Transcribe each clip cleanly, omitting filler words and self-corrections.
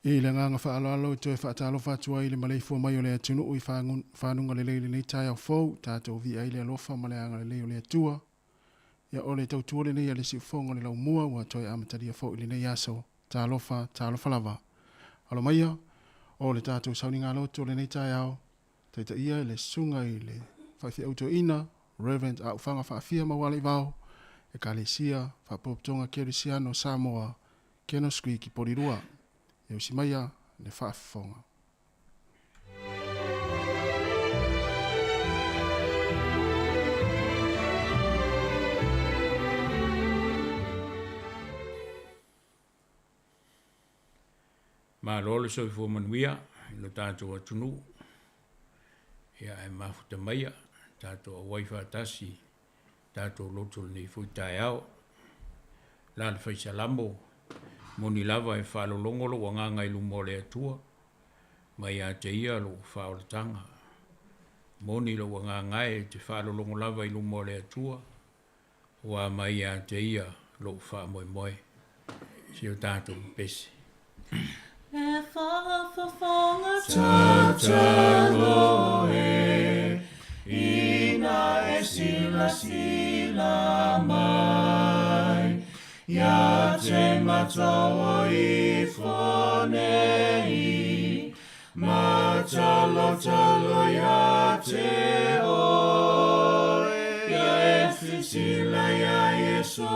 I le nganga whaaloalo to e whaatalo whatua i le maleifua mai o le atunu ui whanunga le leile nei tai au fau, tātou vi ai le alofa ma le anga le leo le atua. Ia o le tautua le nei a le si ufonga le lau mua ua toi amataria fau i le nei aso, tā alofa lava. Alo maia, o le tātou sauni ngā loto le nei tai au, taita ia le sunga i le whaifi auto ina, Reverend a ufanga whaafia mawale i vau, e ka le sia, whapoptonga kerisiano Sāmoa, keno skui ki porirua. E usi maia le whaafonga. Ma lole so fo manuia lo tātou atunu ia e mafuta maia tātou waifa tasi tātou loto nei futai au la le faisa lambo moni lava e whalolongolo wa nganga ilu mole atua mai a te ia lo whaolatanga moni lo wa nganga e te whalolongo lava ilu mole atua wa mai a te ia lo wha moe moe si o tātou pesi E whaafafonga tātalo e ina e sila mai ia te matawa i whanei matalo ia te oe ia e sila ia Yesu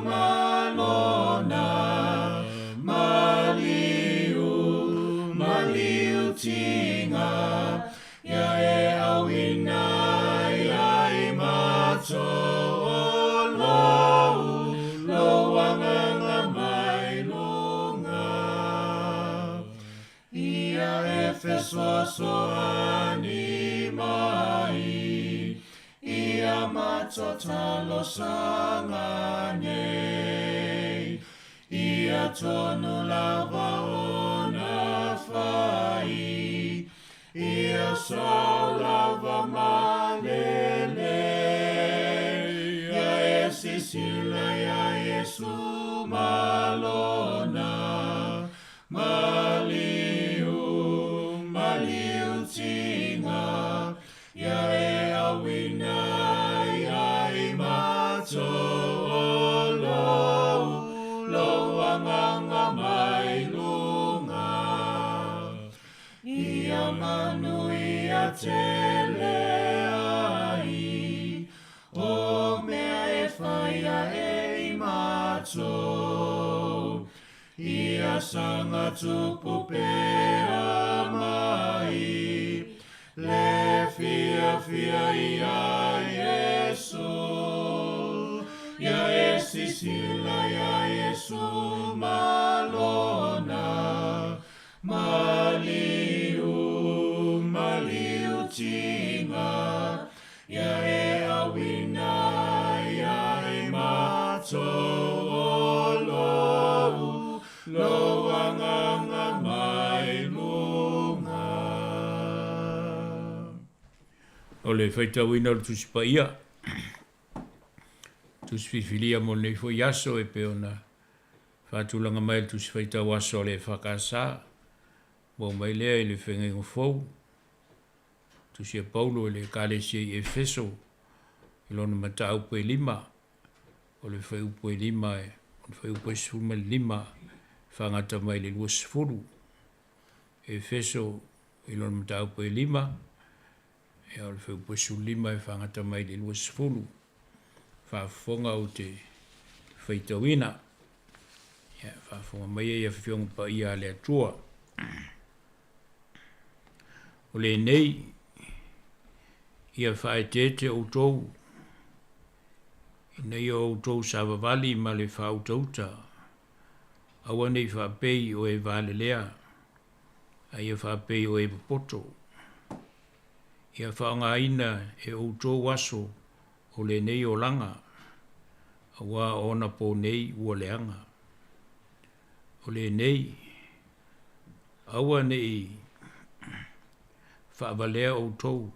malona maliu tinga ia e awina ia e mato lo wanganga mai lunga ia e fesoaso ani mai ia mato talo sangane ia tonu lava ona fai ia so lava malele ia sisila ia Yesu malona maliu tinga ia e awina ia e mato nganga mai lunga ia manu ia tele ai o mea e whaia e mato ia sanga tupu pea mai le fia ia Yesu ia e sisila ia Yesu malona maliu tinga ia e awina ia e mato lo wanganga mai lunga o le whaitawina o tusipa ia tusififilia mo nei fo yaso e peona whātulanga mai tu si whaitau aso le whakasā, mo mai lea i le whengengo fau, tu si a Paulo le kālesia i Efeso, i lona mata upo e lima, o le whai upo e lima e, o le whai upo e suma lima, whangata mai le lua sifuru. Efeso, i lona mata upo e lima, e o le whai upo e suma lima e whangata mai le lua sifuru, whaafonga o te whaitawina, whaafonga mai e whionga pa ia le atua. O le nei, ia whaetete o tou, nei o tou savavali ma le whautauta, awa nei whapei o e vale lea, a ia whapei o e papoto. Ia whaanga ina e o tou waso o le nei o langa, awa ona po nei ua leanga. O le nei, awa nei whaavalea o tou,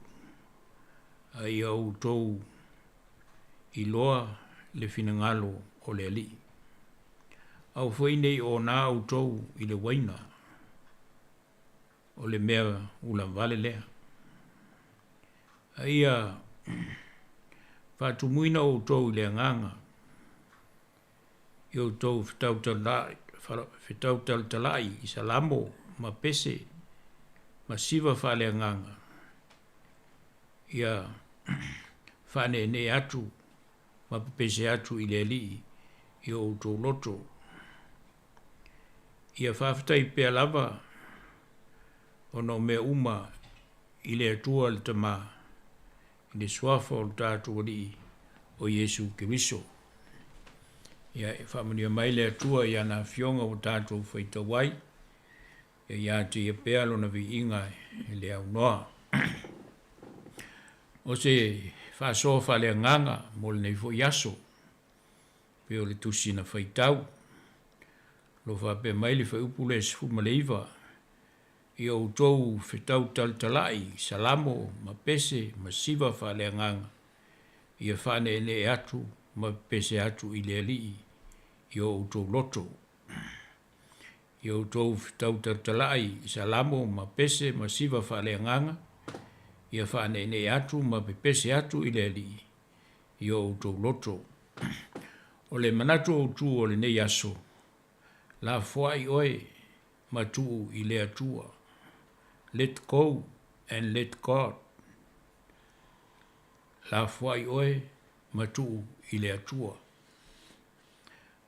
a ia o tou i loa le finangalo o le ali. Au whai nei o nā o tou i le waina, o le mea ula vale lea. Aia, whatumuina o tau le nganga, i o tau whitau talai i Salamo, ma pese, ma siva whale nganga. Ia whane ne atu, ma pese atu i le li, i o tau loto. Ia whawhitai pēr lava, ono mea uma i le atua le tama, i le swafa o le tātua li o Yesu Kiriso. Ia e whamania mai le atua i ana fionga o tātua whaitawai, ia te ia pēalo na vi inga e le au noa. O se whasofa le nganga mo le nei fo yaso, pe o le tusi na whaitau, lo whape mai le whaupu le sifu maleiva, i o tou whetau taltalai, Salamo, ma pese, ma siva whale nganga, i a whane ne atu, ma pese atu i le alii, i o tou loto. I o tou whetau taltalai, Salamo, ma pese, ma siva whale nganga, i a whane ne atu, ma pese atu i le alii, i o tou loto. O le manatu o tu o le nei aso, la fwai oe, ma tuu i le atua. Let go and let God. La fwai oe, ma tuu i le atua.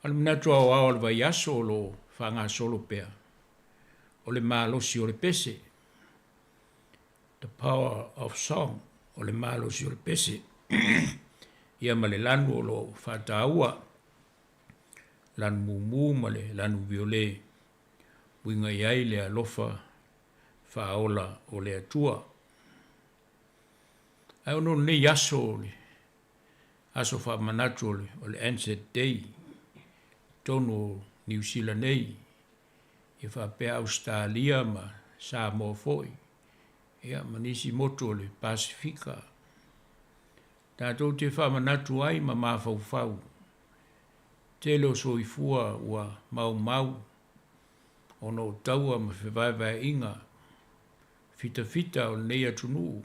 Al manatu au au al vai aso lo whanga solo pea. O le malosi o le pese. The power of song. O le malosi o le pese. Ia ma le lanu o lo whataua. Lanu mumu ma le lanu viole. Winga iai le alofa whaola o le atua. Ai ono nei aso o le. Aso wha manatu o le Ansett Day. Tono New Zealand nei. I wha pea Australia ma Sāmoa foi. Ia manisi moto o le Pasifika. Tātou te wha manatu ai ma mawhau. Telo soifua ua mau. Ono taua ma whiwaiwai inga. Fita o nei atunu.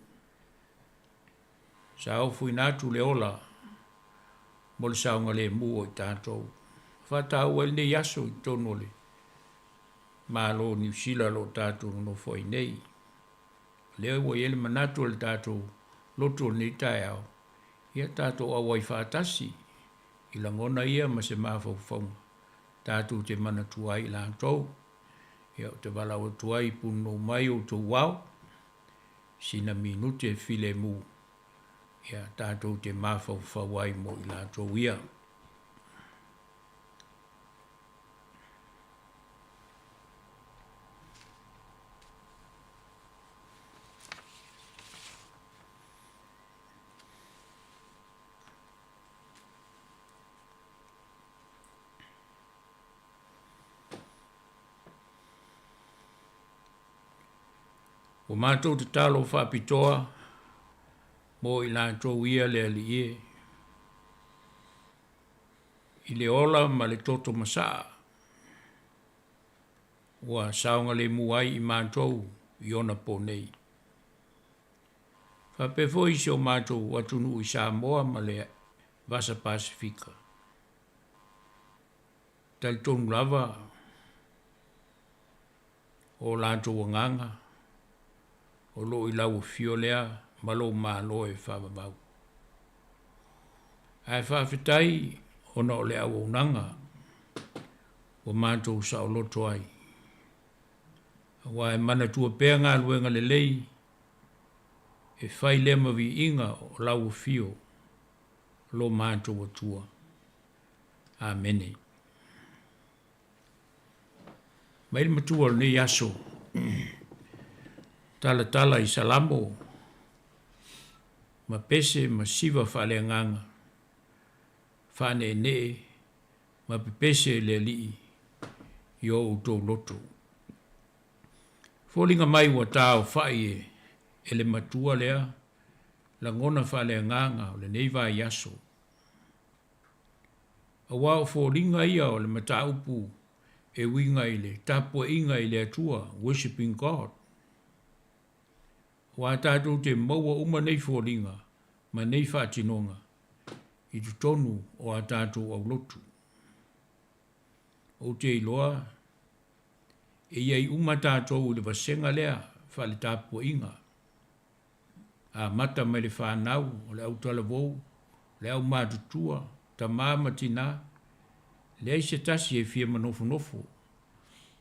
Sa ofu inatu le ola. Mo le saunga le mua i tātou. Whatau el nei aso i tono le. Malo New Zealand lo tātou no foi nei. Leo wa ele manatu le tātou. Loto nei tai au. Ia tātou awai whātasi. I langona ia ma se mawhau. Tātou te manatu ai lātou. Ia o te wala o tuai puno mai o tu wau. Sina minute file mu. Ia tātou te mawhau ai mo i lātou ia. O mātou te talo whapitoa, mo i lātou ia le alie. I le ola ma le toto masaa. Ua saunga le muai i mātou i ona po nei. Whapefo i seo mātou watunu i Sāmoa ma le Vasa Pasifika. Tal tonu lava o lātou nganga. O lo i lau fiolea, malo malo e whawabau. Ai whawhitai, ona o le au unanga, o mātou sa o loto ai. Wa e mana tua pēr ngā luenga le lei, e whai lema vi inga o lau fio, lo mātou o tua. Amene. Mail matua ni yaso. Tala i Salamo, ma pese ma siva whale nganga, whane ne, ma pese le li, i o utou loto. Fōlinga mai wa tāo whai e le matua lea, la ngona whale nganga o le neiva i aso. A wao fōlinga ia o le mataupu e winga i le, tapua inga i le atua, worshiping God. Wa tātou te maua uma nei fōringa, ma nei whātinonga, I tu tonu o a tātou au lotu. O te iloa, e iei uma tātou le vasenga lea, whale tāpua inga. A mata mai le whanau, o le au talavou, le au mātutua, ta māmatina, le aise tasi e fia manofo.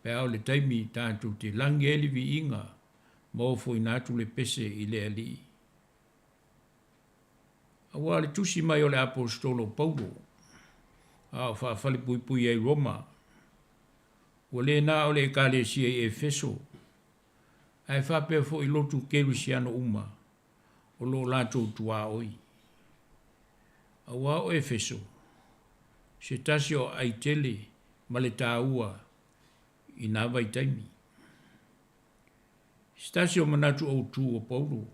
Pe au le taimi tātou te langi elivi inga, maofo inatu le pese I le ali. Awa le tusi mai o le apostolo Paulo, a whawhale pui ai Roma, o le na o le ekalesia I Efeso, ai whapea fo I lotu kerusiano uma, o lo lato tua oi. Awa o Efeso, se tasi o aitele, ma le tāua, I nā vai taimi. Se tasi o manatu o tu o Paulo,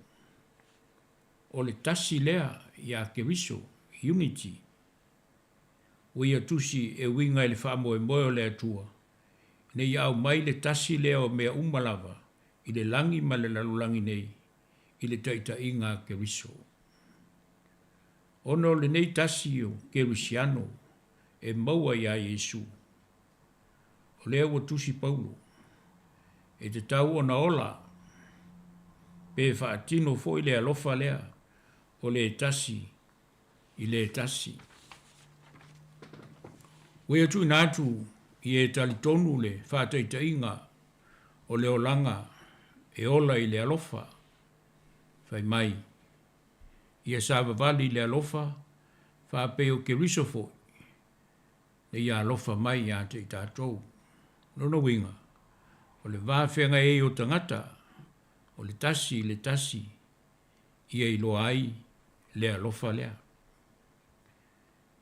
o le tasi lea ia keriso, unity. O ia tusi e winga I le whamo e moe o le atua. Ne iau mai le tasi lea o mea umalava, I le langi ma le lalulangi nei, I le taita inga keriso. Ono le nei tasi o kerisiano, e maua ia Yesu. O lea ua tusi Paulo, e te tau ona ola, pe whaatino fo I le alofa lea, o le tasi, I le tasi. Wea tu inatu, I e talitonu le whaataita inga, o le olanga, e ola I le alofa, whai mai. Ia sāwawali le alofa, whapeo ke risofo, le ia alofa mai ia te I tātou. Nono winga, o le wāwhenga e o tangata, o le tasi, ia I loa ai, lea alofa lea.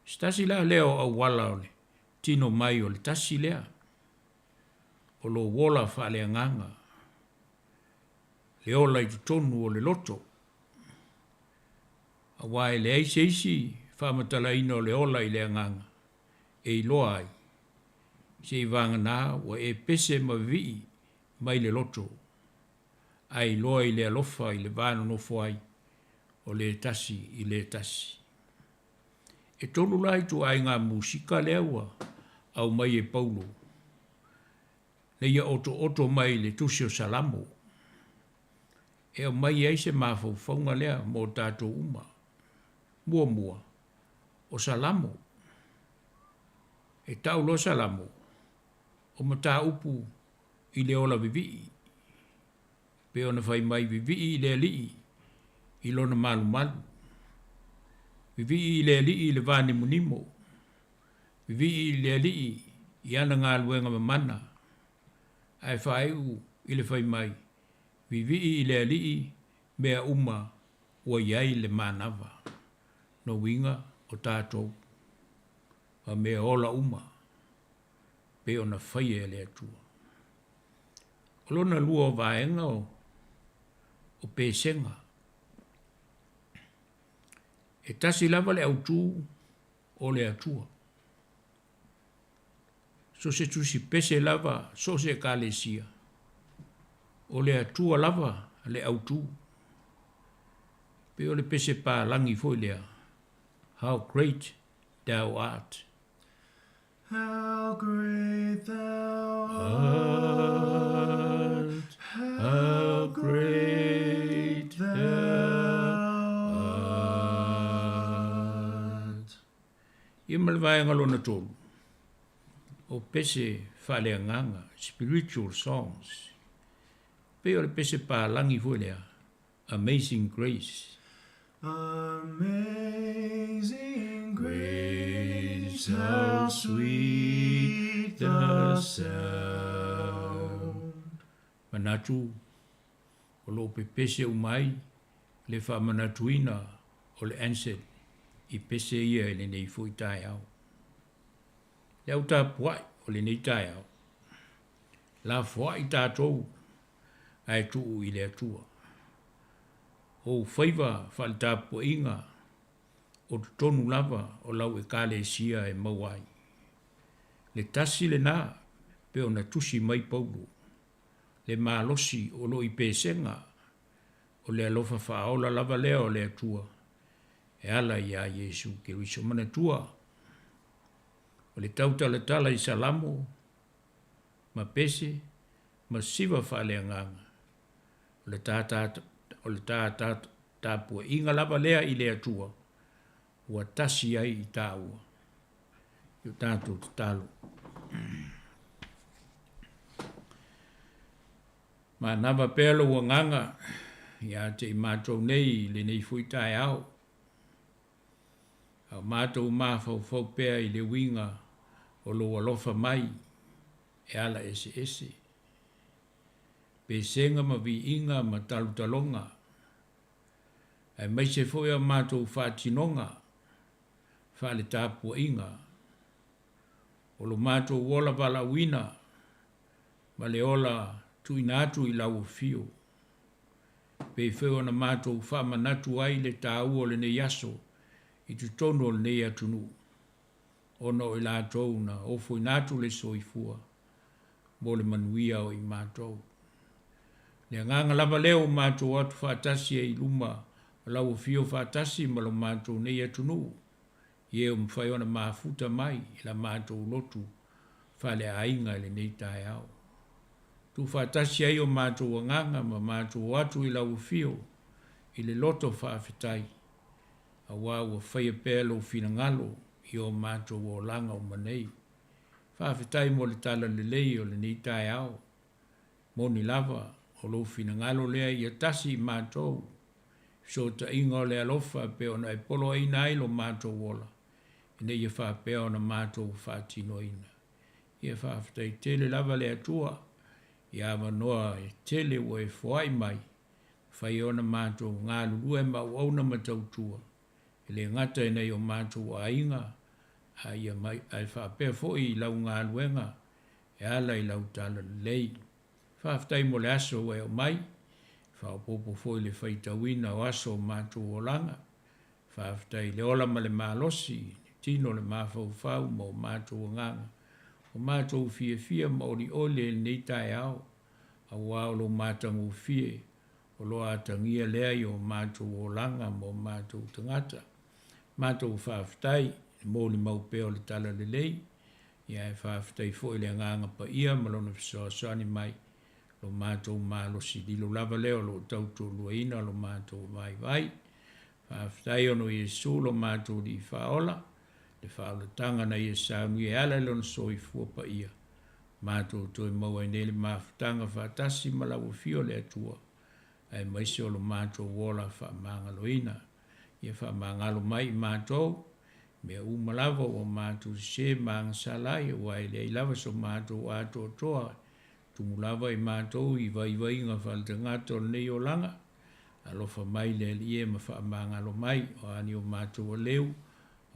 Stasi la leo au wala o le, tino mai o le tasi lea, o lo wola wha lea nganga, le ola I tonu o le loto, a wae le eisi, whamatala ino le ola I lea nganga, e I loa ai, se I vanga nā, wa e pese ma vii, mai le loto, ai loa I le alofa I le vāna no fuai, o le tasi I le tasi. E tolu lai tu ai ngā musika lewa, au mai e Paulo. Le ia oto mai le tusi o salamo. E au mai ai se mafau faunga lea mo tātou uma. Mua, o salamo. E tau lo salamo, o mata upu I le ola vivi. Pe ona fai mai vivi I le alii, I lona malu. Vivi I le alii le vāne munimo. Vivi I le alii I ana ngā luenga mamana. Ai whaeu I le fai mai. Vivi I le alii mea uma ua iai le manava. No winga o tātou. A mea ola uma. Pe ona fai e le atua. O lona lua o vaenga o pēsenga. E tasi lava le autu o le atua. So se tusi pese lava, so se kalesia. O le atua lava le autu. Pe o le pese pā langi foi lea. How great thou art. How great thou art. How great thou art. Ia malvai ngalona tolu. O pese whale nganga, spiritual songs. Pe o le pese pā langi foi lea. Amazing grace. Amazing grace, how sweet the sound. Manatu, o lo pe pese umai, le wha manatuina o le answer, I pese ia le nei fui tai au. Le au tā puai o le nei tai au. La fuai tātou, ai tuu I le atua. O whaiva whal tāpua inga, o tonu lava o lau e kāle sia e mawai. Le tasi le nā, pe o na tusi mai Paulo. Le mālosi o lo I pēsenga, o le alofa whaola lava lea o le atua. E ala ia Yesu ke wiso mana tua. O le tautala tala i salamo, ma pese, ma siva whale nganga. O le tāpua inga lava lea i le atua, ua tasi ai i tāua. Io tātou te talo. Ma nava pēlo ua nganga, ia te i mātou nei le nei fuitai au. Au mātou māwhau pēa i le winga o lo alofa mai, e ala ese ese. Pe senga ma vi inga ma talutalonga. Ai mai se foia mātou whātinonga, whale tāpua inga. O lo mātou wola wala wina, ma le ola tuina atu i lau fio. Pe wheo na mātou whamanatu ai le tāu o le ne yaso, i tu tono le ne atunu. Ono i lātou na ofo i nātu le soifua, mo le manuia o i mātou. Le nganga lava leo mātou atu whātasi e i luma, lau fio whātasi ma lo mātou ne atunu. Ie o mwhai ona mafuta mai, la mātou lotu, whale ainga le nei tai au. Tu whātasi ai o mātou nganga ma mātou atu i lau fio, i le loto whāwhitai. A wā ua whaia pēlo whina ngalo, i o mātou o langa o manei. Whāwhitai mo le tala le lei o le nei tai au. Moni lava, o lo whina ngalo lea i atasi i mātou. So ta inga o le alofa pe ona e polo ai nai lo mātou wola. Ine ia whāpea ona mātou whātino ina. Ia whāwhitai tele lava le atua, ia manoa e tele o e whai mai, whai ona mātou ngā lulu e mau auna matautua. Ele ngata e nei o mātou a inga, a ia mai, ai whapea fōi i lau ngā luenga, e ala i lau tala lei. Whawhitai mo le aso e o mai, whaopopo fōi le whaitawina o aso o mātou o langa. Whawhitai le ola ma le mālosi, tino le mawhau mo mātou o nganga. O mātou fia ma ori ole nei tai au, a wāolo mātangu fie, o lo atangia lea i o mātou o langa mo mātou tangata. Mātou whawhitai, mo li mau peo le tala le lei, ia e whawhitai fōi le nganga pa ia, malona fisoasani mai, lo mātou mālosi, dilo lava leo lo tautu luaina, lo mātou vai vai, whawhitai ono Iesu lo mātou li whaola, le whaolatanga na ia Sāmoa e ala lona soifua pa ia. Mātou toi maua i nele mawhitanga whatasi malawa fio le atua. Ai maise o lo mātou wola whamangaloina. Ia whamangalo mai mātou, mea umalawa o mātou se mangasalai o ai le ilawa so mātou ato toa. Tumulawa i mātou i vai inga whaltangato nei o langa. Alofa mai le lie ma whamangalo mai o ani o mātou o leu.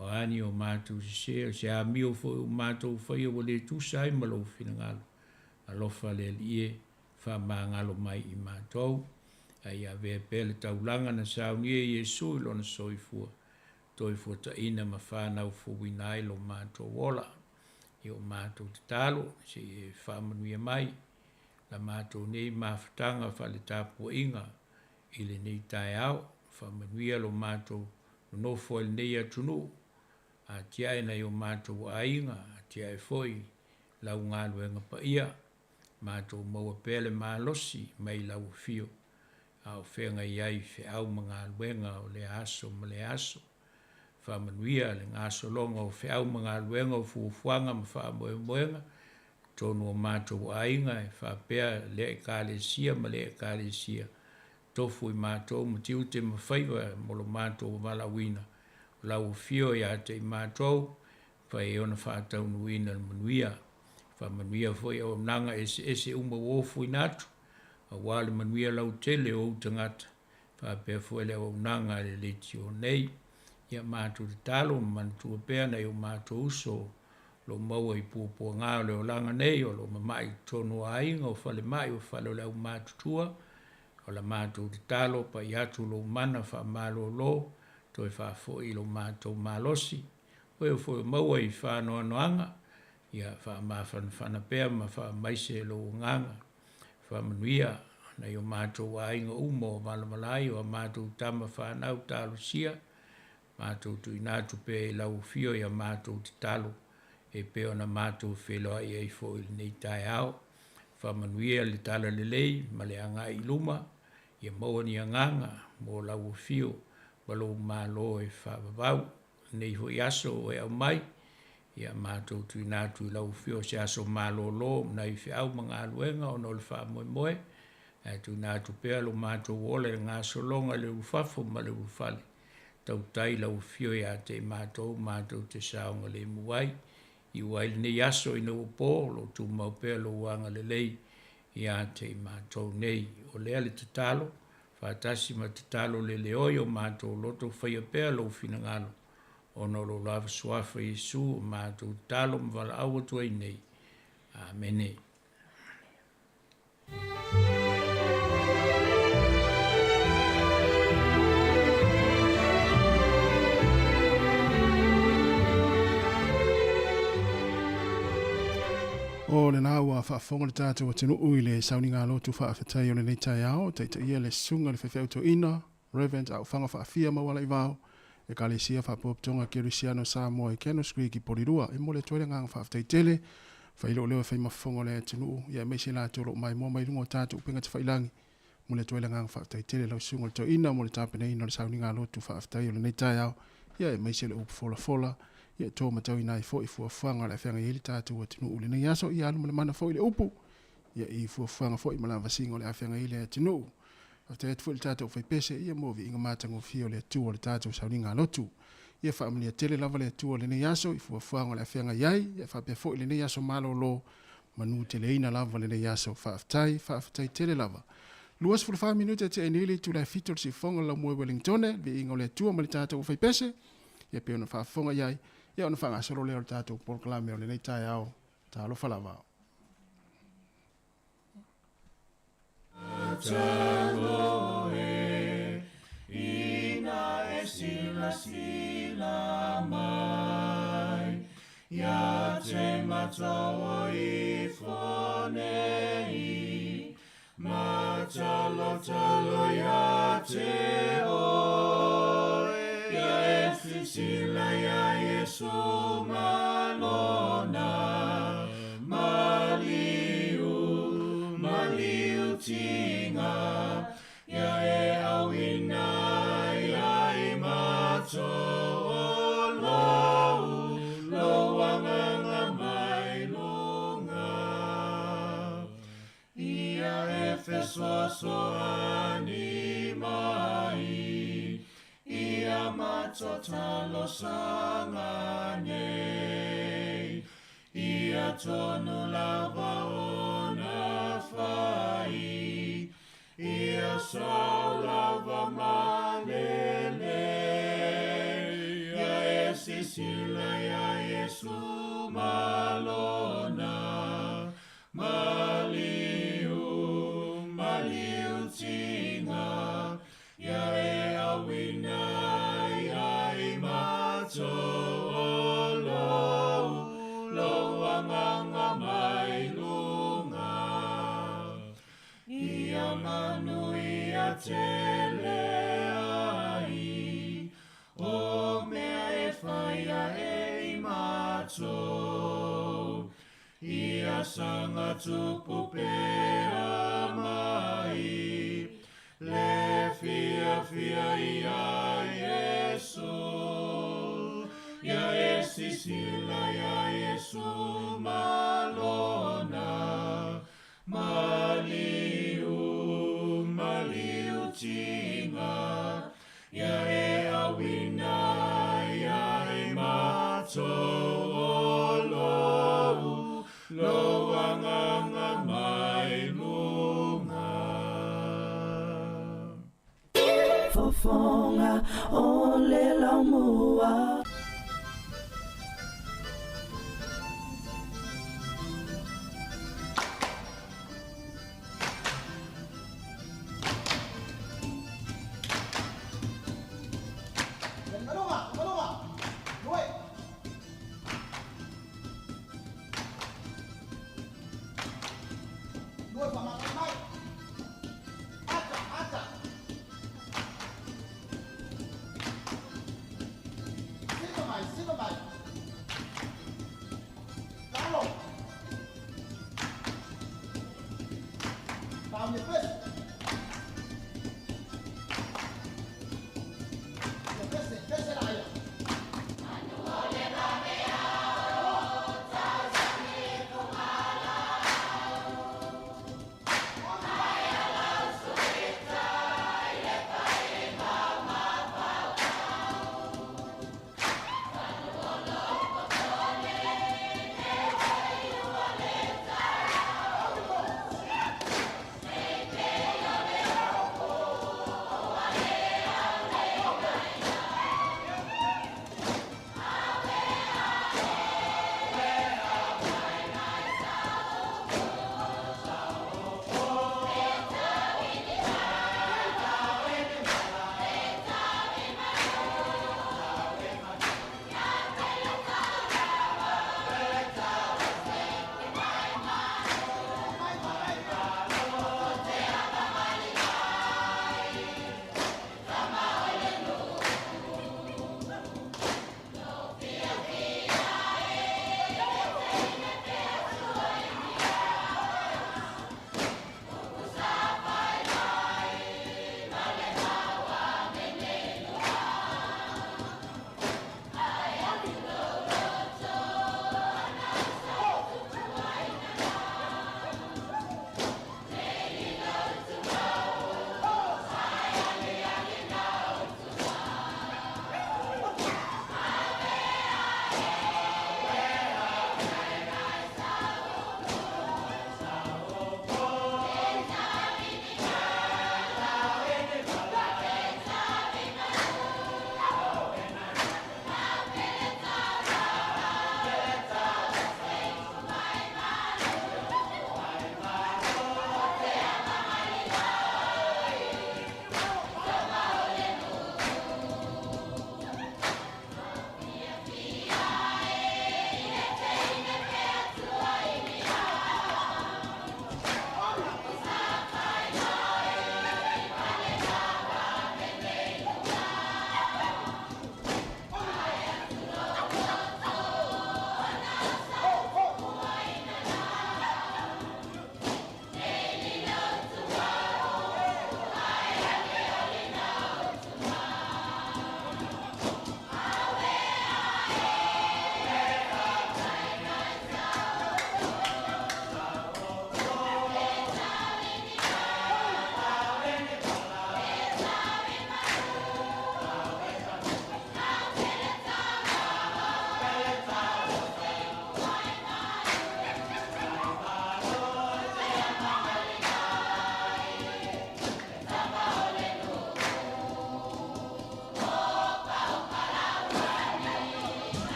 O ani o mātou se a mio fo o mātou whai o le tūsai malo whina ngalo. Alofa le lie whamangalo mai i mātou. Ai a vea pele taulanga na saunie Iesu i lona soifua. Toi fo ta ina ma whanau fo winai lo mātou wola. I o mātou te talo, se e whamanuia mai. La mātou nei mawhatanga whale tāpua inga. I le nei tai au, whamanuia lo mātou no fo el nei atunu. A tia e nei o mātou a inga, a tia e foi, lau ngā luenga pa ia, mātou maua pele mālosi, mai lau fio, au whenga iai whe au mga luenga o le aso ma le aso, whamanuia le ngāso longa o whe au mga luenga o fuafuanga ma wha moenga, tonu o mātou a inga e whapea le e kālesia ma le e kālesia, tofu i mātou ma tiu te mawhaiwa mo lo mātou walawina, lau fio ia te i mātou, whai ona whātau nuina manuia. Whamanuia foi au nanga ese uma wofu i nātu, a wale manuia lau tele o utangata, whapea foi le au nanga le leti o nei, ia mātou te talo, mantua pēr nei o mātou uso, lo maua i pūpua ngā le o langa nei, o lo mamai tono a inga, o whale mai, o whale o lau mātutua, o la mātou te talo, pa i atu lo mana whamalo lo, toi whafo i lo mātou mālosi, oe fo maua i whānoa noanga, ia whamawhan whanapea ma whamaise lo nganga, whamanuia nei o mātou ainga umo o malamalai o mātou tama whanau tālu sia, mātou tu inatu pe e lau fio ia mātou te talo, e pe ona mātou wheloa i eifo i nei tai au, whamanuia le tala le lei, ma le anga i luma, ia maua ni anganga, mo lau fio, walo malo e whababau, nei ho i aso o e au mai, ia mātou tu inatu i lau fio se aso malo lo, nei fi au mga aluenga o no le wha moe moe, tu inatu pea lo mātou ole ngā solonga le ufafo ma le ufale, tau tai lau fio ia te mātou te saonga le muai, i wail nei aso i no po, lo tu mau pea lo wanga le lei, ia te mātou nei, o lea le te talo, whātasi ma te talo le leoi o mātou loto whaia pea lo fina ngalo, ono lo lava swafa Yesu, mātou talo mwala awa tuai nei. Amene. O le nā ua whaafonga le tātou a tino ui le sauninga lotu whaafetai o le nei tai ao, teita ia le sunga le whewheu to ina, Reverend au whanga whaafia mawala i vau, e ka le sia whaapoptonga Kirisiano Sāmoa i Kenos Creek i Porirua, e mo le toile ngang whaafetai tele, whailo leo whai mafonga le tino ia meisi la tolo mai mua mai lungo tātou upenga te whailangi, mo le toile ngang whaafetai tele lau sunga le to ina, mo le tāpene ina le sauninga lotu whaafetai o le nei tai ao, ia e meisi le upu fola fola, ia tō matau i nai fo i fuafuanga le whenga i li tātou atinu uli nei aso i alu le mana fo i le upu ia i fuafuanga fo i malawa singo le whenga i le atinu o te atu i tātou whai pese ia movi inga mātango fio le atu o le tātou sauninga lotu ia whaamlia tele lava le atu o le nei aso i fuafuanga le whenga iai ia whapea fo i le nei aso malo lo manu tele ina lava le nei aso whaaftai tele lava luas fulfa minute te enili tu la fito si fonga la mue Wellington vi inga le atu o le tātou whai pese ia pe ona whaafonga iai ia ona whanga solo leo tātou polkalame o le nei tai au tā alofa lava. Talo e ina e sila mai ia te matao i fonei matalo ia te oe ia e sila ia Yesu malona maliu tinga ia e awina ia e mato lo anganga mai lunga ia e fesoaso ani mai ia mato talo sangane ia tonu lava ona fai ia so lava malele ia sisila ia Yesu malona maliu tinga ia e awina ia e mato lo anganga mai lunga ia manu ia tele ai o mea e whaia e mato ia sanga tupu pea mai le fia ia Yesu ia e sisila ia Yesu malona maliu tinga ia e awina ia e mato lo anganga mai lunga fofonga o le laumua Amen.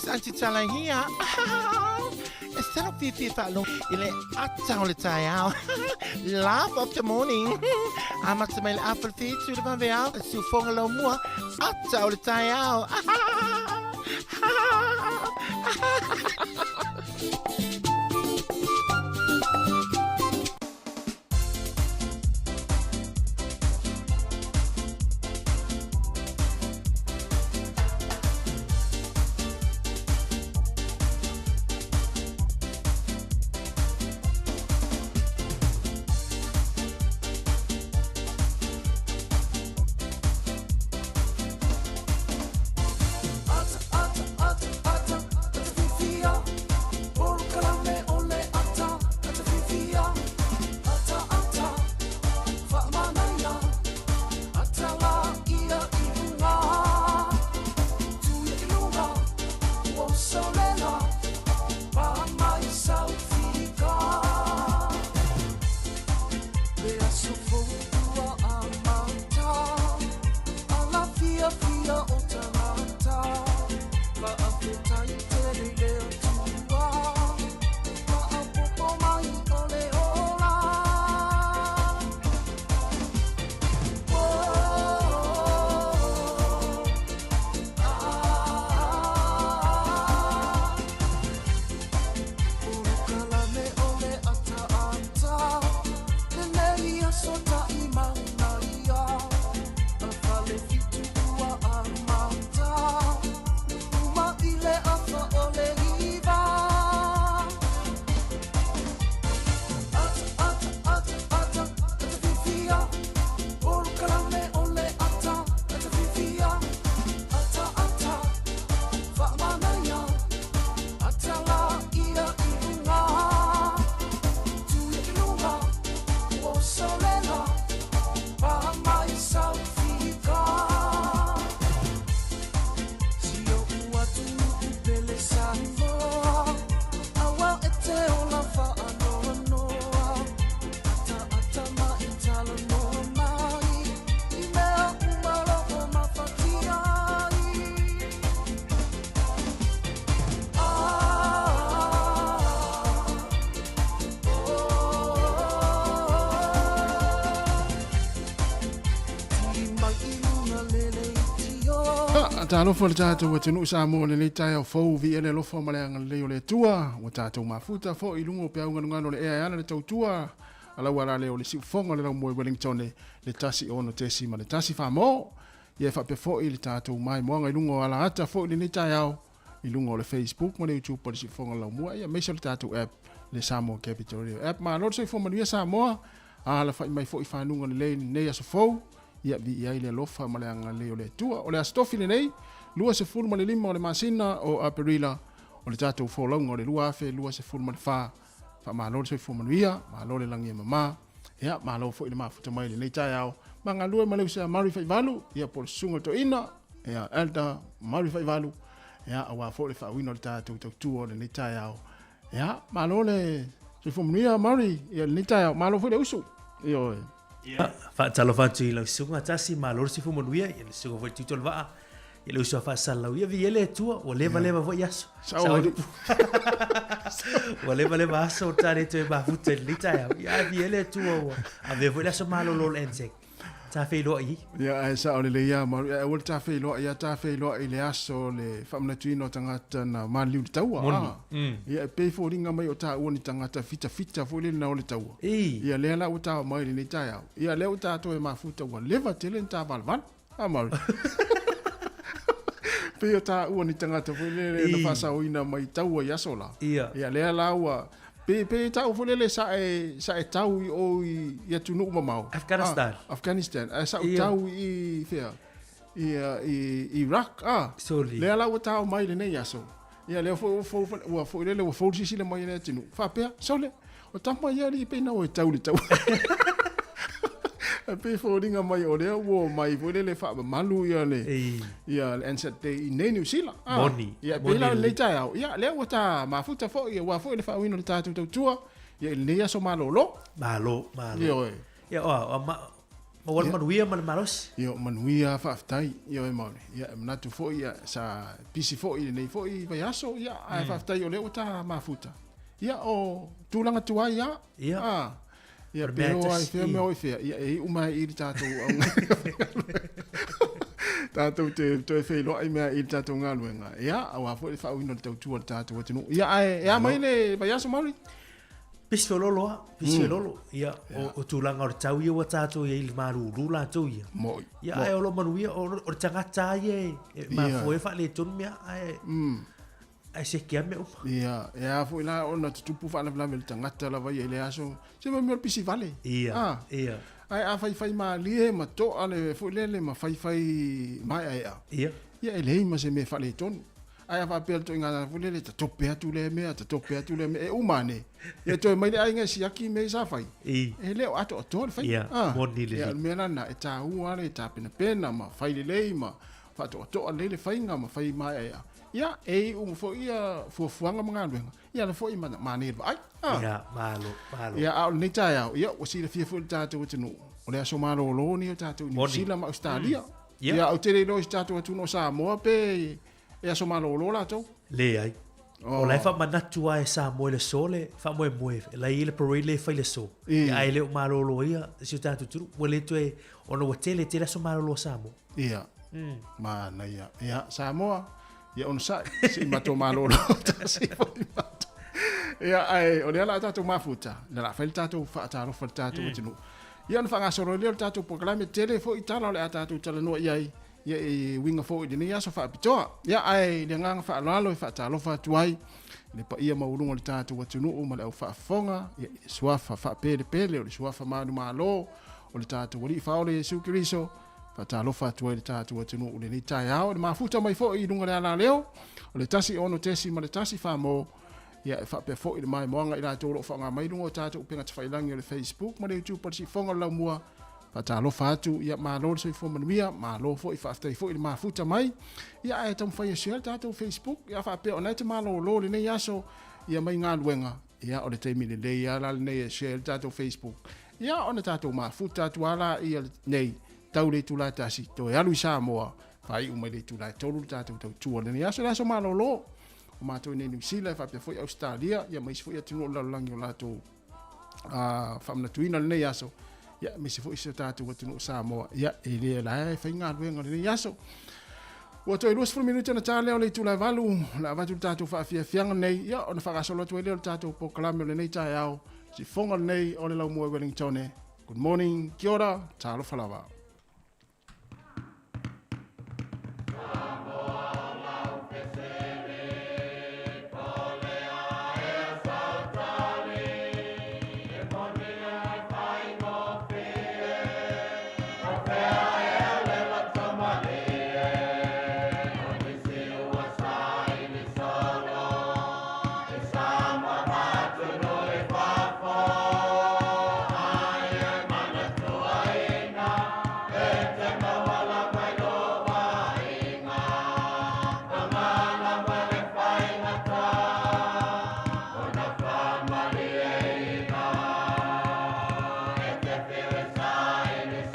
is anti-talang here. Instead of fifi falong ile atau le tayao. Laugh of the morning. Amat sa may apple feet to the paveo. Sufong lo mua atau le tayao. Talo fo le tātou wa tenu Sāmoa le tai au fou vi ele lofa maleanga le o le tua wa tātou mafuta fo i lungo pe aunga ngano le ea ana le tautua ala wala le o le sifonga le mo Wellington le tasi ono tesi ma le tasi fa mo ye fa pe fo i le tātou mai mo nga lungo ala ata fo le tai au i lungo le Facebook mo le YouTube po le sifonga la mo ya me so le tātou app le Sāmoa Capital app ma lo se fo ma le Sāmoa ala fa mai fo i fa nunga le ne ya so fo ia vi ia ile lofa maleanga le o le tua o le astofi nei lua se fulu ma le lima o le masina o aperila o le tatou folonga o le lua afe lua se fulu ma le fa malo se fulu ma ia malo le langi mama ia malo fo ile mafuta mai le nei tai au manga lua ma le se mari fai valu ia por sunga to ina ia elda mari fai valu ia awa fo le fa wino le tatou tu o le nei tai au ia malo le se fulu ma ia mari ia le nei tai au malo fo le usu io fa talo fa tu la sunga tasi ma lor si fu monuia ia le sunga foi titol va ia le uso fa sala ia vi ele tua o leva vo yaso o leva aso tare te ba futa lita ia vi ele tua ave vo la so malo lol ensek ta fe lo i ia sa o le ia ma o ta fe lo ia ta fe lo ile aso le famna tuino tangata na maliu taua ia pe fo ringa mai o ta o ni tangata fita fo le na o le taua ia le la o ta mai ni tai ia le o ta to e mafuta o leva telen ta valvan amal pe o ta o ni tangata fo le na pasa o ina mai taua ia sola ia le la o pe ta o le sa e tau o ia tunu mamau Afghanistan sa o tau i fea i Iraq le la o tau mai le nei aso ia le fo le fo si le mai le tunu fa pe so le o tama ia li pe na o tau le tau pe fo ringa mai o le o mai fo le fa malu ia le ia enset te i nei New Zealand ia pe la le tai ia le o ta mafuta fo ia wa fo le fa wino le tatu tua ia le ia so malo ia Ma wala manuia man malos. Ia manuia whaafitai, ia e maone. Ia e manatu fo ia sa pisi fo i nei fo i vai aso, ia ai whaafitai o leo ta mafuta. Ia o tūlanga tua ia. Ia. Ia pero ai whea mea oi whea. Ia e umai iri tātou au tātou te e whea loa i mea iri tātou ngā luenga. Ia, au a fo i whaau ino le tau tua le tātou atinu. Ia ai mai le vai aso mauri? Pisi lolo, ia o tūlanga o le tau ia wa tātou ia ili maruru la tau ia. Moi. Ia ai o lo manuia o le tangata ia ma foe wha le tonu mea ai se kia mea uma. Ia fo ila o na tutupu wha la le tangata la vai ele aso. Se mai mea pisi vale. Ia. Ai a fai ma lie ma to ale fo lele ma fai mai ai a. Ia. Ia ele ma se me wha le tonu. Ai a whapea to inga fulele ta tope atu le mea, e umane. Ia toi mai le ainga si aki me sa fai. E leo ato ato le fai. Ia, moni le. Ia mea nana e tā ua le, tā pena ma fai le lei ma whato ato a le fai nga ma fai mai ai a. Ia e fo ia fuafuanga mga luenga. Ia le fo i mane le ai. Ia, malo. Ia au nei tai au. Ia o si le fia fu le tātou atinu. O le aso malo lo ni o tātou ni sila ma Australia. Ia au tere lo i tātou atunu o Sāmoa pe e aso malo la tau. Le ai. O lai fa manatu ai Sāmoa le sole, fa moe la ile parade le fai le so. Ia ai le malo lo ia, si tātou turu, mo le toe ono wa tele aso malo lo Sāmoa. Ia. Ma na ia. Ia Sāmoa, ia ono sa si mato malo lo si foi mato. Ia ai o le ala tātou mafuta, la fai tātou fa tātou fa tātou tinu. Ia no fa ngasoro le tātou programe tele fo itala le tātou tala no iai. Ia e winga fo i dini aso wha pitoa. Ia ai le nganga wha alalo i wha talo wha tuai. Le pa ia maurunga le tātou watunu o ma le au wha fonga. Ia e suafa wha pele o le suafa manu malo. O le tātou wali i whaole Jesu Kiriso. Wha talo wha tuai le tātou watunu o le ni tai ao. Le mafuta mai fo i runga le ala leo. O le tasi ono tesi ma le tasi wha mo. Ia e wha pe fo i le mai moanga i la tōro wha ngā mai runga o tātou upenga te whailangi o le Facebook. Ma le YouTube pa si fonga lau mua. Patalo fatu ia malo so fo manuia malo fo i faftai fo i mafuta mai ia e tam fai share tato Facebook ia fa pe ona te malo lo le nei aso ia mai ngā luenga ia o le taimi le ia la nei share tato Facebook ia ona tato mafuta tu ala ia nei tau le tu la tasi to ia lui Sāmoa fai u mai le tu la tolu tato tu le nei aso la so malo lo o mato nei New Zealand fa pe fo i Australia ia mai fo ia tino la langi o lato fa mna tuina le nei aso ia me se foi se tātou atunu Sāmoa ia e le lai fai ngā luenga le yaso ua toi luas minuta na tā leo le tūlai valu la vatu tātou whaafianga nei ia ona whakasolo atu e leo tātou pokalame o le nei tai au si fonga nei o le lau mua Wellington. Good morning, kia ora, tālo whalawa.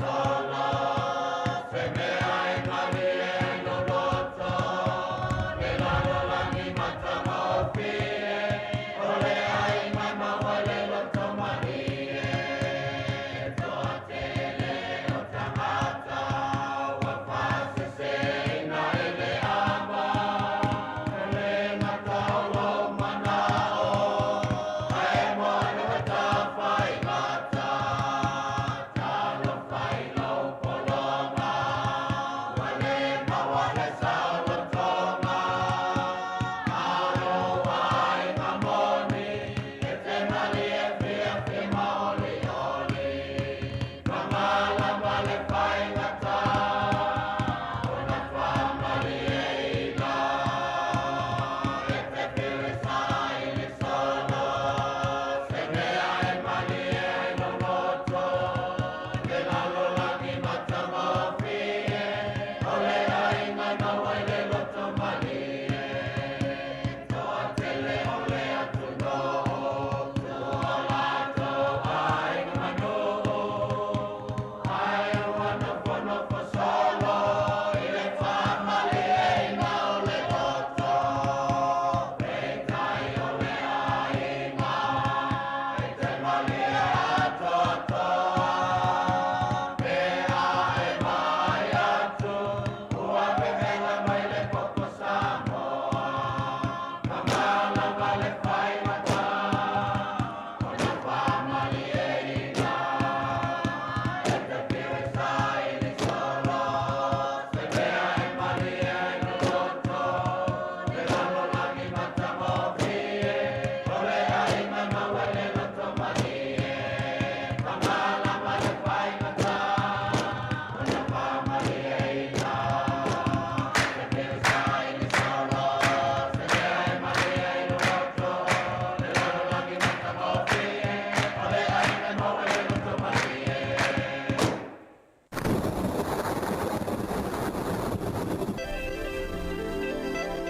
Solo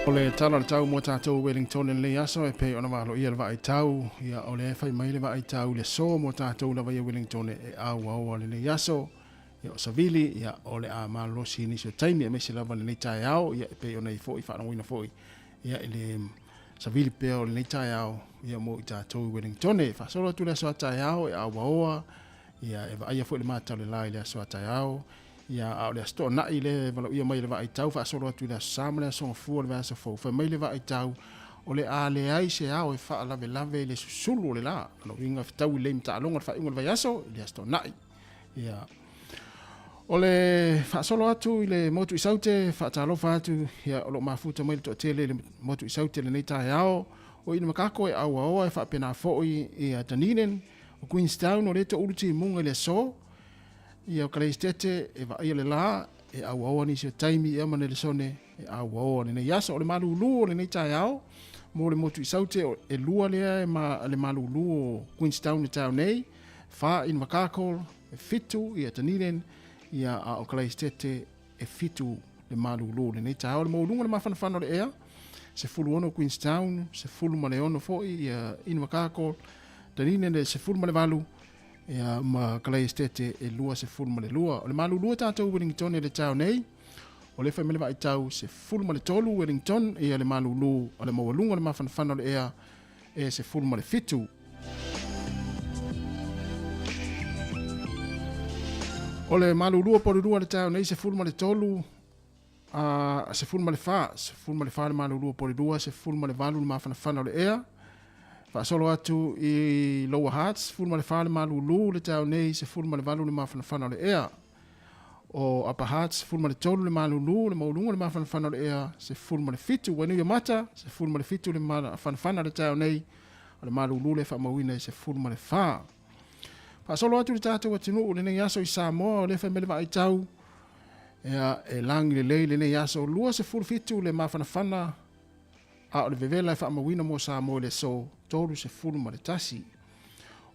O le tala le tau mo tātou Wellington le aso e pe ona walo ia le vai tau ia o le fai mai le vai tau le so mo tātou la vai Wellington e awa le aso ia o savili ia o le a malosi ni so taimi e mesi lava le nei tai au ia e pe ona i fo i whana wina fo ia le savili pe o le nei tai au ia mo i tātou Wellington e whasolo tu le so tai au e awa ia e vai fo le mātau le lai le so tai au ia au le sto na ile valo ia mai le vai tau fa solo tu le Sāmoa le so fu le va so fo fa mai le vai tau o le a le ai se au e fa la lave le susulu le la lo inga tau le mta longa fa inga vai aso le sto na ia o le fa solo atu le motu isaute fa talo fa atu ia o lo mafuta mai to tele le motu isaute le nei tai au o ina makako e au e fa pena fo ia taninen o Queenstown o le to ulti munga le so ia o Kalaistete e va ia le la e au ni se taimi e mana le sone e au ni yaso o le malulu o le nei tai au mo le motu isaute e lua le ma le malulu o Queenstown town nei fa in makako e fitu ia taniren ia o Kalaistete e fitu le malulu le nei tai au le mo lunga le mafana le ea se fulu ono Queenstown se fulu ma le ono fo ia in makako taniren le se fulu ma le valu ia ma Kalaistete e lua se fulu ma le lua o le malulu tātou Wellington e le tau nei o le whaimele vai tau se fulu ma le tolu Wellington ia le malulu o le mawalunga le mawhanawhana le ea e se fulu ma le fitu o le malulu o porirua le tau nei se fulu ma le tolu se fulu ma le wha le malulu o porirua se fulu ma le valu le mawhanawhana le ea fa solo atu i Lower Hearts fulu ma le whale malulu le tau nei se fulu ma le valu le mawhanawhana le ea o Upper Hearts fulu ma le tolu le malulu le maulunga le mawhanawhana le ea se fulu ma le fitu wenu ia mata se fulu ma le fitu le mawhanawhana le tau nei o le malulu le whamawina se fulu ma le wha fa solo atu le tātou atinu le nei aso i Sāmoa o le whaimele vai tau e langi le lei le nei aso lua se fulu fitu le mawhanawhana a o le vevela e whaamawina mo Sāmoa le so tolu se fulu ma le tasi.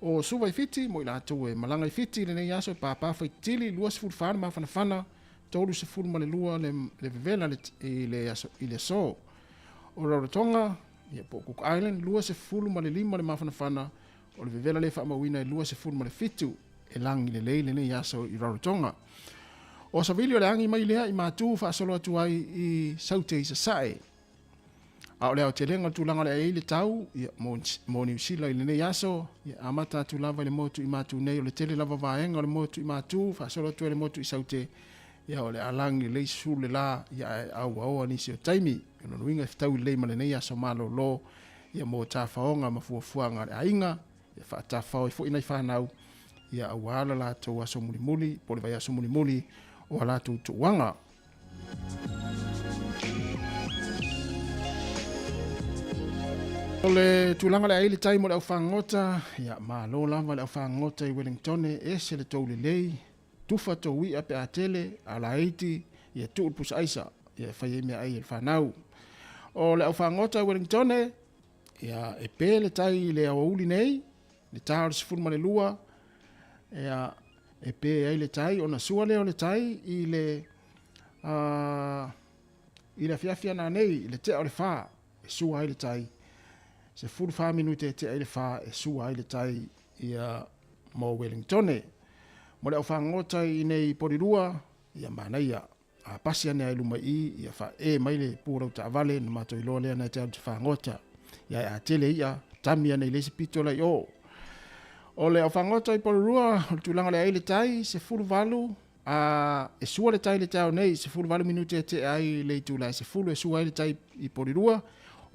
O suwa i fiti, mo i lātou e malanga i fiti, le nei aso e pāpāwha i tili, lua se fulu whana ma whana, tolu se fulu ma le lua le vevela i le so. O Rarotonga, i a Cook Island, lua se fulu ma le lima le ma whana, o le vevela le whaamawina i lua se fulu ma le fitu, e langi le lei le nei aso i Rarotonga. O savili o le angi mai lea i mātū whaasolo atu ai i saute i sasae. A o leo te lenga tūlanga le eile tau, mo New Zealand i le nei aso, amata tu lava le motu i mātu nei, o le tele lava vaenga o le motu i mātu, whaasolo tu le motu i saute, ia o le alangi le su le la, ia au aoa nisi o taimi, ino nuinga tau le ma le nei aso malo lo, ia mo ta faonga ma fuafuanga le ainga, ia wha ta fao i fo inai whanau, ia au ala la tau aso muli, pole vai aso muli, o ala tu tuanga. O le tūlanga le aile taimo le au whangota, ia malo lava le au whangota i Wellington e se le tau le lei, tufa tau wia pe a tele, a la eiti, ia tuul pusa aisa, ia whai e mea ai le whanau. O le au whangota i Wellington ia e pe le tai le au uli nei, le tau le sifurma le lua, ia e pe ai le tai, o na sua leo le tai i le fiafia na nei, i le te o le wha, e sua ai le tai, se fulu wha minute te aile wha e sua aile tai ia mo Wellington. Mo le au whangota i nei porirua, ia manaia a pasia ne ailu mai ia wha e maile pūrau ta avale na mato i loa lea na te au te whangota. Ia a tele ia tamia nei lesi pito lai o. O le au whangota i porirua, o tūlanga le aile tai, se fulu valu, e sua le tai le tau nei, se fulu valu minute te ai le tūlai, se fulu e sua aile tai i porirua,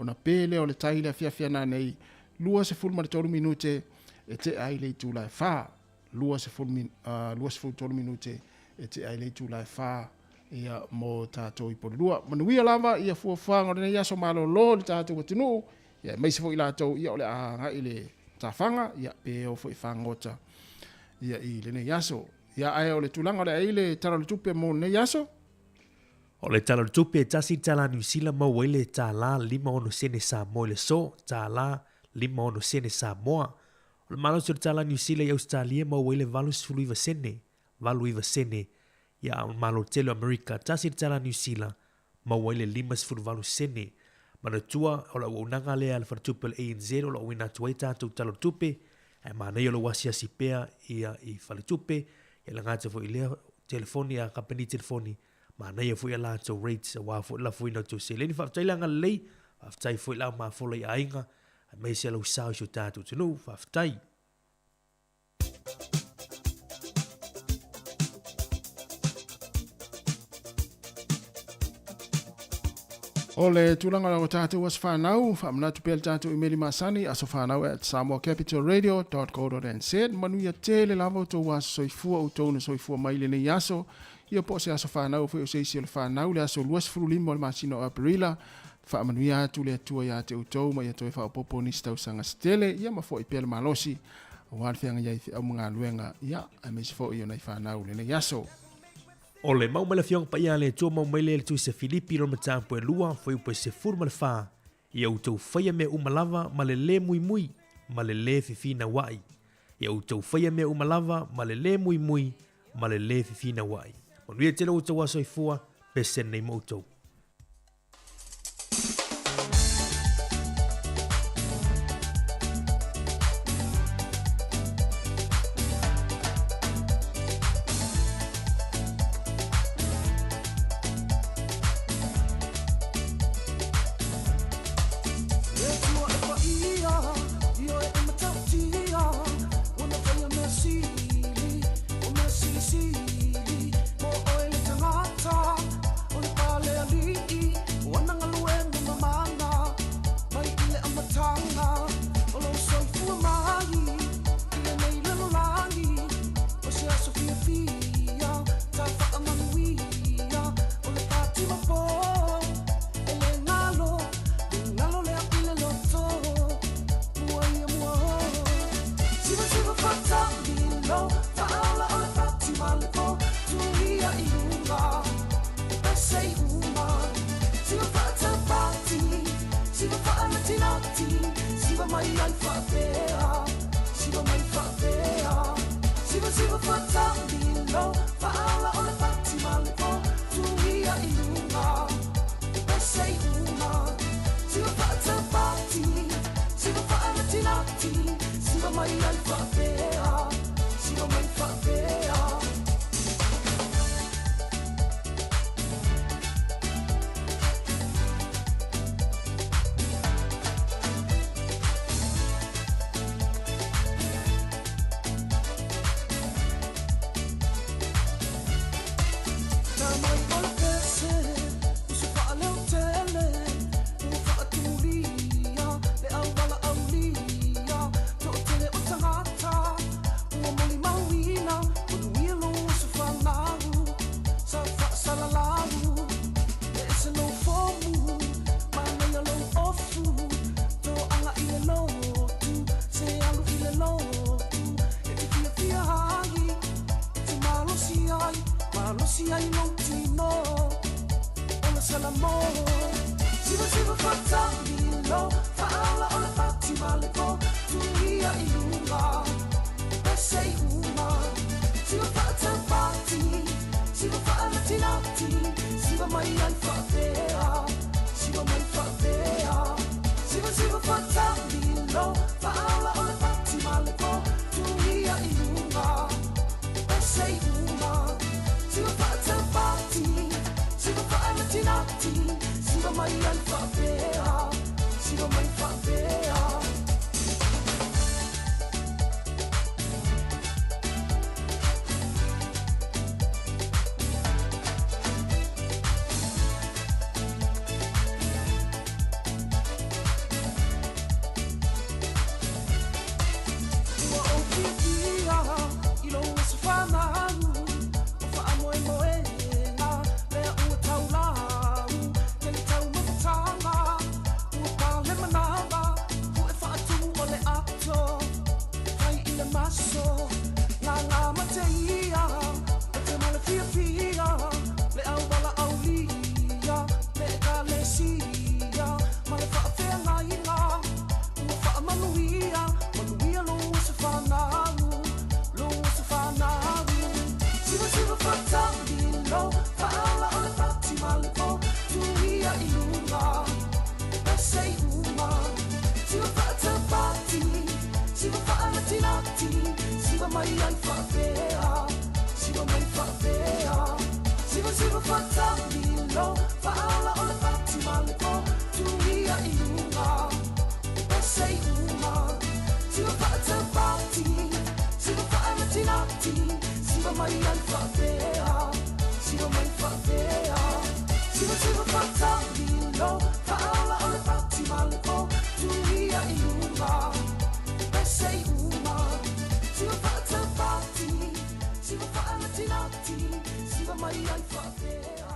ona pele o le tai le fiafia na nei lua se fulu ma le tolu minute e te ai le tūlai wha lua se fulu tolu minute e te ai le tūlai wha ia mo tātou i porirua manuia lava ia fuafuanga o le nei aso malo lo le tātou atinu ia mai se fo i lātou ia o le ahanga i le tāwhanga ia pe o fo i whangota ia i le nei aso ia ai o le tūlanga o le aile tara le tupe mo nei aso. O le tala tupe e tasi tala New Zealand mau ele tala 5 sene Sāmoa le so, tala 5 sene Sāmoa. O le malo se tala New Zealand i Australia mau ele valu sene, ia o malo telo Amerika tasi tala New Zealand mau ele 5 sene. Mana tua o la unanga lea le whatupe le ANZ o la wina tuai tātou talo tupe, e mana o la wasia si pea ia I whale tupe, e la ngāta fo I lea telefoni a kapani telefoni, mana ia fo I la tau rates, a wā fo I la fo ina tau se. Leni whaftai langa lei, whaftai fo I la maa fola I ainga, a mei se lau sao sio tātou tunu, whaftai. O le tūlanga o tātou as whanau, whamanatu pēl tātou imeli masani, aso whanau at samoacapitalradio.co.nz, manuia tēle lava o tō waso soifua o tōna soifua maile nei aso, ia po se aso whanau fwe o seisi o le whanau, le aso luas furulimo o le masino o Aparila, whaamanuia atu le atua ia te utou, ma ia toi whaopopo ni stau sanga stele, ia ma fo I pēle malosi, o warwhianga iai au mga luenga, ia, a meisi fo I o nei whanau le nei aso. O le mau mele fiong pa ia le tō mau maile le tui se Filipi ro matampo e lua, fai upo se furu ma le wha, ia utou whaia mea umalava ma le le mui mui, ma le le fifina wai. Ia utou whaia mea umalava ma le le mui mui, ma le le fifina wai. Manuia tēra utou aso I fua, pesen nei moutou. mai ai whawhea, siwa mai whawhea. Siwa siwa whatamilo, whaala o le pati maleko, tuia I unga, pese I unga. Siwa whatamati, siwa whaamatinati, siwa mai ai whawhea, siwa mai whawhea. Siwa siwa whatamilo, whaala o le pati maleko, tuia I unga, pese I unga. Siwa whatamati, siwa whaamatinati, siwa mai ai whawhea.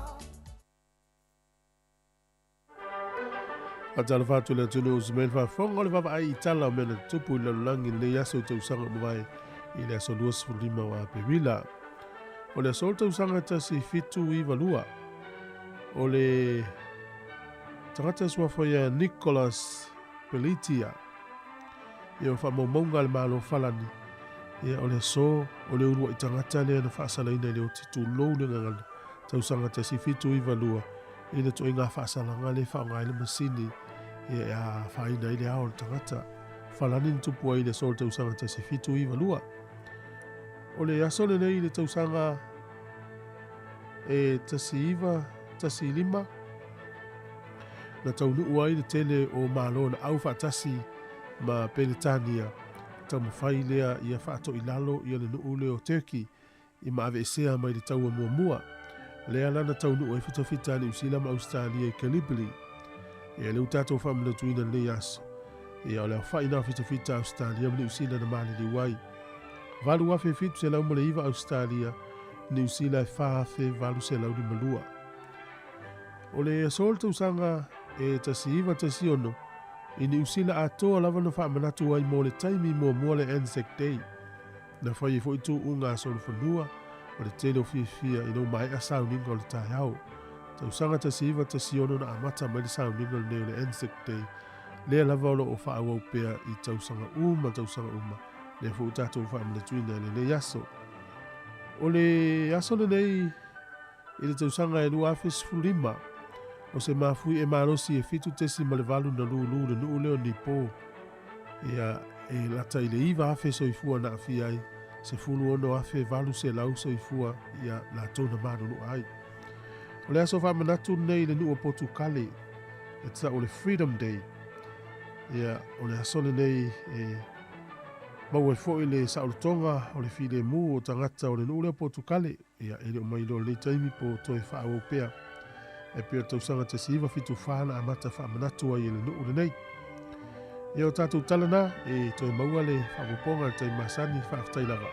Atala fatu le tunu usmel fa fonga le fa ai tala mena tupu le langi le yaso te usanga mai I le aso luas fulima wa pevila. O le aso te usanga tasi fitu I valua. O le tangata sua foia Nicholas Pelitia. Ia fa momonga le malo falani. Ia o le so o le urua I tangata le na fa salaina le o titu lou le ngangana. Te usanga tasi fitu I valua. Ina to inga fa salanga le fa ngai le masini. Ia faina I le ao le tangata. Falani tupu ai le sol te usanga tasi fitu I valua. O le aso le nei le te usanga tasi iwa, tasi lima. Na taunu uai le tele o malo na au fatasi ma Peletania. Tau mawhai lea ia whaato I lalo ia le nuu leo Turkey I ma ave esea mai le taua mua mua. Lea lana taunu uai fitafita le usila ma Australia I Calibri. Ia le utato whamina tuina le aso. Ia o le whaina fitafita Australia ma le usila na mali le wai. Valu afe fitu se lau ma le iwa Australia ni usila e whaafe valu se lau di malua. O le asol te usanga tasi iwa tasi ono I ni usila atoa lava na whaamanatu ai mo le taimi mua le Anzac Day. Na whai fo itu unga asol whanua o le tele o fia I no mai a sauninga o le tai hau. Te usanga tasi iwa tasi ono na amata mai le sauninga le neo le Anzac Day. Lea lava o o whaawau pea I tausanga uma. Le fo utato whaamanatu ina le yaso. O le aso le nei I le tausanga e lua afes fulima. O se mafui e marosi e fitu tesi ma le valu na lulu le nuu leo ni po. Ia lata I le iwa afe soifua na afi ai. Se fulu ono afe valu se lau soifua ia la tona marunu ai. O le aso whamanatu nei le nuu Portukale. E tsa o le Freedom Day. Ia o le aso le nei mau e fo I le saulotonga o le fide mu o tangata o le nuu leo Portukale. Ia ele o mailo le taimi po toi whaau pea. E pia tausanga te siwa fitu whana amata whaamanatu ai ele nuu le nei. Ia o tātou talana toi maua le whapoponga tai masani whaaftai lava.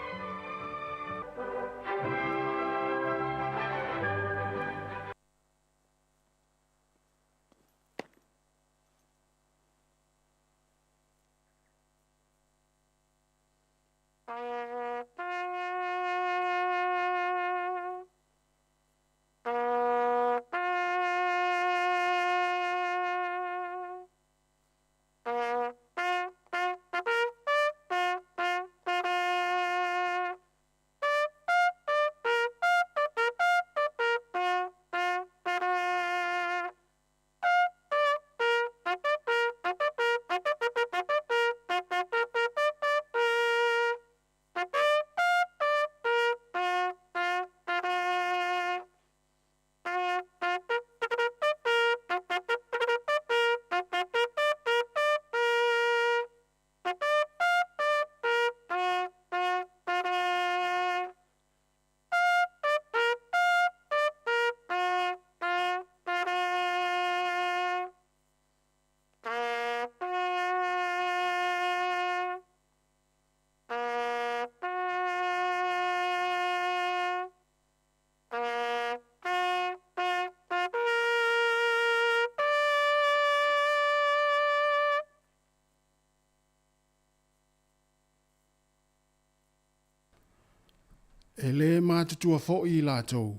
E le mātutua fo I lātou.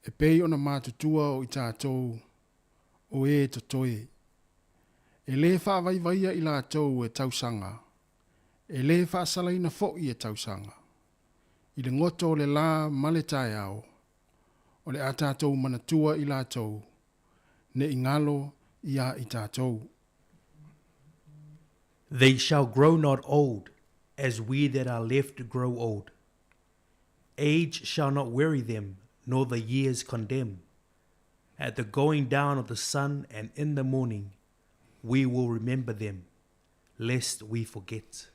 E pei ona mātutua o I tātou o e to toe. E le whaavaivaia I lātou e tausanga. E le whaasalaina fo I e tausanga. I le ngoto le la male tai au. O le a tātou manatua I lātou. Ne ingalo ia I tātou. They shall grow not old, as we that are left grow old. Age shall not weary them, nor the years condemn. At the going down of the sun and in the morning, we will remember them, lest we forget.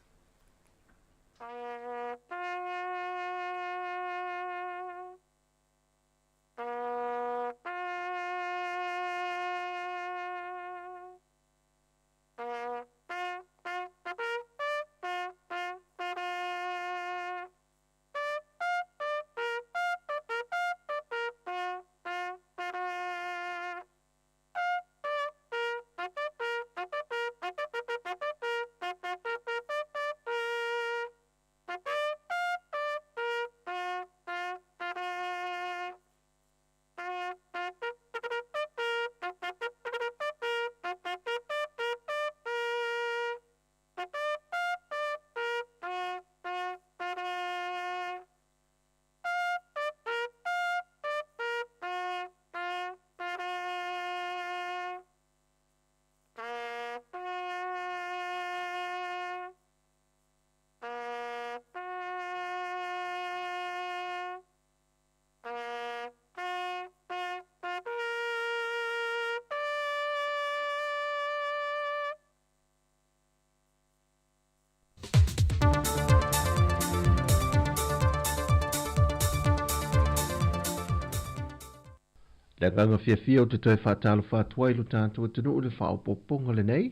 Le kanga fia o te toi whātalo whātua ilu tātua tunu ule whaopoponga le nei,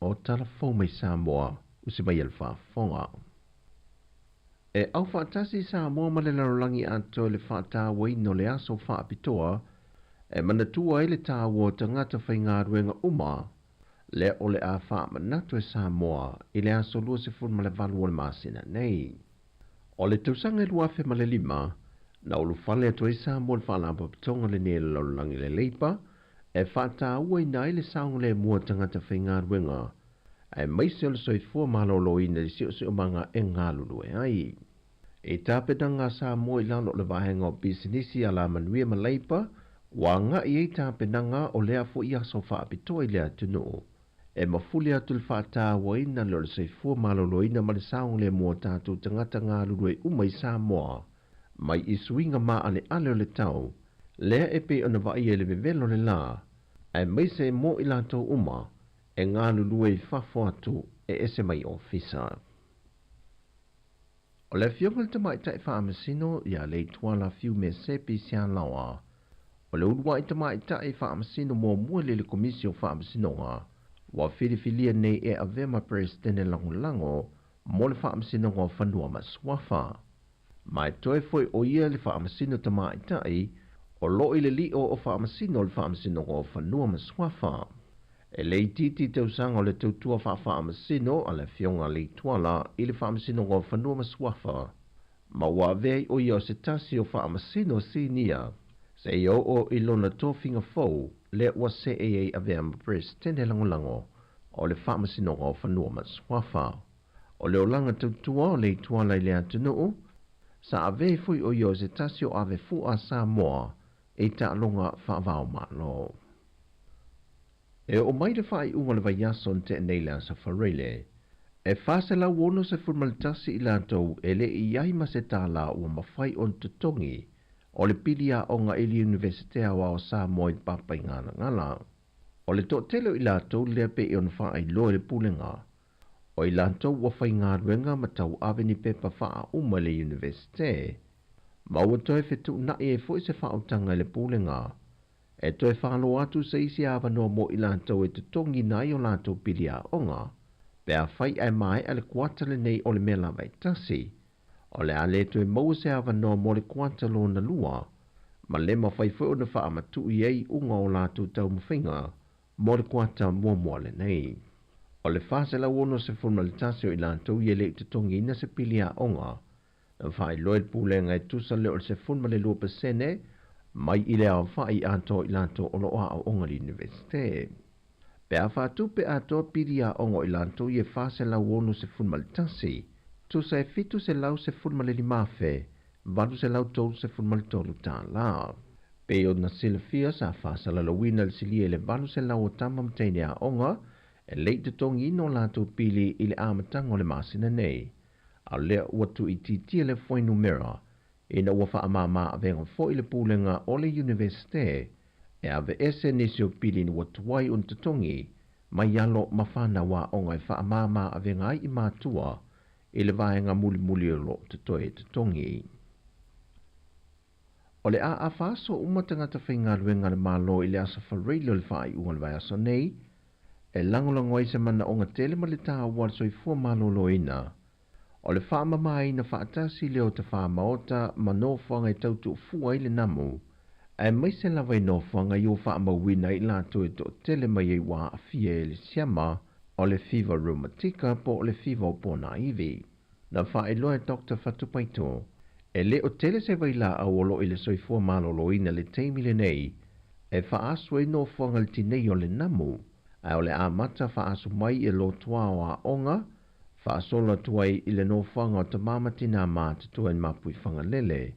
o talafo mai Sāmoa, usi mai el whaafonga. E au whaatasi Sāmoa ma le larolangi anto le whātāwa ino le aso whaapitoa, e manatua ele tāua tangata whaingaruenga uma, le ole a whaamanatu e Sāmoa, i le aso lua se fun ma le valu o le masina nei. O le tausanga e luafe ma le lima, na ulu fale atu e Sāmoa le whaalapa pitonga le nea le larolangi le leipa, e whātāua ina ele saunga le mua tangata whaingaruenga, e maise o le soifua malolo ina le sio sio manga e ngālulu e ai. E tāpenanga Sāmoa i lalo le vahenga o bisinisi ala manuia ma leipa, wa nga i e tāpenanga o lea fo i aso whaapitoa i lea tunu. E mafule atu le whātāua ina le soifua malolo ina ma le saunga le mua tātou tangata ngālulu e umai Sāmoa, mai i suinga maa ale ale o le tau, lea e pe ona vai e le vevelo le la, e maise e mo i lātou uma, e ngā lulu e whafo atu e ese mai ofisa. O le fionga le tamai tai whaamasino, ia le tuala fiu me sepi sian lawa. O le urua i tamai tai whaamasino mō mua le komisio whaamasino ngā, wa whirifilia nei e avema presidente lango, mo le whaamasino ngā whanua maswafa. Mai toe foi o ia le whaamasino tamai tai, o loi le li o whaamasino le whaamasino ngā whanua maswafa. E lei titi tausanga o le tautua whaamasino a le fionga le tuala i le whaamasino ngā whanua maswafa. Ma wawei o ia o se tasi o whaamasino sinia, se i o ilona tōwhinga fau le ua se e avea presidente lango o le whaamasino ngā whanua maswafa. O le olanga tautua o le tuala i le atunuu, sa ave fui o yo se tasio ave fu a Sāmoa e ta longa whaavao malo. E o mai de whai unga le vaiason te neila sa wharele, e whase la wono se formalitasi i lantou e le i aima se tala ua mawhai on tutongi o le pilia o nga ili universitea wa o Sāmoa i papai ngana ngala. O le to telo i lantou lea pe i on whai loe le pulenga, o i lantou ua whaingaruenga ma tau aveni pepa whaa uma le universite. Ma ua toe whetu na e fo i se whaotanga le pulenga. E toe whalo atu se isi awa no mo i lantou e tutongi nai o lantou pilia onga. Pea whai ai mai ale kuatale nei o le mela vai tasi. O le ale toe mau se awa no mo le kuatalo na lua. Ma le ma whai fo na wha amatu i ei unga o lantou tau mawhinga. Mo le kuata mua le nei. O le whase la wono se formalitasio i lantou i ele tutongi ina se pilia onga. Na whai loe pulenga e tusa leo se formale lua pasene, mai i lea whai anto i lantou o loa o onga li universite. Pea whatu pe ato pilia onga i lantou i e whase la wono se formalitasi, tusa e fitu se lau se formale li mafe, vadu se lau tolu se formale tolu tā la. Pe o na silafia sa whasa la lawina le sili e le vadu se lau o tamam teine a onga, e lei te tongi ino lantou pili i le amatanga o le masina nei. A lea ua tu I titia le foi numera, ina ua whaamama avenga fo I le pūlenga o le universite, e ave ese nisi o pili ni ua tuai un tatongi, mai alo mawhana wa o ngai whaamama avenga ai I mātua, I le vaenga muli muli o lo tatoe tatongi. O le a whaaso umatangata whainga ruenga le malo I le asa whareilo le whai ua le vai aso nei, e langolango ai se mana o ngā tele ma le tā ua soi fua malo lo ina. O le whaamama ina whaatasi leo te whaamaota ma no whanga I tautu fua I le namu, e mai se lawa I no whanga I o whaamawina I lato e to tele mai e wā a fia e le siama o le fever rheumatica po o le fever o pōna iwi. Na whaeloa e Dr. Fatupaito, e le o tele se waila au olo I le soifua malolo ina le teimile nei, e whaasua I no whanga le tinei o le namu, e o le amata whaasu mai e lo tua o a onga, whaasola tuai I le no whanga o ta mamatina mā te tua in mapui whanga lele,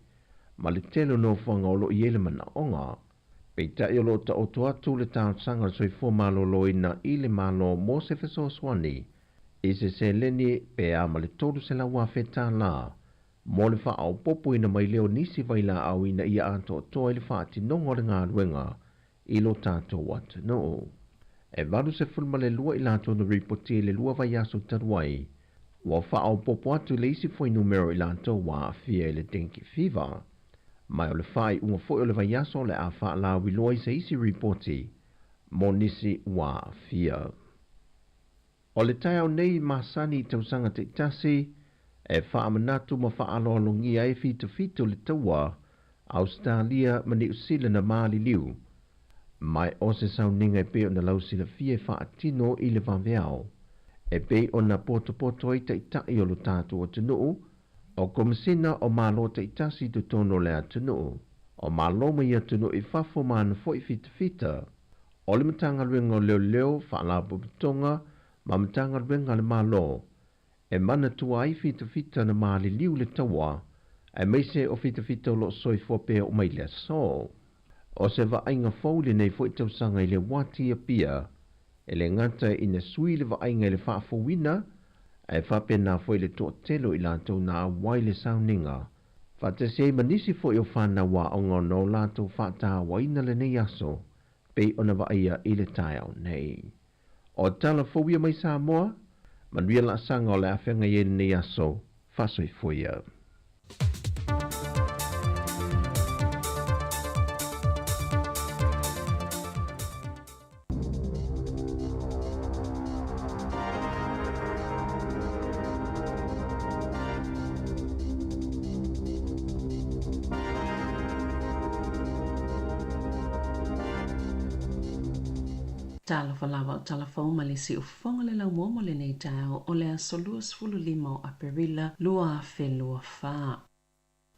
ma le telo no whanga o lo I ele mana onga, pei ta I o lo ta o tua tu le tau sanga le soifua malolo ina I le malo mo se feso swani, I se leni pe a ma le toru se la wafeta la, mo le wha au popo ina mai leo nisi waila au ina ia ato toa le wha ati nongo le ngā ruenga I lo tato watu no. E varu se fulma le lua I lato na ripoti le lua vai aso taruai, wa wha au popo atu le isi foi numero I lato wa a fia le dengue fever. Mai o le whai unga foi o le vai aso le a wha la wiloa I se isi ripoti, mo nisi wa a fia. O le tai au nei masani tausanga te tasi, e whaamanatu ma whaalolongia e fito le taua, Australia ma New Zealand na Mali liu. Mai o se sauninga e pe o na lausila fie whaatino I le vanveao, e pe o na poto ai taitai o lo tātu o tunuu, o komisina o malo taitasi tu tono le atunuu, o malo ma ia tunuu I whafo mana fo I fita, o le matanga ruenga leo whaalapo bitonga, ma matanga ruenga le malo, e mana tua ai fita na Mali liu le taua, e meise o fita o lo soifua pe o mai le so. O se vaainga fauli nei fo I tausanga I le wati a pia, e le ngata I ne sui le vaainga I le whaafowina, e whapena fo I le toa telo I lato na awai le sauninga. Whate se manisi fo I o whana wa o ngono lato whata waina le nei aso, pe o na vaia I le tai au nei. O tala fowia mai Sāmoa, manuia la sanga o le awhenga I nei aso, whasoi foia. Talo falawa o talafau ma le si o fonga le lau momo le nei tau o le aso luas fulu lima o aperila lua afe lua faa.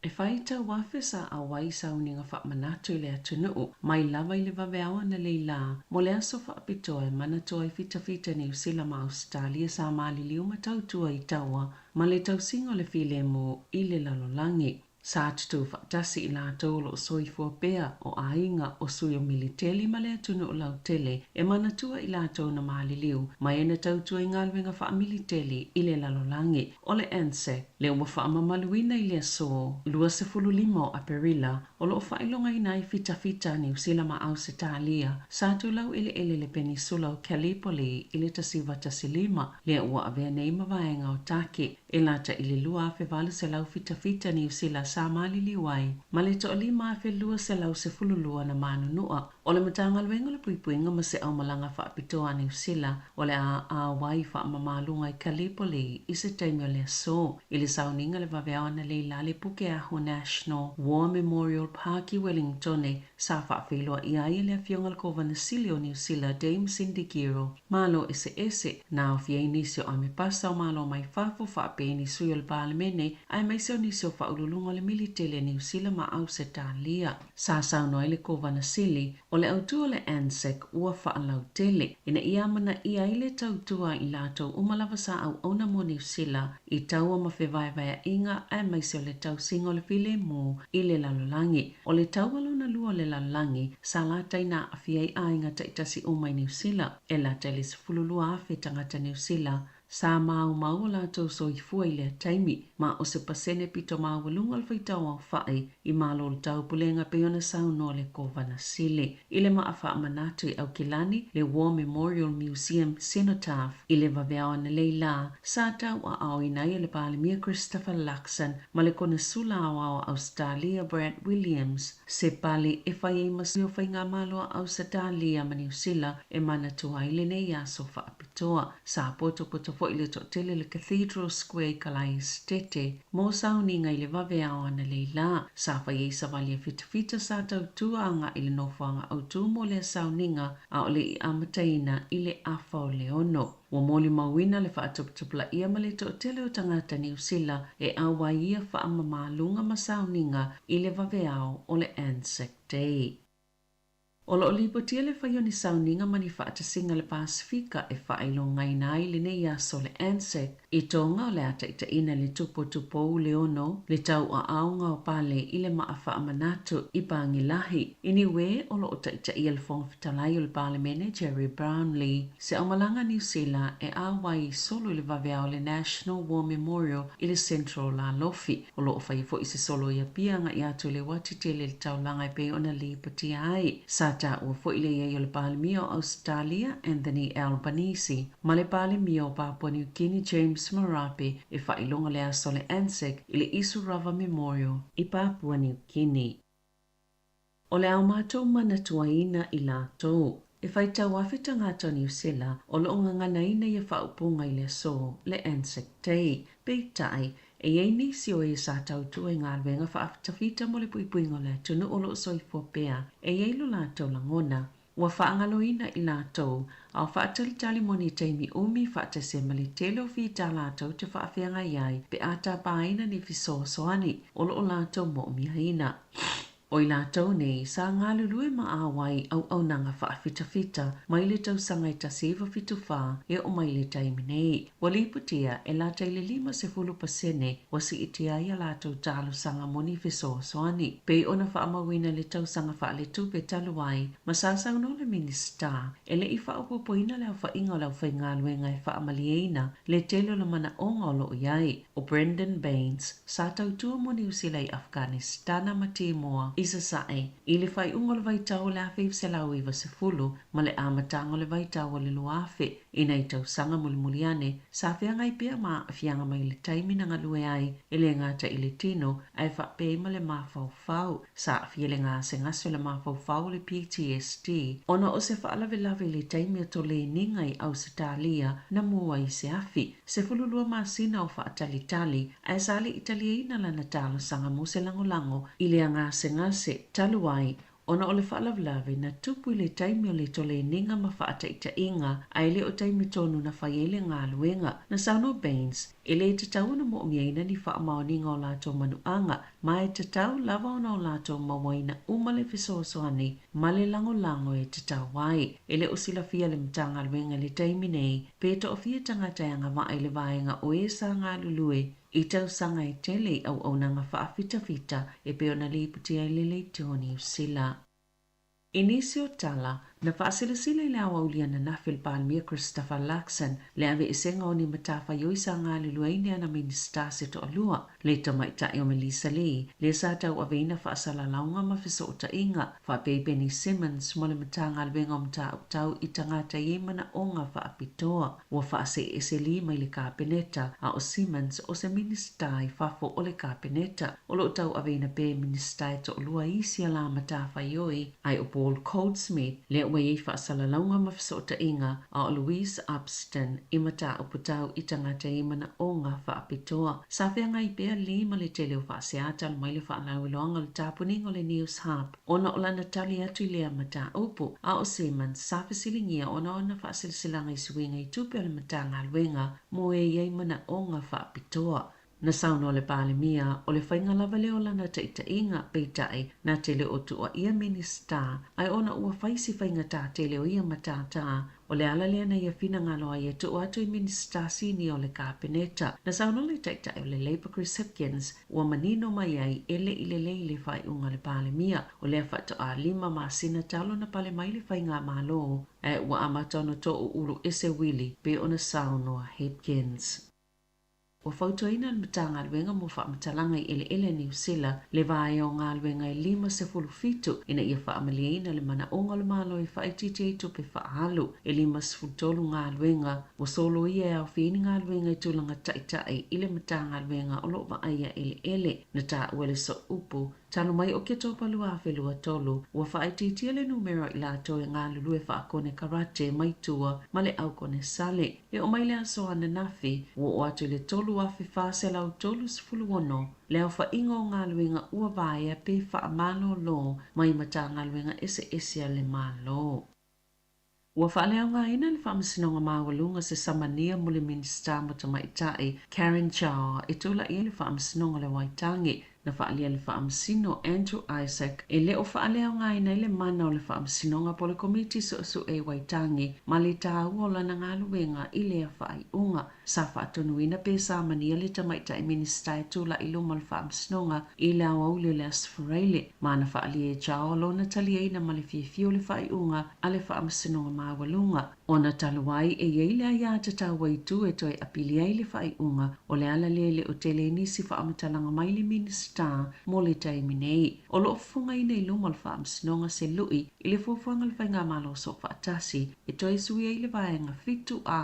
E whaita wafe sa a waisa uninga wha manatu I le atunuu, mai lava I le waweawa na leila, mo le aso wha apitoa e manatua I fita New Zealand ma Australia sa mali liu matautua I taua, ma le tausingo le file mo I le lalolangi. Sa tutu whaatasi I la tolo o soifua pea o ainga o sui o militeli ma le atunu o lau tele e manatua I la tau na maali liu ma ena tautua I ngalwenga wha militeli I le lalolangi o le ense le ua wha mamaluina I le so lua se fulu lima o aperila o lo wha ilonga ina I fita New Zealand ma Australia sa tu lau ele le penisula o Kalipoli I le tasiva tasilima le ua avea nei mawaenga o take e lata I le lua afe valu se lau fita New Zealand sa mali liwai, ma le toa lima afe lua se lau se fululua na manunua. O le matanga luenga le puipuinga ma se au malanga wha apitoa New Zealand, o le a wai wha mamalunga I Kalipoli, I se taimio le so. I le sauninga le waweawa na leila le puke aho National War Memorial Park I Wellington, sa wha awhiloa I ai le awhionga le kova na sili o New Zealand, Dame Cindy Giro. Malo ese, na o fia inisio a me pasa o malo mai whafo wha apeni sui o le palemene, ai maise o nisio wha ululunga le militele New Zealand ma au se talia. Sa sauno le kova na sili, o le autua le ANZAC ua whaalau tele, ina ia mana ia I le tautua I lato umalava sa au ona mo New Zealand, I taua ma whewaiwaya inga ai maise o le tau singo le file mo I le lalolangi. O le taua lona lua le lalolangi, sa lata ina a fiai ainga taitasi umai New Zealand, e lata le sifululua afe tangata New Zealand, Sa mau la tau soifua i lea taimi, ma o se pasene pito mawalunga al whaitau au whae i malo le tau pulenga pe ona sauno le kovana sile. I le maa wha manatu i au kilani le War Memorial Museum Cenotaph i le waweawa na leila sa tau a au inai le palimia Christopher Luxon ma le kona sula awa Australia Brad Williams se pali e whai e masio whai ngā malo a Australia ma New Zealand e mana tua i le nei aso wha apitoa. Sa poto fo i le totele le Cathedral Square Kalai Stete mo sauninga i le waweawa na leila sa whai e sa wali fita sa tau tuanga i le nofuanga au tu mo le sauninga a ole i amataina i le afa o le ono. Wa moli mawina le whaatuptupla ia ma le totele o tangata New Zealand e awa ia whaamamalunga ma sauninga i le waweao o le Anzac Day. Ola o lipotia le whai o ni sauninga mani whaatasinga le Pasifika e whaelo ngai nai le nei aso le Anzac i tonga o le ata ita ina le tupo le ono le tau a aunga o pale i le maa whaamanatu i Pangilahi. Ini we olo o ita ia le whongfitalai o le palemene Jerry Brownlee se au malanga New Zealand e awai solo le waweao le National War Memorial i le Central la Lofi. Olo o whai fo i se solo ia pianga i atu le watitele le tau langa i pe ona lipotia ai. Sata ua fo i le ia le palemia o Australia Anthony Albanese ma le palemia o Papua New Guinea James Marape e whailonga le aso le Anzac i le Isurava Memorial i Papua New Guinea. O le au mātou manatuaina i lātou. E whaitau awhita ngātou New Zealand o lo ngangana ina i whaupunga i le so le Anzac Day. Peitai e eini si o e sa tautua i ngā ruenga whaafitawhita mo le puipuingo le tunu o lo soifua pea e eilu lātou langona. Ua whaangaloina i lātou au whaatalitali moni teimi umi whaatase mali telo whita lātou te whaafeanga iai pe ata pāina ni fisosoani o lo lātou mo umihaina. O i lātou nei, sa ngā lulue ma awai au nanga whaafitawhita mai le tau sanga i tasiwa fitu wha e o mai le taimi nei. Wa liputia e lātai le 50% wasi i te aia lātou tālu sanga moni fisosoani. Pei ona whaamawina le tau sanga wha le tupe taluai, ma sasang no le minista e le i whaapopoina leo whainga o leo whainga luenga e whaamalieina le telo le mana onga o lo iai. O Brendan Baines, sa tau tua moni usila i Afghanistana ma Timor, isa sae, i le whai ungo le vaitau le awhiv se lau iwa se fulu, ma le amatango le vaitau le luafe, i nei tau sanga mulimuliane, sa whianga i pia maa whianga mai le taimina ngā lue ai, i le ngāta i le tino, ai whape ma le mawhau, sa whia le ngā se ngaso le mawhau le PTSD, ona o se whaalawe lawe le taimi o to le ningai au se talia, na mua i se afi, se fulu lua maa sina o whaatalitali, ai sali italiaina lana talo sanga mo se langolango, i le ngā se ngase taluai, ona o le whaalavlawe na tupu le taimi o le tole ninga ma whaata ita inga, ai le o taimi tonu na whaiele ngā luenga, na Sāmoa Baines, e le te tau na mo miaina ni wha maoninga o lātou manuanga, ma e te tau lava ona o lātou mawaina umale fisosoani, ma le lango e te tau wai, e le o sila fia le mtanga luenga le taimi nei, pēta o fia tangatayanga ma ai le vaenga o e sa ngā lulue, i tau sanga i tele au nanga whaafitawhita e peona liputia i lele tōni usila. Inisio tala, na whaasilasila i le awaulia na nafil palmia Christopher Luxon, le ave isenga o ni matafa yoisa ngā liluaine ana minista se to alua, le tamaitai o Melissa Lee, le sa tau aveina whaasala launga ma fiso o ta inga, whape Benny Simmons mo le matanga alwenga o mta tau i tangata iemana o ngā whaapitoa, wa whaase ese li mai le kabineta, a o Simmons o se minista i whafo o le kabineta, o lo tau aveina pe minista e to alua isi ala matafa yoi, ai o Paul Goldsmith, le wei whaasala launga mawhisota inga a Louise Upston i mata o putau i tangata i mana o ngā whaapitoa. Sa whianga i pēr lima le tele o whaaseata al mai le whaalau iloanga le tāpuninga le News Hub. Ona o lana tali atu i lea mata upu a o Simmons sa whisilingia ona whaasilisilanga i suinga i tupe o le mata ngā luenga mo e iei mana o ngā whaapitoa. Na sauno le palemia o le whainga lava leo lana te inga peitai na te leo tua ia minista ai ona ua whaisi whainga tā te leo ia matata o le ala lea na ia whina ngaloa ia tu atu i minista sini o le kāpeneta. Na sauno le teitai o le Labour Chris Hipkins ua manino mai ai ele i le leile whai unga le palemia o lea whatu a 5 masina talo na pale mai le whainga malo e ua amatono to o uru ese wili pe ona sauno Hipkins. Ua whautuaina le matanga luenga mo whamatalanga i ele New Zealand le vai o ngā luenga i 5 ina ia whaamaliaina le mana o ngā malo i whaititi i tupe whaalu e 5 ngā luenga o solo ia e au whini ngā luenga i tūlanga taitai i le matanga luenga o lo aia ele na tā uele so upu talo mai o ke tōpalu a whelua tolu ua whaititia le numero i lato e ngā lulu e whaakone karate mai tua ma le au kone sale e o mai le aso ana nafi ua o atu le tolu a whiwhase lau tolu sifuluono leo whainga o ngā luenga ua vaea pe whaamalo lo mai mata ngā luenga ese le malo. Ua whaaleo ngā ina le whaamasinonga mawalunga se samania mo le minista mo tamaitai Karen Chow e tula ia le whaamasinonga le Waitangi na whaalia le whaamasino Andrew Isaac e leo whaaleo ngā ina le mana o le whaamasinonga po le komiti su e Waitangi ma le tā uola na ngā luenga i lea whaai unga sa whaatonuina pe samania le tamaitai minista e tula i luma le whaamasinonga i le auli le asfareile ma na whaalia e Chow lo na talia ina ma le fiefio le whaai unga a le whaamasinonga mawalunga o na taluai e yeile a ia te tau waitu e toi apilia i le whaai unga o le ala lele o tele nisi whaamatalanga mai le minista mo le taimi nei. O lo funga i nei luma le whaamasinonga se lui i le fufuanga le whainga malo so whaatasi e toi sui i le vaenga fitu a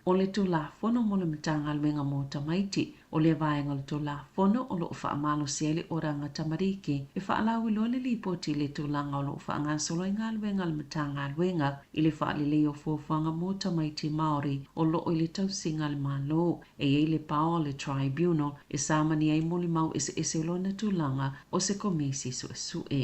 o le tu la fono mo le matanga luenga mo tamaiti o le vaenga le tu la fono o lo whaamalo siele oranga tamariki e whaalau i lo le lipoti le tu langa o lo whaanga solo i ngā luenga le matanga luenga i le whaalile o fufuanga mo tamaiti Māori o lo i le tausinga le malo e i le pao le tribunal e samani ai mo le mau ese lo na tu langa o se komisi su e.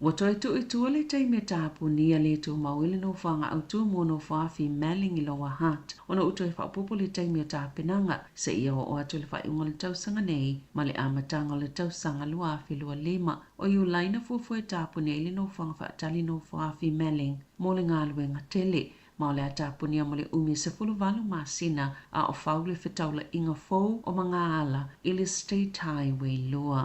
Watoi tu i tua le taimea tāpu nia le tu mawile no whanga au tu mo no whaafi Melling i loa hat. Ona utoi whaapopo le taimea tāpenanga se ia o atu le whaiunga le tausanga nei ma le amatanga le tausanga lua afi lua lima o iu laina fufu e tāpu nei le no whanga whaatali no whaafi Melling mo le ngā luenga tele. Ma o le atapunia mo le umi se valu masina a o whau le whetaula inga fou o mga ala i le State Highway lua.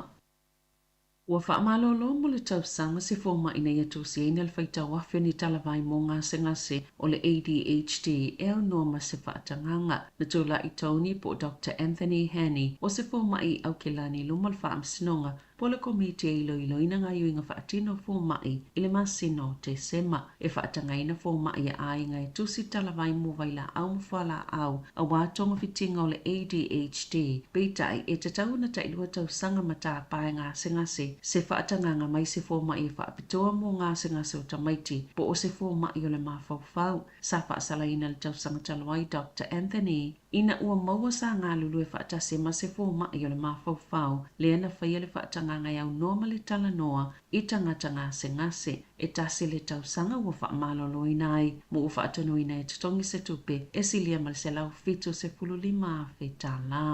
Ua whaamalolo mo le tausanga se fōma ina ia tūsiena le whaitau awhi ni talawai mō ngase o le ADHD e au noma se whaatanganga na tūla i tauni po Dr. Anthony Haney o se fōma i au ke lani luma le whaamsinonga po le komite i loiloina ngā iuinga whaatino fōmai i le masino te sema e whaatangaina fōmai a ainga e tusi talawai mo waila au mwhala au a wātonga fitinga o le ADHD peitai e te tau na tailua tausanga mata pae ngase se whaatanganga mai se fōmai e whaapitoa mo ngase o tamaiti po o se fōmai o le mawhauwhau sa whaasalaina le tausanga talawai Dr. Anthony ina ua maua sa ngā lulu e whaatase ma se fōmai o le mawhauwhau lea na whaia le whaatanganga ngai au noa le tala noa i tangata ngase e tasi le tausanga ua whaamaloloina ai mo ua whaatonuina e tutongi se tupe e silia ma le se lau fitu se 15 whetala.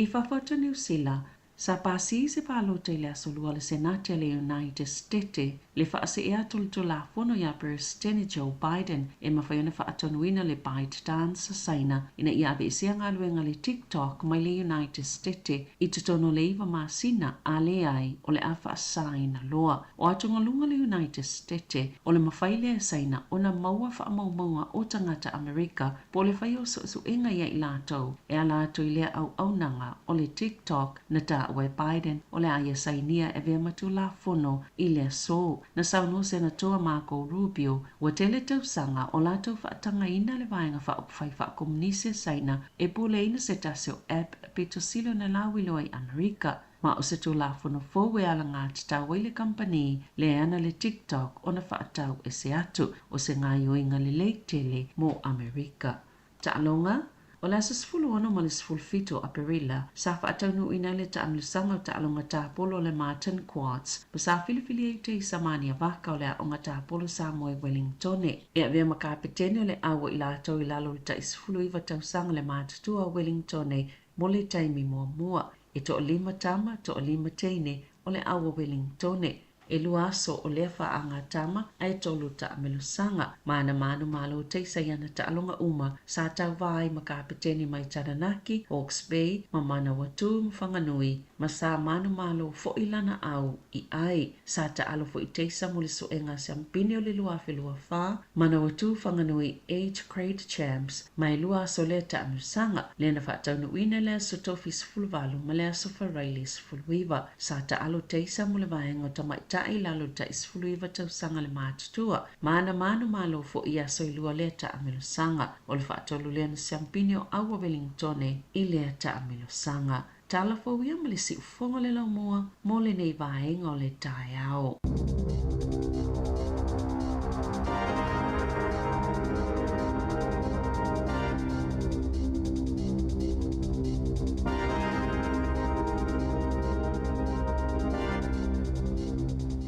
I whawhata New Zealand sa pasi se palo te le asolua le senate le United States le whaase e atol la fono ya President Joe Biden e mawhaiona whaatonuina le ByteDance sa saina ina i abe isia ngā luenga le TikTok mai le United States i tutono le iwa masina a le ai o le awha saina loa o atonga lunga le United States o le mawhaile saina o na maua whaamaumanga o tangata Amerika po le whaio su inga ia i lātou e a lātou i lea au nanga o le TikTok na ta ue Biden o le aia sainia e vea matu la fono i le so na sauno senatoa Marco Rubio wa tele tausanga o lātou whaatanga ina le vaenga whaupwhai whaakomunise saina e pule ina se taseo app pito silo na lawilo ai Amerika ma o se tu la fono fowe ala ngā tatawa i le company le ana le TikTok o na whaatau e se atu o se ngā yoinga le lake tele mo Amerika. Ta alonga o le asasfulu ono ma le sfulfito a perila, sa whaataunu ina le ta amlusanga o ta alonga ta polo le Martin Quartz, pa sa filifili e te samania waka o le aonga ta polo Sāmoa Wellington. E a vea makapetene o le awa i lātou i lalo ta isfulu iwa tausanga le mātutua Wellington mo le taimi mua e to o 5 tama to o 5 teine o le awa Wellington e lua aso o le whaanga tama ai tolu ta melusanga mana manu malo teisa yana ta alonga uma sa tau vai makapeteni mai Taranaki, Hawke's Bay, mamana watu mfanganui ma sa manu malo fo ilana au i ai sa ta alo fo i teisa muli suenga sampini o le lua whelua wha mana watu mfanganui age grade champs mai lua aso le ta melusanga le na whatau nuine le aso tofi sfulvalu ma le aso wharaili sfulwiva sa ta alo teisa muli vaenga tamai tai lalo ta isfuluiva tau sanga le mātutua. Mana manu malo fo ia soilua lea ta amelo sanga. O le whaatolu lea na siampini o awa Wellington i lea ta amelo sanga. Tala fo ia malisi ufonga le lau mua, mo le nei vaenga o le tae ao.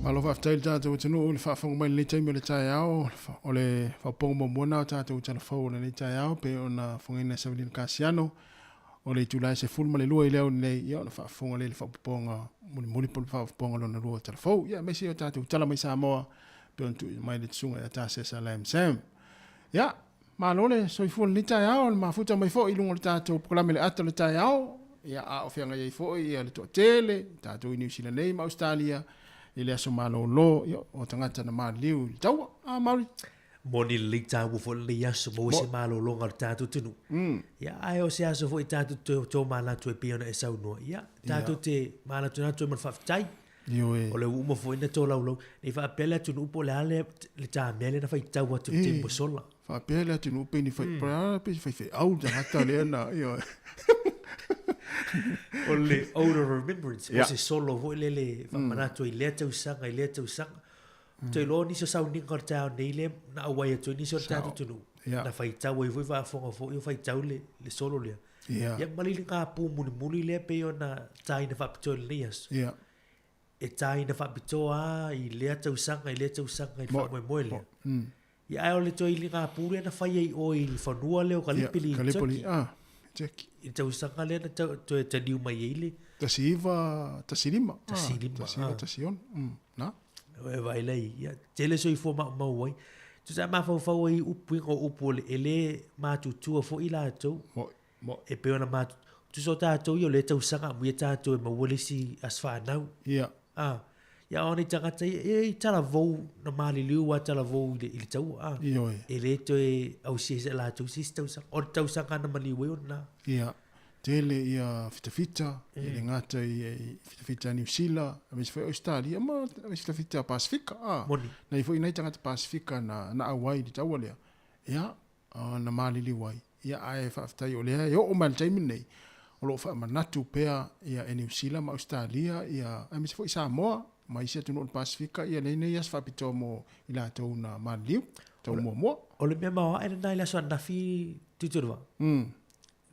Malo whaftail tātou tunu o le whaafonga mai le taimi o le tae ao, o le whapong momona o tātou talafau o le tae ao, pe o na whangina Savelina Kasiano, o le tulai se fulma le lua i leo nei, ia o le whaafonga le whapaponga, muli pol whapaponga lo na lua talafau, ia mesi o tātou tala mai Sāmoa, pe on tu mai le tsunga ia tāse sa Lam Sam. Ia, malo le soifua le tae ao, le mafuta mai fo i lunga le tātou pokalame le ata le tae ao, ia a o whianga iei fo i le toa tele, tātou i New Zealand nei, ma Australia, ile aso malo lo o tangata na maliu taua a mauri moni le taua fo le aso mo se malo lo ngar tatu tunu ya ai o se aso fo i tatu to mala to e piona e sau no ya tatu te mala tu na to man faftai yo e o le umo fo ina to laulo e fa pele tu no po le ale le ta mele na fa i taua tu te mo sola fa pele tu no pe ni fa pra pe fa au da hata le na yo o le odor remembrance o se solo vo le fa manato i le tau sanga te lo ni so sau ni korta nei le na wai to ni so tatu tunu na fai tau i va fonga fo i fai tau le solo le ya mali ka pu muli le pe ona tai na fa pito le nias e tai na fa pito a i le tau sanga i fa mo le ya ai o le to i ka pu le na fai ai o i fa nua le o kalipili Jackie. I tau sanga le na to e taniu mai eile. Tasilima. Tasilima. Tasion. Na? E vai lei. Tele so i fo ma wai. Tu sa ma fo fo i upu ko upu le ele ma tu tu fo i la to. Mo. E pe ona ma tu so ta to yo le tau sanga mu ta to e ma wole si asfa nau. Yeah. Ya oni tanga te tala vo na mali liu wa tala vo i tau ele to e au si la tu si tau sa o tau sa kana mali we na tele ia fita ile ngata i fita New Zealand a foi Australia ma fita Pasifika na foi nei tanga Pasifika na Hawaii di tau le ia na mali liu wai ia ai fa ftai o le yo o mal time nei o lo fa manatu pea ia New Zealand ma Australia ia a foi Sāmoa mai se tunu Pasifika ia nei nei as fa pito mo ila tau na maliu tau mo o le mema ai na ila so na fi tuturwa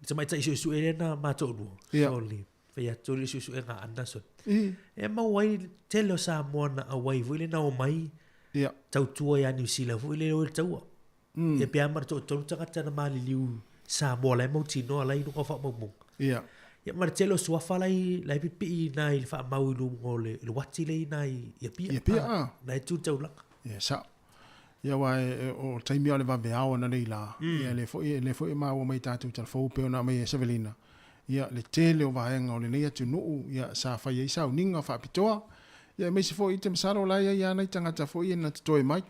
se mai tai su na ma to du so le fe ya to su nga anda so e ma wai telo Sāmoa na awai vile na o mai ia tau tua ya New Zealand vile o tau e pe amar to tanga na maliu Sāmoa le mo tino ala inu ko fa mo ia ya martelo sua falai lai pipi na il fa mau lu ngole lu wati le na ya pia na tu tau la ya sa ya wa o taimi ole va be au na leila ya le fo ma o mai tatu tal fo pe na mai Savelina ya le tele o va en o le nei tu no ya sa fa ye sa ninga fa pitoa ya me se fo item saro la ya na tanga ta fo na toi mai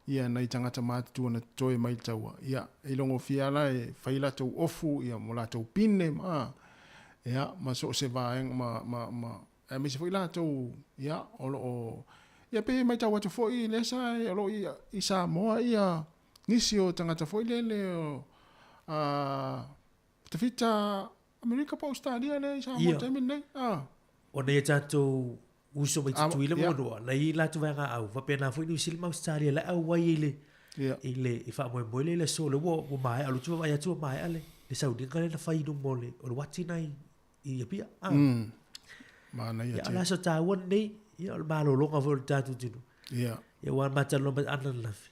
ia na tanga ta ma tu na toi mai tau ia e longo fiala e faila tu ofu ia mo la tu pinne ia ma so se va en ma e me se foi la tu ia o ia pe mai tau tu foi le sa o i Sāmoa ia nisio tanga ta foi le te fita Amerika pa Australia le Sāmoa te minne o ne tatu uso mai tu ile mo do la i la tu va au va pena foi New Zealand Australia la au wai ile i fa mo le so le wo mai alu tu vai tu mai ale le saudi ka le fai no mole o wati nai i pia ma na ya la so ta won nei ya ma lo longa vol ta tu Ia. Ia wan matalo ma ana lafi.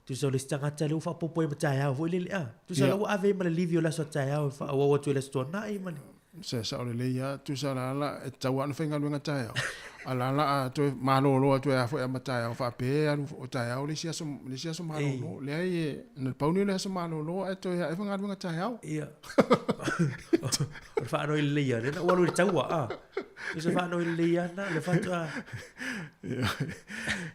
Tu so le stanga tale fa popo e matai au vo le a. Tu sa la ave ma le livio la so tai au fa o tu le sto na i man. Sa ole le ia tu sa la e tau anu fenga luenga tai au. Ala la tu malolo tu e fo e matai au fa pe anu o tai au le sia so malolo. Le ai na pauni le so malolo e to e fenga luenga tai au. Ia. Fa no le ia na o le tau a. Tu sa fa no le ia na le fa tu a.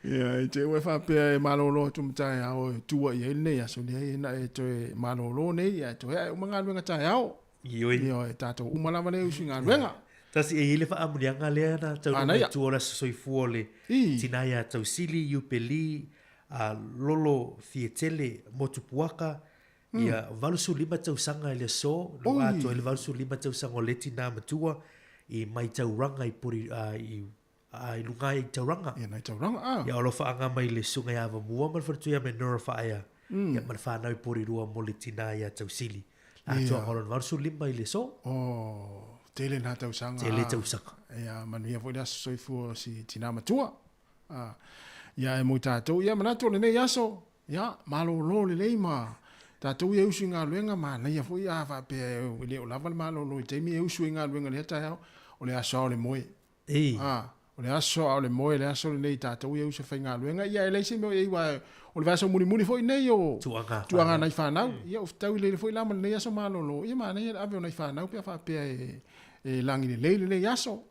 Ia te we fa pe e malolo tu matai au tu ia ne ia so le na e to e malolo ne ia to e manga luenga tai au. Yo tato umala male usinga wenga tasi e ile fa amulianga le na tau no tu ora soifuole tinaya tau sili upeli a lolo fietele motupuaka ia valusu lima tau sanga ile so no ato ile valusu lima tau sanga le tina matua i mai tau ranga i puri i lunga i tau ranga ia tau ranga ia olo fa anga mai le sunga ia va mua mal fortu ia me nora fa ia ia mal fa na i puri rua mo le tinaya tau sili Atua holon varsu lima ile so. Tele na tau sanga. Tele tau sanga. Ia manu ia foi da soifu si tina matua. Ia e mo tatou ia manato le nei aso. Ia malo lo le leima. Tatou ia usu nga luenga ma na ia foi a fa pe le o lava malo lo te mi usu nga luenga le ta o le aso le moe. O le aso o le moe le aso le nei tatou ia usu fa nga luenga ia ele se mo ia o le vaso muni foi nei o tuanga nai whanau ia o tau le foi lama nei aso malolo ia ma nei ave o nai whanau pia wha pia e langi le le aso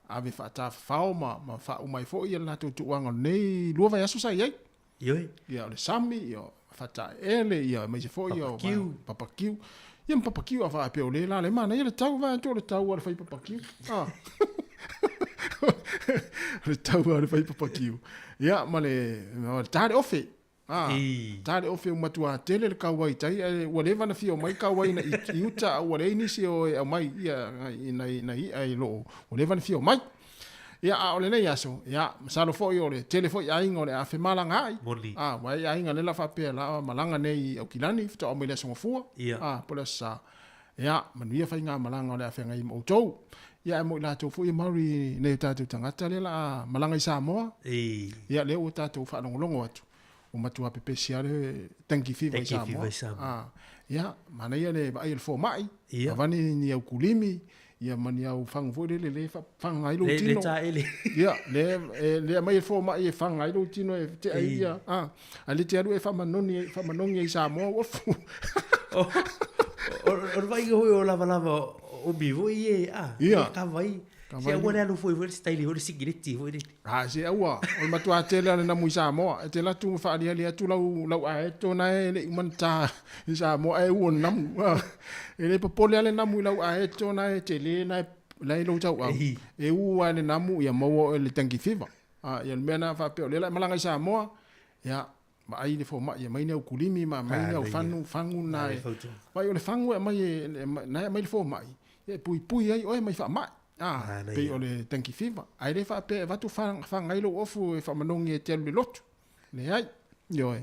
ave wha ta whao ma wha umai foi ia na tuanga nei lua vai aso sa iei ia o le sami ia wha ta ele ia mai se foi ia papakiu ia papakiu a wha pia o le la le mana ia le tau vai anto le tau a le whai papakiu le tau a le whai papakiu ia ma le tare ofe tare ofe matua tele le kawai tai whatever na fio mai kawai na i uta au wale inisi o mai ia na ai lo whatever na fio mai ia a ole nei aso ia masalo foi ole tele foi ainga ole a fe malanga ai wai ainga le la fa pe la malanga nei au kilani fito o mele so fua pola sa ia manuia fa inga malanga ole a fe ngai mo tou ia mo la to foi mari nei tatu tangata le la malanga i Sāmoa ia le o tatu fa longo atu o matua pepe siare tanki fi vai Sāmoa ia mana ia le vai le fo mai avani ni au kulimi ia mani au fang foi le fang ai lo tino ia le mai fo mai fang ai lo tino e te ai ia ali te aru e fa manoni i Sāmoa o fu o vai go la o vivo e ka vai se agora no foi style o sigiriti foi se aua o matua tele na mu Sāmoa te la tu fa ali tu lau a to na le manta Sāmoa e o nam ele popole ale namu lau a to na te le na lai lo tau e u ale namu ia mo le tanki fiva ia mena fa pe le malanga Sāmoa ia ma ai le fo ma ia mai ne kulimi ma mai ne fangu na vai o le fangu mai na mai le fo mai e pui ai o mai fa mai pe o le tanki fiva ai le fa pe va tu fanga ilo ofu e fa manongi e te le lotu le ai yo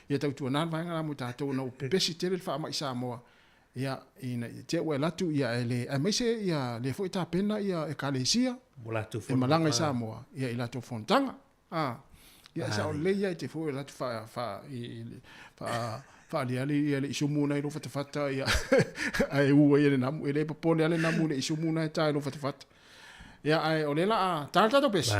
ia tau tu na vai ngala mu tatou no pesi te le fa mai Sāmoa ia ina te we latu ia ele a mai se ia le fo ta pena ia e kalesia molatu fo malanga Sāmoa ia ila to fontanga ia sa o le ia te fo latu fa ali ale isumuna ilo fata ia ai u ia namu ele popole ale namu le isumuna ta ilo fata ia ai ole la tata to pes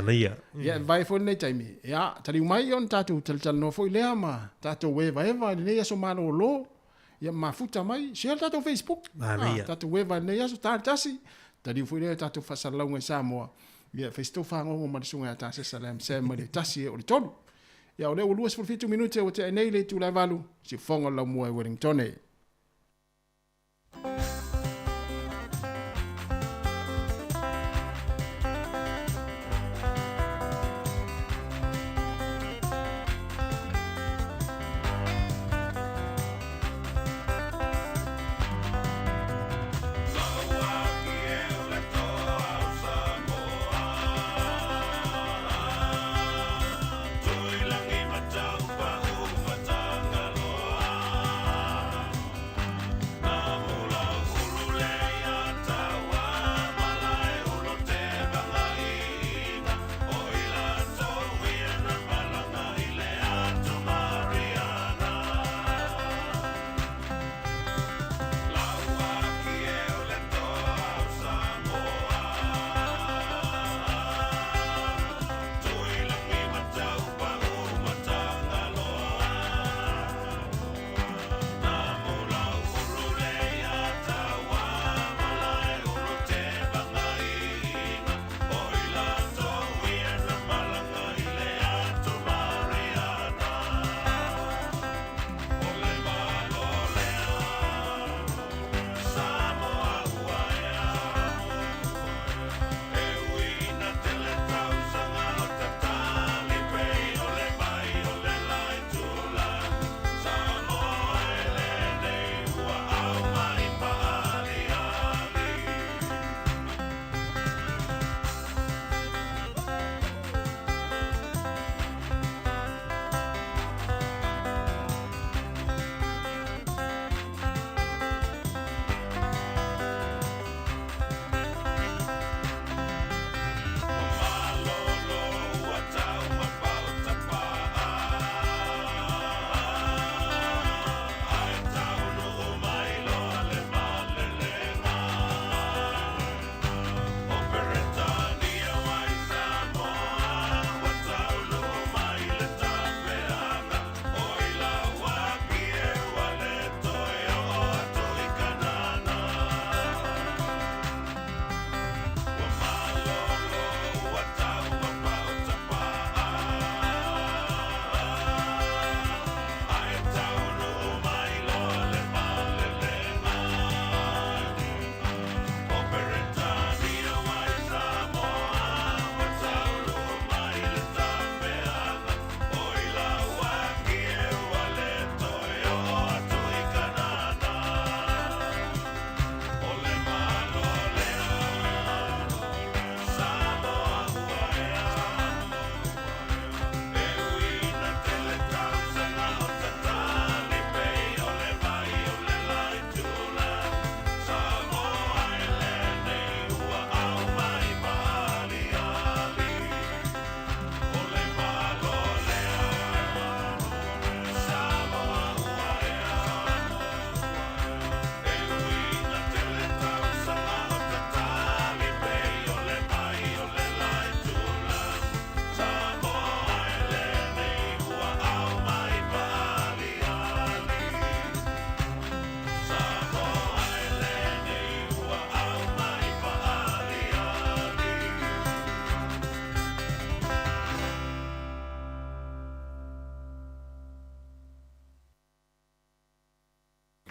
ia vai fo nei taimi ia tali mai on tatu tal no fo le ama tatu we vai nei so malo lo ia mafuta mai share tatu Facebook tatu we vai nei so tasi tali fo le tatu fa salonga Sāmoa ia festo fa ngo ma sunga ta salam sem le tasi o le tonu ia o le o 2 minutos o te nei le tu la valu si fonga la mo e Wellington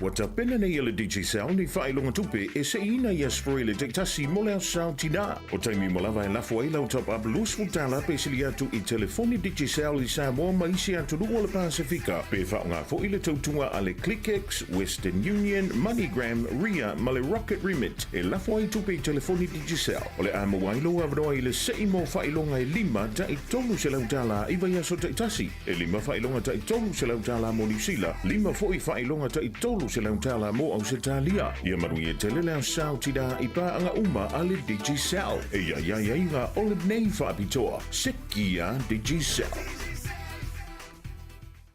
Wata pena nei ele DJ Sal ni whailonga tupe e se ina ias froile te tasi mo leo Sal tina. O taimi mo lava e lafo e lau top up lus futala pe sili atu I telefoni DJ Sal I Sāmoa ma isi atu lungo le Pasifika. Pe whaonga fo ile tautunga ale ClickX, Western Union, MoneyGram, Ria, ma le Rocket Remit. E lafo e tupe I telefoni DJ Sal. O le ama wailo avroa ile se imo whailonga e lima ta I tolu se lau tala I vai aso te tasi. E lima whailonga ta I tolu se lau tala mo New Zealand. Lima fo I whailonga ta I tolu se lau tala mo au se talia. Ia marui e tele leo Sal tida I pa anga uma ale DJ Sal. E ia ia ole nei whaapitoa. Sekia DJ Sal.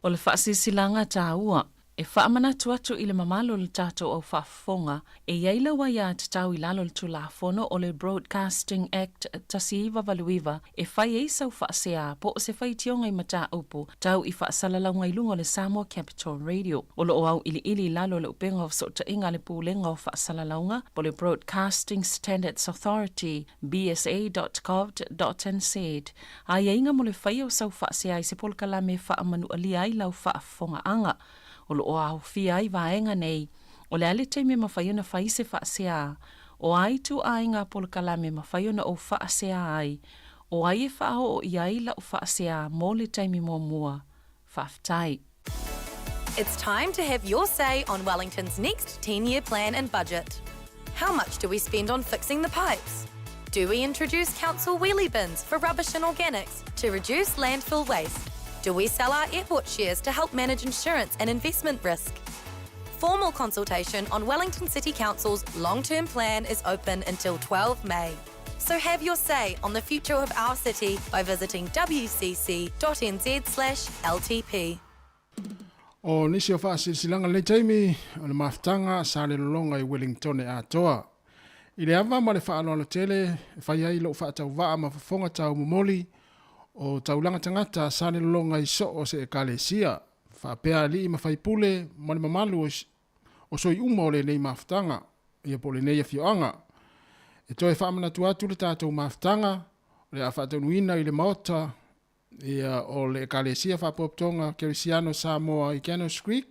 O le whaasisilanga tā ua, e whaamanatu atu I le mamalo le tātou au whaafonga, e iaila wa ia te tau I lalo le tulafono o le Broadcasting Act tasiiwa valuiva, e whai e sau whaasea po o se whai tionga I mata upu, tau I whaasalalau lunga le Sāmoa Capital Radio. O lo au ili lalo le upenga o sota inga le pūlenga o whaasalaunga, po le Broadcasting Standards Authority, bsa.gov.nz. A inga mo le whai o sau whaasea I se polkala me whaamanu alia I lau whaafonga anga. O lo au fia I vaenga nei, o le ale teime mawhaiona whai se whaasea, o ai tu ainga polkala me mawhaiona o whaasea ai, o ai e whao o iai la o whaasea mō le teime mō mua, whaftai. It's time to have your say on Wellington's next 10-year plan and budget. How much do we spend on fixing the pipes? Do we introduce council wheelie bins for rubbish and organics to reduce landfill waste? Do we sell our airport shares to help manage insurance and investment risk? Formal consultation on Wellington City Council's long-term plan is open until 12 May. So have your say on the future of our city by visiting wcc.nz/LTP. O nisi o whaasisilanga le taimi, o le maftanga sa le lolonga I Wellington e atoa. I le ava ma le whaaloalo tele, whai ai lo whaatau waa ma whafonga tau mumoli, o taulanga tangata sa le lolonga I so o se ekalesia. Whapea li ma whaipule, ma le mamalu o soi uma o le nei maftanga, ia po le nei a fioanga. E toi whaamana tuatu le tātou maftanga, le a whaatanuina I le maota, ia o le ekalesia whapoptonga Kerisiano Sāmoa I Canos Creek,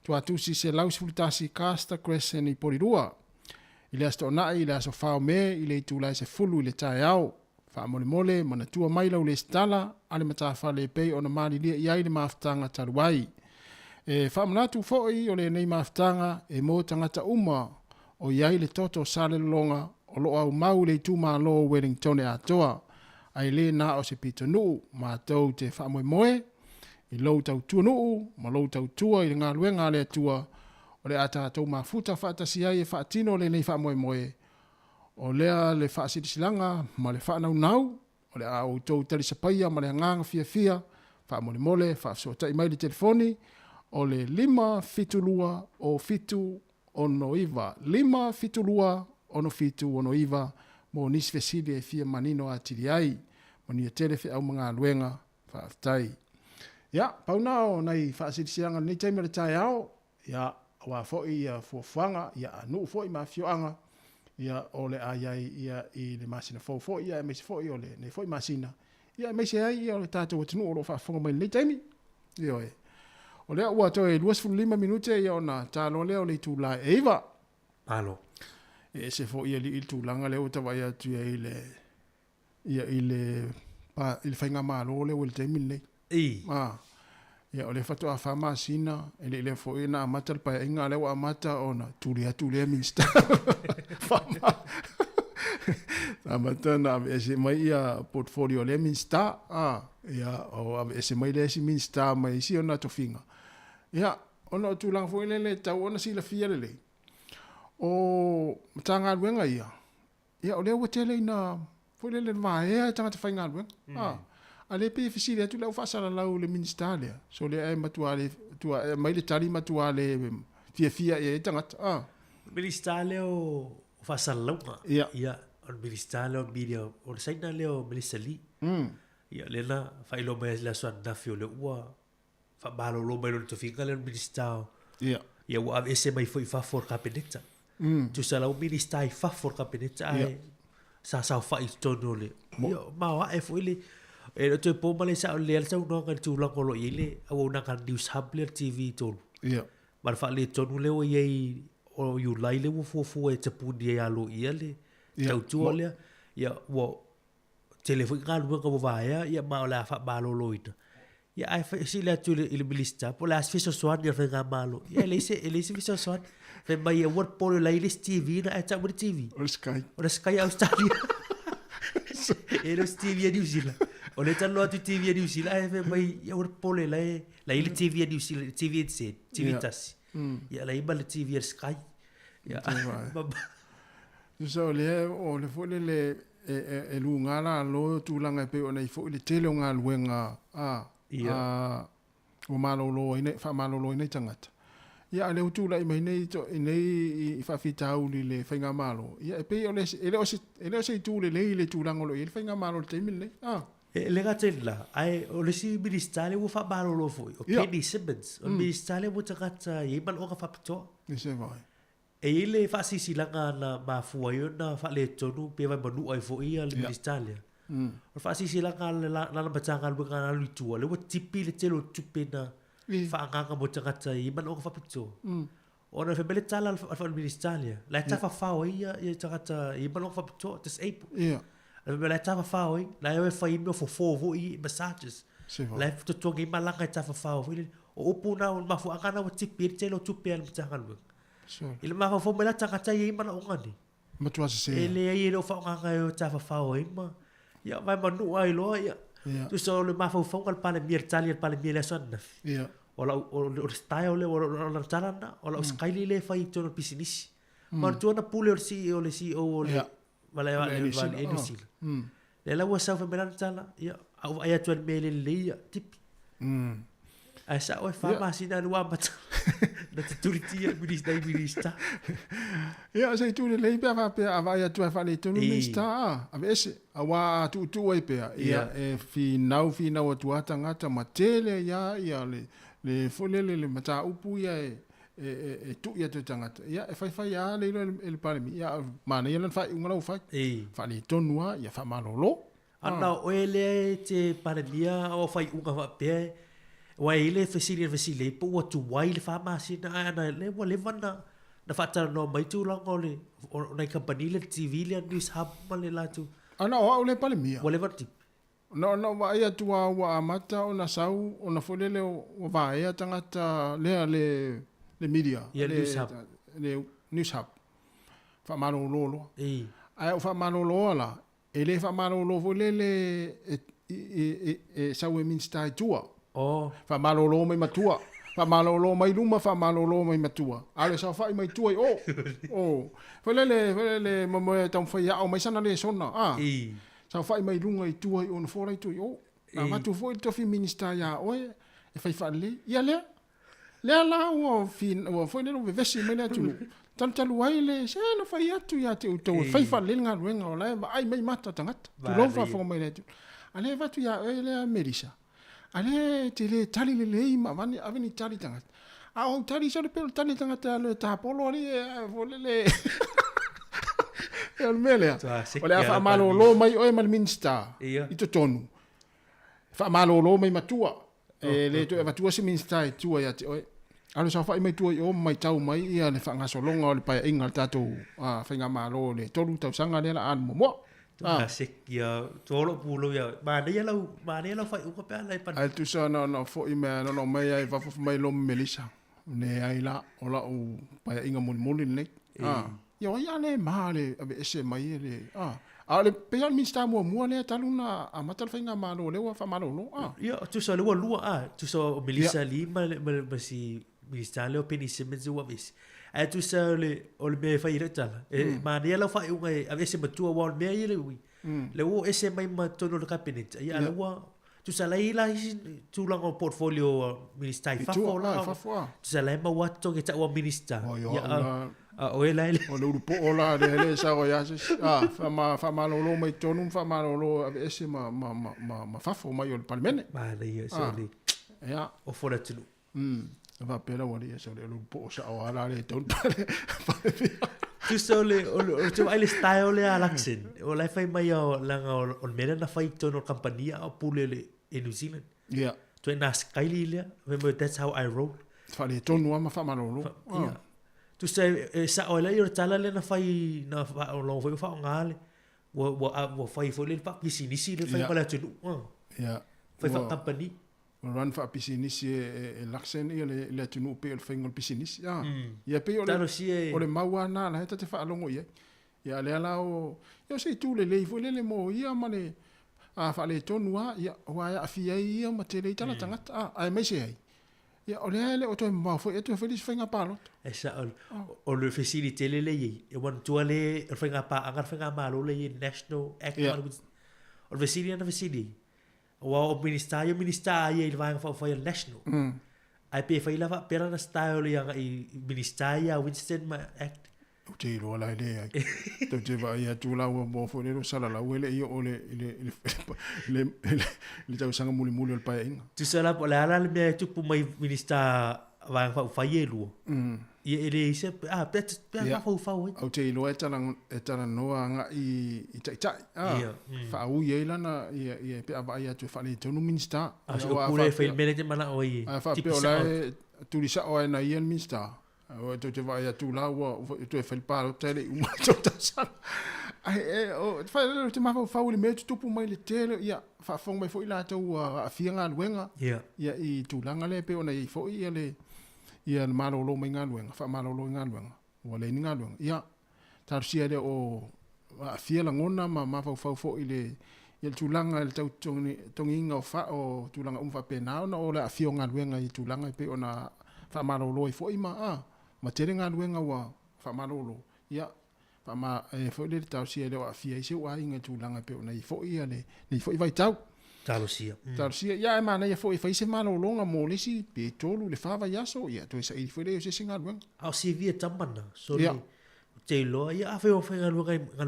tuatusi se lausfulitasi Casta Crescent I Porirua. I le asto nai, I le aso whao me, I le itulai se fulu I le tae au. Whaamole mole, mana tua maila u le stala, ale matafa le pei o na mali lia iai le maftanga taruai. E whaamanatu fōi o le nei maftanga, e mō tangata uma, o iai le toto sale longa, o lo au mau le tūma lo Wellington e atoa. Ai le na o se pito nuu, ma tau te whaamoe moe, I lou tau tua nuu, ma lou tau tua I le ngā luenga le atua, o le ata tau mafuta whaatasi ai e whaatino le nei whaamoe moe, o lea le whaasirisilanga, ma le whaanau, o le au tau talisapaia, ma le nganga fia, whaamole mole, whaafsota I mai le telefoni, o le 5 o fitu ono iwa, 5 fitulua ono fitu ono iwa, mo nisi fesili e fia manino a tiri ai, mo ni a telefe au mga luenga, whaaftai. Ia, paunao, nei whaasirisianga nei taimere tai au, ia, wa foi ia fuafanga, ia anu foi ma fioanga, ia ole ai ia I le masina foi ia me foi ole nei foi masina ia me se ai ole tato o tunu o fa fonga mai le taimi ia e ole ua to e 25 minute ia ona talo le ole tu la eva alo e se foi ia li tu langa le o tava ia tu ile pa il fainga malo le o le taimi le ia ole fatu a fama sina ele foi na mata pa inga le wa mata ona tulia minsta fama amata na ese mai ia portfolio le minsta ia o ese mai le minsta mai si ona to finga ia ona tu lang foi le tau ona si la fia le o tanga luenga ia ole o tele na foi le mai tanga te fainga luenga ale pe fisile tu la fasala la le ministalia so le ai matuale tu mai le tali matuale fia e tangata ministalia o fasala ia o ministalia o media o saina le o milisali ia le na failo mai la so na fio le ua fa balo lo mai lo to finga le ministao ia wa ese mai foi fa for capeneta tu sala o ministai fa for capeneta ai sa fa istono le ma wa e foi le e to po male sa le sa no kan tu la ko lo ile au na kan news hub le TV to ma fa le tonu le o ye o you lai le fu e te puni e alo ia le tau tua le ia wo telefon ka lu ka va ia ma la fa ba lo ita ia ai fa si le tu le bilista po la fiso swan ia fa malo ia le se fiso swan fa mai e wor po le ile TV na ta mo TV O Sky Australia e lo TV New Zealand o le talo tu TV New Zealand ai fa mai e wor po le la ile TV New Zealand TV set TV tas ia la iba le TV Sky ia so le o le fo le e lunga la lo tu langa pe o nei fo le tele nga luenga o malo lo ine fa malo lo ine tangata ia le tu la mai nei to nei fa fitau le fainga malo ia e pe o le o se tu le tu langa lo ile fainga malo te mille le gatella ai o le si ministale wo fa malo lo foi o Penny Simmons o ministale wo tangata i ban o ka fa pto ni se vai e ile fa si silanga na mafua yo na fa le tonu pe va manu ai fo ia le ministalia o fa si silanga la batanga lu kana lu tu le wo tipi le telo tupena fa nga mo tangata i man o fa pito ona fe bele tala fa ministalia la ta fa fa ia tangata i man o fa pito this April la ta fa la yo fa i mo fo vo i massages la to to gi malanga ta fa o puna o mafu kana wo tipi le telo tupena batanga lu il ma fa me la tangata i mana o ngani ma tu se ele ai lo fa nga yo ta fa o ima ya vai manu ai lo ya tu so le ma fa al pale mier tali al pale mier son ya o style le o la talana o la sky le fa i tono business ma tu na pule o le CEO le vale enusil le la wa sa fa me la tala ya au ai tu me le tip ai sa o fa ma sina no wa na te turitia minista ia se tu le pe va pe ava ia tu fa le tu minista a vese a wa tu e pe ia e fi nau tu atanga ma tele ia le folele le mata upu ia e tu ia te tangata ia e fai ia le le pale mi ia mana ia fa ngalo fa le tonua ia fa malolo ana o ele te pale dia o fai unga fa pe wa ile fesile po wa tu wai le fa masina ana le wa le vana na fa tala no mai tu la ngole na company le TV le news hub male la tu ana o le pale mia wa le vati no wa ia tu wa amata ona sau ona folele o va ia tangata le media le news hub fa malo lolo ai fa malo la ele fa malo lo folele e sau e minsta tua fa malolo mai matua fa malolo mai luma fa malolo mai matua ale sa fa mai tua felele mo tam fa ya o mai sana le sona sa fa mai lunga i tua on fora i tua na matu fo to fi minister ya e fa le ya le la o fo le no vesi mai na tu tan wai le se no fa ya tu ya te to fa le nga ruenga o la ai mai mata tangata tu lo fa fo mai le tu ale va tu ya ele merisa ale te le tali le ma vani aveni tali tanga a o tali so le pelo tali tanga ta le ta polo ali volele el mele ole fa malo lo mai o mal minsta i to tonu fa malo lo mai matua le to va tua se minsta tua ya te alo sa fa mai tua o mai tau mai ia le fa ngaso longa le pa inga tato fa nga malo le tolu tau sanga le an mo ya tolo pulo ya ma ne la fa u ka la pa ai tu sa no fo i me no mai ai va fo mai lo melisa ne ai la ola o pa inga mul ne yo ya le male ave ese mai le ale pe al minsta mo le taluna a matal fa inga malo le wa fa malo lo ya tu sa le wa lu tu sa melisa li ma si minsta le o Penny Simmons wa vis ai tu sa le o le me fa ira tala ma ne la fa u ngai ave se matua wa me ile wi le o ese mai ma tono le cabinet ya le wa tu sa la ila tu la o portfolio minister fa fo tu sa la ma wa to ke ta wa minister ya o ela ile o lu po ola le sa o ya fa ma lo mai tonu fa ma lo ave ese ma fa fo mai o parlement ma le ya so le ya o fora tu va pela wali so le lu po sa o ala le ton tu so le o tu ai le style le alaxin o la fai mai o la o mera na fai tono compania o pule le in New Zealand yeah tu na skyli le remember that's how I wrote Whale tonu ama whamalolo. Ia. Tu sai sa oila i tala le na fai na lo fai fa ngale. Wo fai fo le pa pisinisi le fai pala tunu. Ia. Fai fa company. Ran fa pisinisi e laksen ia le tunu pe le fai ngol pisinisi. Ia pe o le maua na la heta te whaalongo ia. Ia le ala o... Ia sei tū le leifo le mo ia ma le... A whale tonu a, ia hoa ia awhia ia ma te rei tala tangata. Ai mai se ai. Ia o le hele o toi mawhoi, e toi whilis whainga pālot. E sa o le facility le iei. E wan tua le whainga pā, angar whainga malo le iei National Act. O le facility ana facility. O minister iei le vanga whawhai national. Ai pe whaila pera na style ia i minister ia Winston Act. O te iroa lai le ai. Tau te vai a tūlau a mōwho lero sala lau ele ia o le tau sanga muli o le pae inga. Tu sala po le ala le mea tupu mai minister vang whai e lua. Ia ele isa, pēr whau e. Au te iroa e tana noa anga i tai. Whaau i eilana i pe avai atu e whale tonu minister. O kure whai mene te mana o i. A whapeo lai turisa o e na ian minister. O te vai atu la o te felparo tele uma tota sala ai o fai te mafa fauli me tupu mai le tele ia fa fong mai foi la tau a fianga luenga ia i tulanga le pe ona i foi ia le ia malolo mai ngaluenga fa malolo ngaluenga o le ngaluenga ia tarsia le o a fiela ngona ma mafa foi le ia tulanga le tau tonginga o fa o tulanga umfa pena ona o le a fianga luenga i tulanga pe ona fa malolo i foi ma ma tere ngā luenga wa whamarolo. Ia, fo le tau sia le o awhia ise wa inga tūlanga peo nei fo ia le, nei fo i vai tau. Talosia. Talosia, ia e mana ia fo i whaise marolonga mō lesi pe tolu le whawa iaso, ia tu e sa i fo le o se ngā luenga. Au si via tamana, so le te loa, ia awhi o whai ngā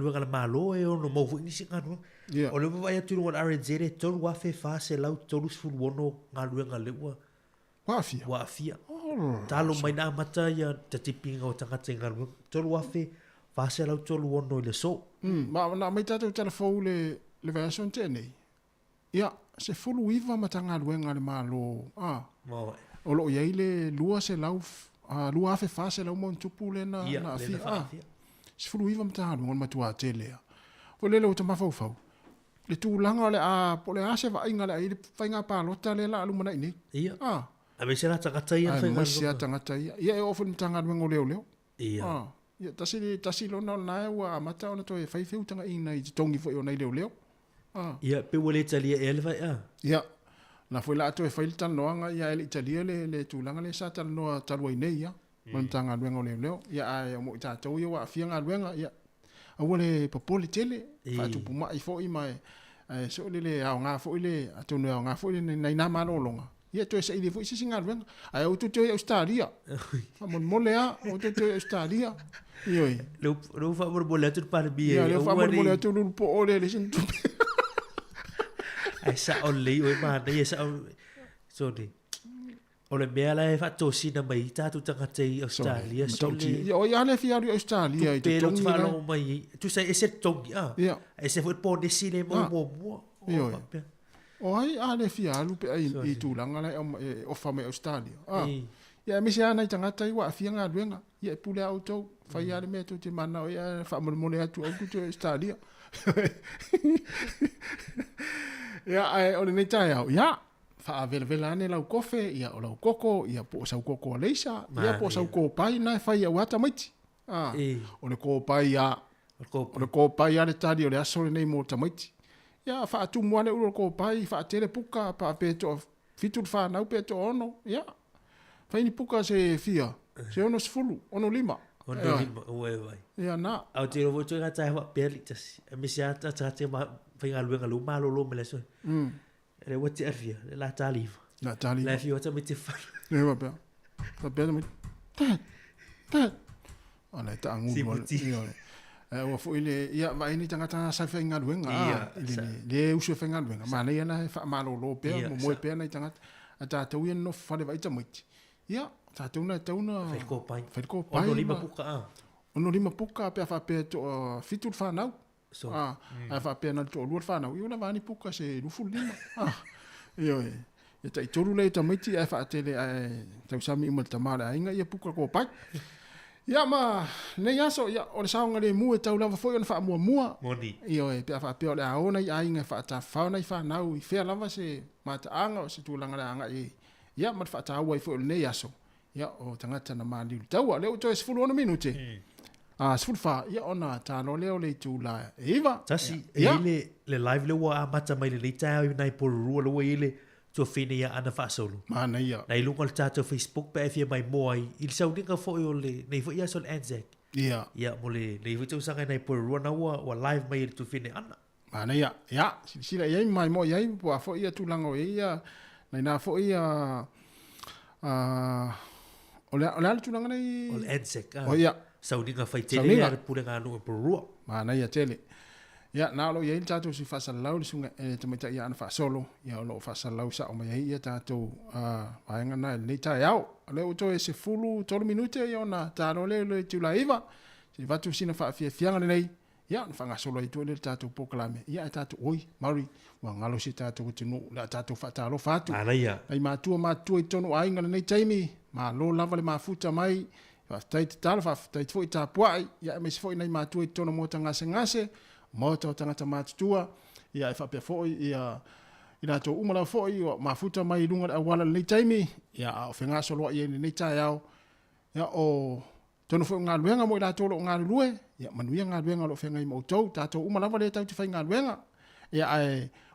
luenga la malo e ono mau fu inisi ngā luenga. O le vai atu ngā RNZ e tolu wafe whase lau tolu sfuru wono ngā luenga leua. Wafia? Wafia. Talo mai nā mata ia te tipinga o tangata i ngaru. Tolu wafe, whase lau tolu ono i le so. Ma mai tātou telefou le version tēnei. Ia, se fulu iwa ma tanga luenga le mālo. O lo iei le lua se lau, lua afe whase lau mon tupu le na awhia. Se fulu iwa ma tanga luenga ma tua telea. O le leo ta mawhau. Le tūlanga le a, po le ase wa inga le a i le whainga pālota le la alumana ini. Ia. A me se la tangata ia whainga. A me se la tangata ia. Ia e ofo ni tanga luenga leo leo. Ia. Ia, tasi lo na nae wa amata ona to e whaifeu tanga ina i tongi fo i ona i leo leo. Ia, pe wale Italia e elva ia. Ia. Na foi la to e whaile tala noanga ia ele Italia le tūlanga le sa tala noa talua i nei ia. Man tanga luenga leo leo. Ia a e mo i tātou ia wa whianga luenga ia. A wale papole tele. Whaatupu mai fo i mai. So le au ngā fo i le atonu au ngā fo i le nei nā malolonga. Ia to e sa i le fo i sisi ngā luenga. Ai au tu te Australia. Mon mole a au tu te Australia. Ioi. Leu fa mo mole atu pa bi. Ia leu fa mo mole atu lu po ole le sin tu. Ai sa o le o ma nei sa so ni. O le mea la e whato sina mai tātu tangata i Australia. O ia le fia ri Australia i te tongi na. Tu sai e se tongi a. E se fwet pōne sine mo. O ai a le fia lupe i tūlanga la e ofa mai Australia. Ia me se ana i tangata i wa fia ngā luenga. Ia e pule au tau. Whai ale mea tau te mana o ia whamone atu au tu Australia. Ia o le nei tai au. Ia. Fa vela ane lau kofe, ia o lau koko, ia po sau koko a leisa, ia po sau ko pai na fai au ata maiti. O le ko pai a, o le ko pai a le tari o le aso le nei mo ta maiti. Ia fa atu moane uro ko pai, fa tele puka, pa peto fitul fa nau peto ono, ia. Fa ini puka se fia, se ono sfulu, ono lima. Ono lima, ue vai. Ia na. Au te rovo tui ngata hewa peri tasi, a misi ata tate ma whainga luenga lu, malo lo me le soi. Le wati arfia, le la taliva. La taliva. La fi wata me te whanu. Le wapea. Wapea me. Pat. Ana e ta angu. Simuti. Ua fu ile, ia vaini tangata sa whainga luenga. Le usu whainga luenga. Mana ia na wha malo lo pea, mo moe pea na i tangata. A tātou ia no whare waita moiti. Ia, tātou na tauna. Whaiko pai. Whaiko pai. Ono lima puka a. Ono lima puka, pea whapea to fitul whanau. So, ai fa pena to lua fa na u na vani puka se lu fu lima. Io ia tai tolu le tamaiti e whaatele tau sami ima tamare ainga ia puka ko pai. Ia ma, nei aso, ia o le saonga le mua tau lava foi ona wha mua. Moni. Ia e pia wha pia o le aona i ainga wha ta whaona i whanau i whea lava se mata anga o se tūlanga le anga e. Ia ma wha ta aua i foi o le nei aso. Ia o tangata na maaliu. Taua, leo toi sifuru ona minute. Sifuru wha, ia ona tāno leo le tūla e iwa. Tasi, e le live le wa a mata mai le leita au nai porurua le wa ile. So fine ia ana whaasolu. Mana ia. Nei lunga le tātou Facebook pa e fia mai moai. I le sau ninga fo o le, nei fo ia sol Anzac. Ia. Ia mo le, nei fo tau sanga nei porurua na wa live mai le tu fine ana. Mana ia. Ia, sila iai mai mo iai, po a fo ia tūlanga o ia. Nei nā fo ia... O le ala tūlanga nei... O le Anzac. O ia. Sau ninga whai tele ia le pule ngā nunga porurua. Mana ia tele. Ia, nā lo iai tātou si whasalau le sunga e tamaita ia ana whaasolo. Ia o lo whasalau sa o mai ia tātou vaenga na nei tai au. Leo to e se fulu tolu minute ia ona tāro leo le tula iwa. Si vatu sina whaafia fianga le nei. Ia, na whangasolo i tuele tātou pokalame. Ia e tātou oi, mauri. Wa ngalo si tātou tunu, la tātou whaatalo whatu. Ana ia. Ai mātua i tono ainga le nei taimi. Mā lo lava le mafuta mai. Whaftai te tala, whaftai te fo i tāpuai. Ia e mesi fo i nei mātua i tono mota ngase. Mota o tangata mātutua, ia e whapea fōi, ia nā tō umala fōi, o mafuta mai runga a wala nei taimi, ia o whenga soloa i nei tai au, ia o tono fōi ngā luenga mo i nā tōlo o ngā lue, ia manuia ngā luenga lo whenga i mautou, tātou umala wale tau te whai ngā luenga, ia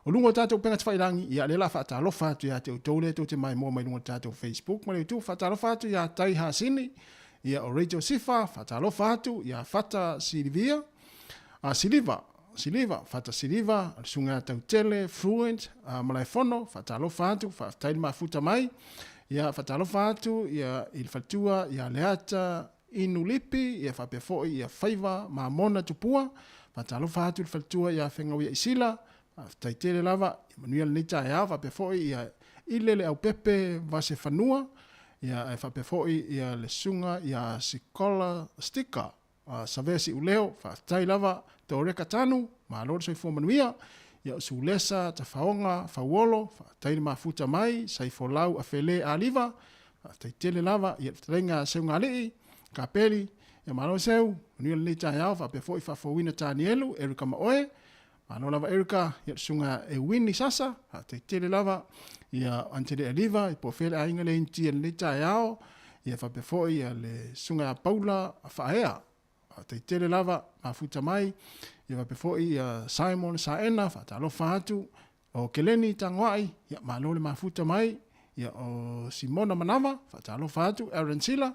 o lunga tātou penga te whairangi, ia le la whaata alofa atu, ia te o tōle tō te mai mō mai lunga tātou Facebook, ma le tu whaata alofa atu, ia tai hasini, ia o Radio Sifa, whaata alofa atu, ia whata Silivia, Siliva, fata Siliva, sunga tau tele, fluent, malai fono, fata alofa atu, fata ili mafuta mai, ia fata alofa atu, ia il fatua, ia leata, inu lipi, ia whapefoi, ia whaiva, ma mona tupua, fata alofa atu, il fatua, ia whengawi isila, fata tele lava, manuia nita ia, whapefoi, ia ilele au pepe, vase fanua, ia whapefoi, ia le sunga, ia sikola stika, savesi uleo, fata lava, te oreka tanu, ma lor soi manuia, ia sulesa, ta faonga, fawolo, taini mafuta mai, sai folau a fele a liva, taitele lava, ia tarenga seu ngalii, kapeli, ia malo seu, manuia le ta yao, fa pefoi fa fowina tanielu, Erika Maoe, malo lava Erika, ia sunga e wini sasa, taitele lava, ia antele a liva, i po fele a inga le inti le ta yao, ia fa pefoi ia le sunga a Paula a faea, taitele lava, mafuta mai, ia wapefoi Simon Saena, whatalo whātu, o Keleni Tangwai, ia malole mafuta mai, ia o Simona Manawa, whatalo whātu, Aaron Sila,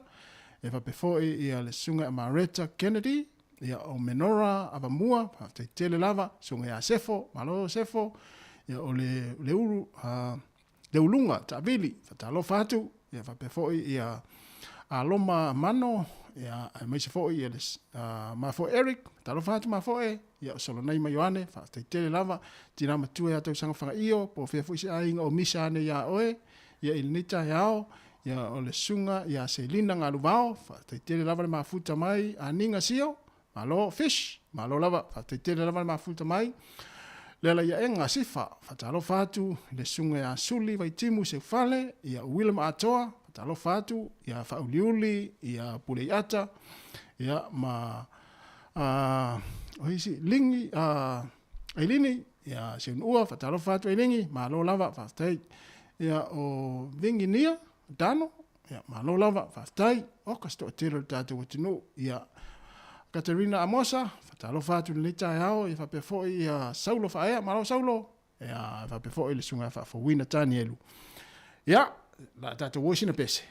ia wapefoi ia le sunga Maretta Kennedy, ia o Menora Avamua, taitele lava, sunga ia Sefo, malo Sefo, ia o le uru, le ulunga, Tabili, whatalo whātu, ia wapefoi ia Aloma Mano, ia mai se foi ia ma fo Eric talo fatu ma fo ia solo nei mai Yohane fa tele lava tina matu ia tau sanga fanga io po fe foi ai o misa ne ia oe ia il nita yao ia o le sunga ia Selina ngaluvao fa tele lava le mafuta mai aninga sio malo fish malo lava fa tele lava le mafuta mai lela ia enga sifa fa talo fatu le sunga ia Suli vai timu se fale ia Willem Atoa talo fatu, ia whauliuli, ia puleiata, ia ma oisi lingi, ailini, ia seun ua, whatalo fatu ailingi, ma lo lava, whaftai, ia o vingi nia, dano, ia ma lo lava, whaftai, o kasto tiro tātou watinu, ia Katerina Amosa, whatalo fatu nita hao, ia whapefoi, ia saulo whaea, ma lo saulo, ia whapefoi le sunga whawina tani elu. Ia, la tata washina pese.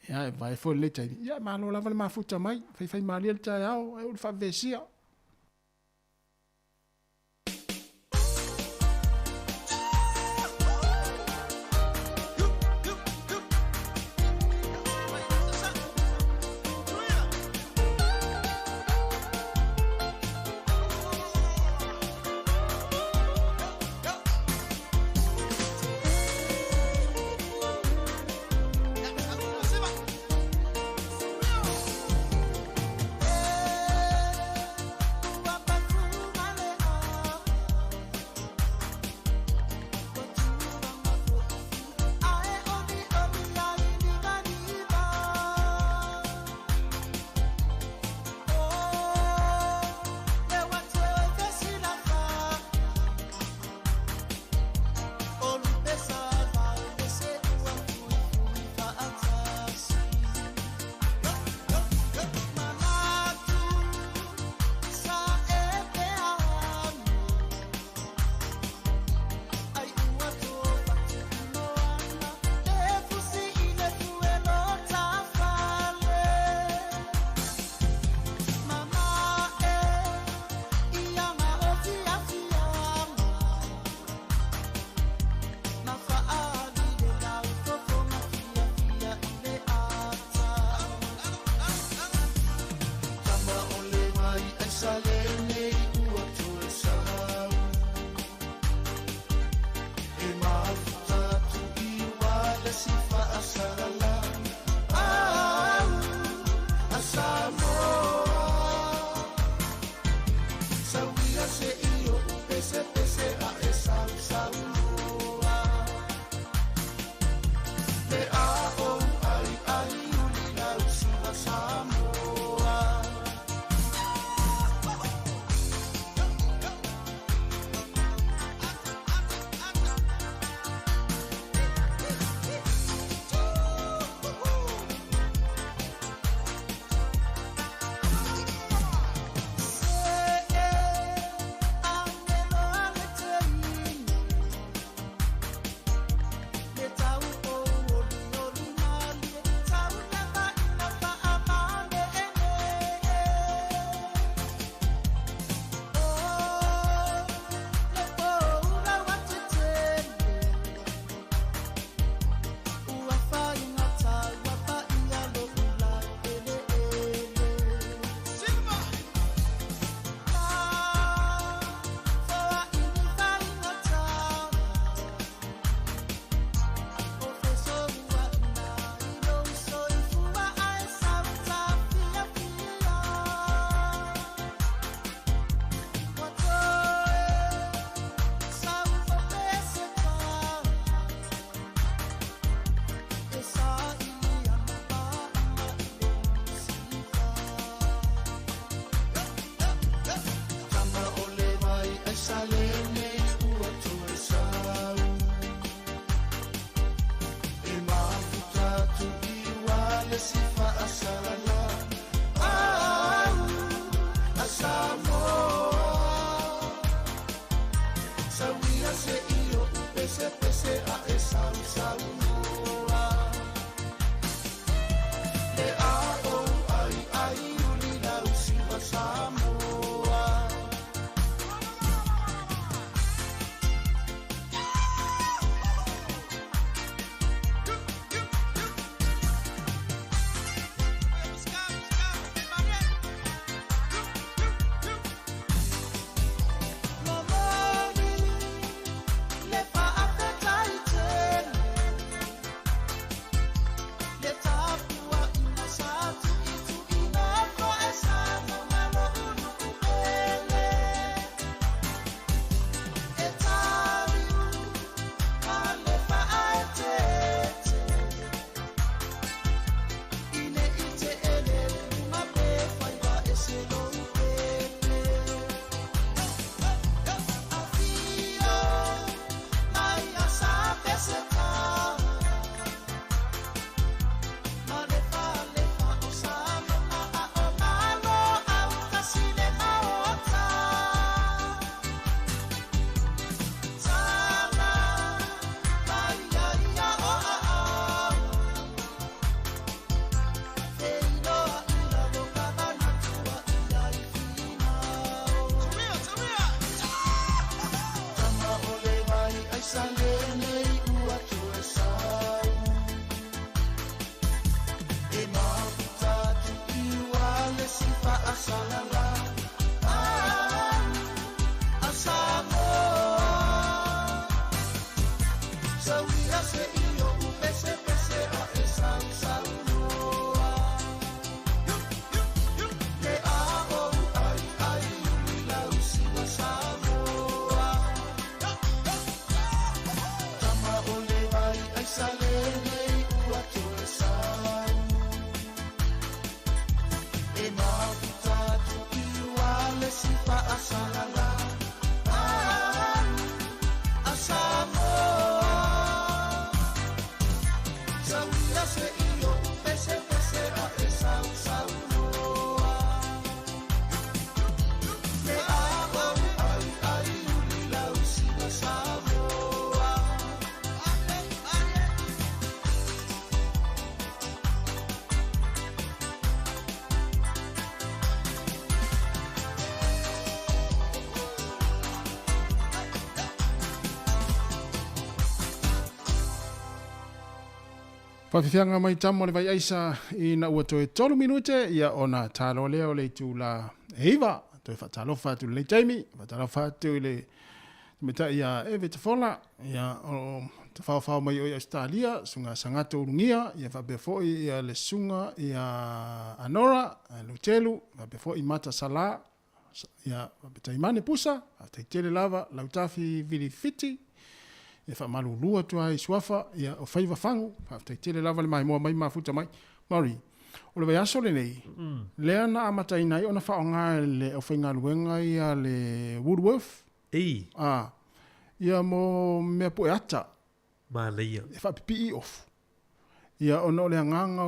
Ya vai fo le tai. Ya ma lo lava le mafuta mai, fai mali le tai au, e fa vesia. Whawhiwhianga mai tamo le vai aisa I na ua toe 3 minute ia ona talo leo le tu la heiva toe whatalofa tu le taimi whatalofa tu le meta ia eve te fola ia o te whawhau mai o Australia sunga sangata urungia ia whabefo ia le sunga ia Anora Lutelu whabefo I mata sala ia whabeta imane pusa te tele lava lautafi vili fiti e fa malu lua tu ai swafa ia o faiva fangu fa te tele lava le mai mo mai mafuta mai mari o le vaso le nei le ana amata ina ona fa nga le o fainga luenga ia le Woodworth ia mo me po ata ma le ia e fa pi off ia ona le nganga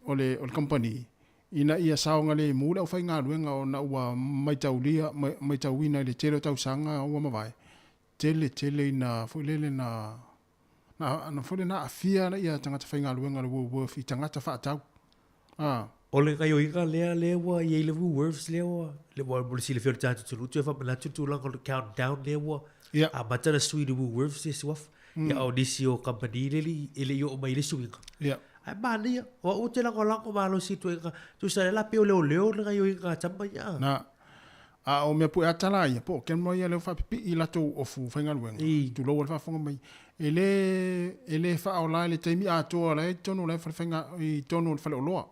o le company ina ia saonga le mula o fainga luenga ona ua mai taulia mai tauina le tele tau sanga ua mavai tele na fulele na fulele na afia na ia tangata whainga luenga le Woolworth I tangata whaatau. O le kai o inga lea wa i le Woolworths lea wa le wa bolisi le whio tātu tulu tu e whamana tutu langa le countdown lea wa a matana sui le Woolworths e suaf ia au nisi o company leli ele i o mai le suinga. Ai mania o te lango malo si tu inga tu sa la peo leo le kai o inga tamba ia. Na o me pu atala ia po ken mo ia le fa pi I lato o fu fainga luenga tu lo fa fonga mai ele fa ola le temi a to la tonu le fa fainga I tonu fa lo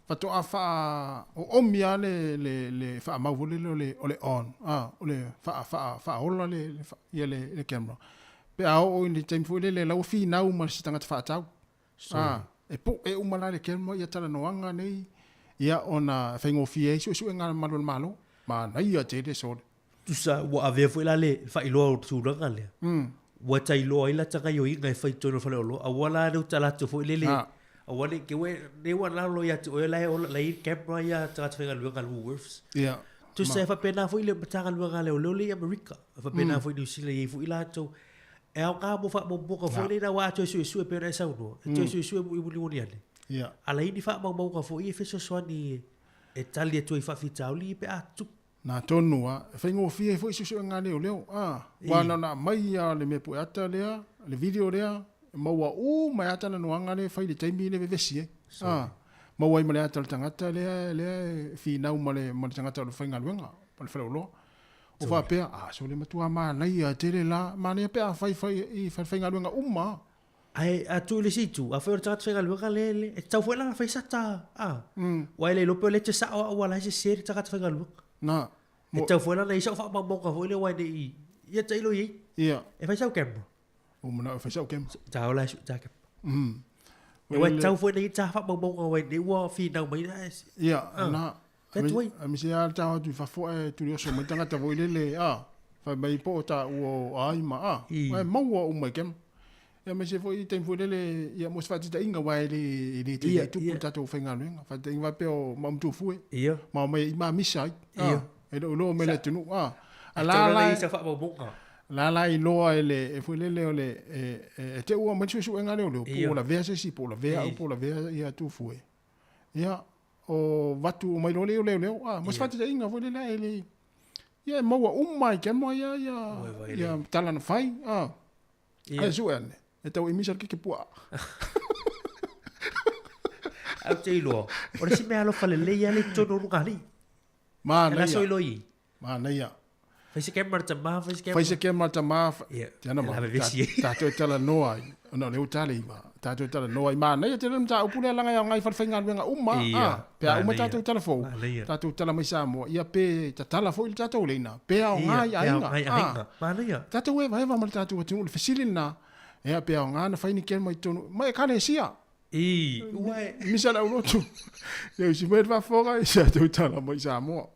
fa to a fa o mia le fa ma vole le on o le fa ola le ia le camera pe a o ni temi fu le la fi na uma sitanga fa tau e po e uma le camera ia tala noanga nei ia ona faingo fie su nga malo ma na ia te so tu sa wa ave foi la le fa ilo tu ranga le wa tai lo ila tanga yo inga fa tono fa lo a wala no tala tu foi le a wale ke we ne wa la lo ya tu la la camera ya ta fa lu ga Woolworths tu sa fa pena foi le tanga lu ga le le America fa pena foi du sile ye foi la to e au ka mo fa mo ka foi le na wa to su pe sa no to su bu li woni ale ala ini fa mo ka foi fe so swani e tali tu I fa fitauli pe atu na tonua faingo fie foi su nga leo wana na mai le me pu ata le video le mo wa mai ata na nga le fai le taimi le vesi mo wa mai ata tangata le fi na mo tangata le fainga luenga pa le lo o va pe so le matua ma na ia tele la ma ne pe fai I fainga luenga ai a tu le situ a foi tata fega luega le e tau foi la fai sata wa le lopo le tsa o la se ser tata fega luega na e tau foi la nei sa fa mo ka foi le wa de ia tai lo i e fai sa kem o mona fai sa kem tau la su ta kem e wa tau foi nei ta fa mo ka wa de wa fi na mai na a mi se al tau tu fa fo tu yo so mai tanga ta voi le fa mai po ta o ai ma wa mo o mai kem ia me se foi tem foi le ia mos fati ta inga wai le te tu puta to fenga lenga fa te inga pe o mam tu fue ma mai ma misai e lo me le tunu ala sa fa bo la I lo ele e foi le e te o ma su enga le po la vea se si po la vea ia tu fue ia o vatu mai lo le mos fati ta inga foi le ele ia mo o mai ke mo ia tala na fai ai su ene e tau imisa ke pua au te ilo o le si me alo fale le ia le tono rungali ma na so ilo I ma na ia Faise ke marta ma, faise ke marta ma, tena ma, tato tala noa, no le utale ma, tato tala noa ma, na te lem ta upule langa ya ngai farfenga wenga uma, pe uma tato tala fo, tato tala mai Sāmoa, ia pe tala fo il tato leina, pe au ngai ainga, tato we vai va mal tato tu le fasilina, e pe au ngana faini ken mai tonu, mai kane sia. Misa la ulotu, eu si mai va fora e sa tato tala mai Sāmoa.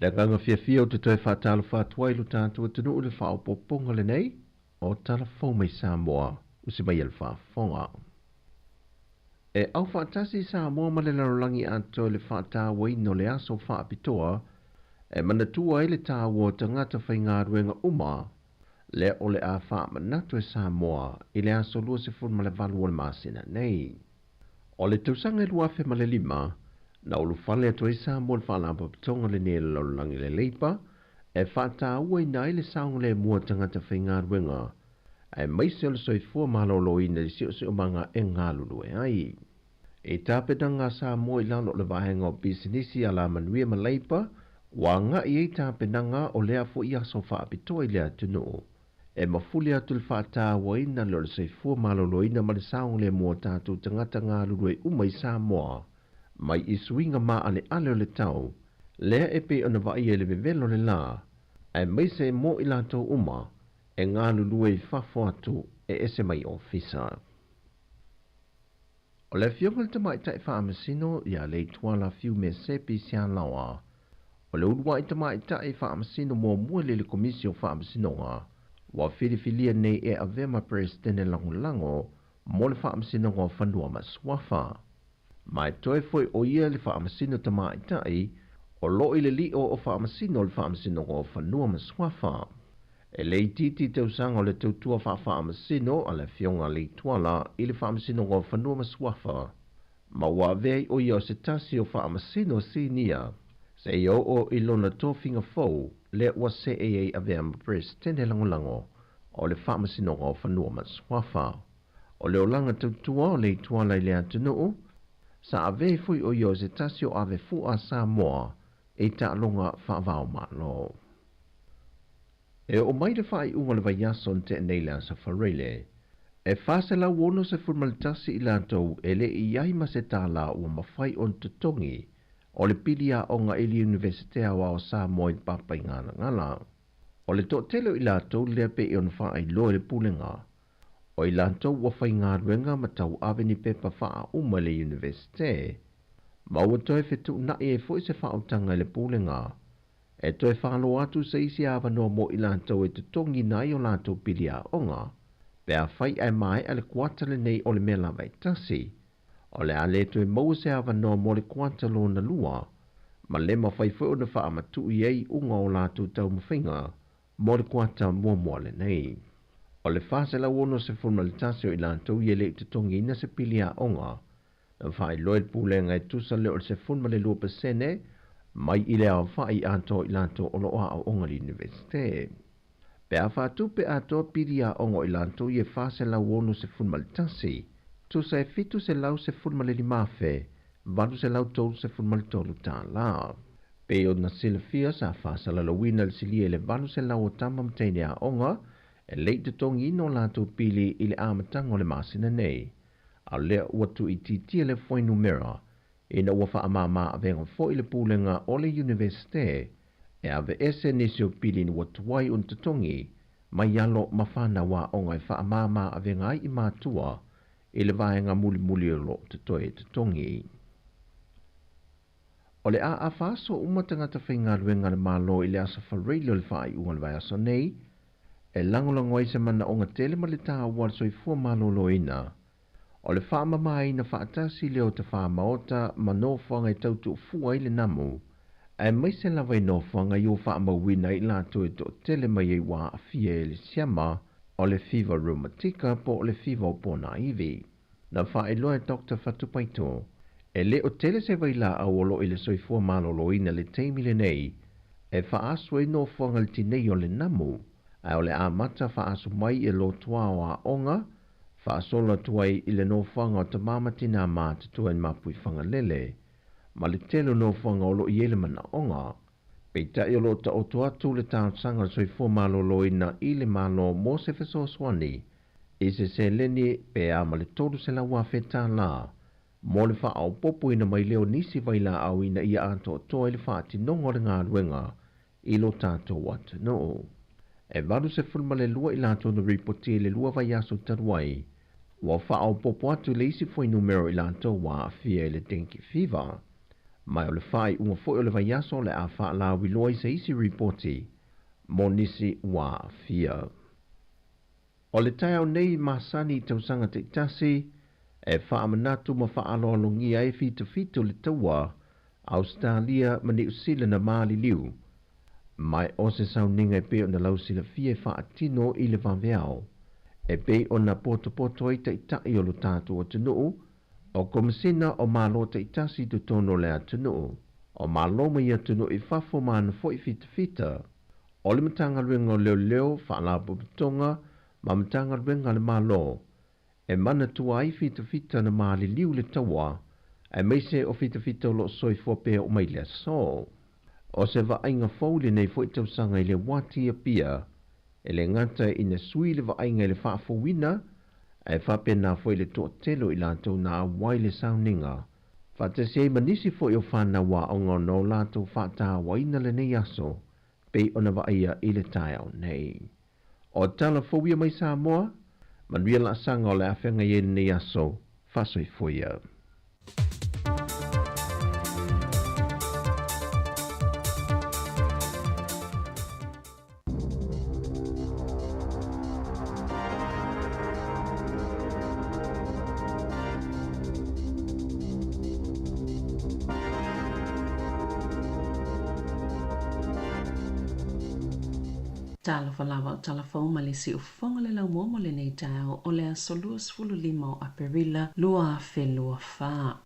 Le kanga fia o te toi whātalo whātua ilu tātua tunu ule whaopoponga le nei, o tala fau mai Sāmoa, usi mai el whāwhonga. E au whātasi Sāmoa ma le larolangi ato le whātāwa ino le aso whaapitoa, e manatua ele tāua tangata whaingaruenga uma, le o le a whaamanatu e Sāmoa, i le aso lua se fun ma le valu o le māsina nei. O le tausanga lua fe ma le lima, na ulu fale atu e Sāmoa le whaalapa pitonga le nea le larolangi le leipa, e whātāua i nai le saunga le mua tangata whaingaruenga, e maise o le soifua malolo ina le sio sio manga e ngālulu e ai. E tāpedanga Sāmoa i lano le vahenga o bisinisi ala manuia ma leipa, wa nga i e tāpedanga o lea fo i aso whaapitoa i lea tunu. E mafuli atu le whātāua ina le soifua malolo ina ma le saunga le mua tātou tangata ngālulu e umai Sāmoa, mai i suinga ma ale ale o le tau, lea e pe ona vai e le vevelo le la, e meise mo i lato uma, e ngā lulu e whafo atu e ese mai ofisa. O le fionga le tamai tai whaamasino, ia le tuala fiu me sepi sia lawa, o le urua i tamai tai whaamasino mo mua le komisio whaamasino nga, wa whirifilia nei e avema presidente lango, mo le whaamasino ngā whanua maswafa. Mai toi foi o ia le whaamasino tamai tai, o lo i le li o whaamasino le whaamasino o whanua maswafa. E le titi tausanga o le tautua whaamasino a le fionga le tuala i le whaamasino o whanua maswafa. Ma wawei o ia o se tasi o whaamasino sinia, se o ilona tofinga fau, le wa se e avea presidente lango, o le whaamasino o whanua maswafa. O le olanga tautua o le tuala i le atunuu, sa ave fui o yo se tasio ave fu a Sāmoa e ta longa whaavao malo. E o mai de whai unga le vaiason te neila sa wharele, e whase la wono se formalitasi i lantou e le i ai ma se tala ua mawhai on tutongi o le pilia o nga ili universitea wa o Sāmoa i papa i ngana. O le to telo i lantou lea pe i on whai loe le pulenga, o i lantou ua whaingaruenga ma tau aveni pepa whaa uma le universite, ma ua toe whetu na e fo se whaotanga le pulenga, e toe whalo atu sa isi awanoa mo i lantou e tutongi nai o lantou pilia onga, pea whai ai mai ale kuatale nei o le mela vai tasi, o le ale toe mau se awanoa mo le kuatalo na lua, ma le ma whai fo na wha amatu i ei unga o lantou tau mawhinga, mo le kuata mua le nei. O le fase la wono se formalitasio i lantou i ele te tongi ina se pilia onga, na whai loe pulenga e tusa leo se formale lua pasene, mai i lea whai anto i lantou o loa au onga li universite. Pe a whatupe ato pilia onga i lantou i e fase la wono se formalitasi, tusa e fitu se lau se formale li mafe, vadu se lau tolu se formale tolu tā la. Pe o na sila fia sa fase la lawina le silie le vadu se lau o tamam teine a onga, e leite tongi no lato pili i le amatanga o le masina nei, a lea watu i titia le foi numera, ina ua wha amama avenga fo i le pulenga o le universite, e ave ese nisio pili ni watu wai un tatongi, mai yalo mawhana wa onga i wha amama avenga i matua, i le vaenga muli o lo tatoe tatongi. O le a faso umatangata whaingaruenga le malo i le asa whareilo le whai unga le vai aso nei, e langolango ai se mana o tele ma le tā wal soifua malolo ina. O le whaamamai na whaatasi leo te whaamaota ma nofanga i tautu fua i le namu, e maise lawa i nofanga i o whaamawina i lato e to tele mai e wā awhia e le siama o le fever rheumatica po o le fever o pōna iwi. Na whaeloa e Dr. Fatupaito, e le o tele se waila au olo i le soifua malolo ina le teimile nei, e whaasua i nofanga le tinei o le namu, ai o le amata whaasu mai e lo tua o a onga, Whaasola tuai i le no whanga o te mamatina mā te tuai mapui whangalele, ma le telo no whanga o lo i ele mana onga, pei tai o lo ta o atu le tāo sanga soi fo malo loina i le malo mo se feso swani, i se leni pe a ma le toru se la wafeta la, mo le wha au popo ina mai leo nisi vaila au ina ia ato toa i le wha ati nongo re ngā ruenga i lo tātou watu no. E varu se fulma le lua i lato na ripoti le lua vai aso taruai, wa wha au popo atu le isi foi numero i lato wa fia le dengue fever, mai o le whai unga foi o le vai aso le a wha la wiloa i se isi ripoti, mo nisi wa fia. O le tai au nei masani tausanga te tasi, e wha manatu ma wha alolongia e fito le taua, Australia ma New Zealand na Mali liu, mai o se sau ninga e pe o na lausila fie wha atino i le vanveao, e pe o na poto i tai o lo tātu o tunuu, o komisina o malo te itasi tu tono le atunuu, o malo ma ia tunuu i whafo mana fo i fita, o le matanga ruenga leo wha la pupitonga, ma matanga ruenga le malo, e mana tua ai fita na Mali liu le taua, e meise o fita lo soi fuapea o mai le so. O se vainga fauli nei fo i tausanga i le wati a pia, e le ngata i na sui le vainga i le whaafowina, e whapena fo i le toa telo i lantou na awai le sauninga. Whate se manisi fo i o whana wa o ngono lantou whata waina le nei aso, pei ona vaia i le tai au nei. O tala fowia mai Sāmoa, manuia la sanga o le awhenga i le nei aso, whasoi foia. Talo falawa o talafau ma le si ufonga le lau momo le nei tau o le asolua sfulu lima o aperila lua felua fa.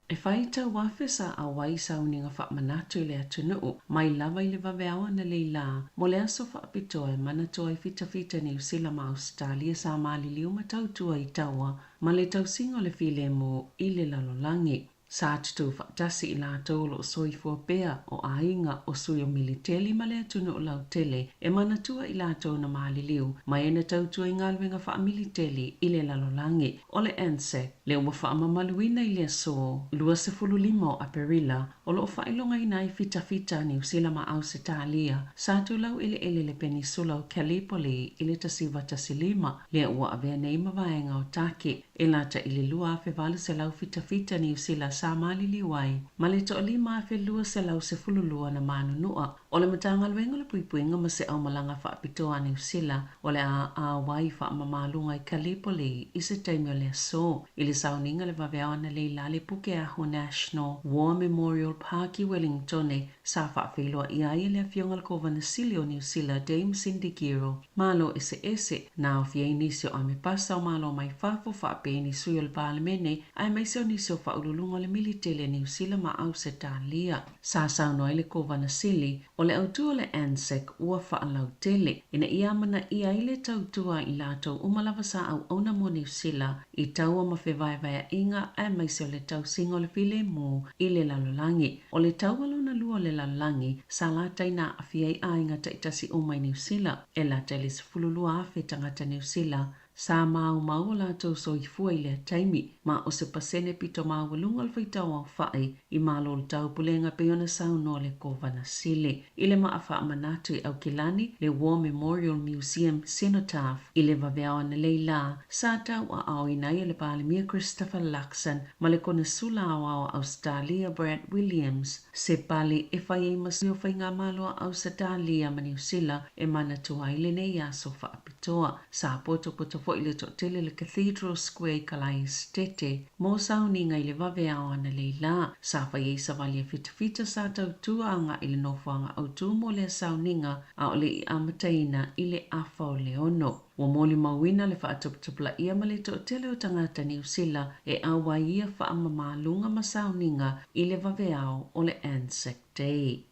E whaita wafe sa a waisa uninga wha manatu i le atunuu, mai lava i le waweawa na leila, mo le aso wha apitoa e manatoa i fita ni usila ma Australia sa mali liu ma tautua i taua, ma le tausingo le file mo i le lalolangi. Sa tutu whaatasi i la tolo o soifua pea o ainga o sui o militeli ma le atunu o lau tele e manatua i la tau na maali liu ma ena tautua i ngalwenga wha militeli i le lalolangi o le ense le ua wha mamaluina i le so lua se fulu lima o aperila o lo whailonga i nai fita ni usila ma au se talia sa tu lau ele le penisula o Kalipoli i le tasiva tasilima le ua avea nei mawaenga o taki e lata i le lua afe vale se lau fita ni usila sa mali liwai ma le to lima afe lua se lau se fulu lua na manunua o le matanga luenga le puipuinga ma se au malanga wha apitoa ni usila o le a wai wha mamalunga i Kalipoli i se taimio le so i le sauninga le waweawa na leila le puke aho National War Memorial Park i Wellington sa wha whailua i ai le afionga le kovana sili o New Zealand Dame Cindy Giro malo ese na o fia inisio a me pasa o malo mai fafo wha pēni sui o le palemene ai maise o nisio wha ululunga le militele New Zealand ma au se talia sa sauno le kovana sili o le autua le ANZAC ua wha alau tele ina iamana i ai le tautua i lato umalava sa au ona mo New Zealand i taua ma whewaiwaya inga ai maise o le tau singo le file mo i le lalolangi o le taualo na lua le lalolangi sa lata ina afiai ainga taitasi umai New Zealand e lata le sifululua afe tangata New Zealand sa mau la tau so i fua i le taimi ma o se pasene pito mawalunga al whaitawa o whae i malo le tau pulenga peona sau no le kovana sile i le maafa manatu i au kilani le War Memorial Museum Cenotaph i le waweawa na leila sa tau a au inai le palimia Christopher Luxon ma le kona sula awa o Australia Brad Williams se pali e whae masio whainga malo au Australia ma New Zealand e manatua i le nei aso wha apitoa sa poto fo i le tele le Cathedral Square Kalai Stete mo sauninga i le waweawa na leila sa whai sa valia fita sa tau tuanga i le nofuanga au tumo le sauninga a o le i amataina i le afa o le ono wa moli mawina le whaatuptupla ia ma le tele o tangata New Zealand e awa ia wha amamalunga ma sauninga i le waweao o le ANZAC Day.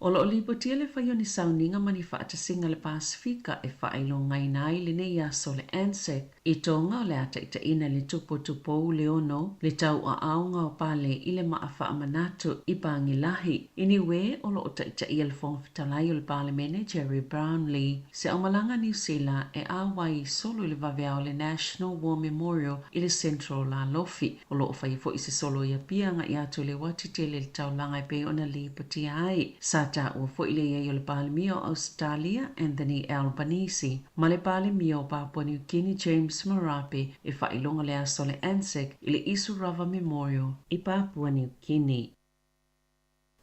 O lo lipo tia le whai o ni sauninga mani whaatasinga le Pasifika e whailongai nai le ne iaso le ANZAC i tonga o le ata ita ina le tupo le ono le tau a aunga o pale i le maa wha manatu i Pangilahi. Ini we o lo ota ita ia le whonga fitalai o le Parliamene Jerry Brownlee se o malanga New Zealand e awai solo i le vavea o le National War Memorial i le Central La Lofi. O lo o whai fo i se solo ia pianga i atu le watite le tau langa i pe ona lipo tia ai. Sata ua fo i le ia o le Palemio Australia Anthony Albanese. Ma le Palemio o Papua New Guinea James Marape e whailonga le aso le ANZAC i le Isurava Memorial i Papua New Guinea.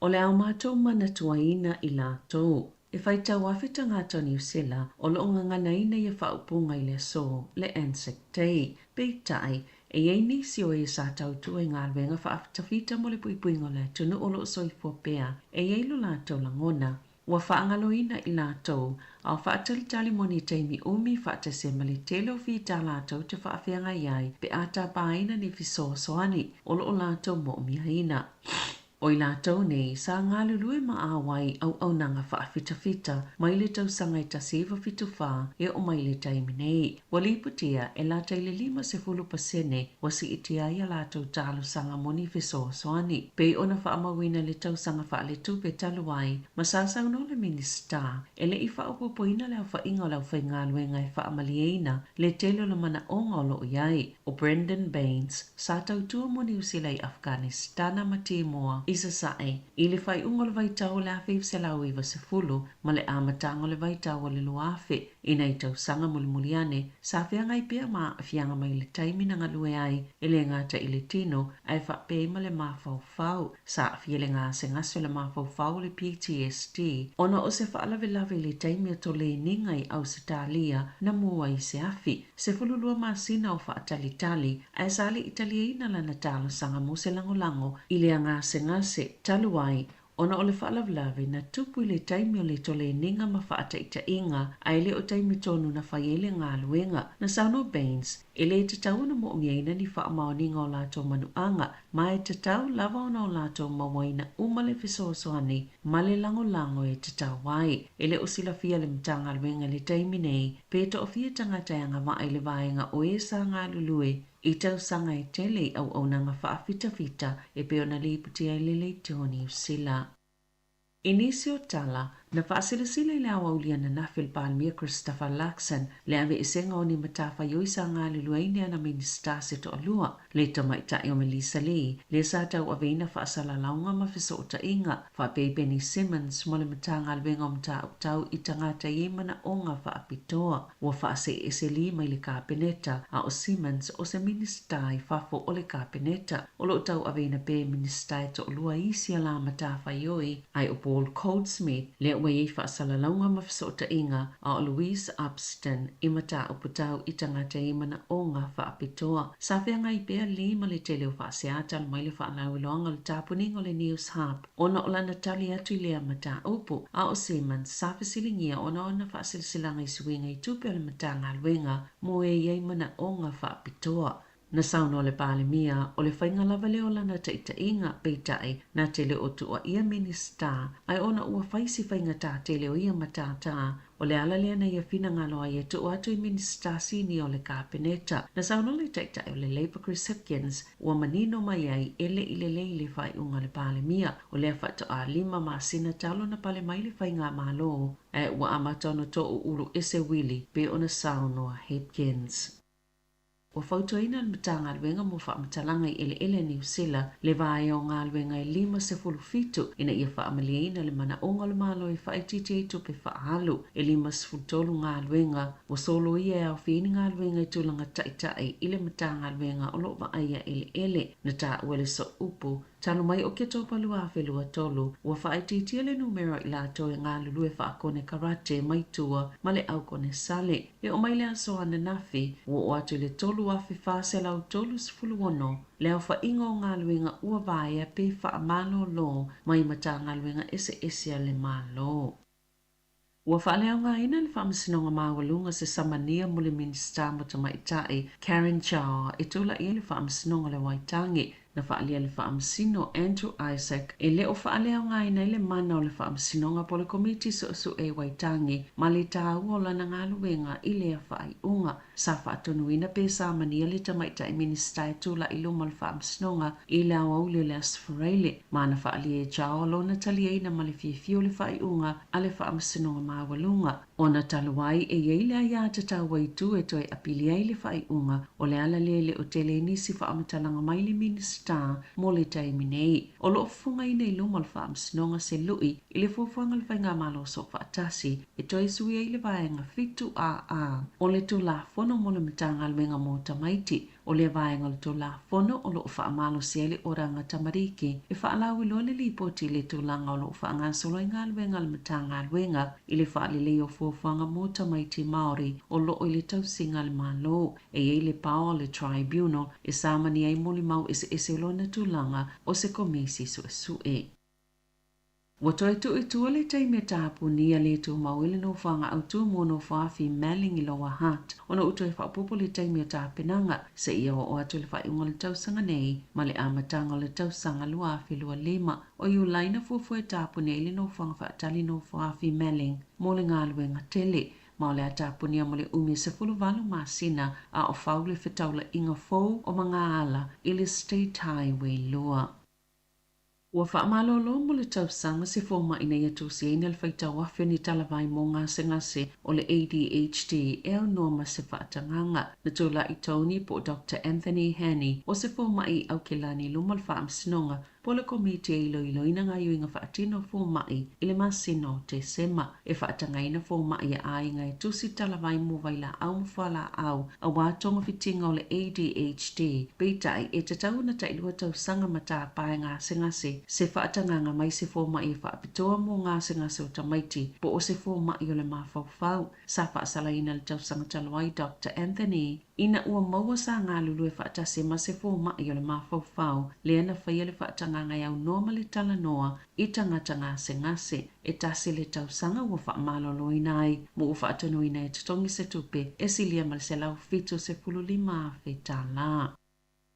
O le au mātou manatuaina i lātou. E whai tau awhita ngātou New Zealand o lo ngangana ina i a whaupunga i le so le ANZAC Day. Peitai e ei nisi o e sa tau tua i ngā luenga whaafitawhita mo le puipuingo le tunu o lo soifua pea e ei lo lātou langona. Ua whaangaloina i lātou au whaatalitali moni teimi umi whaatasema le telo whita lātou te whaafeanga iai pe ata pāina ni fiso soani o lo lātou mo umiaina. O i lātou nei, sa ngā lulue ma awai au nanga whaafitawhita mai le tau sanga i ta seva fitu wha e o mai le taimi nei. Wa liputia e lātou le 50% wasi itia ia lātou tālu sanga moni fiso soani. Pei ona whaamawina le tau sanga wha le tupe taluai, ma sasau no le minista, e le i whaapopoina le au whainga o lau whainga luenga e whaamalieina, le telo le mana onga o lo iai. O Brendan Baines, sa tau tua moni usila i Afghanistana ma Timoa, isa sae, i le whai ungo le vaitau le awhiv se lau iwa se fulu, ma le amatango le vaitau o le luafe, i nei tau sanga mulimuliane, sa whianga i pia ma whianga mai le taimina ngā lue ai, e le ngāta i le tino, ai whape ma le mawhau, sa whia le ngā se ngaso le mawhau le PTSD, ona o se whaalawe lawe le taimi o to le ningai au se talia, na mua i se afi, se fulu lua masina o whaatalitali, ai sali italiaina lana talo sanga mo se lango i le ngā se ngase taluai, ona o le whaalavlawe na tupu i le taimi o le tole ninga ma whaata ita inga ai le o taimi tonu na whaiele ngā luenga na Sauno Baines e le te tau na mo ngiaina ni whaamao ninga o lātou manuanga ma e te tau lava ona o lātou mawaina umale fisosoani ma le lango e te tau wai e le o sila fia le mtanga luenga le taimi nei pe to o fia tangatayanga ma ai le vaenga o e sa ngā lulue i tau sanga e tele au nanga whaafitawhita e peona liputia i le toni usila. Inisio tala, na whaasilasila i le awaulia na nafil Palmia Christopher Luxon, le ave isenga o ni matafa yoisa ngā liluainea na minista se to alua, le tamaita i o Melissa Lee, le sa tau aveina whaasala launga ma fisota inga, whape Benny Simmons mo le matanga alwenga o mta tau i tangata i mana o ngā whaapitoa, wa whaase ese li mai le kabineta, a o Simmons o se minista i whafo o le kabineta, o lo tau aveina pe minista e to alua isi ala matafa yoi, ai o Paul Goldsmith, le wei whaasala launga mawhisota inga a o Louise Upston i mata o putau i tangata i mana o ngā whaapitoa. Sa whianga i pēr lima le tele o whaaseata mai le whaanau loanga le tapuning o le News Hub. Ona o lana tali atu i lea mata upo a o Simmons sa whasilingia ona ona whaasilisilanga i suinga i tupe o le mata ngā luenga mo e iei mana o ngā whaapitoa. Na sauno le Palemia o le whainga lava leo lana taita inga peitai na tele o tua ia minista ai ona ua whaisi whainga tā tele o ia matata o le ala lea na ia whina ngalo ai e tua atu i minista sini o le kabineta. Na sauno le taita o le Labour Chris Hipkins ua manino mai ai ele i le leile whai unga le Palemia o le whato a 5 masina talo na pale mai le whainga malo e ua amatono to o uru ese wili pe ona sauno Hipkins. O whautuaina le matanga luenga mo whaamatalanga i ele New Zealand le vae o ngā luenga i 5 ina ia whaamaliaina le mana onga le malo i whaititi e tupe whaalu e 5 ngā luenga o solo ia e au whini ngā luenga i tūlanga taitai i le matanga luenga o lo vaaya ele na tā uele so upu talo mai o ke tōpalu a whelua tolu ua whaititi le numero i lato e ngā lulue whaakone karate mai tua ma le au kone sale e o mai le aso ana nafi ua o atu le tolu a whiwhase lau tolu sifuluono le au whainga o ngā luenga ua vaea pe whaamalo lo mai mata ngā luenga ese le malo. Ua whaaleo ngā ina le whaamasinonga mawalunga se samania mo le minista mo tamaitai Karen Chow e tula i le whaamasinonga le Waitangi na whaalia le whaamasino Andrew Isaac e leo whaalea ngai nei le mana o le whaamasinonga po le komiti su e waitangi ma le tāua lana ngāluenga i lea whaaiunga sa whaatonuina pe sa mania le tamaita i minista e tūla i luma le whaamasinonga i le awaule le asfareile ma na whaalia e jao lona talieina ma le fiefio le whaaiunga a le whaamasinonga mawalunga ona taluai e yeile a ia te tāua i tu e toi apili ai le whaaiunga o le ala lele o tele nisi whaamatanga mai le minista mo le taimi nei. O lo funga i nei luma le whaamasinonga se lui i le fuafuanga le whainga malo so whaatasi e toi sui ai le vaenga fitu a. O le tu la fono mo le mitanga alwenga mo tamaiti o le vaenga le tu la fono o lo whaamalo se ele oranga tamariki e whaalau ilo le lipoti le tu langa o lo whaanga solo inga alwenga le mitanga alwenga i le whaalile o fuafuanga mo tamaiti Māori o lo o le tausinga le malo e ei le pao le tribunal e samani ai moli mau ese lona tūlanga o se komisi su e. Wato e tu le taime tāpu ni a le tu mawele no whanga au tu mo no whaafi meling i loa hat ona uto e whaapopo le taime tāpenanga se ia o atu le whaiunga le tausanga nei ma le amatanga le tausanga lua afi lua lima o iu laina fuafu e tāpu nei le no whanga whaatali no whaafi meling mo le ngāluenga tele ma le atapunia mo le umi se fuluvalu masina a o faule fetaula inga fou o mga ala i le State Highway lua. Ua whaamalolo mo le tausanga se fōma ina ia tūsiena le whaita wafio ni talawai mō ngase o le ADHD e au noma se whaatanganga na tūla i Tony po Dr. Anthony Haney o se fōma i au ke lani luma le whaamsinonga po le komiti e ilo ina ngai uinga whaatino fōmai i le masino te sema e whaatangaina fōmai a ainga e tusi talawai mō waila au mwhala au a wātonga fitinga o le ADHD peitai e te tau na tailua tausanga mata pae ngase se whaatanganga mai se fōmai e whaapitoa mō ngase o tamaiti po o se fōmai o le mawhauwhau sa whaasalaina le tausanga talawai Dr. Anthony ina ua maua sa ngā lulu e whaatase ma se fōmai o le mawhauwhau le ana whaia le whaatanganga iau noma le tala noa i tangata ngase e tase le tausanga ua whaamalolo inai mo ua whaatanu ina e tutongi se tupe e silia ma le se lau fitu se pululima a whetala.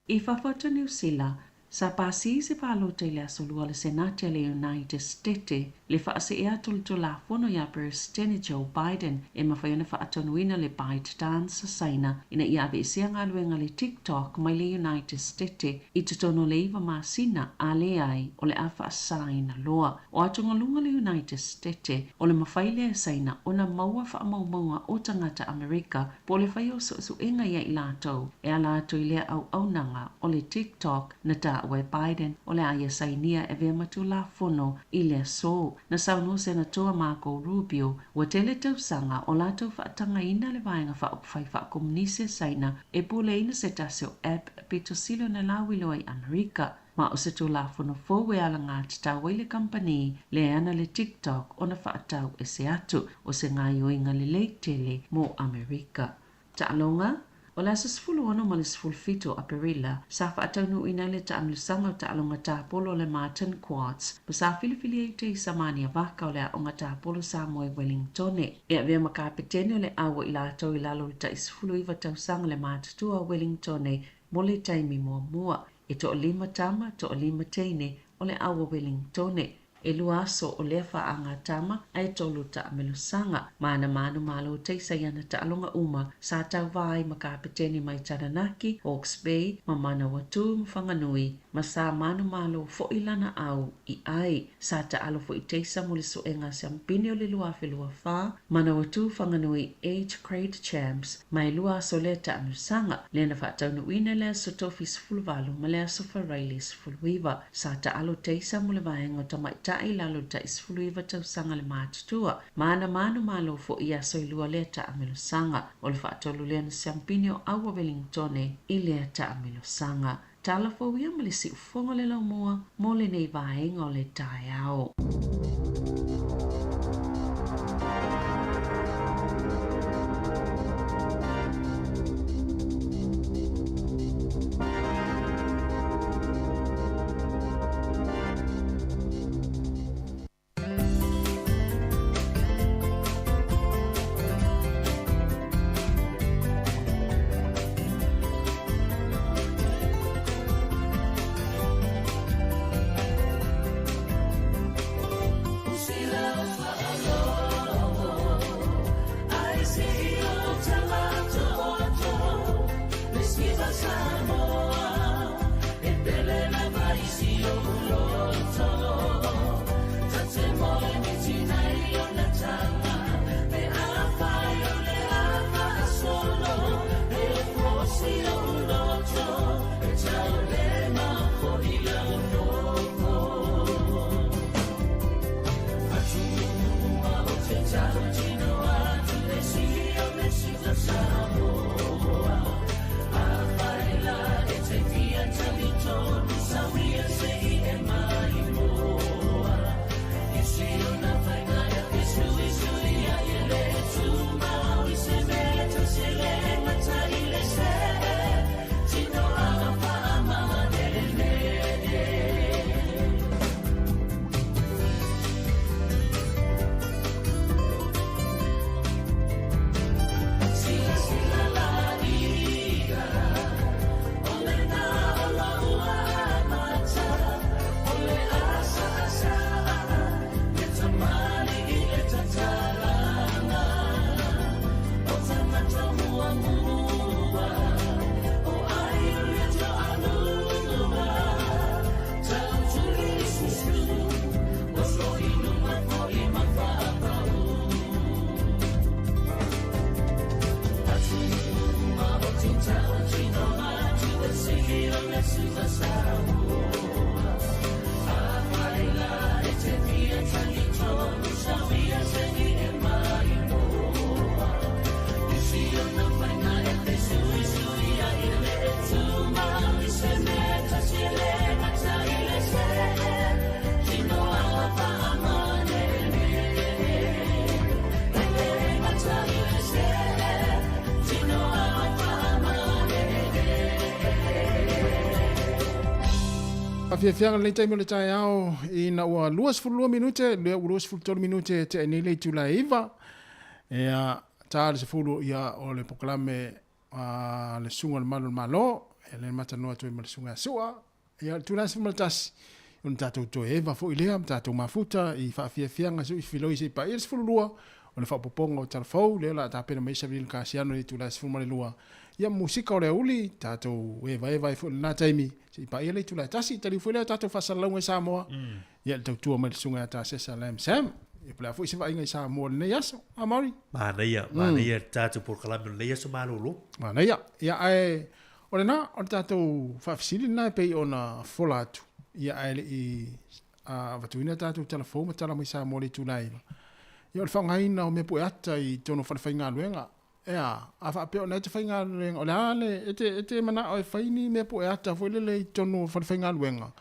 I whawhata New Zealand sa pasi se pālota i le asolua le senate le United States le whaase e atulto la fono ya President Joe Biden e mawhaiona whaatonuina le Bite Dance saina ina i awe isia ngaluenga le TikTok mai le United States i tutono le iwa masina a le ai o le awha saina loa. O atunga lunga le United States o le mawhaile e saina o na maua whaamaumaunga o tangata Amerika po le whaio su inga ia i lātou e a lātou i lea au nanga o le TikTok na ta we Biden o le aia sainia e vea matu la fono i le so na sauno senatoa Marco Rubio wa tele tausanga o lātou whaatanga ina le vaenga whaopwhai whaakomunise saina e pule ina se tase o app pito silo na lawilo ai Amerika ma o se tu la fono fōwe ala ngā titau le company le ana le TikTok o na whaatau e se atu o se ngā yoinga le lake tele mo Amerika. Ta alonga o le asasfulu ono ma le sfulfito a perila, sa whaataunu ina le ta amilusanga o ta alonga ta polo le Martin Quartz, pa sa filifili e te isamani a waka o le aonga ta polo Sāmoa Wellington. E a vea makapetene o le awa i lātou i lalo le ta isfulu iwa tausanga le mātutua Wellington mo le taimi mua. E to o lima tama, to o lima teine o le awa Wellington. E lua aso o lea whaanga tama ai tolu ta amelusanga. Mana manu malo teisa iana ta alonga uma sa tau vai makapeteni mai Taranaki, Hawke's Bay, ma mana watu mwhanganui. Ma sa manu malo fo ilana au i ai. Sa ta alo fo i teisa muli so enga se ampini o le lua fe lua wha. Mana watu whanganui age grade champs. Mai lua aso lea ta amelusanga. Lena whaataunu ina lea so tofis fulvalu ma lea so wharailis fulwiva. Sa ta alo teisa muli vaenga tamaita i lalo ta isfuluiva tausanga le mātutua. Mana manu malo fo ia soilua lea ta amelusanga. O le whaatolu lea na siampini o awa Wellington i lea ta amelusanga. Tala fo wia ma le si ufonga le laumua mo le nei vaenga o le tae ao. Whawhiawhianga le taimi o le tai ao I na ua 2 minute, le 2 minute te nei le tula iwa. Ea tāle se fulu ia o le pokalame le sunga le malo, e le matanoa tue ma le sunga sua. Ia tula se maltasi. Un tātou to eva fo ilea, tātou mafuta I whawhiawhianga su I filoi se pa. Ia se fulu lua, o le whapoponga o talafau, le la tāpena meisa vili kāsiano I tula se fulu male lua. Ia musika o le uli, tātou eva I fo le nā taimi. Si pa ia le tula tasi, tali fuele tātou whasalaunga I Sāmoa. Ia le tautua mai le sunga tā sesa lam Sam. Ia pala fo I se whainga I Sāmoa le nei aso, a Māori. Māneia tātou por kalame le nei aso mālolo. Māneia, ia ai, o le nā, o le tātou whawhisiri nā pei o na fola atu. Ia ai le I watuina tātou talafou ma tala mai Sāmoa le tula iwa. Ia o le whangaina o me poe ata I tono whanawhainga luenga. Ea, a whapeo na te whainga luenga. O le hale, e te mana o e whaini me po e ata fwele le tono whainga luenga.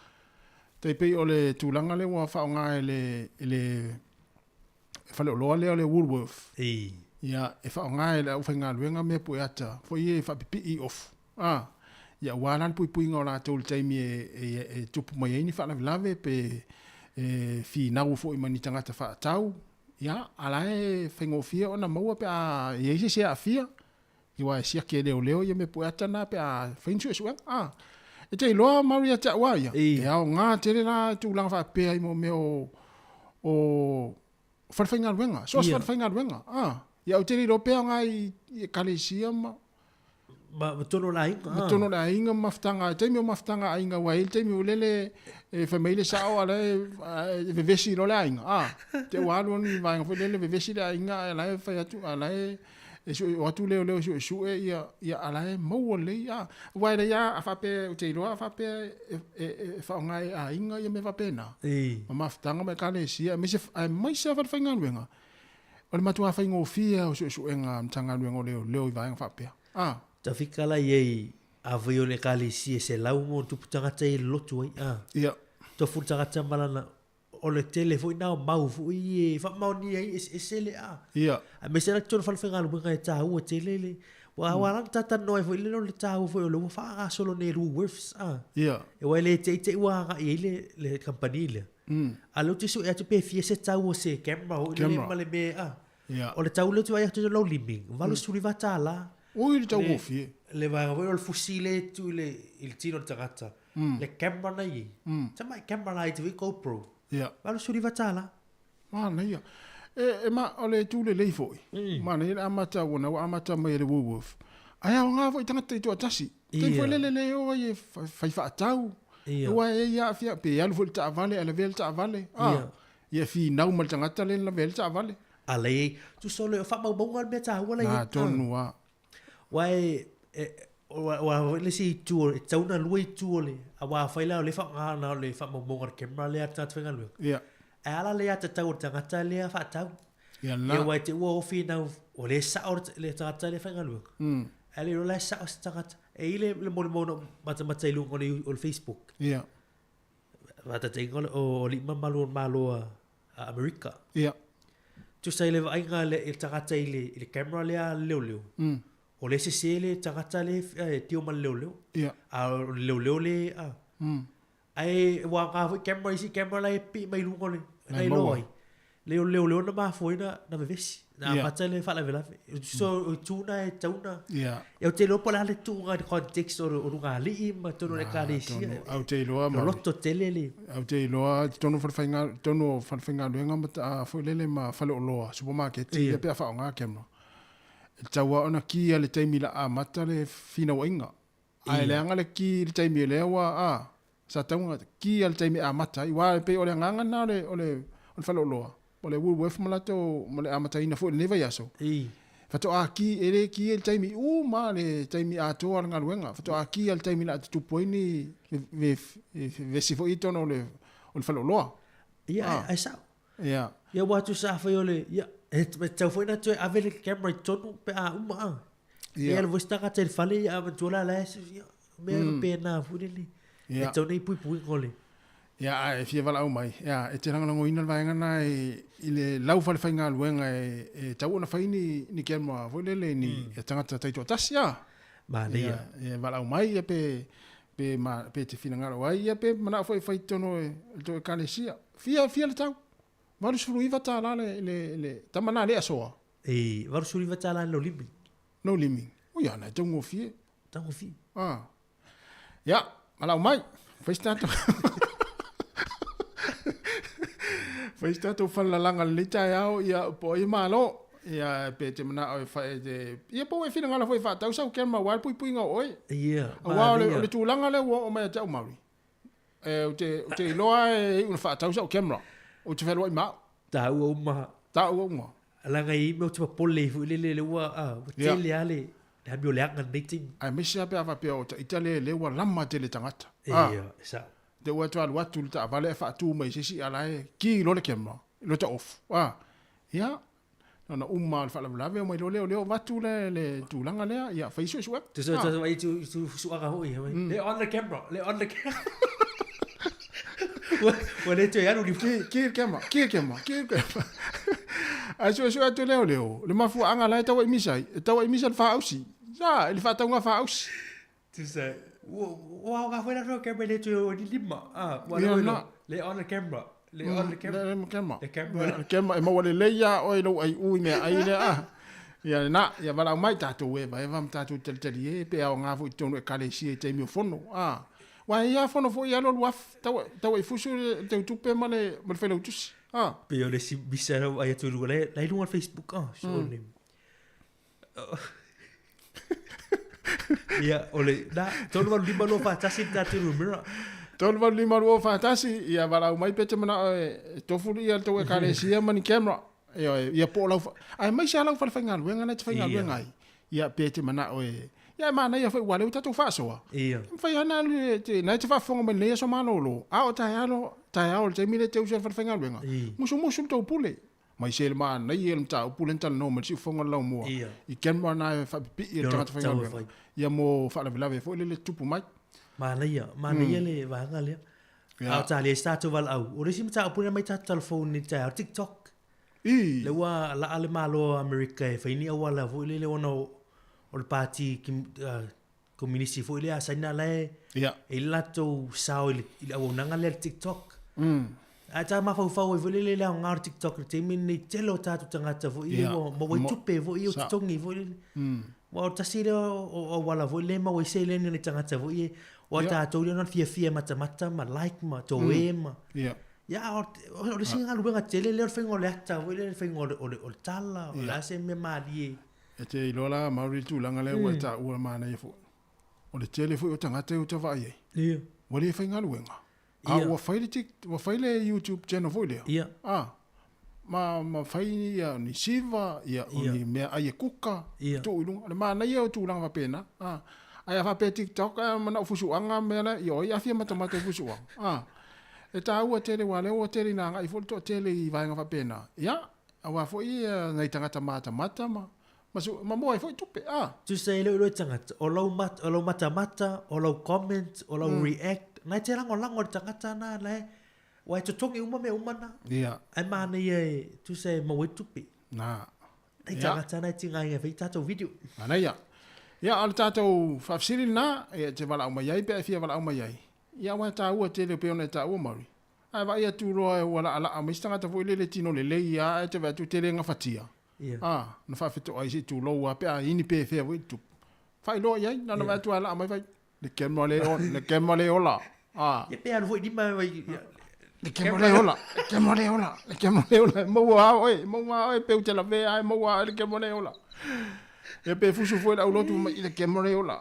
Te pei o le tūlanga le ua whaonga e le whale o loa leo le Woolworth. Ia, e whaonga e le whainga luenga me po e ata. Fwoi e whapipi I off. Ia, waran pui ngā la tōle taimi e tupu mai eini whanawilave pe fi nau fwoi mani tangata whaatau. Ia, alae whaingofia o na maua pe a yeise se a fia. Iwa e sia ke leo ia me poe atana pe a whainsu e suang. E te iloa mauri a te awa ia. E au ngā tere la tūlanga whapea I mo me o whanwhainga ruenga. Soas whanwhainga ruenga. Ia au tere ilo pea ngā I kalesia ma. Ma tono la inga. Ma tono la inga maftanga. Teimi o maftanga a inga wail. Teimi o lele whameile sao ala e vevesi ilo la inga. Te walu ni vainga fo lele vevesi la inga ala e whai atu. Ala e o atu leo su e ia ala e maua le ia. Waila ia a whape o te iloa a whape e whaongai a inga ia me whape na. Ma maftanga me kale sia. Mai se whainga luenga. O le matua whaingo fia o su e ngā mtanga luenga o leo I vainga whapea. Ta fikala ye a vio le kali si se lau mo tu tangata I lotu ai ia to fu tangata malana o le telefone na mau fu I fa mau ni ai sele ia a me se la tona fa fenga lu ngai ta u telele wa wa tata no fu le ta u fu lo fa solo ne ru worths ia e wa le te wa ga le company le a lo tisu e te pe fie se ta u se camera o le male me ia o le ta u le tu ai te lo living va lo suri va ta la oi le tau gofi le va o fusile tu il tiro tagata le camera na I ta mai camera na I te GoPro ia va lo suri va ta la ma na ia e ma o le tu le foi ma na ia amata wona amata mai le Woolworth ai au nga foi tangata I to atasi te foi le o ye fai fa tau wa ia fia pe alu foi ta vale ala vel ta vale ia fi nau mal tangata le la vel ta vale ale tu solo fa mau bonga me ta wala na tonu wa wai wa le si tu tauna lui tu le awa faila le fa na le fa mo mo camera le ta twenga lu ia ala le ta tau tangata le fa tau ia na wa te wo fi na o le sa o le tangata le fa lu ale lo le sa o tangata e ile le mo mata lu o Facebook ia va ta tengo o li malo a America ia tu sai le vai nga le tangata ile camera le leo o le sele tangata le tio mal leo ia a leo le ai wa nga fu camera la pi mai lu ngole ai loi leo na ma foina na vesi na mata le fa la vela so tuna e tuna ia eu te lo pola le tu nga context o nga li ma tono le kale si au te loa ma lotto telele au te loa tono farfinga luenga ma fo lele ma falo loa supermarket ia pe fa nga kemno tawa ona ki ale taimi la a mata le fina wainga ai le anga le ki le taimi le wa sa taunga ki ale taimi a mata I wa pe ole nganga na ole falo loa ole Woolworth malato mole a mata ina fo le neva yaso fato a ki ele ki ele taimi ma le taimi a to nga luenga fato a ki ale taimi la tu poini ve si fo ito no le falo loa ia ai sa ia ia wa tu sa fa ole ia me tau foi na tu avele camera tonu pe a ia le vosta ka te fale ia tu la me pe na fudeli ia tau nei pui ngole ia e fia vala au mai ia e te ranga ngoina vaenga na I le lau fale fainga luenga e tau na faini ni kelma foi lele ni e tangata taito tasia ma ia e vala au mai e pe pe te fina ngara wai ia pe mana foi tono e to kalesia fia le tau valu suru ta la le tamana le asoa valu suru ta la no limi o ia na tongo fie ya ala mai foi stato falla langa le tai ia po i malo ia pe te mana o fa ia po e fina ngala foi fa tau sa ke ma wal pui nga oi wa le tu langa le o mai tau mauri o te loa e un fa tau sa kemra o te felo ma tau o ma langa i me o te pole fu le wa te le ale ha bio le anga dating ai me sia pe ava pe o te itale le wa lama te le tangata sa de wa tu al watu ta vale fa tu mai si ala ki lo le kemra lo ta off ya na umma fa la lave mai leo watu le tu langa le ya fa isu web tu ai tu aga hoi le on the camera wa le tu ya no ki kema aso tu leo le mafu anga la ta wa misai fa ausi sa ele fa ta nga fa ausi tu sai wa ga foi la camera le tu di lima le on the camera le camera e mo le leia o lo ai u me ai le ya na ya bala mai tatu we ba vam tatu tel pe a nga fu tonu e kale si te mi fono wa ya fono fo ya lo waf taw e fusu te tu pe male mo fe lo tus pe yo le si bisero ai tu le lai lu on Facebook so le ya ole da tonu va di balo fa tasi tatu numero Tol va lima ro fantasi ia bala mai pete mana to fu ia to e kale sia mani camera ia po la ai mai sa la fa fangal wenga na fangal wenga ia pete mana ia mana ia fa wale uta to fa so ia fa ia na te na te fa fonga me le so manolo o ta ya o te mile te usa fa fangal wenga musu to pule mai se ma na ia mta pule tal no me si fonga la mo i camera na fa pi ia ta fangal wenga ia mo fa la fo le tupu mai mana ia le vanga le au ta le sta tu val au o le sim ta puna mai ta telefon ni ta TikTok le wa la ale malo America fa ni wala vo le ono o le party community fo le asina le e lato sao ile au nanga le TikTok a ta ma fa vo le ngar TikTok te min ni telo ta tu tanga ta vo ile mo vo tupe vo i o tongi vo wa ta sira o wala vo le ma vo se le ni tanga ta vo i o ta to le no fia mata ma like ma to ma ya o le singa lu nga tele le fengo le ta vo le fengo o tala o la se me mali e te lola mauri tu langa le wa ta o ma na fo o le tele fo o tanga te o ta vai o le fenga lu nga o fa le YouTube channel vo le ma fai ya ni siva ya ni me ai kuka tu lu le ma na ye tu langa pena ai fa pe TikTok mana fusu anga me na yo ya fia mata fusu e ta u tele wale o tele na ngai fo to tele i vai nga fa pena ya awa fo i ngai tanga mata ma mo ai fo tupe tu sei lo tanga o lo mata o lo comment o lo react ngai te lango tanga na le wai to tongi uma na ai mana ye tu sei mo we tupe na ai tanga na tinga ngai fa ta video ana ya al tato fa sili na e te vala uma yai pe fia vala uma yai ya wa ta u te le pe ona ta u mari ai va ia tu ro e wala ala a mistanga ta foi le tino le ya e te va tu te le nga fatia no fa fito ai si tu lo wa pe a ini pe fe vo tu fai lo yai na no va tu ala mai vai le kemo le ola ya pe an voi di mai vai le kemo le ola mo wa pe u te la ve ai mo wa le kemo le ola e pe fusu foi la ulotu mai le kemore ola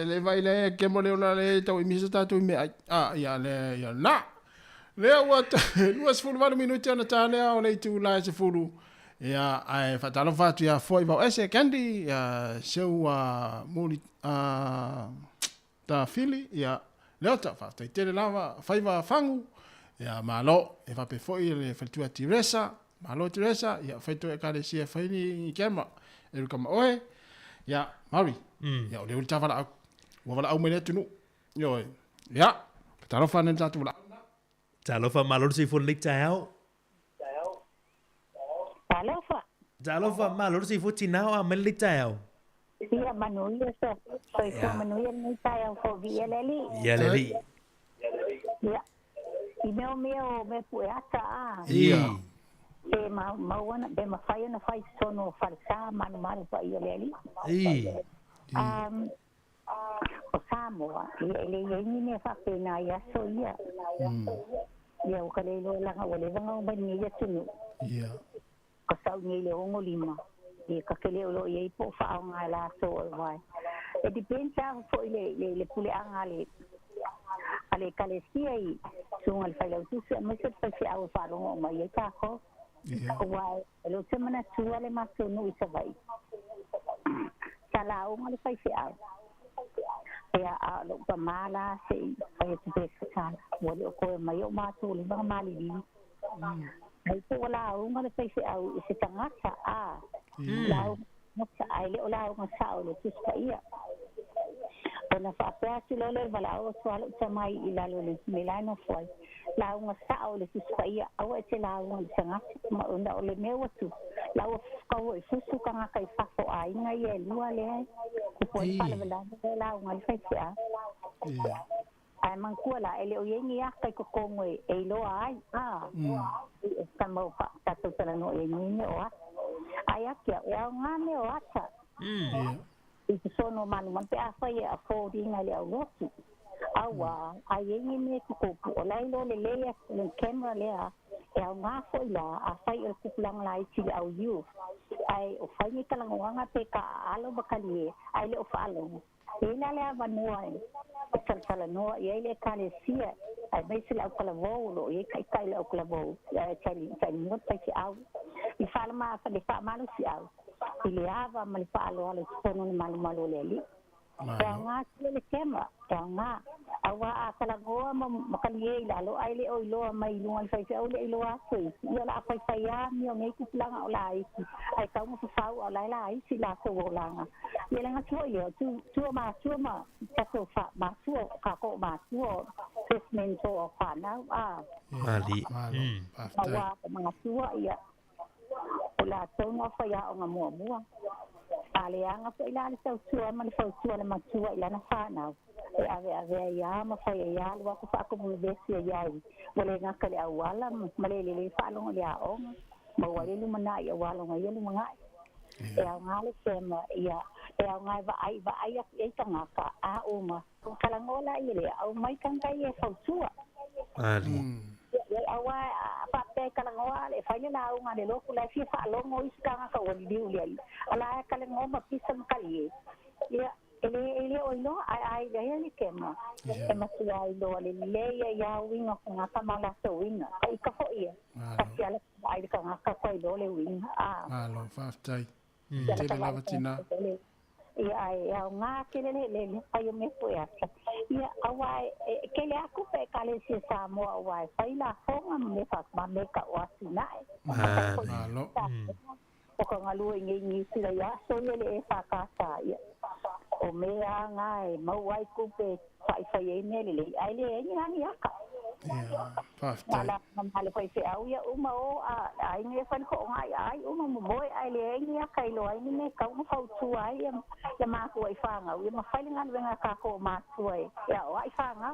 le vai le kemore ola le tau i misa tatu me ya na le wat luas fulu valu minuti ana tane o le tu la se fulu ya ai fatalo fatu ya foi va ese candy ya seu moli ta fili ya le ta fa te tele lava fai va fangu ya malo e va pe foi le faltua tiresa malo tiresa ya faito e kale sia fai ni kema e kama oe ya mari ya o le ulta vala au mele tunu yo ya talo fa nen tatu la talo fa malo si fo lik tao talo fa malo si fo tinao a mele tao Ia manuia so. So manuia ni tai au ko via leli. Ia leli. Ia. I meo me pu ata a. Ia. E mawana be mafai na fai sono falsa manu pa ia leli. O Sāmoa, le ni fa pena ia so ia. Ia o kale lo la nga wale nga ba ni ia tunu. Ia. Ko sa ni le o ngolima. Ia ka kele lo ia po fa nga la so vai. E dipensa fo le pule anga le. Ale kale sia i sunga le fai tu se me se fa au fa lo ma ia ka ko. Wai lo semana tua le maso no isa vai. Sala o ngale fai au. Ya lo pamala se ai te sala wale ko mai o ma tu le ba mali di ai ko la o ngale sai se au se tangata a la o sa ai le la o sa o le tuska ia ona fa pa si lo le bala o swalo mai ila lo le milano foi la o sa o le tuska ia au e la o tangata ma onda o le meu tu la o ka o fusu ka kai fa fo ai ngai e lua le ko pa le la o ngai sai ai man kuala ele o yengi a kai ko kongwe e lo ai ka mo pa ta to tala no e ni o ai akia e ngane o ata i sono manu man pe afa ye a fodi ngai le o awa ai yengi me ko o lai lo le le camera le a e nga foi la a fai o kuplang lai ti au you ai o fai ni kala nganga pe ka alo bakali ai le o falo ina le avanua sala no e ele kale sia ai vai se la kala volo e kai le kala volo ya chali no tai au i fala ma fa de fa malu si au ile ava mal fa lo ale sono malu le ya nga le tema ya nga awa kala goa makali la lo ai le o lo mai lo al fa au le lo a foi ya la fa ya mi o ngai ku planga o lai ai ka mo fa o lai lai si la so la nga ye la nga tu ma ta ko fa ma tu ka ko ma tu assessment o fa na mali awa ma tu ya la so no fa ya o nga mo ale anga fa ila le so tu ma le ma tu ila na fa na e ave ya ma fa ya lo ko fa ko mo desi ya wala nga kale awala malele fa lo ya o ma wale lu mana ya wala nga yelu nga e nga le tema ya e nga va ai e tanga ka a uma kala ngola ile au mai kan kai e fa tu ali awa pa pe kala ngoa le fa na au nga le lo ku la fi fa lo ngo iska ka wali di uli ala kala ngo ma pisam kali ya ele o no ai le ni kema e ma su ai lo le ya winga nga ka mala so winga ai ka fo ia ka ala ai ka nga ka ko lo le winga lo fa tai te la vatina ia nga kele le ai me po ya ia awai kele aku pe kale si Sāmoa awai sai la fonga me fa ma me ka wasina lo o ka ngalu ngi si ya so le fa ka sa ia o me nga mo wai ku pe sai ne le ai le ni aka ala male foi se au ia uma o ai ne fa ko ai uma mo boy ai le ni aka lo ai ne ka mo fa tu ai ya ma ko ai fa nga ma fa ngan venga ka ko ma tu ai ya ai fa nga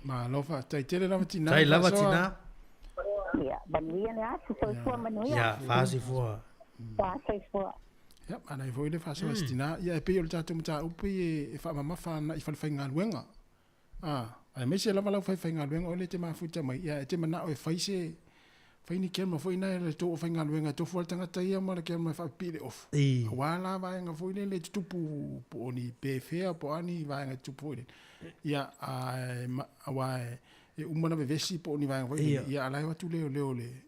ma lo fa tai te la vatina ya bania ne a so manu ya fa si fo ya ana foi le fa so vatina ya pe yo tatu mta upi e fa mama fa na i fa ngan wenga ai me se la mala fai ngal wenga ole te mafuta mai ya te mana o fai se fai ni ken mo foi na le to fai ngal wenga to fo tanga tai ma le ken mo fa pile off wala va nga foi le tupu po ni pe fea po ani va nga tupu ya wa e umana ve vesi po ni va nga foi ya ala wa tu le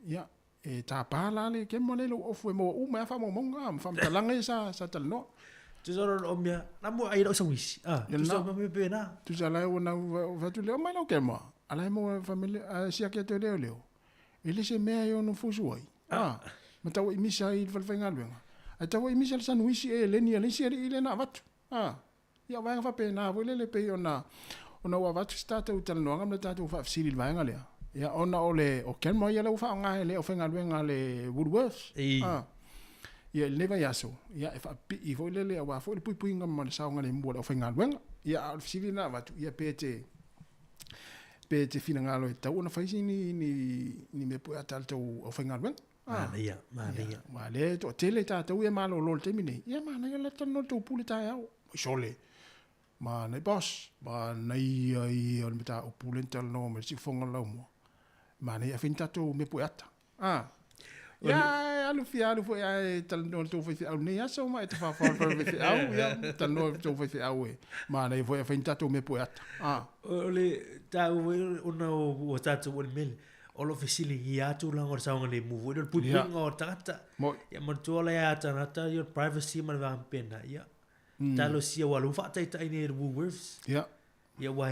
ya e ta pala le ken mo le off mo uma fa mo nga fa talanga sa talno tu soro omia namu ai do sawis tu so me pe na tu sala ona va tu le mai no kema ala mo família sia que te le ele se me yo no fusuai ma taw imisa il fa nga luenga ai taw imisa san wisi e le ni le sia ile na vatu ya va fa pe na vo le pe ona wa vatu stata u tal no ngam le tatu fa sili va nga le ya ona ole o kema ya le fa nga le o fa nga luenga le Woodworth ia le vai aso ia e fa pi I vo le wa fo le pui ngam le saunga le mo le ofenga wenga ia al fisili na va tu ia pete fina ngalo ta una faisi ni me pu atal to ofenga wenga ma le to tele ta to ia malo lo te mine ia ma na le to to puli ta ya sole ma nei boss ma nei ai on meta o pulenta no me si fonga lo mo ma nei afinta to me pu ata ya alu fi ya tal no to fi au nei aso ma te fa fa fi au ya tal no to fi au ma nei foi afinta to me pu ata ole ta una o ta to el mel olo fisili ia tu la ngor saunga le mu vo pu ngor tata ya mo to la ya tata your privacy man va pena ya talo sia walu fa tai tai ne Woolworths ya wa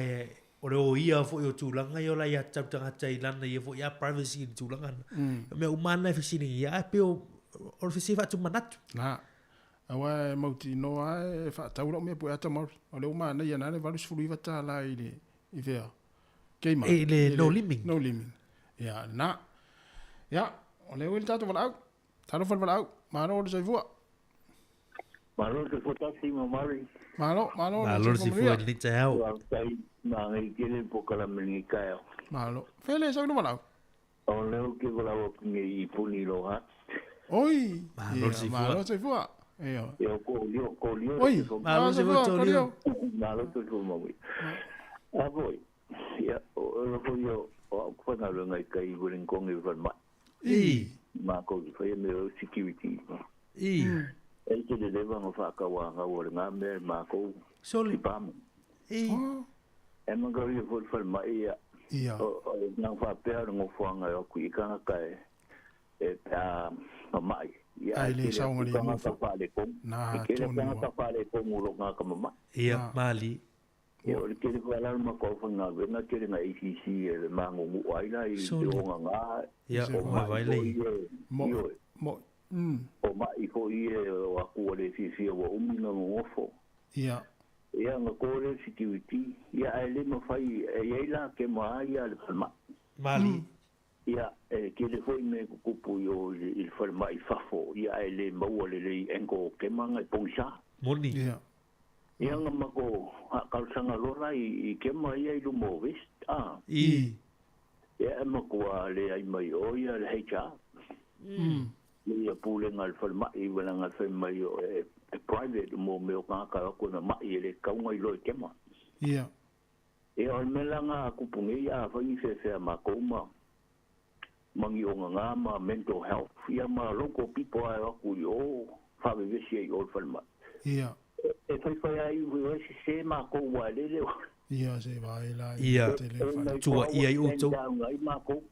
o ia fo yo tu langa yo la ya tap tanga tai lana ya fo ya privacy tu langa me umana fisini ya pe o fisi fa tu manat na awa mauti no ai fa ta ulo me po ata mar o le umana ya na le valu sfulu va ta la ile I vea keima no limit ya na ya o le wil tatu vala talo fal vala ma no se fu Malo se fota si mamari. Malo si fua ni te hau. Ma ngai kele pokala meni kaya. Malo. Fele sa no malo. O leo ke vola o ngi puni lo ha. Oi. Malo se fua. Yo ko lio. Oi. Malo se fua to lio. Malo to fu mami. A boy. Ya o ko yo o ko na lo ngai kai gurin kong I van ma. Ma ko fa me security. E ke le lewa ngo whakawanga o ngā mea mākou Soli pamu. E mangari e fol mai ia. O ngā whapea ngo whanga o kui kanga kai e pia mamai. Ai le saunga ni mo fo. Na ke le kanga tapale ko mulo ngā kamama. Ia mali. E o ke le wala ma ko whanga wenga ke le ngā ACC e le mango mu aila I te onga ngā. Ia o mai vai lei. Mo o mai ko I o aku le fisi o umina ngofo ia nga ko le security ia ele mo fai e la ke mai al falma mali ia ke le foi me kupu yo il falma I fafo ia ele mo le engo ke manga ponsa moni ia nga mako ka sanga lora I ke mai ai lu mo vist ia mako le ai mai o ia le hecha ia pule ngal falma I wala ngal falma yo private mo me o ka ko na mai le ka ngai lo kema ia e o melanga ku pungi ya fa I se ma ko ma mangi o nga ma mental health ia ma local people ai ku yo fa be si o falma ia e fa ai we se ma ko wa le ia se vai la ia tua ia I uto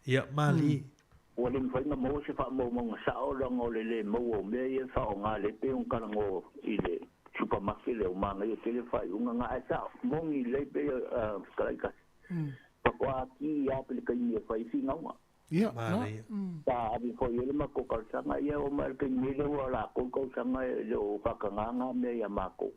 ia mali o le mfainga mo se fa mo sa o longo le mo o me e fa o nga le pe un kalango I le supermarket le o manga e tele fa unga nga sa mo ngi le pe kalaika pa ko aki ya pe ka ni fa I singa nga ia ta abi ko ye ma ko ka sanga ia o ma ke ni le o la ko sanga le o fa ka nga me ya ma ko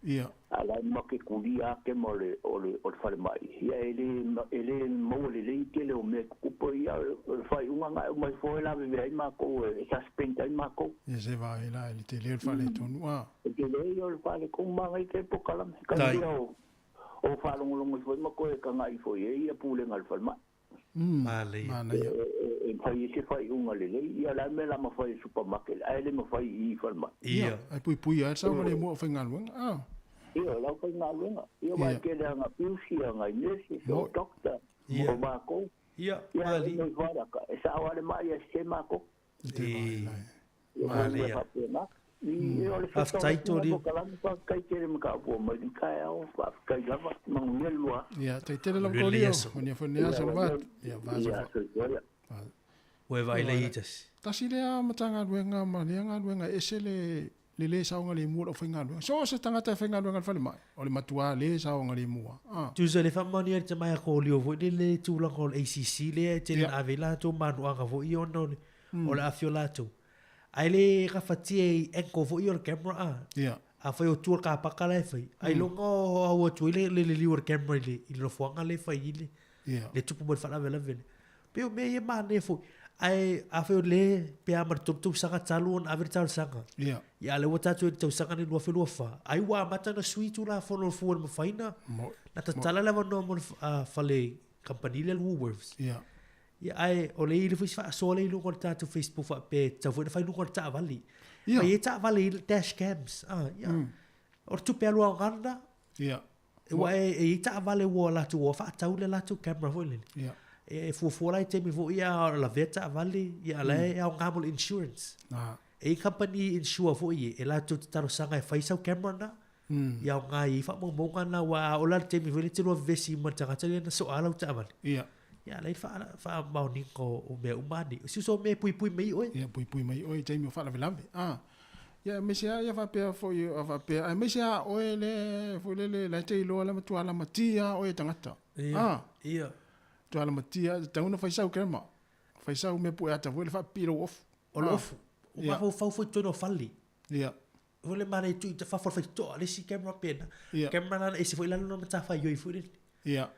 ia ala ma ke kulia ke mo le o fa mai ia ele mo le ke le o me ku po ia fa unga nga mai fo la be ai ma ko sa spent ai ma ko ia se vai la le tele fa le tonu ke le yo fa le ko ma ngai ke po kala ka o fa lo fo ma ko ka ngai fo ia pu le ngal fa mai male fa se fa unga le ia la me la ma fa supermarket ai le ma fa I fa mai ia ai pui ai sa le mo fa ngal ia la ko na lunga ia wa ke le nga piusi nga nesi so doctor o ma ko ia mali no vara ka sa wa le mai se ma ko mali ia aftaitoria ka ke le ka po ma di ka o fa ka lava mangelwa ia te le ko lia oni fo nia so va ia va we vai le itas tasi le matanga luenga ma luenga esele le saunga le mua o whainga luenga. So se tangata whainga luenga whale mai. O le matua le saunga le mua. Tu se le whamani te mai a ko leo vo le tūlanga o le ACC le te le ave la tō manuanga vo I ona o le afio la tō. Ai le kawhatia enko vo I o le camera a whai o tūr ka paka le whai. Ai longa o aua tui le liu o le camera I le rofuanga le whai I le tupu mo le whana vela vene. Peo me e maa ne fo. ai a fe le pe a mar tu sanga talun a ver tal sanga ya le wata tu tu sanga ni lo fa ai wa mata na sui tu la fo no fu mo faina na ta tala la no mo fale company le Woolworths ya ai o le ile fa so le lu ko ta tu Facebook fa pe ta fu fa lu ko ta vali pa ye ta vali dash cams or tu pe lu nganda wa e ta vale wo la tu fa ta le la tu camera fu le e fu lai te mi fu ia la veta vale ia le au ngabul insurance e company insure fu i e la tu taro sanga e faisau camera na ia nga i fa mo ngana wa o la te mi fu le te lo vesi ma tanga te na so ala ta vale ia le fa mau ni ko o me umani so me pui mai oi pui mai oi te mi fa la velambe ya mesia ya fa pe fo yo fa pe ai mesia o le fo le la te lo la tu ala matia o e tangata ia tu ala matia ta una faisau kema faisau me pu ata vo le fa piro off o fa fo to no falli ia vo le mare tu te fa for fa to le si camera pena camera na e se foi la no mata fa yo i fu ia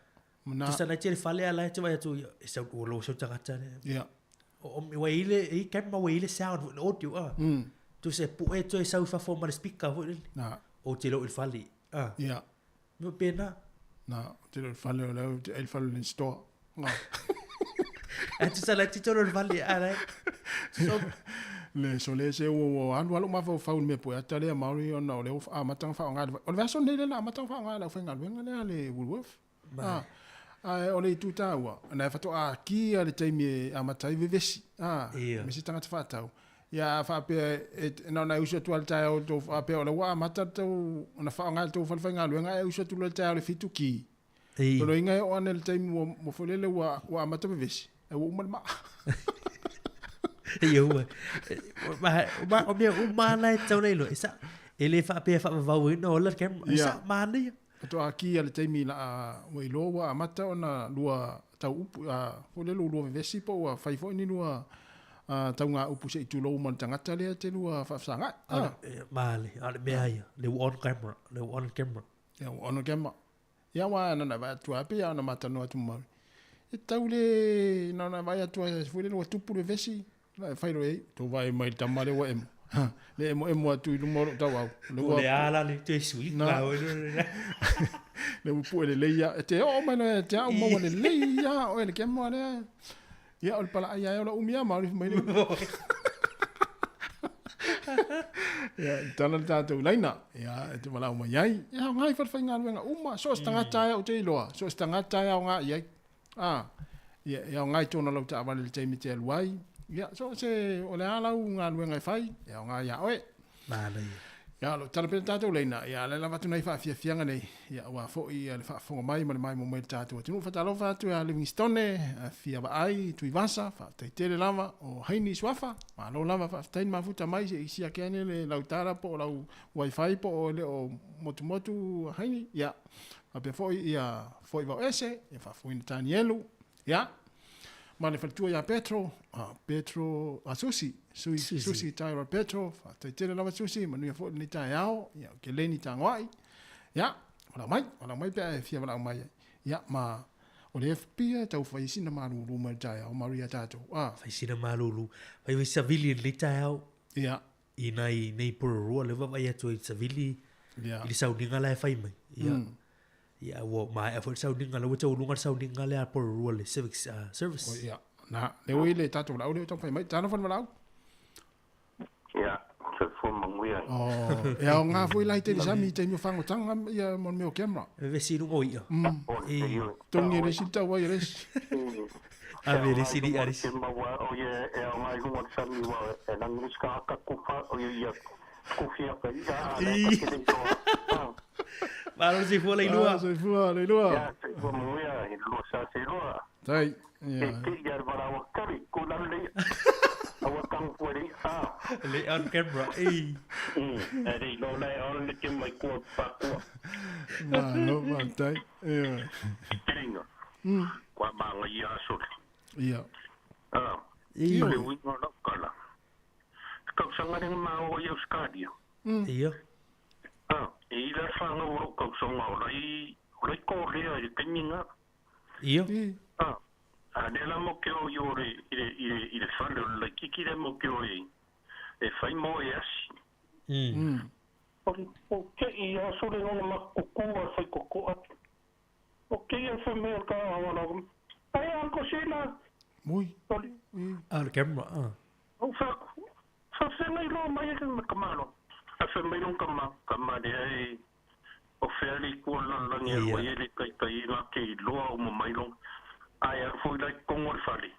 mana tu sana te falle ala te vai tu e sa o lo so tangata ia o mi wa ile e camera wa ile sound audio tu se pu e tu e sa fa for ma speaker vo o te lo il falli ia no pena na te lo falle o il falle in store tu sa la ti to lo falli ala so le so le se o anu alo ma fa me pu ata le mauri ona o le matang fa nga o verso ne le na matang fa nga la fa nga le Woolworth o le tu taua na fa to ki ale taimi a matai vevesi me si tanga fa tau ya fa pe na na uso tu al tai o to fa pe o le wa mata to na fa nga to fa nga lu nga uso tu le tai o le fitu ki lo inga o anel taimi mo folele wa mata vevesi e o ma yo ma o me o ma na tau nei lo isa ele fa pe fa va no la kem isa ma ni to aki ale taimi la o lo wa mata ona lua tau upu folele lo vevesi po wa fa fo ni lua tau ngā upu se i tū lau man tangata lea te lua whafsanga. Māle, ale mea ia, le on camera. Ia, on camera. Ia wā nana vai atua api, ia na matano atu mauri. E tau le, nana vai atua, fuere lua tupu le vesi, la e whairo ei, tō vai mai tamare wa emo. Le emo atu i lumoro tau au. Le ala le te sui, le upu e le leia, e te o mai no e te au maua le leia, o e le kemua lea. Ia ol pala ia ola umia mauri mai ni. Ia tana tatu laina. Ia te mala uma yai. Ia ngai fa fainga luenga uma so stanga taia o te loa. So stanga taia nga yai. Ia ngai tona lo ta vale te mi te luai. Ia so se ole ala nga luenga fai. Ia nga ia oe. Male. Ia lo tana pe tatu laina. Ia le lava tu nei fa fianga nei. Ia wa fo ia le fa fonga mai mo mai tatu. Tu fa talo fa tu a Livingstone fia ba ai tu ivasa fa te tele lava o haini swafa. Ma lo lava fa tain ma futa mai se isia kene le lautara po lau wifi po le o motu haini. Ia. Ma pe fo ia fo va ese e fa fo in Tanielu. Ia. Ma le fatua ia Petro Susi Tyra Petro fa te tele lava Susi ma nu fo ni tai ao ia ke leni tangwai ia wala mai pe fia wala mai ia ma o le FP tau fai sina malulu mai tai ao Maria tato fai sina malulu fai savili le tai ao ia i nei por le va vai atu savili li saudinga la fai mai ia wo mai a for saudinga la wo lunga saudinga le por le civic service ia na le wi le tato la o le tau fai mai tana fon wala ia se fo manguia ia nga foi lai te sami te mi fango tanga ia mon meu camera ve si lu ia tongi le sita wa ile a ve le si di aris ma wa o ye e nga lu wa sami wa e nang ska ka ku fa o ye ku fia ka ia Malo si fu la ilua. Si fu la ilua. Ya, si fu muia, ilua sa si ilua. Tai. Ya. Ki ya bara wa kari ku la le. Awa kang pueri Le on camera. Eri lo le on le ke mai ku pa ku. Ma tai. Tinga. Kwa banga ya so. Ia. Le wi no la kala. Ka sanga ni ma o yo skadia. Ia. E la fanga o ka songa o rai ko rea i keninga. Ia. Anela mo ke o yore i le fale o le kiki le mo ke o e fai mo e asi. O ke i aso le ngona makukua fai kukua. O ke i a fai mea ka awana. Ai anko sila. Mui. The camera. O fa fenga i loa mai e kamano. A fai mai nung kamane ai o feli kua langi e wa ele kai na ke i loa o mai long. Ai a foi lai kongo le fali.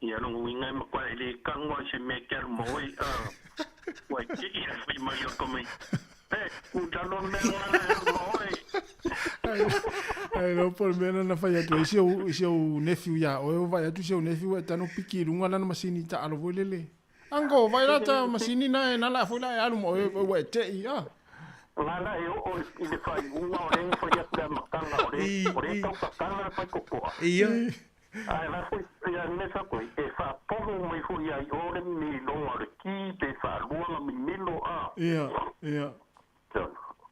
Ia no winga ma kwa ele kangwa se me ker moi wa ki ia fi mai o komai. Ku dalo me moi. Ai no por mena na fai atu isi o nephew ya o vai atu se o nephew e tano piki runga na masini ta alo volele. Ango vai la ta masini na na la foi la alu mo e te ia. Lala o ile fai una ore foi a da makanga ore to pakanga fai kokoa. Ia. Ai la foi ia nesa ko e fa pogo mai foi ai ore mi lo ore ki te fa luanga mi milo a. Ia. So,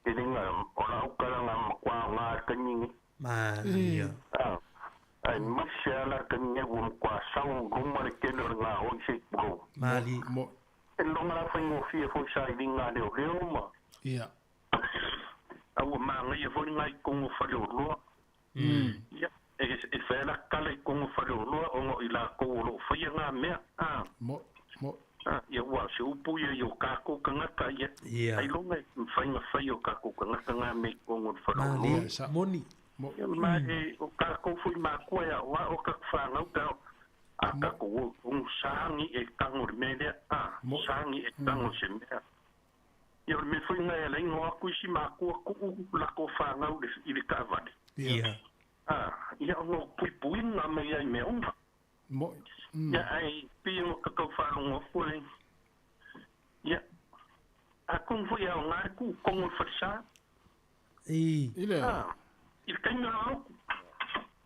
ele nga ora o kala nga kwa nga kaningi. Ia. Ai mashala kanya wo kwa sang goma le kelo nga o se bro. Mali. El longa fa ngo fie foi sai dinga de o reoma. Ia. Au manga ia foi ngai kongo fa lo lo. Ia. E fa la kala kongo fa lo lo o ngo ila ko lo fa nga me. Mo. Ia wa se upu ia yo kako kangaka ia. Ai longa fainga fai o kako kangaka nga me kongo fa lo lo. Moni. Mai o kako fui makua ia wa o kakfa ngau ta. A kako un sangi e tango media sangi e tango se mea. Ia me fui ngai le ngo aku si makua ku la ko fa ngau i le kavale. Ia. Ia ngo pui nga me ia me onga. Mo. Ia ai pio kako fa ngo foi. Ia. A kung foi a nga ku kongo fa. Ile. Il kanyo no.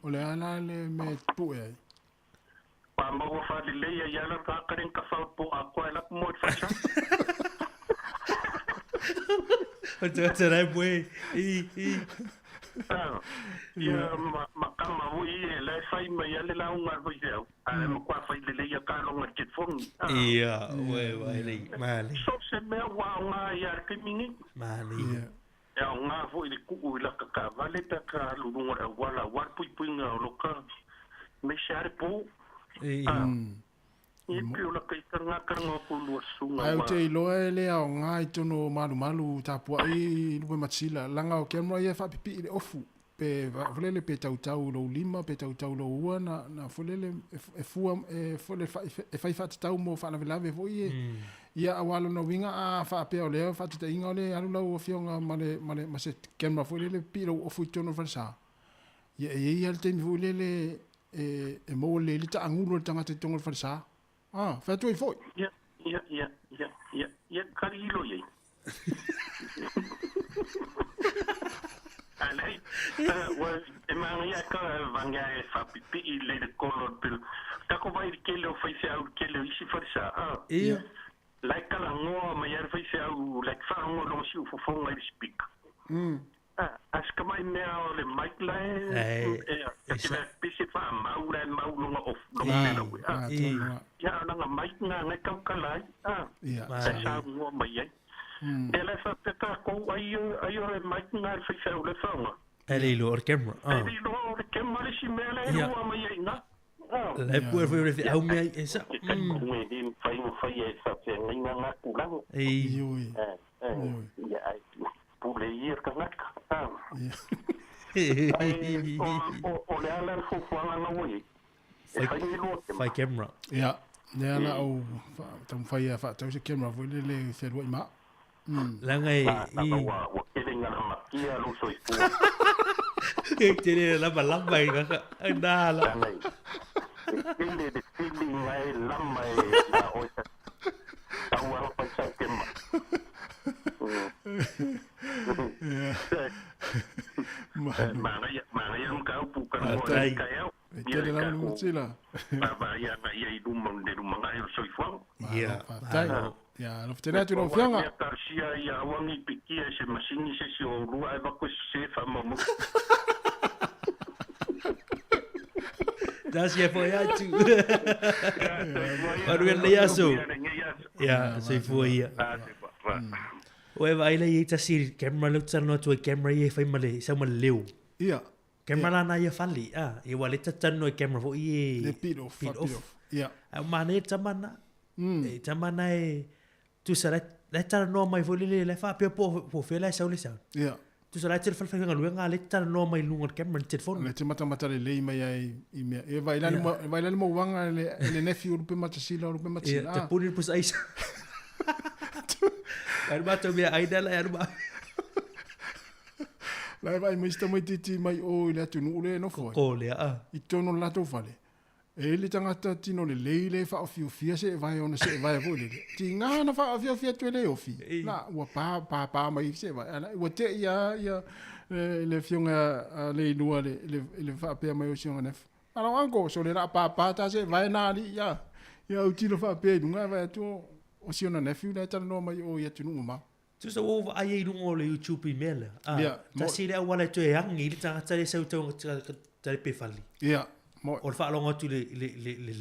Ole ana le me pu ai. Pamba wa fa le ia ia la ka karen ka fa po a ko la mo fa. Ojo rai bue. Ia makama ui le fai mai ale la unga voi deu. Ale mo kwa fai le ia ka longa ke fon. Ia, we le mali. So se me wa nga ia ke mingi. Mali. E nga vo i ku la ka vale ta ka lunga wala wa pui nga loka. Me share po. I pio la kai kanga ku lu sunga. Ai te loe le au nga i tono malu tapua i lupe matsila. Langa o kemra ia fa pipi i le ofu. Pe fulele pe tau lo lima, pe tau lo ua na fulele e fua e fule e fai fa tau mo fa na velave vo i. Ia awalo na winga a fa pe o leo fa te inga le alu lau o fionga male mase kemra fulele pi lo ofu i tono fa sa. Ia al te mi fulele e mo le li ta angulo tanga te tongo fa sa. Fa tu i foi. Ia karilo ye. Alai. E ma ia ka vanga e fa pipi i le color pil. Ta ko vai ke le fai se au ke le isi fa sa. Ia. Like kala ngoa ma ia fai se au like fa ngo lo si fu fo ngai speak. As ka mai mea o le mic line e te pisi fa maura maulunga of lo ia nga mic nga kau kalai sa ngo mai ai e le fa te ka ko ai le mic nga fa sa le fa nga ele lo or camera ele lo or camera si me le lo mai ai nga le puer foi le au me esa me din fa e sa se nga ku la ia ai pule ir ka nak o le ala fo fala na woi fai camera ia le ala o tam fai fa tau se camera vo le se lo ma la ngai o ele nga na kia lo so ipu ke tele la balamba ga dala ele de feeling ngai lama la o ta tawa pa sa kema mana ya mka upu kan mo ka eu te la mo tsila ba ya i dumang de dumang ai so ifo ya no tena tu no fianga tarsia ya wangi pikia se masini se si o rua e ba ko se fa mo Tasi e foi atu. Aru e lea so. Ya, sei foi. Oe vai le i tasi camera lu tano tu camera i fai male sa mal leu. Ia. Camera la na ia fali. I wale tano camera fo i. Le pit off. Ia. Mane tamana. Tamana e tu sara la tara no mai fo le fa pe po fe la sa le sa. Ia. Tu sara te fa nga lu nga le tara no mai lunga camera telefon. Le te mata le lei mai I me. E vai la mo wanga le nephew pe mata sila pe mata sila. Te puni pus aisa. Arba to me aida la arba. Lai vai mista mai titi mai o le atu no le no foi. Ko le I tono la to fale. E le tangata tino le leile fa ofi ofia se vai ona se vai vo le. Ti nga na fa ofi ofia tu le ofi. Na wa pa mai se vai. Ala wa te ia le fionga le lua le fa pe mai o sionga nef. Ala wango so le pa ta se vai na li ya. Ya o tino fa pe nga vai tu o siona nef le tano no mai o ia tu no ma. Tu sa o ai ai lungo le YouTube email. Ta si le wala tu e hangi le tangata le sau ta pe fali. Ya. O fa longa tu le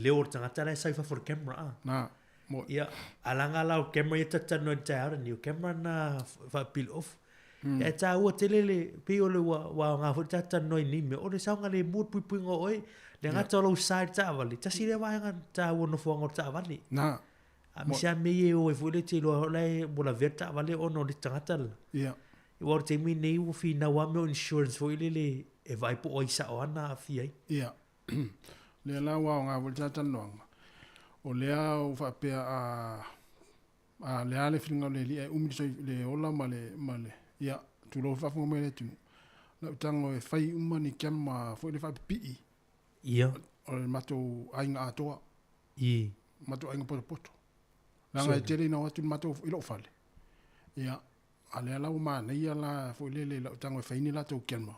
leo tangata le sai fa for camera. Na. Mo. Ya, alanga la camera ya tata no ta ni camera na fa peel off. E ta o tele le pe o le wa nga fo tata no ni me o le sa nga le mut pui ngo oi. Le nga tolo side ta vali. Ta si le wa nga ta o no fo nga ta vali. Na. Mi sa me ye o fo le te lo le bola verta vale o no le tangata. Ya. I wa te mi nei o fi na wa me insurance fo le e vai po oi sa o ana fi ai. Ya. Le la wa nga volta tanong o le au fa pe a le ale finga le li umi so le ola male ya tu lo fa fo mele tu la tango e fai umani kema fo le fa pi ya o le mato ainga atoa I mato ainga poto la nga tele na watu mato ilo fale ya ale la uma ne ya la fo le la tango e fai ni la to kema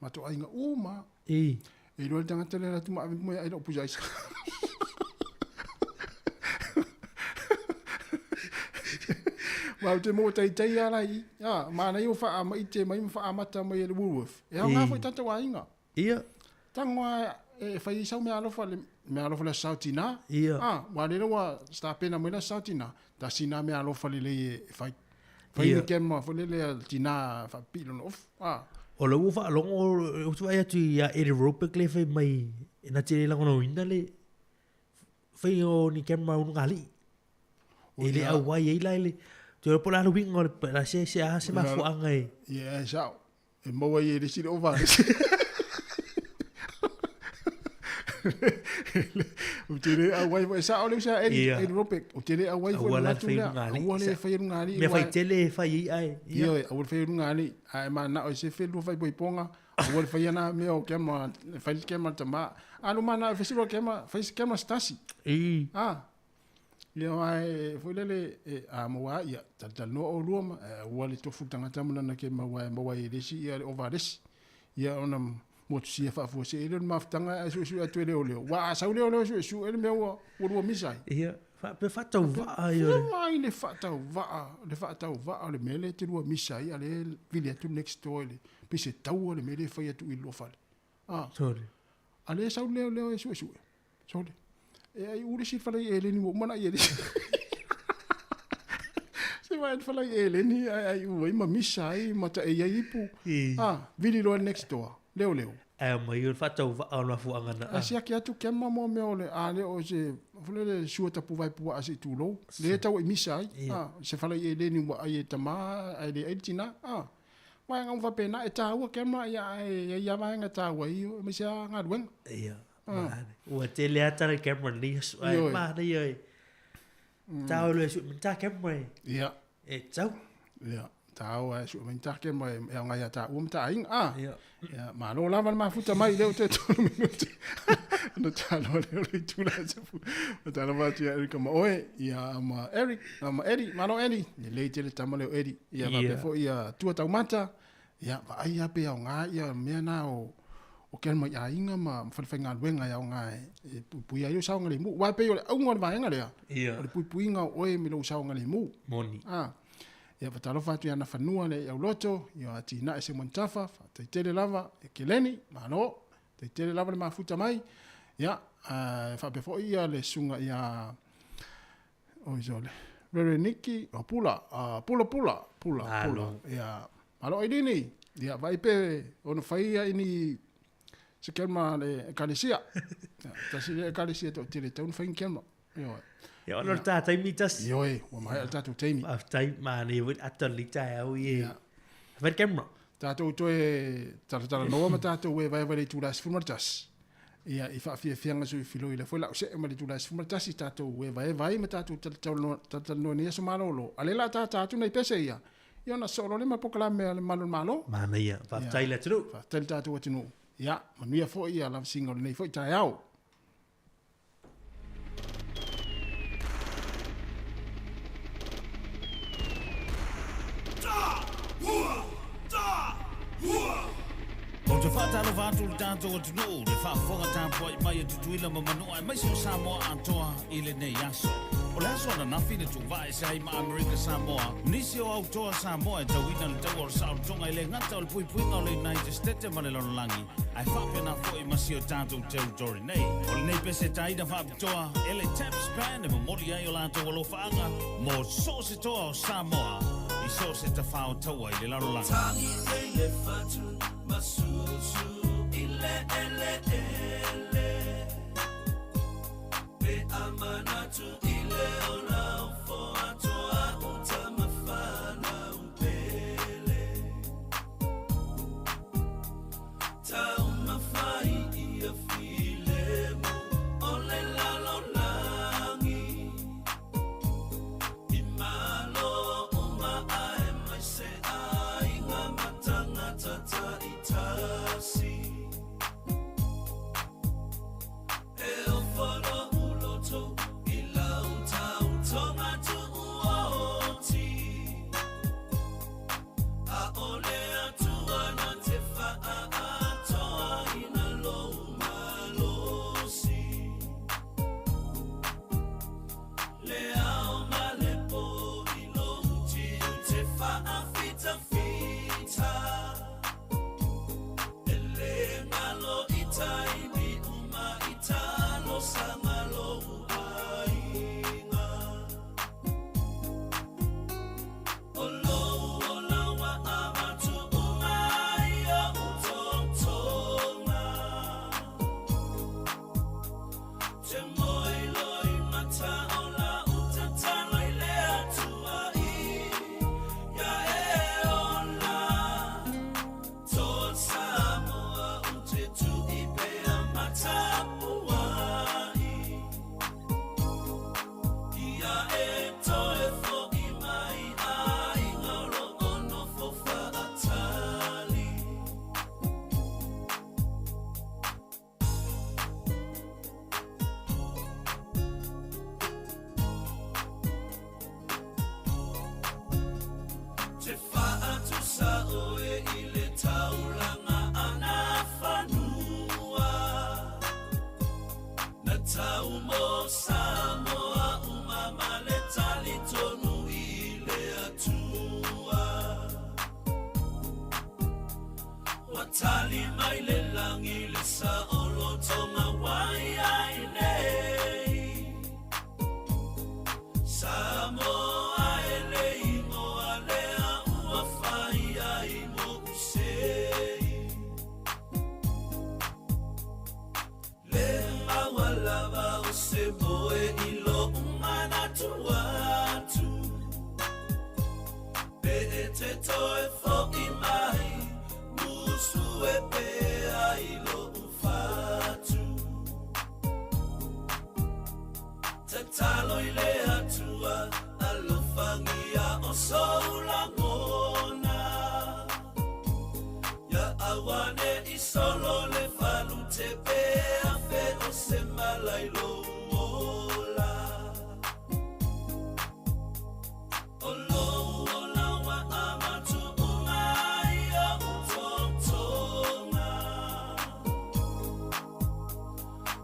mato ainga uma E lo tanga tele la tuma mo ai lo puja isa. Wa te mo tai ala I. Ya, ma na yo fa ma ite mai fa amata mai le Woolworth. E nga foi tata wa inga. Ia. Tangwa e fa isa me alo fa le Sautina. Ia. Wa le wa sta pena me la Sautina. Ta sina me alo fa le fa. Fa ni kema fa le tina fa pilo no. O le ufa longo o tu ai atu ia aerobic le fai mai na te la ngono ina le fai o ni camera un ngali ele au wai ai lai le te po la wing o la se a se ma fu angai ia sao e mo wai e si over o te re a wai sa o le sa aerobic o te re a wai fo la tu la o le fai un ngali me fai tele fai ai ia o fai un ngali ai ma na o se fe lu fai ponga o fai na me o kema fai kema tama alo mana fe siro kema fai kema stasi ia ai foi le a mo wa ia tal no o roma o le to futanga tamuna na ke ma wa e desi ia o va desi ia ona mo tsi fa fo se ele maftanga su atu le ole wa sa le ole su ele me o misai ia fa pe fa tau va ia mai le fa tau va le mele te lo misai ale vile tu next door le pe se tau le mele fa ia tu i lo fa sorry ale sa le su sorry e ai uri si fala ele ni mo mana ele se vai fala ele ni ai o ma misai mata e ai pu vile lo next door leo mai o fata o na fu angana asia ki atu kema mo me ole ale o se fulele suota pu vai pu asi tu lo le ta o misai se fala ele ni wa ai tama ai de etina wa ngam fa pena e ta o kema ya va nga ta wa i me sia nga wen ia o te le ata le camera ni ai ma na ia ta o le su ta camera ia e tau ia ta o su men ta camera e nga ya ta ta ing ia ma no lava ma futa mai le te to minuti no ta lo le tu la se fu ta la va ti Eric ma oe ia ma Eric ma Eddie ma no Eddie le te le tamale Eddie ia va pe fo ia tu ta mata ia va ai ya pe nga ia me na o ken ma ia inga ma fa nga wenga ya nga pu ia yo sa nga le mu wa pe yo au nga va nga le ia pu inga oe mi lo sa nga le mu moni ia patalo fatu ia na fanua le au loto ia ati na ese montafa te tele lava e keleni ma no te tele lava le mafuta mai Ia, whapefo ia le sunga ia, oizole, Vereniki, pula. Ia, alo idini, ia, vaipe, ono whaia ini, se kelma le ekalisia. Tasi le ekalisia to tire taun whain kelma. Ia, ono ta taimi tas. Ioe, wa mai al tatu taimi. Tai mani wit atali tai au ia. Whain kelma. Tātou toe tala noa ma tātou e vai vai tūras fumartas. Ia I whaafia whianga sui whilo I le whaila o se ma le tūras fumartas I tātou e vai ma tātou tala noa ni aso malolo. Ale la tātou nei pese ia. Ia na solo le ma pokala me le malo. Mana ia, whaftai le tunu. Whaftai tātou atinu. Ia, manuia fo ia la singa o le nei fo I tai au. O te whātalo whātu le tātou atu no, le whaafonga tāpua I mai atu tuila ma manoa mai si o Sāmoa antoa I le nei aso. O le aso ana nafi le tuwa se ai ma Amerika Sāmoa. Nisi o autoa Sāmoa e tauina le tau o Sāutonga I le ngata o le puipuinga o le United States ma le lololangi. Ai whapena fo I masi o tātou territory nei. O le nei pese taida whapitoa, e le tap span e ma mori ai o lātou alo whaanga. Mo so se toa o Sāmoa, I so se ta whao taua I le lololangi. Tangi nei le whatu. Masusu ile Pe amanatu ile ona ufo atoa utamafana upele Taumafai ia filemu ole lalonangi Imalo uma ae maise ai ngamatanga tata Tasi El folo uloto ila utonga tu uoti A ole atua na te faa atoa ina lo malosi Le ao malepo ilo uti te faa fita Taimi uma italo samalo ainga Olo olawa amatu umaya utontonga Te moiloi mata ola utatalo ile atua Ya e ola Tot Samoa utetu Tapuai Ia e toe fo I mai ai ngaro ono fo whaatali Te whaatu sa oe I le tauranga ana whanua Tau mo Samoa umama le tali tonu I le atua Watali mai le langi le sa olo tonga wai ai nei Samoa e le ingoa lea ua whai ai mo usei Lava o se boe ilo umana tuatu Pe e te toe fo I mai Musu e pe a ilo ufatu Te talo I le atua Alofangia o soulangona Ya awane I solo le falu te pe se malailo ola Olo ola wa amatu umaya utontonga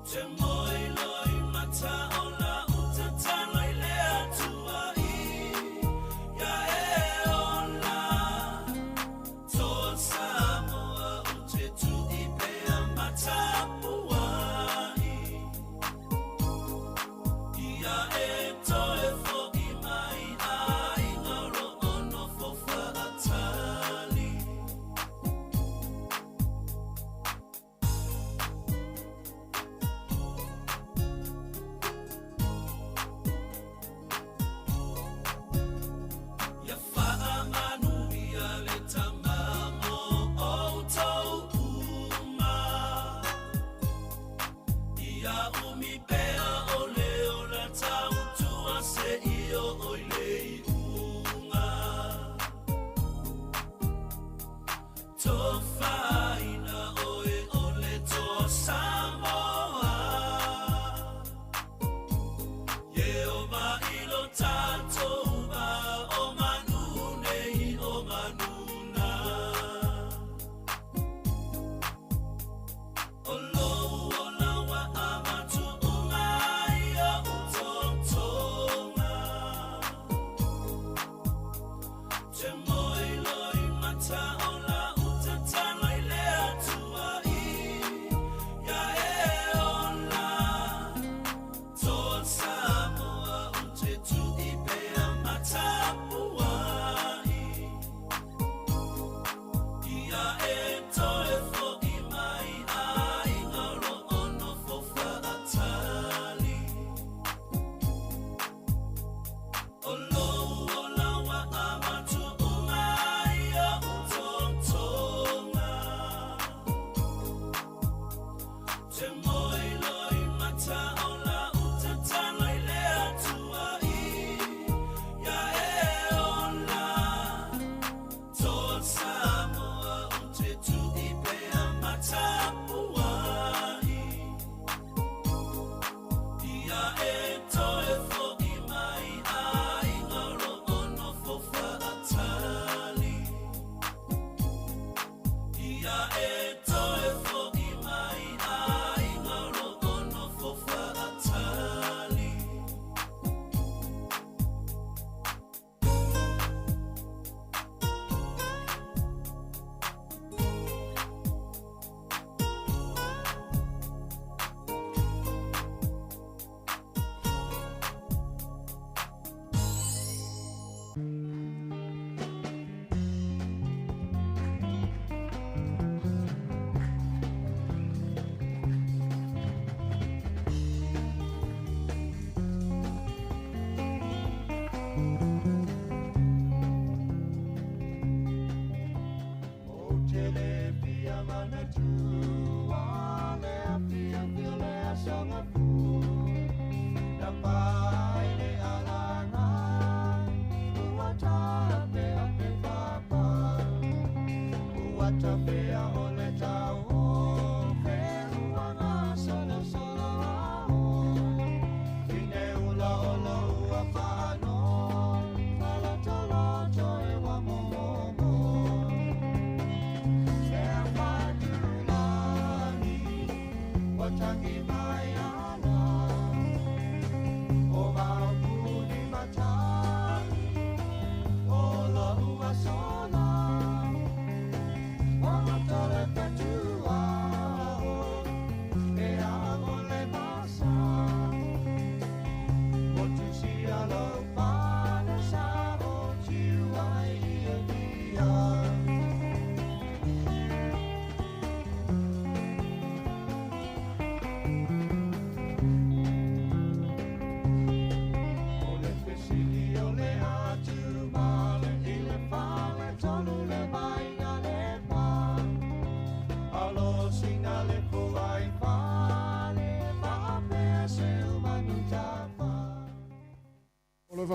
Te moiloi mata ola utatalo ile atua Ya e ola Tot Samoa utetu I pe amata pua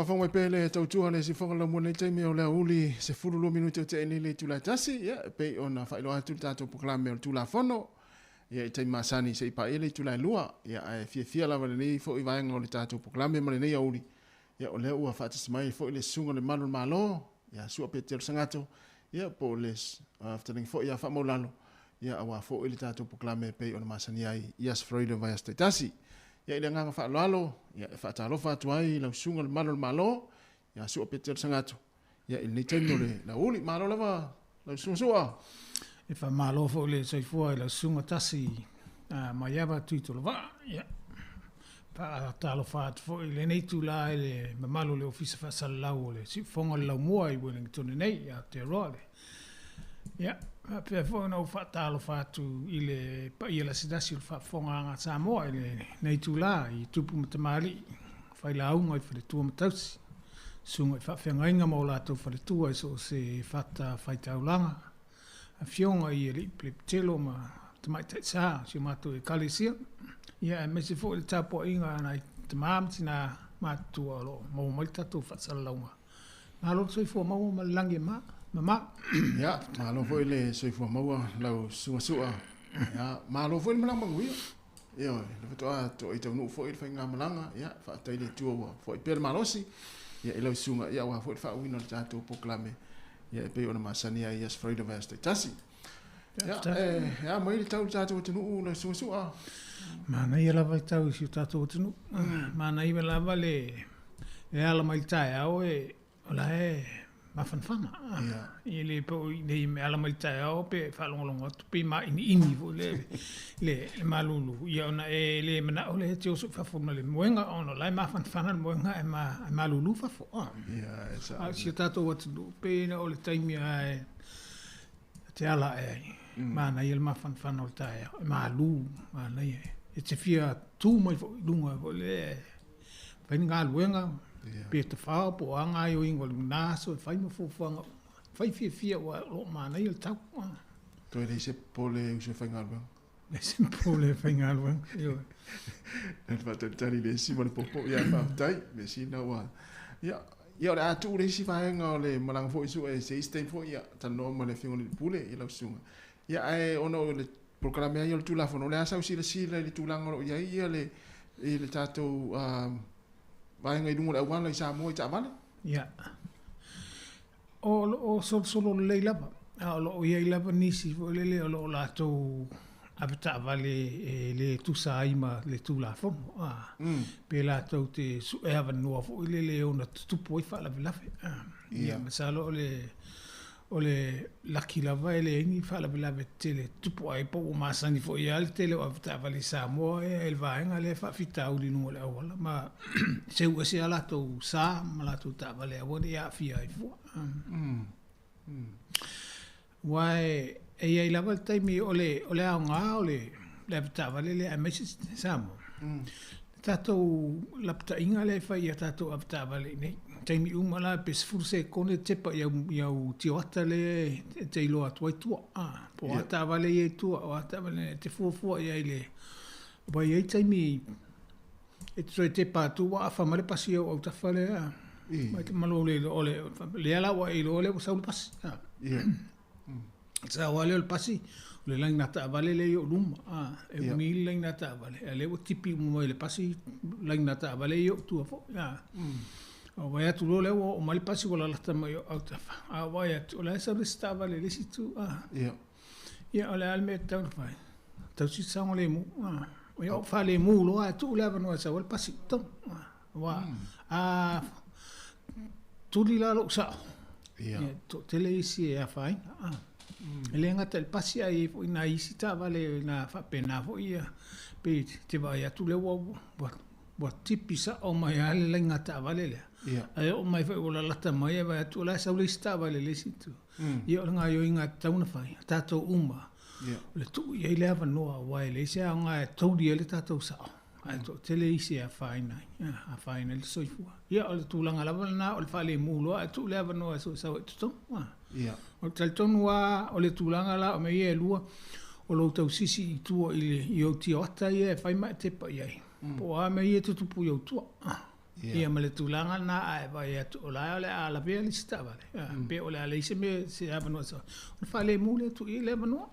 fa mai pele tau tua le si fonga la mo nei taimi o le uli se fulu lo minuto te eni le tula tasi ya pe ona fa ilo atu tato proklame o tula fono ya tai masani se pa ele tula lua ya fia la vale nei fo i vai ngol tato proklame mo nei uli ya o le ua fa tsi mai fo ile sunga le malo malo ya su pe tel sangato ya poles after fo ya fa mo lalo ya awa fo ile tato proklame pe ona masani ai yes freedom vai tasi ya ile nganga fa lalo ya fa talo fa tuai la sunga le malo ya su peter sangato ya il nitendo le la uli malo lava la sunga e fa malo fo le sai fuai la sunga tasi ma yava titolo va ya pa talo fa fo le nei tu la le malo le office fa salau le si fonga la mua I Wellington nei ya te role ya pe fo no fa talo fa tu ile pa ile sidasi fa fonga nga Sāmoa ile nei tu la I tupu mtamali fa ila unga I fa tu mtausi sunga fa fenga inga mo la tu fa tu so se fata fa taulanga a fionga I ile telo ma tamai tsa si ma tu kalisia ya me se fo le tapo inga na tamam tina ma tu alo mo mai tatu fa salaunga na lo so fo mo malangi Mama ya malo foi le soi fo maua lau sua ya malo foi malanga ngui ya le to to ito no foi fa nga malanga ya fa tai le tuo foi per malosi ya ilo sunga ya wa foi fa wino tato proclame ya pe ona masani ya yes freedom of tasi ya ya mai le tau tato tunu no sua mana ia lava tau si tato tunu mana ia lava le ala mai tai au ola ma fanfana ile po nei me ala mai tai au pe fa longo tu pe ma ini vo le malulu ia ona le mana ole te o fa forma le moenga ona la ma fanfana moenga ma malulu fa fo ia sa si tato wat do pe na ole tai mi ai te ala ma na il ma fanfana o tai malu ma na e te fia tu mai fo lunga vo le pa nga luenga pe te fa po anga yo ingol na so fai mo fo fanga fai fia wa lo mana il tau to le se pole u se fanga ba le se pole fanga ba yo et va te tali le si mo popo ya fa tai me si na wa ya io la tu le si fa nga le malang fo isu e se stem fo ya tan no mo le fingo le pule i la sunga ya ono le programme io tu la fo no le asa usi le tu la ngolo ya le tato vai ngai dungo au wana I Sāmoa I Tāmane? Ia. O solo lei lava. O iai lava nisi fo lele o lo lātou apita vale le tusa aima le tu la fono. Pe lātou te su e hawa noa fo lele o na tupu I wha lawe. Ia, masalo o le laki lava ele ingi wha lawe te le tupu ai po o masani fo I ale te le o apita vale Sāmoa e vaenga le wha fita uli nungo le awala. Ma se ua se alatou sā, ma latou ta vale awale ia fia I fua. Wai e iai lava le taimi o le aonga o le apita vale le a mesi Sāmoa. Tatou lapta inga le whai a tatou apita vale nei. Taimi umala pe sfurse kone tepa iau tioata le te iloa tuaitua. Po ata vale iei tua, o ata vale te fuafua iei le. Wai iei taimi e te tepa tua a whamare pasi au tawhale. Mai te malo le ala wa ilo le wasau le pasi. Sa wale o le pasi. Le lang nata vale le yo luma. E uni lang nata vale. Le o tipi umai le pasi lang nata vale yo tua fo. O vai atu lo leo o mali pasi wala lata mai au tafa. A vai atu, o la esa resta vale le si tu. Ia o le alme tau fai. Tau si sango le mu. O ia o fa le mu lo a tu le avano esa wale pasi tau. Wa a tuli la lo sa. To tele isi e a fai. Ele ngata el pasi ai ina isi ta vale na fa pena fo ia. Pe te vai atu le wa tipi sa o mai ale le ngata vale le. Ai o mai fa ola lata mai vai atu la sa le sta vale le situ. Ia o nga yo inga tauna fai tato uma. Le tu ia le ava noa wai le se nga todi le tato sa. Ai to tele isi a fai nai. A fai nai le soifua. Ia o le tulanga lava na o le fa le mulo a tu le ava noa so sa tu. O tal tonu o le tulanga la o me ia lua o lo tau sisi I tua I o tio ata ia e fai mai te pa iai. Po a me ia tutupu iau tua. Ia male tulanga na ai vai atu ola ole ala pe ali sta vale. Pe ole ale se me se abano so. O fa le mule tu ile bano.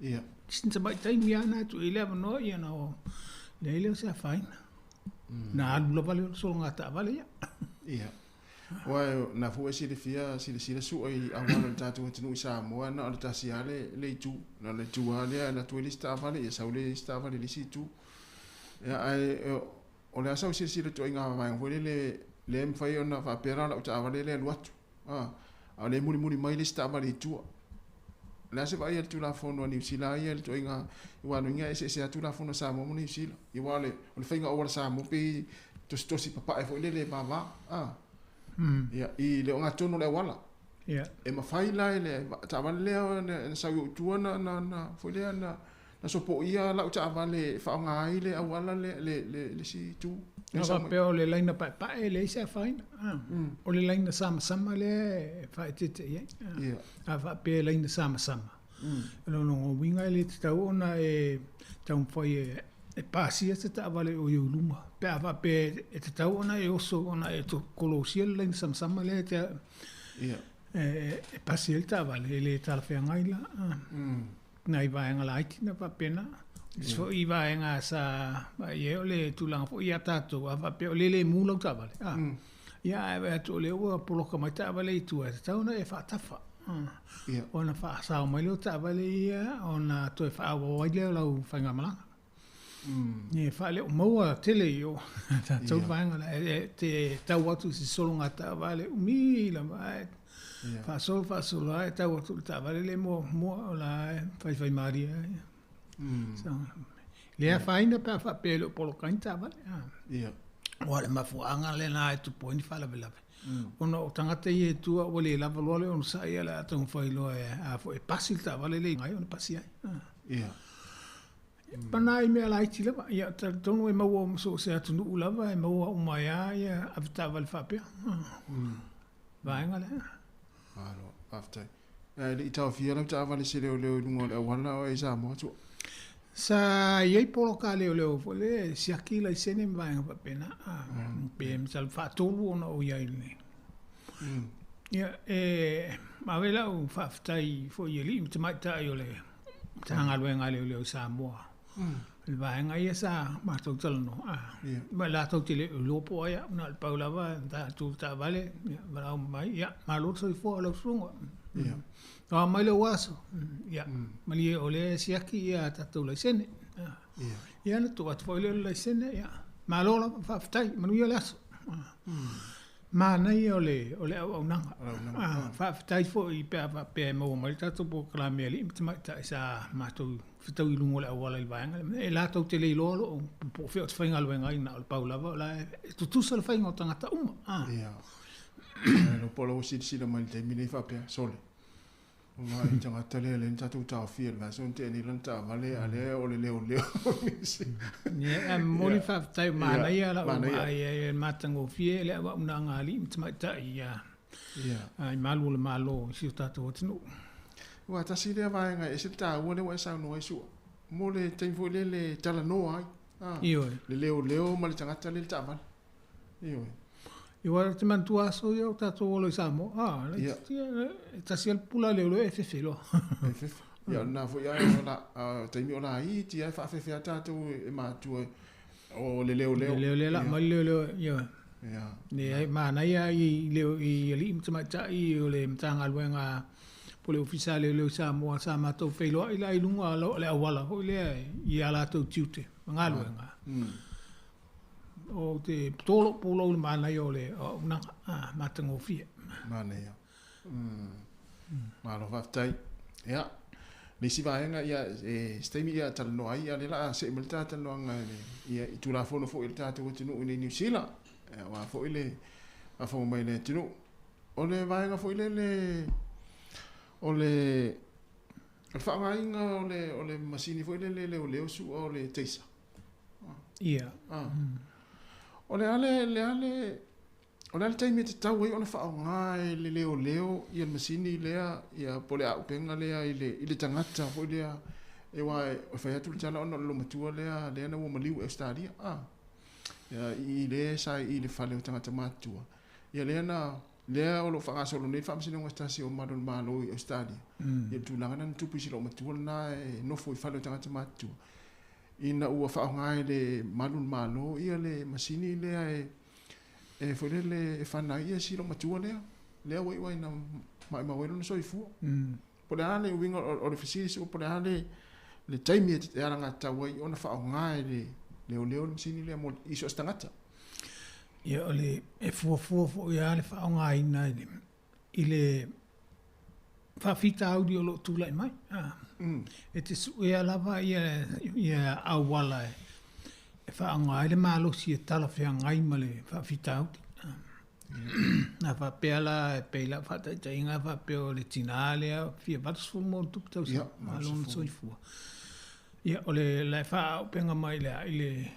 Ia. Sinta mai tai mia na tu ile bano ia no. Le ile se fine. Na alu vale so ngata vale ia. Ia. Wa na fu esi de fia si su ai awala tatu tunu Sāmoa na ala tasiale le tu na le tu ale na tu lista vale ia saule sta vale le si tu. Ya ai o le asa si to inga vai foi le mfai ona fa pera la uta vale le luatu a le muri mai lista vale tu la se vai tu la fono ni sila ia to inga wa no inga se tu la fono Sāmoa ni sila i wale o finga o Sāmoa pe to si papa e foi le baba ya i le nga tono le wala ya e ma fai la le ta vale le sa tu na foi le na so po ia la uta vale fa nga ile awala le si tu no va pe o le laina pa le se fine o le laina sama le fa tete ye a va pe laina sama no winga le tau na e tau foi e pasi se ta vale o luma pe va pe e tau na e oso ona e to kolosia le laina sama le te e pasi el ta vale le ta fe ngaila na iba nga laiti na papena so iba nga sa ye ole tulang fo ia tato va pe ole le mulo ta vale ia e to le o polo ka mai ta vale tu ta ona e fa tafa ona fa sa mai lo ta vale ia ona to fa o ile lo fa nga mala ni fa le mo tele yo ta to va nga te ta watu si solo nga ta vale mi la vai fa sol ai ta o ta vale le mo la fai maria so le fa ina pa fa pelo polo canta vale ora ma fu anga le na tu point fa la bela ono tangata ye tu o le la valole on sa ia la ton fai lo a fo e pasil ta vale le ngai on pasi ai panai me la iti le ia ta tonu e mo so se atu nu la va e mo o mai ia avta val fa pe va anga le alo after le ita fia la ta vale se le lungo le wala o e Sāmoa tu sa ye polo ka le fo le si akila i sene va nga pena pe msal fa tolu ona o ia ile ia ma vela u fa ftai fo ye li mai ta yo le tanga luenga le Sāmoa il va nga ia sa ma to tolo no ma la to tele lo po ia una paula va ta tu ta vale va mai ia ma lo so fo lo sungo no mai lo waso ia ma li ole si aki ia ta to le sene ia no to at fo le sene ia ma lo fa ftai ma no ia laso ma nei ole au nanga fa ftai fo I pe mo mai ta to po kla me li mai ta sa ma to fitau I lungo le awala I vanga e la tau te le lolo po fe o whainga luenga I na o paula va la tu sa le whainga o tangata uma no polo o sila mai te mine fa pe sole o mai tangata le tatu tau fia la son te ni lanta vale ale o le leo e moli fa tai ma na ia la e matango fie le wa una ngali mai ta ia ai malo si tatu o tinu wa ta si le vai nga e se ta wo le wa sa no su mo le te fo le tala no ai le leo ma le tangata le ta vale Io te mantua so io tato lo Sāmoa ta sia pula le e fefelo ia na fo ia la te mi ona I ti ai fa fe tato e ma tu o le leo la ma leo ia ne ma na ia I leo I li mai ta I o le mtanga luenga pole ufisale le Sāmoa sa ma to felo I la I lunga le awala ho le ia la to tiute nga luenga o te tolo polo mana yo le una matango fie mana ya malo faftai ya le si va nga ya stemi ya tal no ai ale la se milta tal no nga ya tu la fono fo il tato tinu ni New Zealand wa fo ile a fo mai le tinu o le va nga fo ile o fa nga o le masini fo ile le su o le teisa o le ale taimi te tau ai ona wha o ngai le leo I al masini lea ia pole au penga lea I le tangata fo lea e wai o whai atu le tala ona lo matua lea na ua maliu e stadia I le sa I le fale o tangata matua. Ia lea o lo whakasolo nei whamsina o stasi o Madon Malo i Australia. Ia tūlanga na tupu si lo matua na nofo I fale o tangata matua. Ina ua whaongai le Madon Malo ia le masini lea e fwere le whana ia si lo matua lea. Lea wai na mawelo na soifua. Pole hale winga o le facility o pole hale le taimi e aranga tawai o na whaongai le leo le masini lea mo iso astangata. Ia ole e fua ia le whaonga ina I le whawhita audi o lo tūlai mai. E te su ea lava ia awala e whaonga le malosi e tala whiangai ma le whawhita audi. Na whapeala e peila whataita inga whapeo le tina lea fia vatasfu mo tupu tau sa malona soifua. Ia ole lai wha penga mai lea ile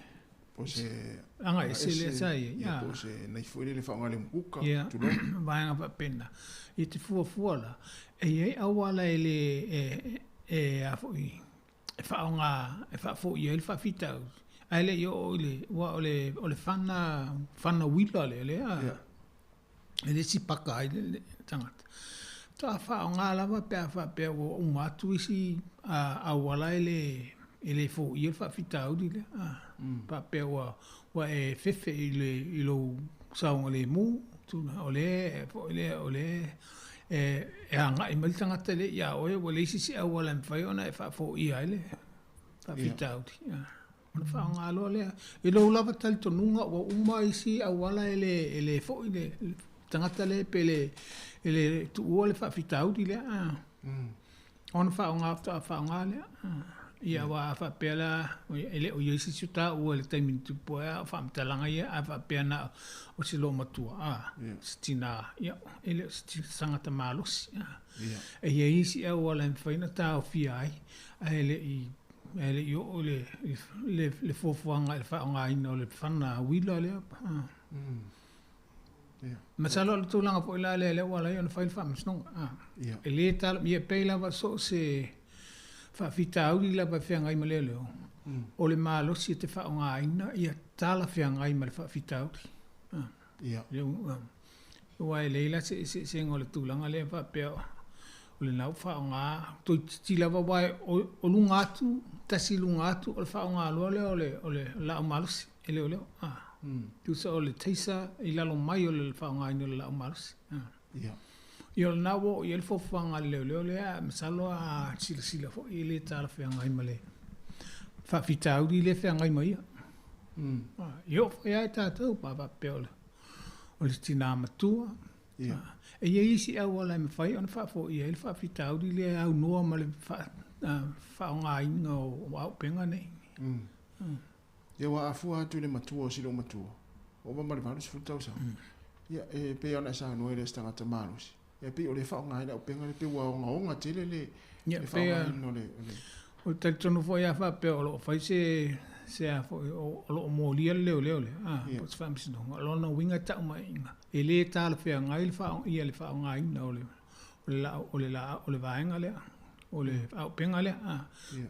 anga e se le sai ia po se nei foi le fa ngale muka tu lo vai nga pena e te fua la e awala ele a foi e fa nga e fa foi ele fa fita ele yo ole fana wila le ele si paka ele tangata ta fa nga la va pe o matu isi awala ele fo ia fa fita udi le pa pe wa e fefe ile lo saunga le mu tu ole e anga I maltanga tele ya o le si awala mfai ona e fa fo ia ile fa fita udi ona fa nga lo le e lo lava tal tonunga o uma isi awala ele fo ile tangata le pele ele tu ole fa fita udi le ona fa nga le ia wa fa pela ele o yesi suta o le taimi tu poa fa mtalanga ia fa pena o se lo matua stina ia ele sangata malos e yesi e o le faina ta o fiai ele yo le fofuanga fa nga ino le fana wila le masalo le tulanga po le wala yo fa fa msno ele tal ia pela va so se fa fita uli la pa fianga I male leo o le malo si te fa nga ina ia tala fianga I male fa fita uli ia wa leila se ngole tulanga le fa pe o le nau fa nga to tila va wa o lunga tu tasi lunga tu o fa nga lo le la malo ele o le tu sa o le teisa I la lo mai o le fa nga ina la malo ia Yo nawo yel fo fanga le masalo a sila fo ile tala fe ngai male fa fita udi le fe ngai mai yo ya ta to pa peole o le tina matua e ye isi a wala me fai on fa fo yel fa fita udi le au no male fa ngai no wa penga nei ye wa afu atu le matua silo matua o ba male ba su tau sa ya e pe ona sa no ele stanga tamalos e pe o le fa ngai o penga le pe wa nga tele le pe no le o te tono fo ya fa pe o fai se a fo o lo mo li le po fa mi no lo no winga ta mai e le ta le fe ngai fa ia le fa ngai no le o le vaenga le o le au penga le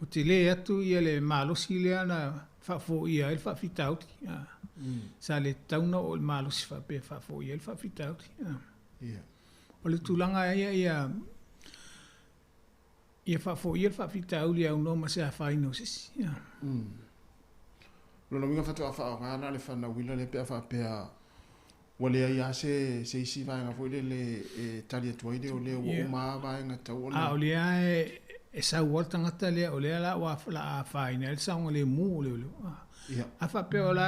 o te le atu ia le malo si le ana fa fo ia il fa fitau sa le tauna o le malo si fa pe fa fo ia il fa fitau o le tulanga ia fa fo ia fa fitau le au no ma se fa ino sis lo no minga fa to fa ngana le fa na wila le pe fa pe wale ia se si va nga fo le talia tuide o le o ma va nga tau o le e sa volta ngata le o le la wa la final sa le mu le a fa pe ola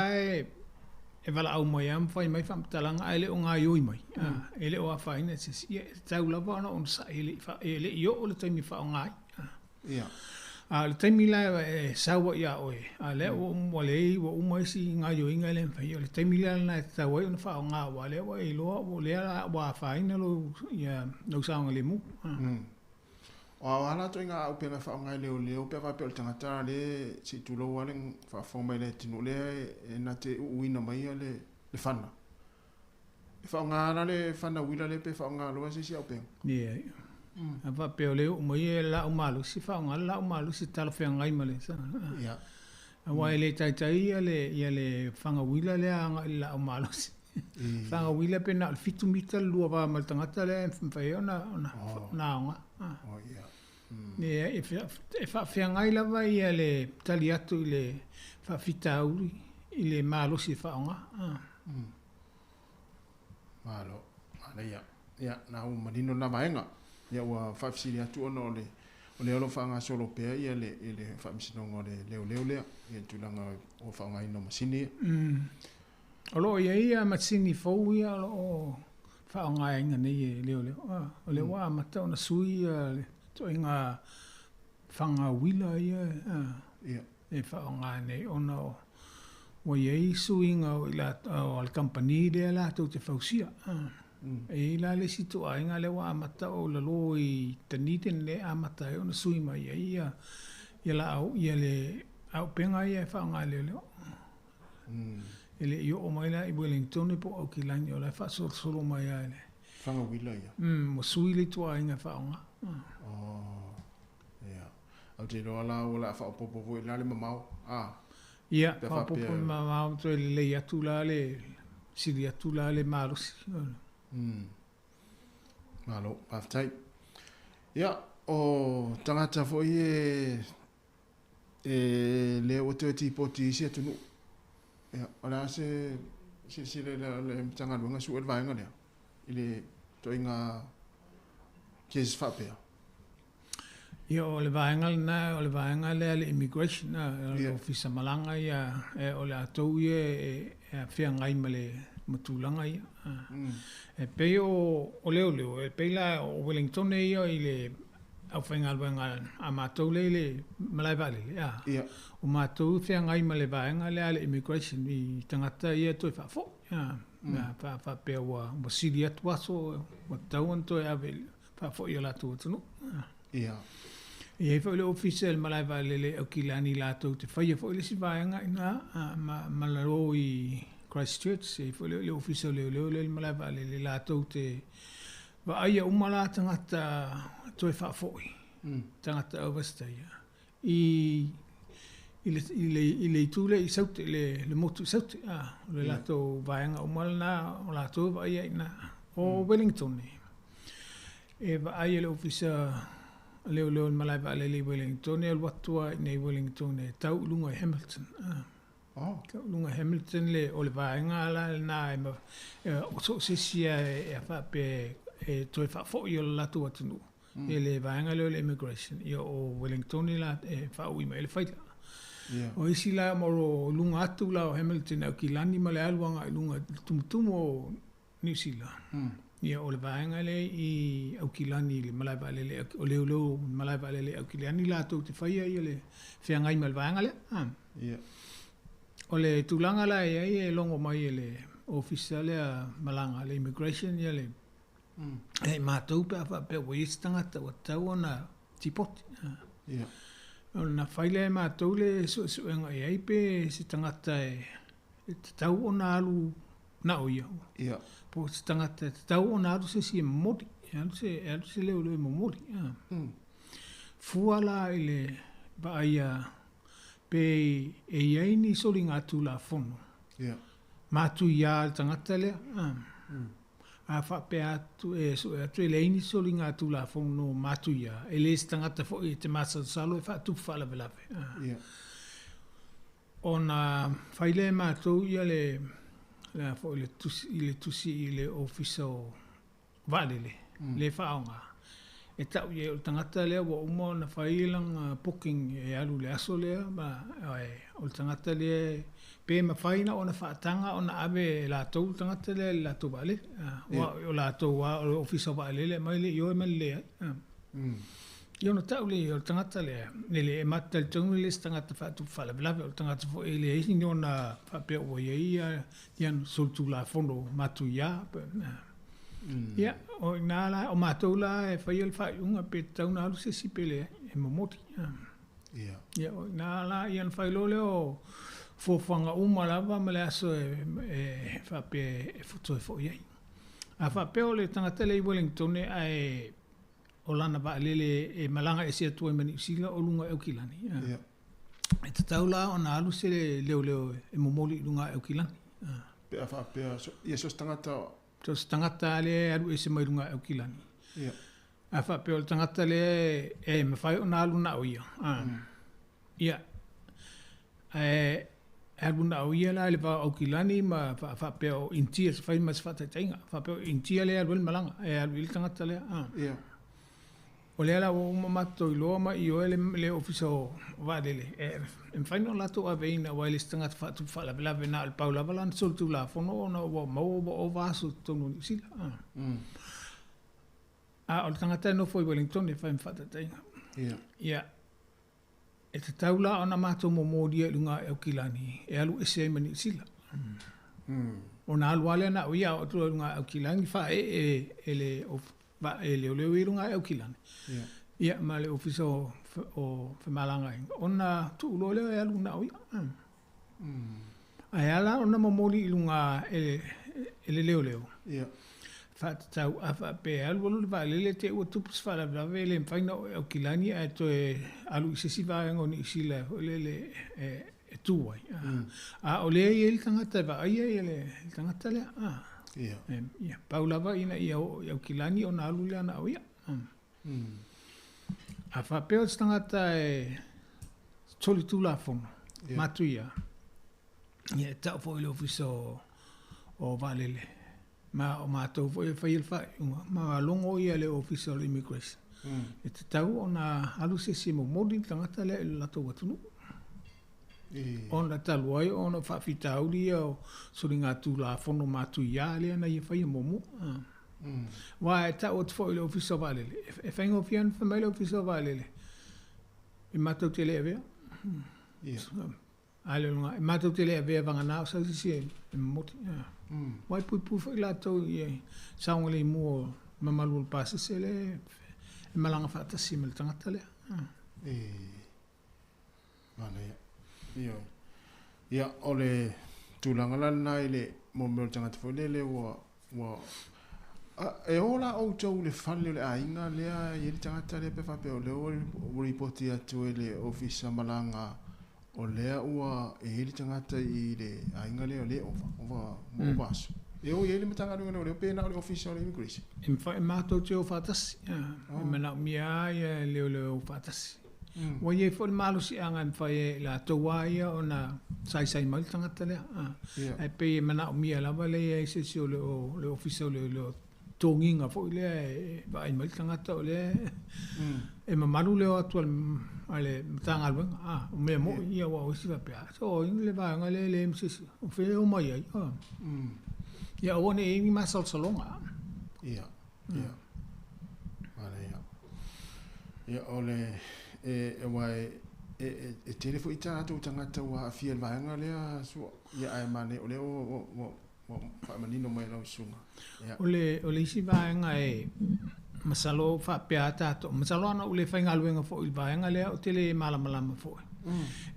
e vala au mai am fai mai fam talanga ele o nga yoi mai ele o fa ina se tau la va no on sa ele yo o le taimi fa nga le taimi la sa wa ya o ale o wale o mai si nga yoi nga le fa yo le taimi la na ta wa on fa nga wa le wa lo o le la wa fa ina lo ya no sa nga le mu o ala to nga o pe fa nga le o pe fa pe o tangata le si tu lo wale fa fo mai le tinu le na te uina mai le fana fa nga le fana wila le pe fa nga lo si o pe a fa pe o le o mai la o malu si fa nga la o malu si tal fe nga mai le sa Wa ele tai ia le whanga wila le anga i la o malos. Whanga wila pe na fitu mita lua wa mal tangata le whai ona onga. E whawhiangai lawa ia le tali atu i le whawhita auri i le malos i whaonga. Malo, ala ia na u marino na vaenga. Ia ua whawhisiri atu ona o le olo whaanga solo pea ia le whamisino le leo lea. Ia tulanga o whaanga ino masini. Olo ia masini fau ia o whaanga inga nei leo. O le waa mata ona sui le to inga whanga wila ia. E whaanga nei ona o wa iei suinga o le company lea la tau te whausia. E la le situ a inga le wa amata o la lo i taniten le amata e ona sui mai ia la au ia le au penga ia whaanga leo. Ele io o mai la i Wellington po au ki langi o la wha solo mai a ele. Whanga wila ia? Mo sui le tua inga whaonga. Ia. Au te roa la o la wha popo i la le mamau. Ia, wha popo i mamau to ele lei atu la le siri atu la le marusi. Malo, paftai. Ia, o tangata fo i le o te tipoti isi atunu. Ia, ala se le tanga lunga su elvaenga lea. Ile to inga kes whapea. Ia, o le vaenga lea le immigration na, o fisa malanga ia, o le atou ia e whiangai ma le matulanga ia. E pei o leo, e pei la o Wellington ia i le au whainga alwenga a mātou le malai vale le. O mātou whiangai ma le vaenga lea le immigration i tangata ia toi whafo. Whapea wa siri atu aso, wa tau anto e awe whafo i o lātou atunu. Ia. E hei le official malai vale le au ki lani lātou te whaia fo i le si vaenga ina malaro i Christchurch, e le official leo le malai vale le lātou te wa aia umala tangata toi whafoi. Tangata overstay. I le itule i saute, le motu saute. Le lātou vaenga umala na o lātou wa aia ina o Wellington. E wa aia le official leo malai vale le Wellington, e watua nei Wellington e tau lunga Hamilton. Lunga Hamilton le o le vaenga ala na o so sesia e whape e toi whafoi o latu atunu. E le vaenga leo le immigration. I o Wellington la e whaui mai le whaita. O isi la moro lunga atu la o Hamilton au ki lani ma le aluanga i lunga tumutumu o New Zealand. Ia o le vaenga le i au ki lani le malai vale le o leo malai vale le au ki lani la tau te whaia i le whiangai ma le vaenga le. O le tūlanga la e longo mai e le ofisa le malanga le immigration ia le e mātou pe awha pe o isi tangata o tau ona tipoti. O na whaile e mātou le suenga e aipe si tangata e tau ona alu na o iau. Po si tangata e tau ona alu se si e mori. E alu se leo mo mori. Fuala i le baia pe e iai ni soli ngā tū la fono. Mātu ia al tangata lea. A whape atu e atu e leini soli ngā tū la fono mātu ia. E le tangata fo i te māsa salo e whaatu whala velawe. O na whaile mātou ia le fo i le tusi i le ofisa o valele. Le whaonga. E tau ia o tangata lea wa umo na whailang booking e alu le aso lea o tangata lea pe ma whaina o na whaatanga o na awe la tau tangata lea la tau vale o la tau o ofisa vale lea mai le io e mali lea io na tau lea o tangata lea le e mata le tongu le tangata whaatu whala velave o tangata fo e le eisi nio na whapea o ia ian soltu la fondo matu ia Ia, o nala o mātou la e whai al whai unga pe tau nā alu se sipele e momoti. Ia, o nala i an whai lole o fōwhanga umalawa ma le aso e whape e futo e fo iai. A whape o le tangata le i Wellington e ai o lana wa lele e malanga e sia tua i mani usila o lunga eukilani. E te taula o na alu se leo e momoli lunga e ukilani. Pe a whaapea, ia sos tangata o. Sos tangata le alu e se mai lunga e ukilani. Ia. A whaapea o tangata le e mawhai o na alu na o ia. Ia. Alu na o ia la le wa ukilani ma whaapea o intia se whai ma se whataitainga. Whaapea o intia le alu malanga. E alu ili tangata le. Ia. O le ala o mamato I loa ma I o le ofisa o vadele. E whaino lato a veina wa ele stangata whatu whalawelawe na al paulava lan soltu la fono o na o vaso tonu ni sila. O le tangata no foi Wellington e whaim whatatainga. Ia. E te taula o na mato mo modia lunga e ukilani. E alu e se mani sila. O na alu ale na o ia o tua lunga e ukilani wha e le va ele o leo irunga e ukilani. Ia ma le ofisa o whamalanga inga. Ona tu ulo leo e aluna o ia. Ai ala ona mamoli ilunga ele leo. Ia. Whatatau a whape alu alu le lele te ua tupus whalawe le mwhaina o ukilani a to e alu isesi vāengo ni isila o lele e tuwai. A o lea I ele tangata va aia I ele tangata lea. Ia, paulawa ina ia o ukilani o na alu lea na o ia. A whapeo tangata e toli tula fono, matu ia. Ia, tau fo ile ofisa o valele. Ma o mātou fo e whail whai, ma longo ia le ofisa o immigration. E te tau o na alu se mo modi tangata le lato watunu. Ona taluai ona whawhitauri o sori ngā tūla whono mātu ia lea na ia whai momo. Wa e tau o te whoi le ofisa o valele. E whaingo whian whamai le ofisa o valele. E mātou te lea vea. Ale lunga, e mātou te lea vea vanga nāo sa si e moti. Wai pui pui whai lātou i e saunga le mua mamalu le pāsa se le e malanga whaatasi me le tangata lea. Mana ia. Ia o le tūlanga lana I le mōmeo tangata whailele wa e ola o tau le whale le ainga lea I le tangata le pe whape o le o ripoti atu e le ofisa malanga o lea ua e le tangata I le ainga lea le ova mo vaso. E o le matanga runga le pena o le ofisa o le immigration. E mātou te o whatasi. E mana mia ia le o whatasi. Wa ye fo malo si anga mfai la towaia ona sai mal tangata le ai pe mana o mia la vale e se si le ofisa le tonginga fo le va ai mal tangata le e mamalu le atu ale tanga le o me mo ia wa o si va pe so le va nga le msisi o fe o mai ai ia o ne e mi masal salonga ia vale ia ole e wai e telefo ita atu tangata wa afia vaanga lea so ia ai mane ole o fa manino mai lau sunga ole isi vaanga e masalo fa peata to masalo na ole fainga luenga fo il vaanga lea o tele malama fo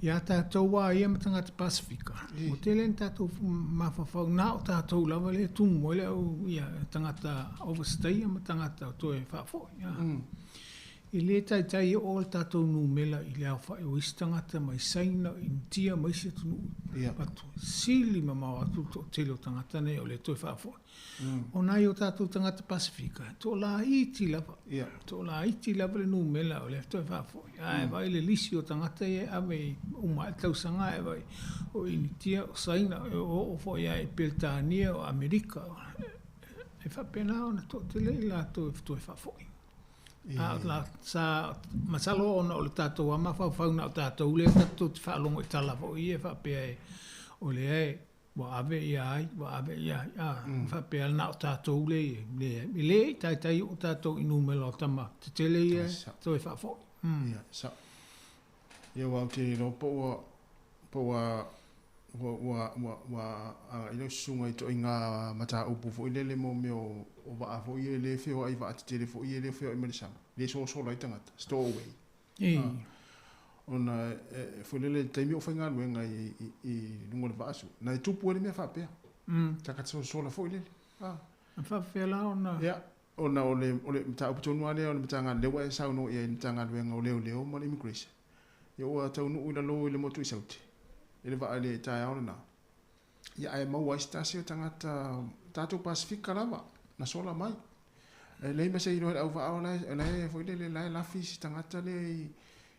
ia ta towa ia matangata Pasifika o tele tato mafafa na o tato lava le tumo le ia tangata overstay matangata to e fa fo ia I le tai o le tātou numela I le au whae o istangata mai saina intia mai se tunu patu. Sili mamau atu to tele o tangata nei o le toi whaafoi. O nai o tātou tangata Pasifika, to la iti lava. To la iti lava le numela o le toi whaafoi. Ai vai le lisi o tangata e ame uma e tausanga e vai o initia o saina o foi ai Peltania o Amerika. E whapena o na to tele I la toi whaafoi. La sa masalo ona o le tatou ama fauna o tatou le tatou te whaalongo I tala fo I e whapea o le e wa ave ia whapea na o tatou le I tai o tatou I numelo o tama te tele I e to e whafo sa ia wau te no po wa ilo sunga I to inga mata upu fo ile mo meo o va fo ile le feo ai va te fo ile le feo I merisanga le so lai tangata stowaway ona fo le taimi o fainga luenga I lungo le vaso na tupu le me fa pe taka so la fo ile fa fela ona ona ole mta upu tonu ale ole mta nga lewa sa no ia mta nga luenga ole mo immigration ia ua taunu ui lalo i le motu i sauti. I le vaa le tae aona na. Ia ai mau aistasi o tangata tātou Pasifika lava, na sola mai. Lei masa i rohe au vaa o lai foi le lai lafi si tangata le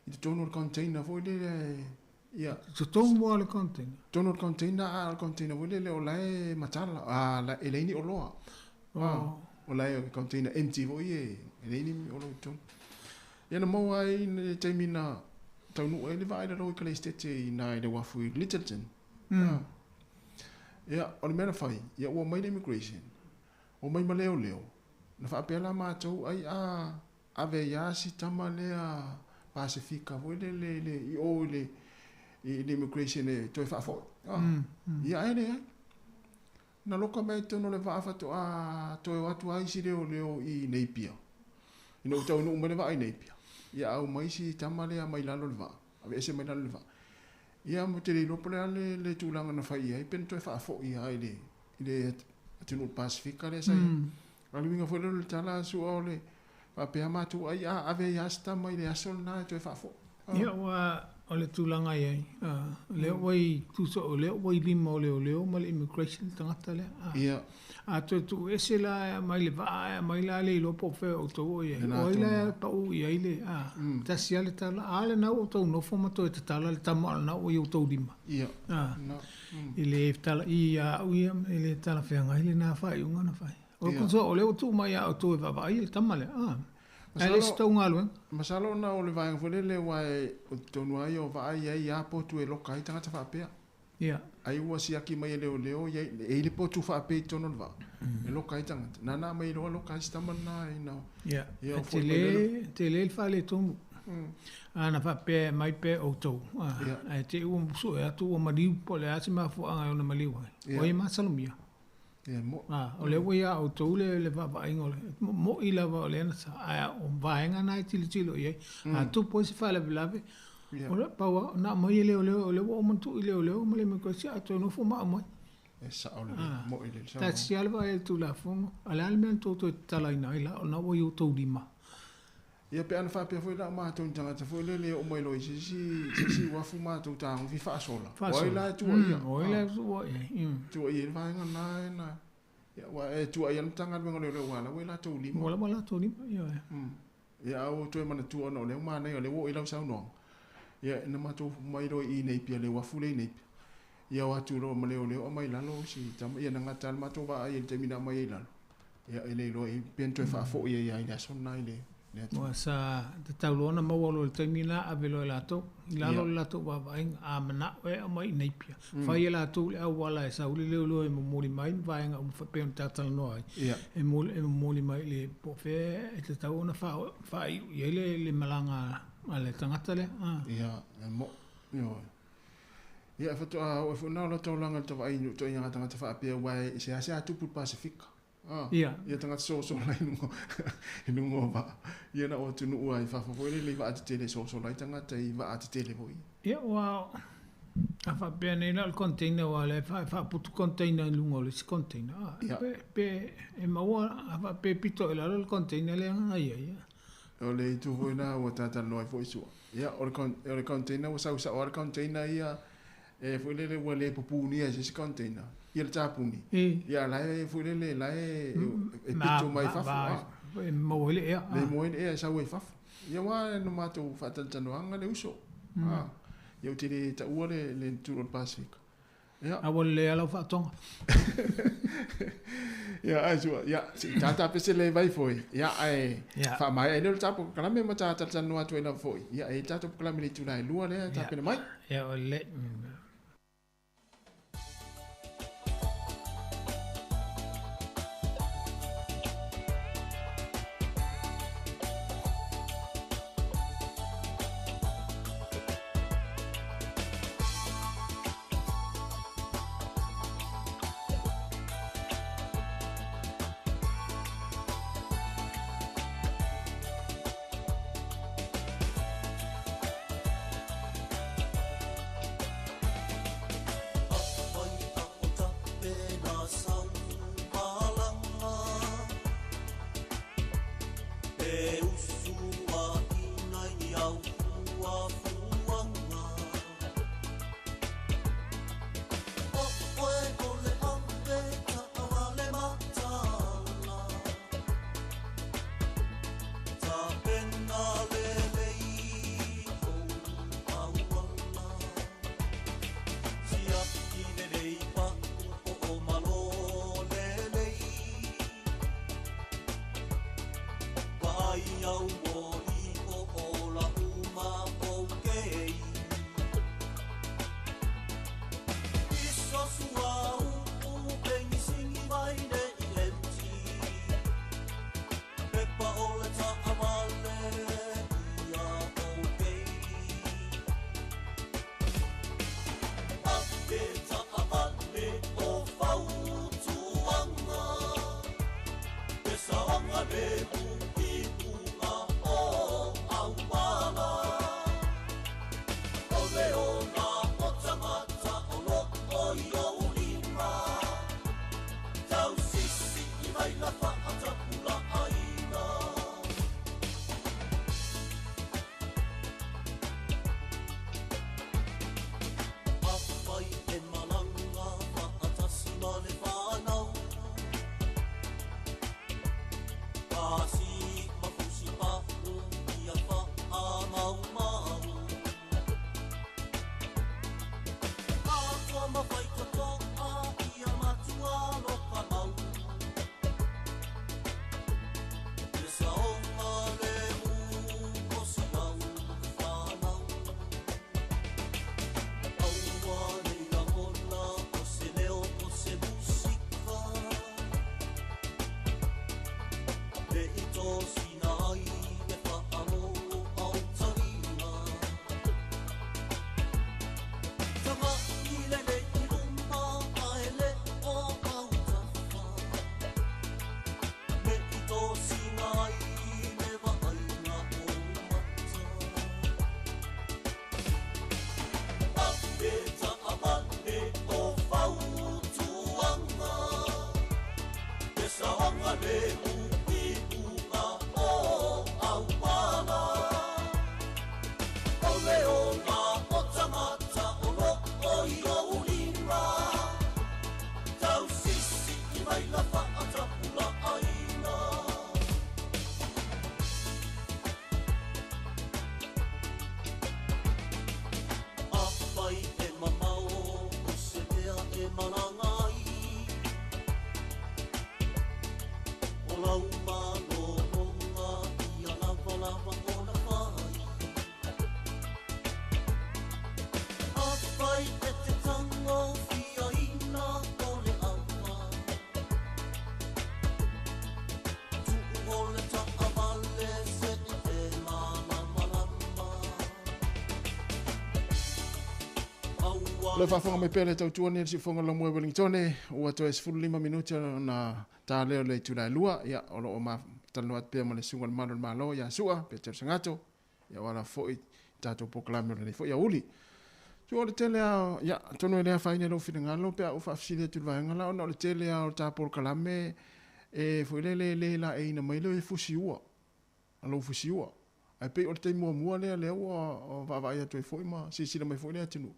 i te tono le container foi le ia. Se tonu mua le container? Tono le container, le container foi le o lai matala, e leini o loa. O lai o container empty foi e leini o loa tono. Ia na mau ai le taimina taunu e le vai le roi kale stete i nai le wafu i Littleton. Ia, o le mena fai, ia ua mai le immigration. O mai ma leo leo. Na whaapela mātou ai ave iasi tama lea Pasifika. Voi le i o le immigration e toi whaafo. Ia ai le ai. Na loka mai tono le whaafatu toi watu ai si leo i Neipia. Ina utau nu umene wa ai Neipia. Ia au mai si tama lea mai lalo le waa. Ave ese mai lalo le waa. Ia mo te rilo pole le tūlanga na whai ai. Pen toi whaafo i ai le atinu Pasifika le sa ia. Rali minga foi le tala su o le whapea mātu ai ave iasta mai le asol na toi whaafo. Ia wa o le tūlanga ai. Leo wai tūso o leo wai lima o leo ma le immigration tangata lea. Ia. A tu ese la mai le vaa mai la le lopo fe o to ia. O ile pa u ia ile ta sia le tala ale na o to no fo mato te tala le tama na o yo to lima. Ia. Ile tala ia u ia ile tala fe nga ile na fa unga na fa. O ko o le o tu mai o to va va ile tama le. Ale sto ngalo. Masalo na o le vai fo le wai o tonu ai o vai ai a po tu e lokai tanga ta fa pe. Ia. Ai ua si aki mai leo ia e le po tu fa pe tono va. E lokai tanga. Na mai lo lokai stama na i na. Ia. Te le fa le tomu. Ana fa pe mai pe o to. Ai te u so e tu o maliu po le ati ma fu anga ona maliu. O ma salumia. Ia mo. O le ia o to le va va ingole. Mo ila va le na sa o va nga na tilo ia. A tu po se fa le lave. Ora pawa na mai le o mantu le male me ko sia to no fu ma mai. Esa o le mo ile sa. Ta sia va el tu la fu ala almento to tala ina ila na wo yo to dima. Ia pe ana fa pe foi la ma to tanga te foi le o mai lo si wa fu ma to ta vi fa sola. Oi la tu ia. Oi la tu ia. Tu ia va nga na. Ia wa e tu ia tanga me ngole le wala we la to lima. Wala to lima ia. Ia o to mana tu no le ma nei le wo ila sa no. Ia na mato mai ro i nei pia le wafu le nei. Ia wa tu ro maleo o mai lalo si tama ia nga tal mato va ai te mina mai lalo. Ia ele ro i pento fa fo ia ia sona ile. Wa sa te taulona ma wolo te mina a velo lato. Lalo lato va vai a mana e mai nei pia. Fa ia lato le wala e sa uli le mo moli mai vai nga fa pe un tatal no ai. E moli mai le po fe e te tauna fa ia le malanga ale tangata le. Ia, mo. Ia, fatu o funa lo tau langa to vai to ia tangata fa pe wai se asa tu pu Pasifika. Ia tangata so lai nungo va. Ia na o tu nu ai fa fo le va te tele so lai tangata i va te tele voi. Ia wa a fa pe nei la container wale fa putu container lungo le container. Pe e maua a fa pe pito e la el container le ai. O le tu foi na o tata noi foi su. Ia o le container o sa o container ia e foi le wale popuni e se container. Ia le tapuni. Ia la foi le la e pito mai fa. Mo le ia. Le mo e sa we fa. Ia wa no mato fa tata no anga le uso. Ia o te ta ua le tu o Pasifika. Ia. A wale le ala fa tonga. Ia aisua ia si tata pese le vai foi ia ai fa mai ele tapo kala me mata tata no atu ena foi ia e tato kala me tu nai lua le tape mai ia ole e usua ina i au fuanga Le whafonga me pele tau tuane si fonga la mua Wellington ua to es 45 minuti na ta leo le tulai lua ya o lo ma tanu at pe mo le sunga malo malo ya sua pe te sangato ya wala foi tato proclame le foi ya uli tu o le tele ya tonu le fa ina lo fina lo pe o fa fili tu va ngala no le tele o ta proclame e foi le la e ina mai le fusiua alo fusiua ai pe o te mo le o va va ya tu foi ma si le mai foi le tinu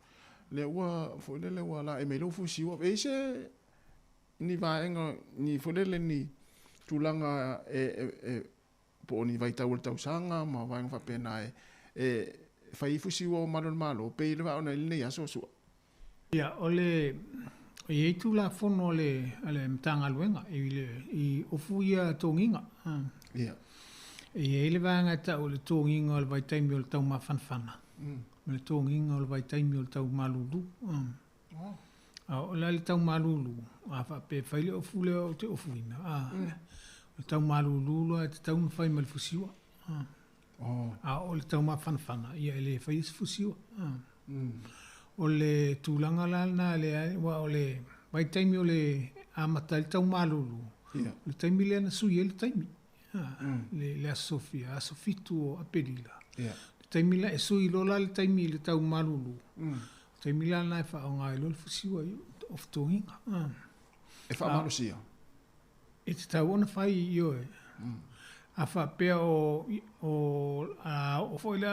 le ua foi le ua la e me lo fusiua e se ni va enga ni foi le ni tulanga po ni vai tau sanga ma vai fa pena e fai fusiua malo pe le va ona le ya so ya ole e tu la fono le ale mtanga luenga i ofuia tonginga ya e le vanga ta o le tonginga le vai taimi o le tau mafanfana le tonginga o le vai taimi o le tau malulu o le tau malulu a fa pe fai le ofu le o te ofuina le tau malulu le tau mawhai ma le fusiua a o le tau mafanfana ia le fai se fusiua o le tūlanga lana le o le vai taimi o le amata le tau malulu le taimi le ana sui le taimi le asofia asofitu o aperila le taimi la e sui lola le taimi le tau malulu taimi la na e whaonga e lo le fusiua of tohinga e wha malusia e te tau ona whai i oe a wha pea o foi la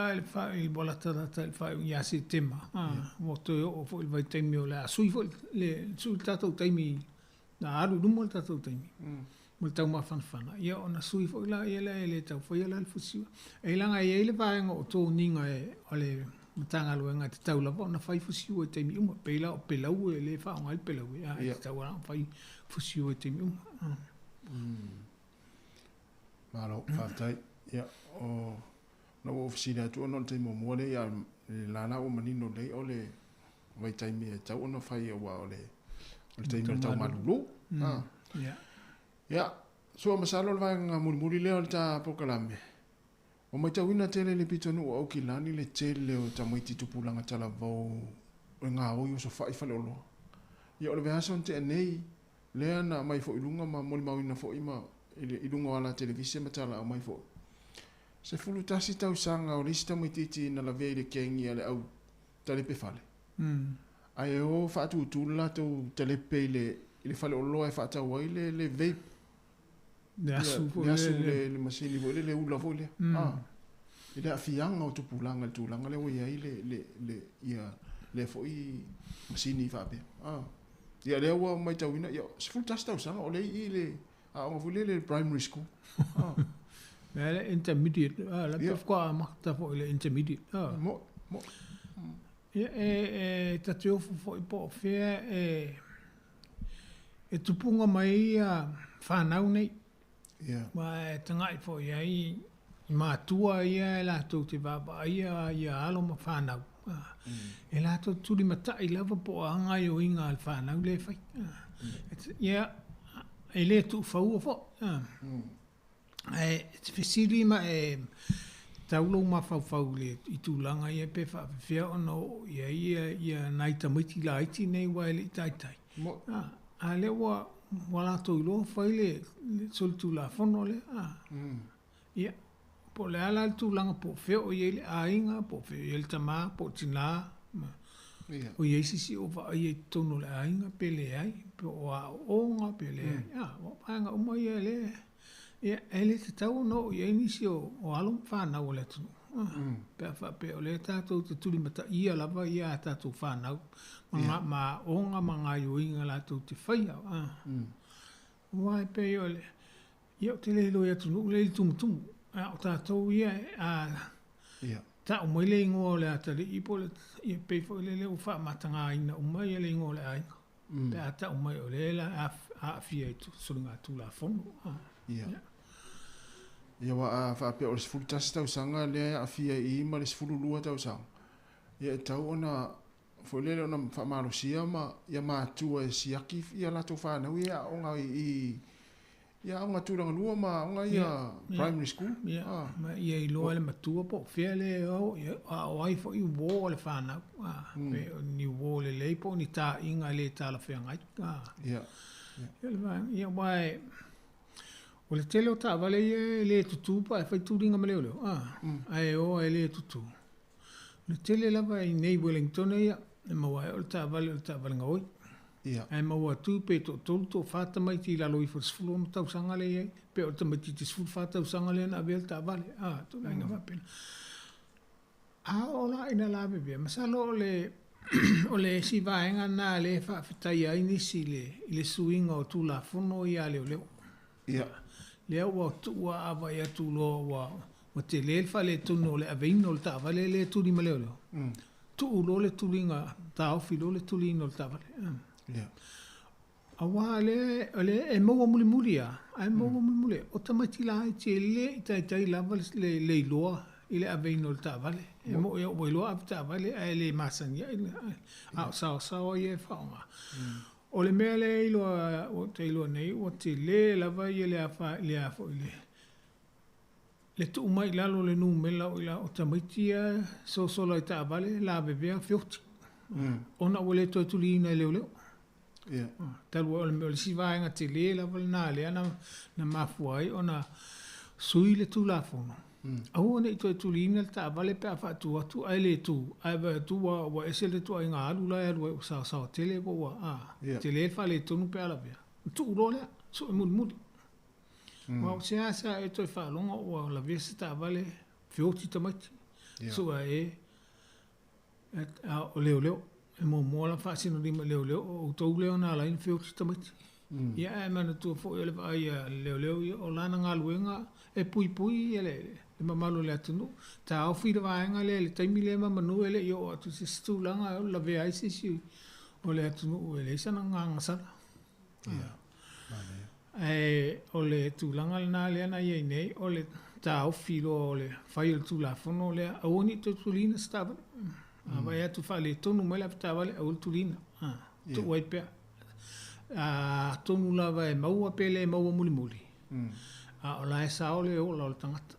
il bola tata il fa ya si tema mo to o foi vai taimi o la sui foi le sui tata taimi na alu dumo tata taimi mo tau ma fanfana ia ona sui foi la ia le tau foi la fusiua e langa ia le va ngo to ninga e ole tanga luenga te tau la na fai fusiua taimi uma pela o pelau e le fa ngal pelau ia tau la fai fusiua taimi uma malo fatai Ia, o na o ofisina atu ona te mo mo le ia lana o manino le o le vai taimi e tau ona fai o wa o le taimi tau malulu. Ia. Ia, so masalo le vai nga muri le o ta pokalame. O mai tau ina tele le pitonu o ki lani le tele o ta mai titupulanga tala vau o ngā oi o so fai fale olo. Ia o le vehaso te nei le ana mai fo ilunga ma moli mawina fo ima ilunga wala televisi ma tala o mai fo. Se fulu tasi tau sanga o lista mai titi na la vei le kengi ale au talepe fale. Ai o fatu utula tau talepe ile fale olo e fata wai le vape. Le asu le masini vo le ula vo le. Ile afianga o tupulanga le tulanga le wai ai le ia le foi masini fa be. Ia le wa mai tawina ia se fulu tasi tau sanga o le ile a o le primary school. Well, intermediate. La kwa makta fo ile intermediate. Mo. Tateo fo ipo fe e tupunga mai whanau nei. Ma tanga i fo iai mātua ia la tau te waba ia alo ma whanau. E la tau turi matai lava po anga i o inga al whanau le fai. Ia e le tu fau fo. Te fesiri ma taulo ma fau le i tūlanga ia pe whawhia ono ia nai tamiti la iti nei wai le taitai. A le wala tō ilo whai le soli tūla whono le. Ia, po le ala le tūlanga po whio ia le ainga, po whio ia le tamā, po tina. O ia sisi o wha ia tono le ainga pe le ai, pe o a onga pe le ai. Ia, o paanga uma ia le. Ia, ele te tau no, ia inisi o alum whanau o le tunu. Pe o le tātou te tuli mata ia lava ia tātou whanau. Ma onga ma ngā yoinga la tātou te whaia. Wai pe o le, ia o te lehelo ia tunu, le li tumutumu. O tātou ia, ta o mai le ingoa o le atari, ipo le, ia pe fo le leo wha matanga aina, o mai le ingoa o le aina. Pe ata o mai o le la a fia i tu, suri ngā tūla whono. Ia. Ia wa a whaapea o le sifuru tasi tau sanga lea a fia I ma le sifuru lua tau sanga. Ia e tau ona, fwelele ona whamaro sia ma, ia mātua e siaki, ia lato whanau ia onga ia onga tūranga lua ma, onga ia primary school. Ia, ma ia I loa le matua po, fia le au, a oai fo I uo le whanau. Ni uo le leipo, ni tā inga le tā la whea ngai. Ia wai, o le tele o tā wale ia le tutu pa e whai tūringa ma leo leo. Ai o e le tutu. Le tele lava I nei Wellington ia, e maua e o le tā wale ngoi. Ai maua tū pe to tolu to whata mai ti lalo I whasfulu ono tau sanga le iai. Pe o tamai ti tisfulu whata tau sanga le na avel tā wale. Tō lai nga wapena. O la ina la bebea. Masalo o le si vaenga nā le whawhitai ai nisi le suinga o tū la whono ia leo leo. Lea wa tua awa ia tu loa wa te lelfa le tunu le aveino le tawa le tuli ma leo leo. Tu ulo le tulinga ta ofi lo le tulino le tawa le. Awa le e maua muli muli a. Ai maua muli muli. O tamati la hai te le itai lava le iloa I le aveino le tawa le. E mo e o iloa api tawa le ai le masania. Ao sao ia e whaonga. O le mea le iloa, o te iloa nei, o te le lava ia le afo I le tu umai lalo le nu mela o tamaitia sola I ta vale, la bebea fioti. Ona o le toi tuli ina leo leo. Talu o le sivaenga te le lava le nā lea na mafuai, ona sui le tu la fono. Au ona I toi tuli ina le ta vale pe a whatu atu, ai le tu, ai wa tu wa ese le tu ai ngā alu lai alu o sao tele ko wa, te le fa le tonu pe ala bea. Tu uro lea, so e muli. Wa o se asa e toi whalonga o la vese ta vale fioti tamaiti. So a o leo, e mo la whaasino lima leo, o tau leo nā lain fioti tamaiti. Ia e mana tua fo i le vai leo, o lana ngā luenga, e pui ele. Le mamalo le atunu ta au fi vaenga le taimi le mamanu ele yo atu se stulanga la vea isi si o le atunu ele sana nga sala O le tūlanga lana lea na iei nei, o le tā ofilo o le whai o le tūlafono lea, au ni tō tūlina stawa. Vai atu wha le tonu mai la tāwale au le tūlina. Tō wai pēr. Tonu lava e maua pele e maua muli muli. O la e sao le ola o le tangata.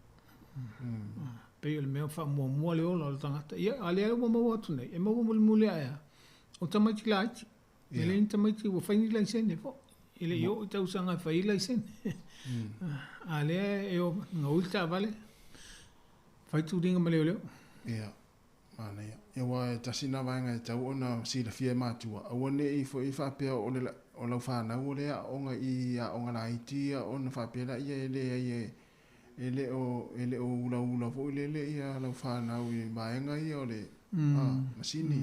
Pei o le mea wha mua le ola o le tangata. Ia, a lea ua maua atu nei, e maua muli muli aia. O tamaiti la iti. E le ni tamaiti ua whaini la isene fo. E le i tau sanga whai la isene. A lea e o ngauli tā vale. Whai tū ringa ma leo leo. Ia, mana ia. Ia wa e tasina vaenga e tau ona si la fia mātua. Aua ne i fo i whapea o lau whanau o lea onga i a onga la iti a ona whapea la ia e le o ula fo i le ia lau whanau i vaenga ia o le masini.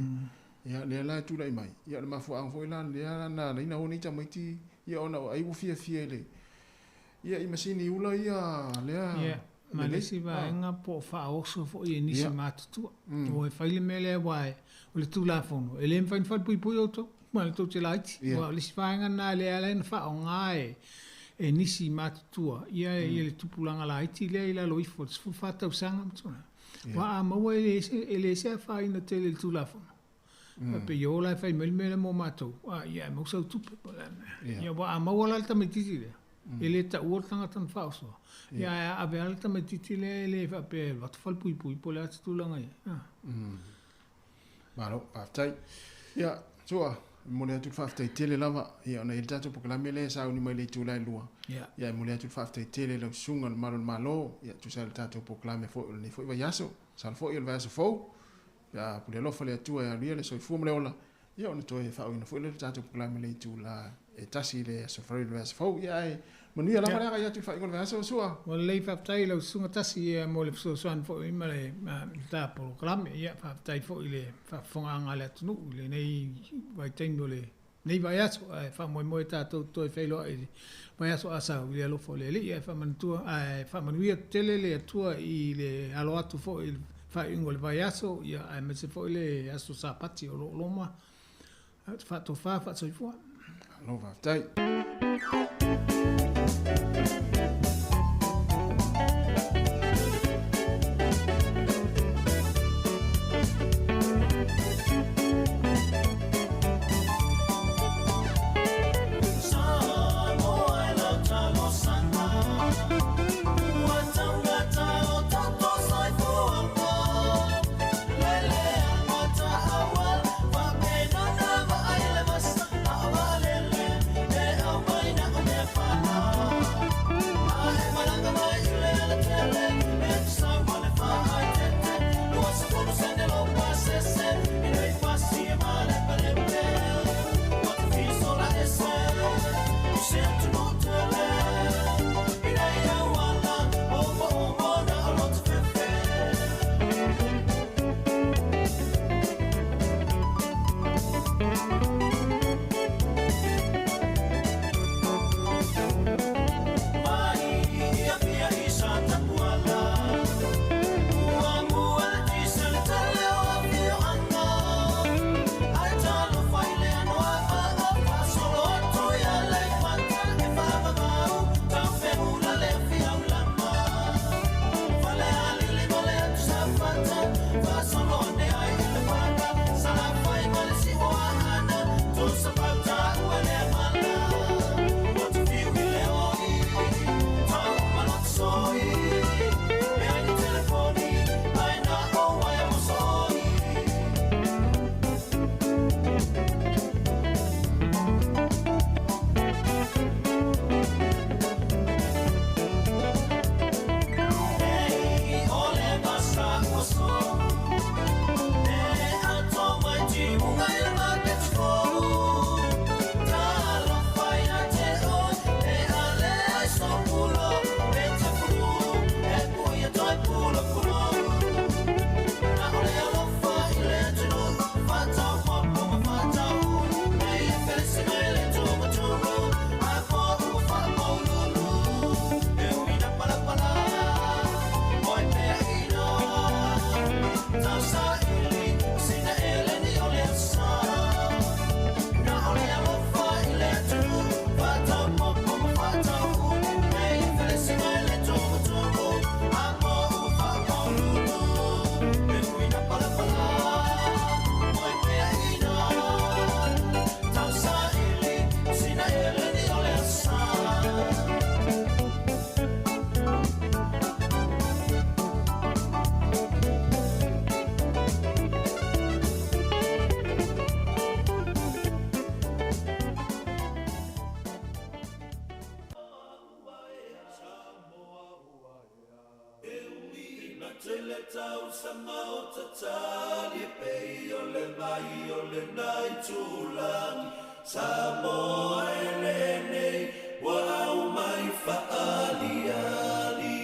Ia lea la tūra i mai. Ia le mafu ang fo i lan lea na ina o nita maiti ia ona ai u fia le. Ia i masini ula ia lea. Ia. Ma lesi vaenga po whaoso fo i nisi mātutua. O e whaile mele wae o le tūlafono. E le mwhain whai pui o tō. Ma le tō te laiti. O lesi vaenga nā lea lena whao ngā e nisi mātutua. Ia e le tupulanga laiti lea i la loifo. Le sifu whatau sanga mtona. Wa a maua e le se a whai na te le tūlafono. Pe i ola e whai mele mō mātou. Ia e mausau tupe. Ia wa a maua la ta me titi lea. E le ta ua tangata na whaosoa. Ia a veala ta me titi le whape watu whalpui po le ati tūlanga ia. Maro, pātai. Ia, soa, mole atu whaftai tele lava. Ia, ona i tato pokalame le sa uni mai le tūlai lua. Ia, mole atu whaftai tele lau sunga le malo. Ia, tu sa le tato pokalame fo i le fo i vai aso. Sa le fo i le vai aso fau. Ia, pule lofa le atua e aria le soi fuam le ola. Ia, ona toi e whao ina fo i le tato pokalame le tūla. E tasi le aso fau i le vai aso fau. Ia, manuia lama lea ia tu whai ngona vasa o sua. Wala lei whaftai lau sunga tasi ia mo le fsosoan fo i male tā poloklame ia whaftai fo i le whawhonganga le atunu le nei vai taino le nei vai aso whamoe tātou toi whailo i vai aso asa u le alofo le li ia whamanuia tele le atua i le alo atu fo i whai ingo le vai aso ia me se fo i le aso sa pati o loma whato whasoifua. Alo whaftai. tele tau sama o tatali pei o le vai o le nai tulangi Sāmoa ele nei wa au mai whaali ali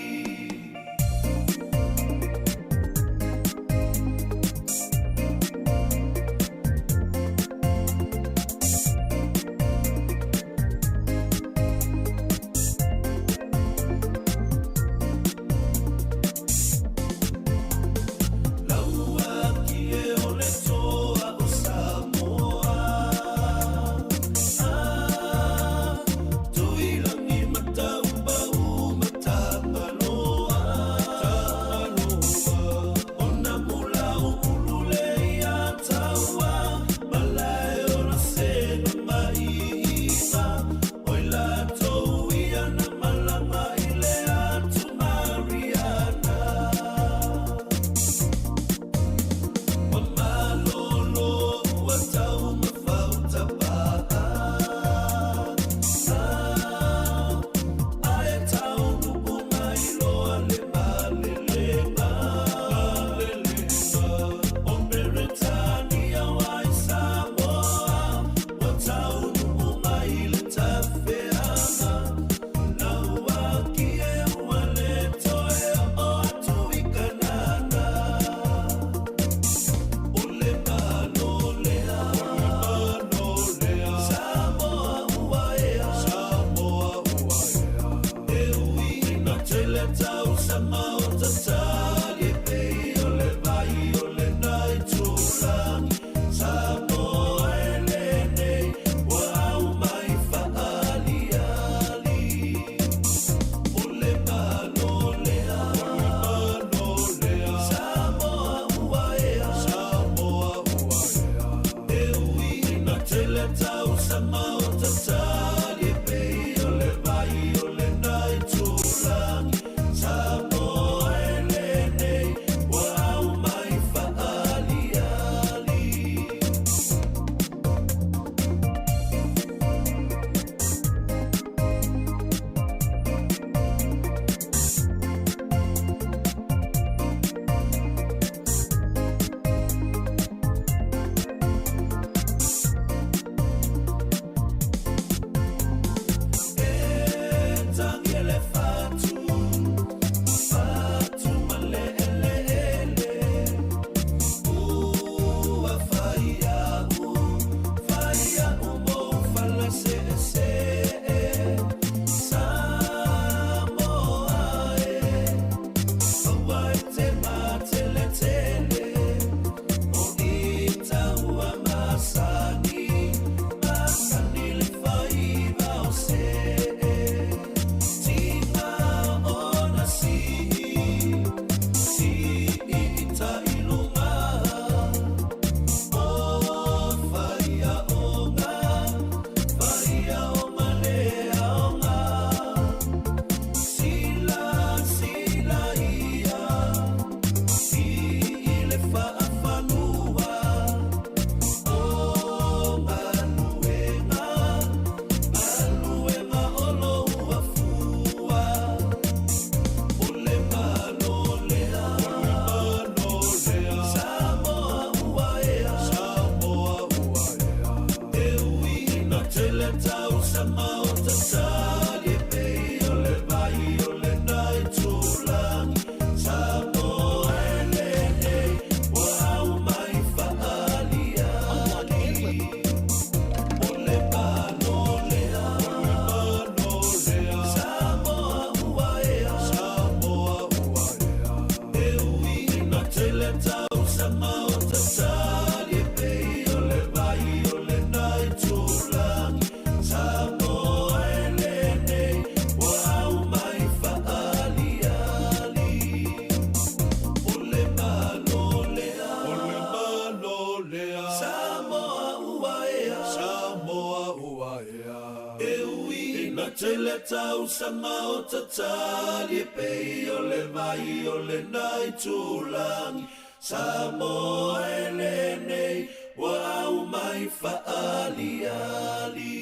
Tele tau sama o tatali pei o le vai o le nai tulangi Sāmoa ele nei wa au mai whaali ali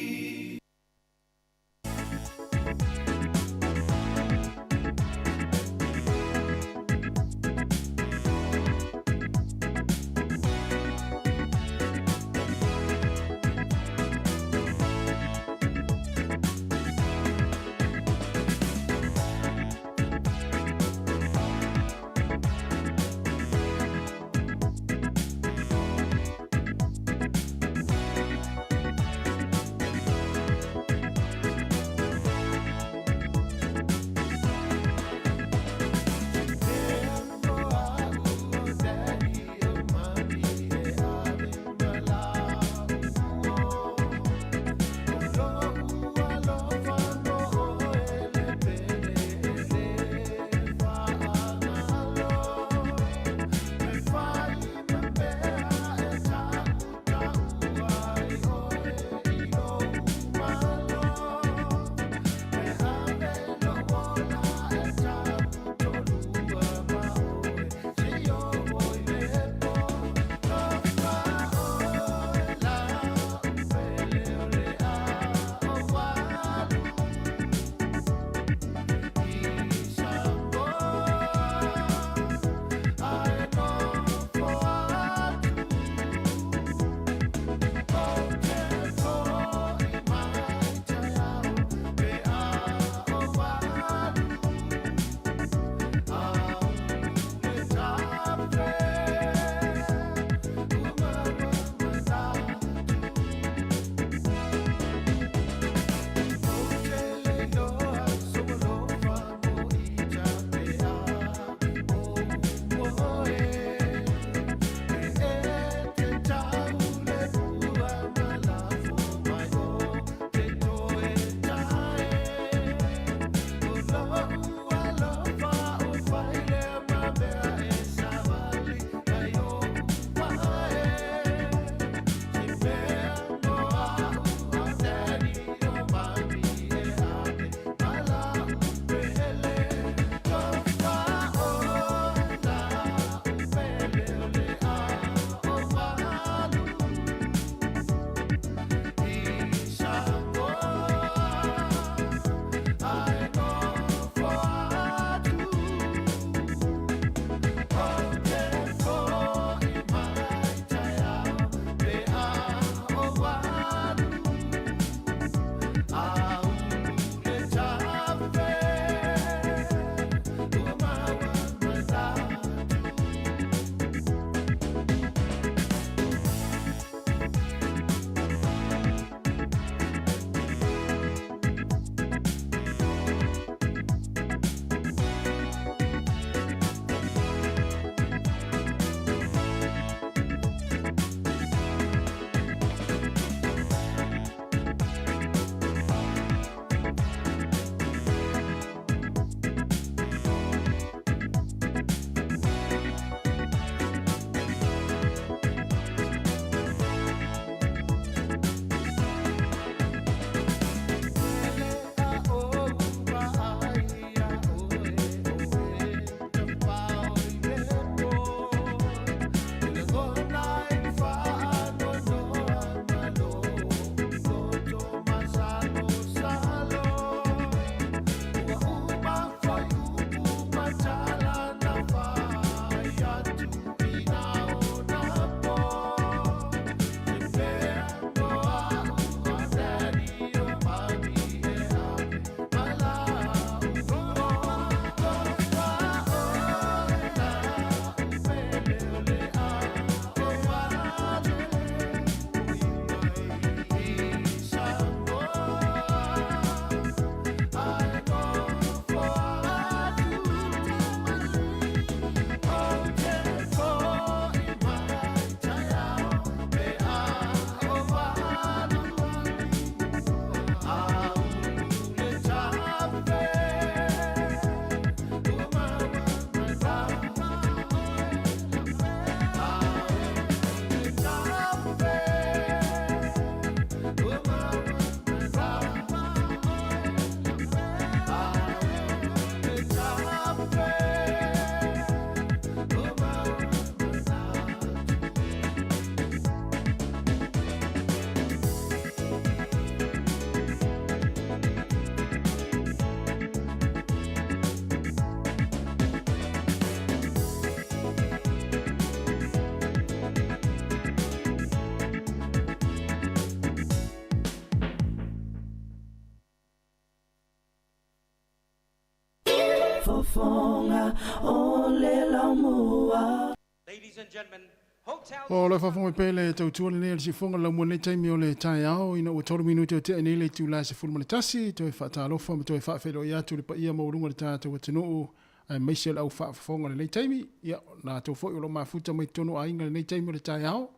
fonga o le laumua. Ladies and gentlemen, hotel... O le whawhonga pēle tau tuale nei si whonga lau mua nei taimi o le tai ao ina ua tolu minuti o te nei le tu lai se fulmane tasi toi whaatalofa ma toi whaafelo i atu le pa ia maurunga le tātou atunuu ai meise lau whaafonga le nei taimi ia nā tau fwoi o lo mafuta mai tono a inga le nei taimi o le tai ao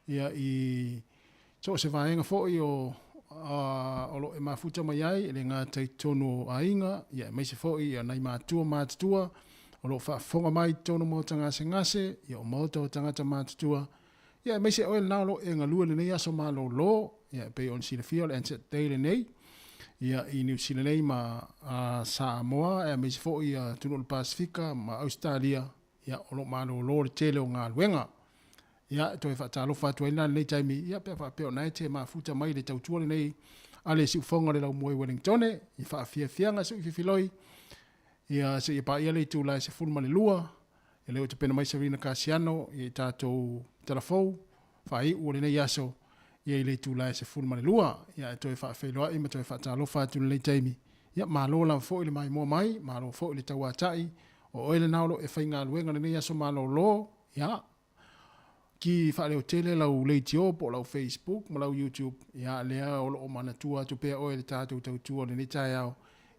ia i so se vaenga fwoi o lo e mafuta mai ai le ngā tai tono a inga ia meise fwoi ia nei mātua o lo whaafonga mai tono mo tangase ngase, ia o mauta o tangata mātutua. Ia me se oe nao lo e ngalua le nei aso malo lo, ia pe on sila fia o le anset teile nei. Ia i New Zealand nei ma Sāmoa, ia me se fo i tuno le Pasifika, ma Australia, ia o lo malo lo le tele o ngā luenga. Ia toi whaatalo whaatua ina nei taimi, ia pe whaapeo nai te ma futa mai le tautua le nei, ale si ufonga le lau moe Wellington, i whaafia fianga so i fifiloi, ia se ia pa ia le tu lai se fulma le lua ia le o te pena mai Sarina Kasiano ia tātou telefou whai ua le nei aso ia le tu lai se fulma le lua ia toi whaafeiloa ima toi whaatalofa atu le taimi ia malo la fo ile mai mua mai malo fo ile tau atai o oile naolo e whainga luenga le nei aso malo lo ia ki whaale o tele lau leitio po lau Facebook ma lau YouTube ia lea o mana tua tu pea oile tātou tau tua le nei tai au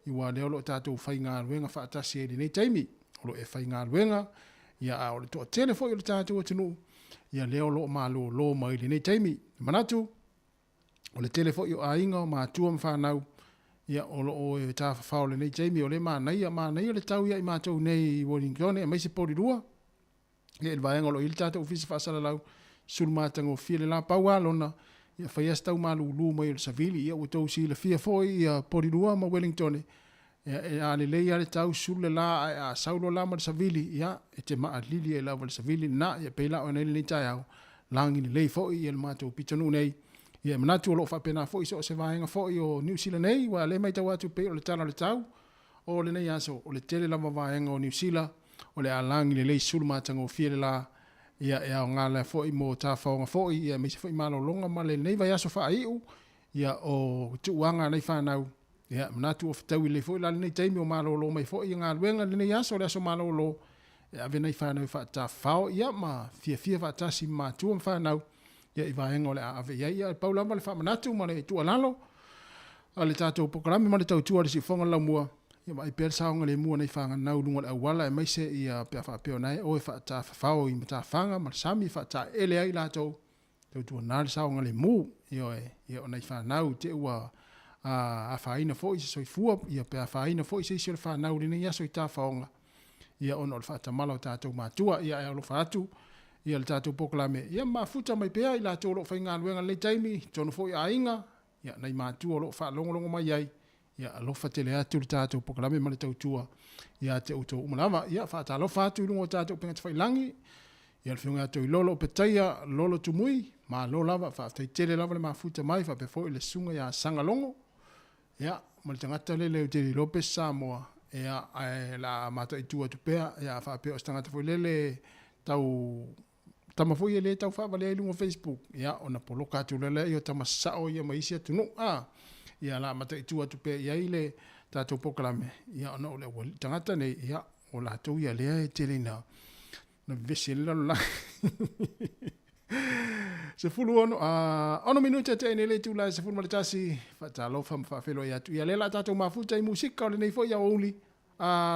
i wā leo lo tātou whai ngā ruenga whaatasi e nei taimi, o lo e whai ngā ruenga, ia o le toa telefo i le tātou atinu, ia leo lo mālo lo mai le nei taimi, manatu, o le telefo i o ainga o mātua mwhanau, ia o lo o e tāwhawhao le nei taimi, o le mānai o le tau ia i mātou nei Wellington, e mai se pori rua, ia il vaenga o lo i le tātou fisi whaasala lau, suru mātango fia le la paua lona, ia whai astau mālulu mai o le savili, ia ua tau si le fia foi ia porirua ma Wellington, ia e a le lei ale tau sule la a saulo la ma le savili, ia e te maa lili e la le savili, na ia peila o nei le tai au, langi le lei foi ia le mātou pitonu nei, ia manatu o lo whapena foi so se vaenga foi o New Zealand nei, wa le mai tau atu pe o le tala le tau, o le nei aso, o le tele lama vaenga o New Zealand, o le a langi le lei sulu mātango fia le la, ia e au ngā le fwoi mō tā whaonga fwoi, ia me se fwoi mālo longa ma le nei vai aso wha iu, ia o tuuanga nei whanau, ia manatu o whatau i le fwoi la le nei teimi o mālo lo mai fwoi, ngā luenga le nei aso le aso mālo lo, ia ave nei whanau i wha whao, ia ma fia whatasi mātua m whanau, ia i vaenga o le ave ia, ia paulama le wha manatu ma le tua lalo, a le tātou pokarami ma le tautua le si whonga lau mua, ia mai per saonga le mua nei whanga nau lunga au wala e maise i pia whapeo nei o e whaata whawhao i mata whanga ma sami whaata ele ai lātou tau tua nāre saonga le mu i o nei whanau te ua a whaina fo i se soi fua i pia whaina fo i se isi o le whanau le nei aso i tā whaonga ia ono le whaata malo tātou mātua ia e alo whaatu ia le tātou pokalame ia mafuta mai pia i lātou lo whainga luenga le taimi tono fo i a inga ia nei mātua lo wha longo mai ai ia alofa tele atu le tātou pokalame ma le tautua ia te utou umalama ia whaata alofa atu i lungo tātou penga te whailangi ia le whiunga atu i lolo petaia lolo tumui ma lo lava whaatai tele lava le mafuta mai whapefo i le sunga ia sangalongo ia ma le tangata le leo te Lopez Sāmoa ia la mata i tua tupea ia whapeo o tangata fo lele tau tamafo i le tau whaavale i lungo Facebook ia ona poloka atu lele i o tamasao ia maisi atu ia la mata i tua tupe ia ile tātou pokalame ia ona o le tangata nei ia o la tau ia lea e tele na vesi le lalo la se fulu ono minuta te ene le tu la se fulu maritasi fata lofa mfafelo ia tu ia le la tātou mafuta i musika o le nei fo ia ouli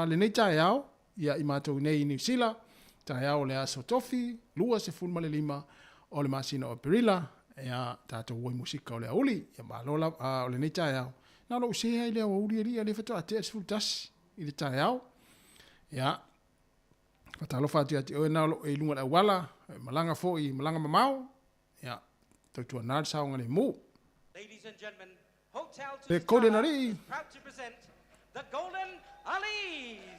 le nei tae au ia i mātou nei New Zealand tae au le aso tofi lua se fulu male lima o le masina o Perila ia tātou wai musika o le auli, ia mālola o le nei tae au. Nā lo usea i le auli e lia le whatua te asifuru tasi i le tae au. Ia, whatalo whātia te oe nā lo e lunga le wala, malanga fo i malanga mamau, ia, tautua nāri saonga le mū. Ladies and gentlemen, Hotel Pe kode nari. is proud to present the Golden Alis.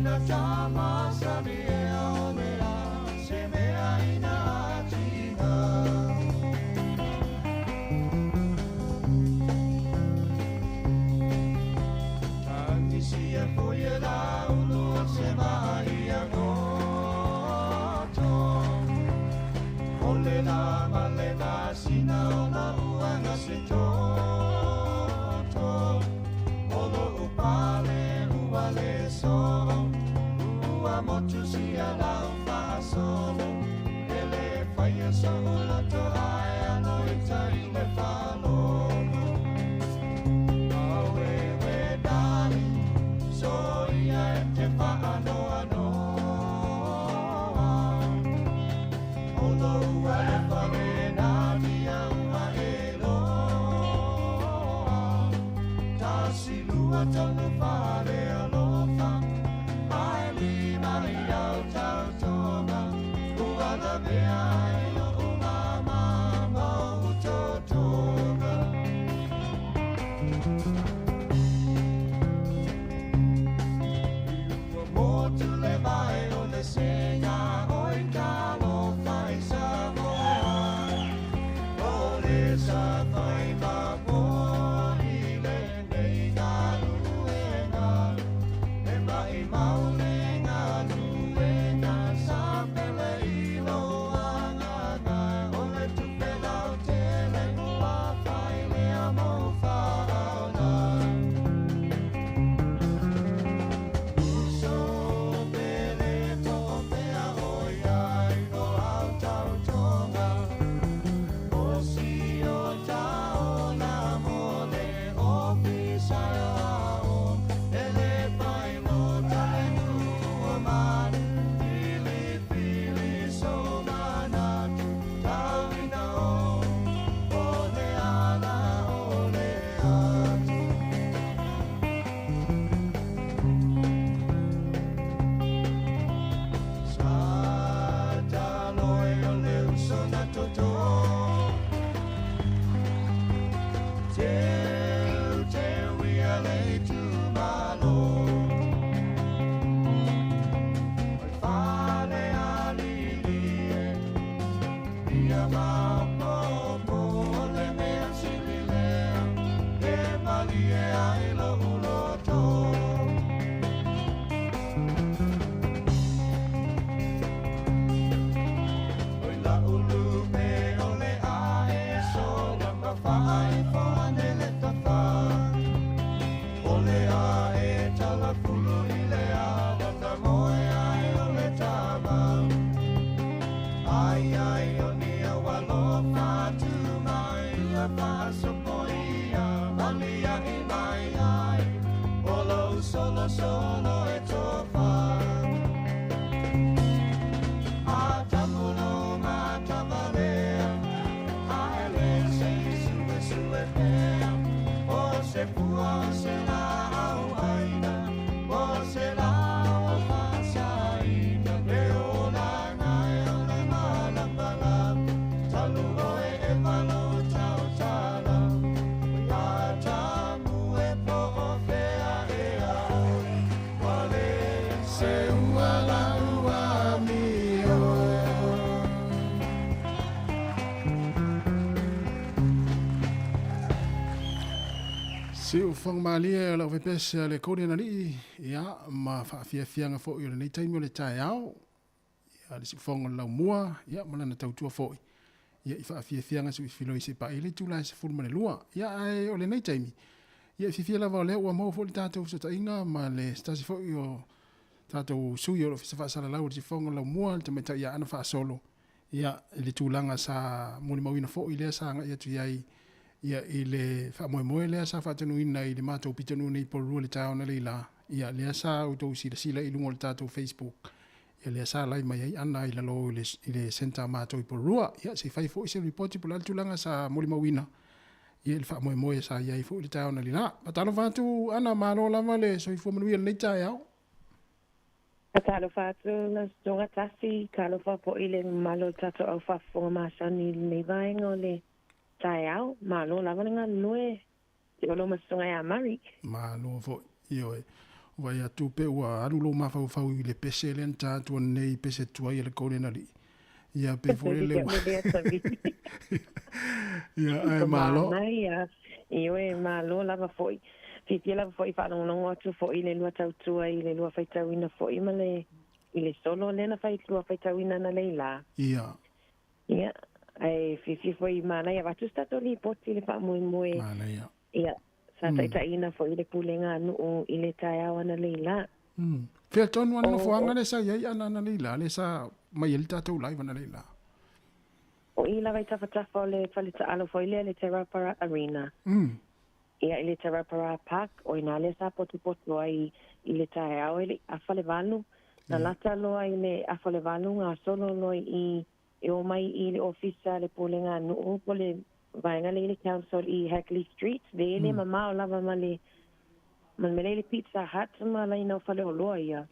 ina tama sani e o mea, se mea ina atina. Tangisi e fuia la unu se mai a ngoto. Ole la male na sina o na uanga se toto. Olo upale uale so. Ua motu si a la ufa solo. Ele fai so la to ai ano i tai le falono. Awe we dali. So ia te fa ano ano. Olo uale fale na dia ua elo. Tasi lua tonu fale alofa. Ai li mai au tau tonga. Ua la mea ilo uma mama uto tonga. Motu le vai o le sega o i kalo fai Sāmoa. O le sa fai mapo i le nei ngā luenga. E mai mau le ngā luenga sa pele i loanga. O le tupe lau tele ua fai le amo whaona. So pele to pea oi ai no au tau tonga. O si o tau na mole o pisa o. Ele pai no tale nua mani. Pili pili so manatu. Tau ina o. O le ana o le atu. Sataloi o le usona toto. Teu ia le tumalo. Oi fale alilie. Ia mapopo le mea sililea. E malie ai lo uloto. Oi la ulupe o le ae so langa whaai whane le tawha. O le ae tala pulu i le awata moe ai o le tama. Ai ai o ni a walo whatu mai a whaso poia. Malia i mai ai. Olo solo solo e tofa. A tamuno ma tavalea. Ai le se sue sue pea. O se pua o se la au aina. O se la o whasaina. Le o la ngai o le malapala. Talu oe e malo tau tala. A tamu e po o fea e au. Wale se ua la ua mi oe. Se o whang malia e lau whepese le kore na rii, ia, ma whaafia fianga fo i o le nei taimi o le tae au, ia, le si whanga lau mua, ia, malana tautua fo i, ia, i whaafia fianga su i filo i se pa i le tūla se fulma le lua, ia, ai o le nei taimi, ia, i fifia lava o leo ua mau fo le tātou sa tainga, ma le stasi fo i o tātou sui o lo fisa whaasara lau, le si whanga lau mua, le tameta ia ana wha solo, ia, le tūlanga sa moni mawina fo i lea sa nga ia tu iai, ia i le whamoemoe lea sa whatanuina i le mātou pitanu nei porua le tāo na leila. Ia lea sa utou sila i lungo le tātou Facebook. Ia lea sa lai mai ai ana i lalo i le senta mātou i porua. Ia se whai fo i se ripoti po laltulanga sa moli mawina. Ia le whamoemoe sa iai fo i le tāo na leila. Matalo whatu ana mālo lama le so i fo manuia le nei tāe au. Talo whatu na stonga tasi, talo whapo i le malo tato au whafonga masani nei vaenga o le tai au, malo lava nga noe, te olo masonga e amari. Malo fo, io e. Vai atu pe ua aru lo mafau i le pese le anta tua nei pese tua i le kore nari. Ia pe fore le ua. Ia ai malo. Ia, io e malo lava foi. Titi lava foi whanongongo atu foi le lua tautua i le lua whaitauina foi ma le i le solo le na lua whaitauina na leila. Ia. Ia, ai fifi foi mana ia watu stato li poti le wha mui. Mana ia. Ia, sa taitaina foi le pulenga anu i le tai awa na leila. Fea tonu ana fuanga le sa iai ana na leila, le sa mai el tatou live na leila. O i lawa i tawhatafa o le whalita alo foi le Te Rapara Arena. Ia i le Te Rapara Park, o ina le sa potu ai i le tae au i le awhale walu. Na lata loa i le awhale walu ngā solo loa i o mai i le ofisa le pulenga nuu po le vaenga le council i Hackley Street. Le ele mamao lava ma le le Pizza Hut ma la ina whale o loa ia.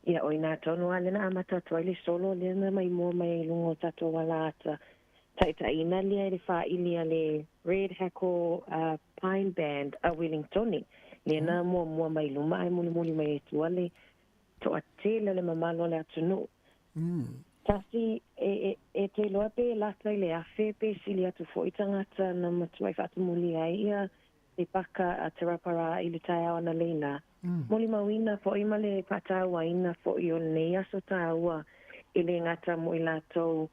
Ia o ina tonu a lena amata toa le solo lena mai mua mai lungo tato wala ata. Taita ina lia le wha ilia le Red Hackle Pine Band a Wellington. Lena mua mai luma ai muli mai etua le to a tele le mamalo le atunu. Tasi e te loa pe lata i le afe pe sili atu fo i tangata na matuai wha atu muli ai ia te paka a Te Rapara i le tai awa na leila. Moli mawina fo i male pataua ina fo i o nei aso taua i le ngata mo i lātou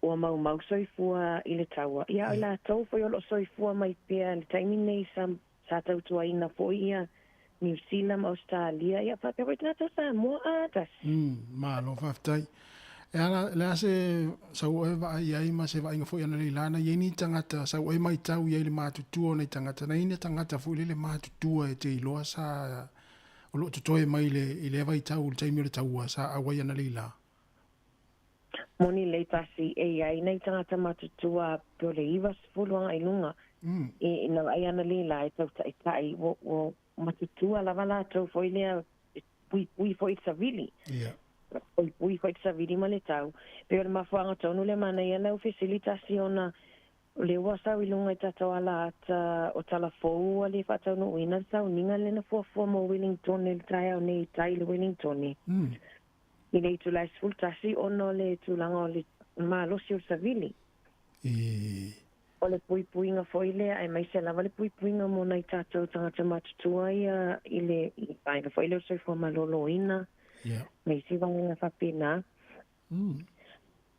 ua mau soifua i le taua. Ia i lātou fo i olo soifua mai pia le taimi nei sa tautua ina fo i ia New Zealand, Australia, ia whakawai tata Sāmoa atas. Malo whaftai. E ana le ase sau e wa ai ma se wa inga fo ana le lana ye ni tangata sau e mai tau ye le matutua nei tangata nei ne tangata fo le matutua e te iloa sa o lo tutoe mai le i vai tau le taimi le taua sa awai ana le la. Moni le pasi e ai nei tangata matutua pio le iwa sfuluanga i lunga. E na ai ana le la e tau tai o matutua lava la tau fo i lea pui fo i savili. Pui fo i savili ma le tau. Peo le mafuanga tonu le mana ia lau facilitasi ona le wasa i lunga i tatau ala ata o talafou a le whatau no uina tau ninga le na fuafua mo Wellington le tai au nei tai le Wellington. I le tu lai sfultasi ono le tulanga o le malosi o savili. O le puipuinga foile ai mai se lava le puipuinga mo nei tātou tangata matutua ia i le painga foile o soifua maloloina. Mai si wanga whapina.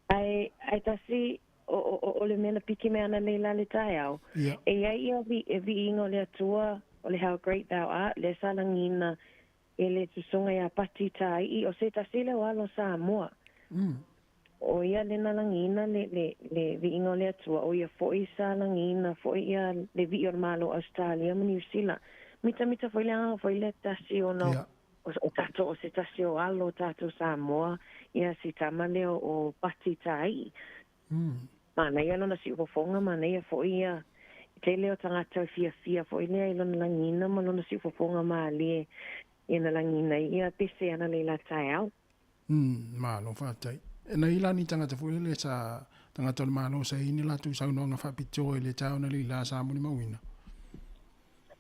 Ai tasi o le mena piki mea na leila le tai au. E ai ia vi ingo le atua o le How Great Thou Art le salangina e le tusunga ia pati tai i o se tasi le walo Sāmoa. O ia le nalangina le vi ingo le atua o ia foi sa langina foi ia le vi o malo Australia ma New Zealand mita foi le tasi o no o tato o se tasi o alo tato Sāmoa ia si tamale o pati tai mana ia lona si ufofonga mana ia foi ia te leo tangata fia foi le lona langina ma lona si ufofonga ma le ia na langina ia pese ana le la tai au malo fatai na ila ni tangata fule le sa tangata le malo sa ini la tu sa no nga fa pito le tau na la sa mo ni mawina.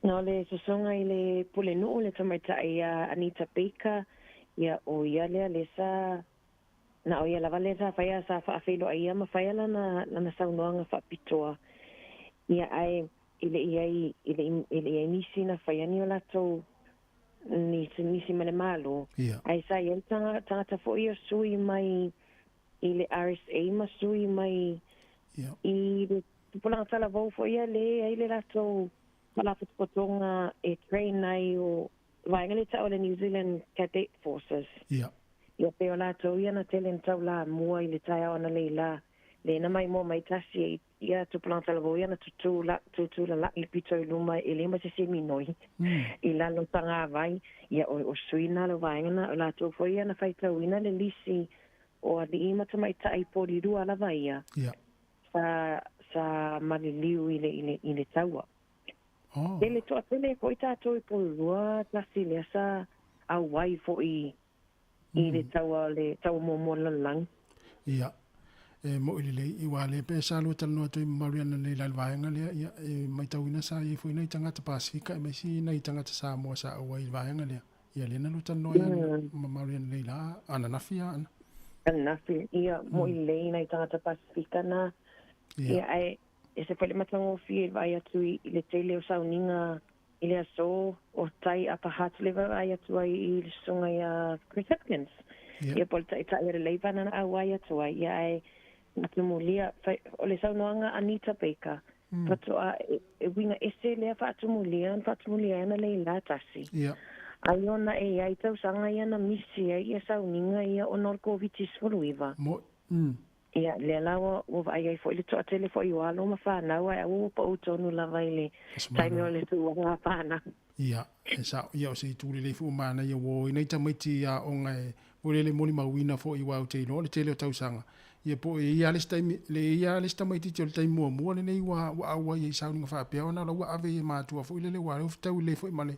No le susonga i le pule no le tamaita ia Anita Baker ia o ia le sa na o ia la vale sa fa sa fa filo ia ma fa la na sa no nga fa pito ia ai ile nisi na fa ni la to nisi male malo ai sa ia tangata fo ia sui mai i le RSA masui mai i le tupulanga tala vau fo ia le le lato malafutupotonga e train ai o vaenga le tau le New Zealand Cadet Forces ia peo lato ia na tele tau la mua i le tai au na leila le na mai mo mai tasi ia tupulanga tala vau ia na tutu la i pito i luma e le ma se seminoi i la lo tanga vai ia o suina lo vaenga na lato fo ia na faitau ina le lisi o ali ima tamai tai pori rua la vaia sa maliliu i le taua ele to atele ko ita to i po rua tasi le sa au wai fo i le taua mo lang ia mo ile le I wale pe sa lo tal no to Mariana le la vaenga le ia mai tauina sa I foi nei tangata Pasifika mai si nei tangata Sāmoa sa au I vaenga le ia le na lo tal no ia Mariana le la ana na fia ana nafi ia mo ile nei tangata Pasifika na ia ai se foi le matango fi vai atu I le tele o sauninga ile aso o tai apa hat le vai atu I le songa ia Christians ia polta ita ia le leiva na awai atu ia ai atumulia o le saunoanga Anita Baker patoa e winga ese le fatumulia na le la tasi ai ona e ai tau sanga ia na misi ia sauninga ia onor COVID soluiva ia le lawa o vai ai foi le to tele foi o alo ma fa na wa o po tonu la vai le time o le tu wa fa na ia esa ia o se tu le fu mana ia wo nei tamiti ia o ngai o le moli mawina fo I wa te no le tele o tau sanga ia po ia le tamiti te le tai mo le nei wa wa ia sauninga fa pe ona la wa ave ma tu fo le wa o tau le fo male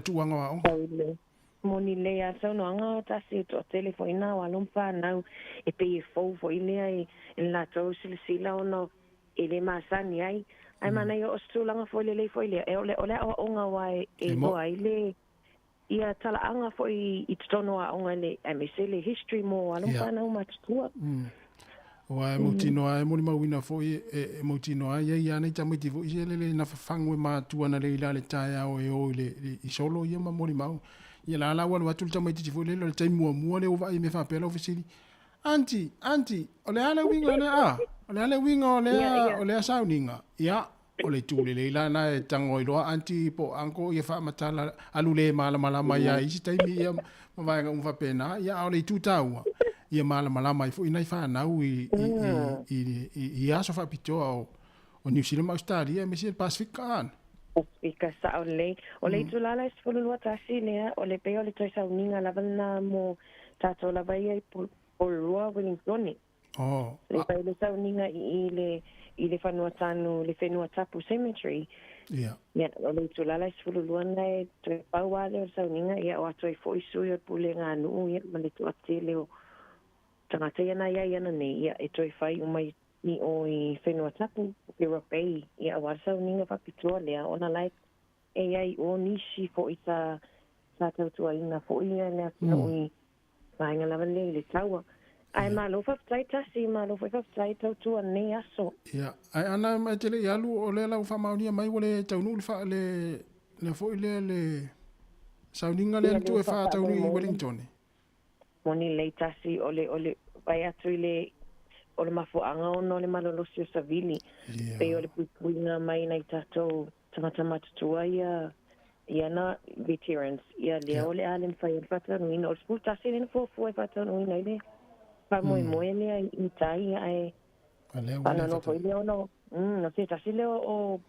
tu wanga wa moni le a so no anga ta se to telefoina wa lompa na e pe fo ile ai la to sila ono ile masani ai mana yo stulanga fo le fo ile e ole o nga wa e mo ile ia tala anga fo I tono a onga le mesele history mo lompa na ma tu wa mutino ai mo ma wina fo e mutino ai ia nei tamiti fo ile le na fangu ma tu ana le ile tai o e le I solo ia ma mo ma ia la wa watu tama ti fo le tai mua le o vai me fa pela ofisili anti ole ala winga ole a sauninga ia ole tu le la na tango I loa anti po anko ia fa matala alu le mala mai ia isi tai mi ia ma vai nga fa pena ia ole tu taua ia mala mai fo ina fa na I aso fa pito o New Zealand Australia me si Pacifica Ika sa ole tu lala es fulu lo tasi le ole pe ole to sa uninga la bana mo tato la vai por Wellington le pe le sa uninga ile fanua tanu le fenua tapu cemetery ole tu lala es fulu lo na to pa wale sa uninga ia o to foi su ia pule nga nu ia male tu atele o tangata ia na ia na ne ia e to fai mai ni o I whenua tapu Europei ia warsa uninga whakitoa lea ona like e ai o nisi fo I sa tautua ina fo ia lea kina ui vainga lava le taua ai malo whaftai tasi malo whaftai tautua ne aso ia ai ana mai tele ialu o le lau whamaunia mai wale taunu le fo le sauninga le tu e wha taunu I Wellington moni le tasi ole vai atu le o le mafuanga ono le malolosi o savili pe o le puipuinga mai nei tatou tangata matutua ia na veterans ia lea o le alem whai al whatanuina o le spul tasi lena fuafua e whatanuina i le whamoemoe lea I tai ai whananofo I lea ono no se tasi lea o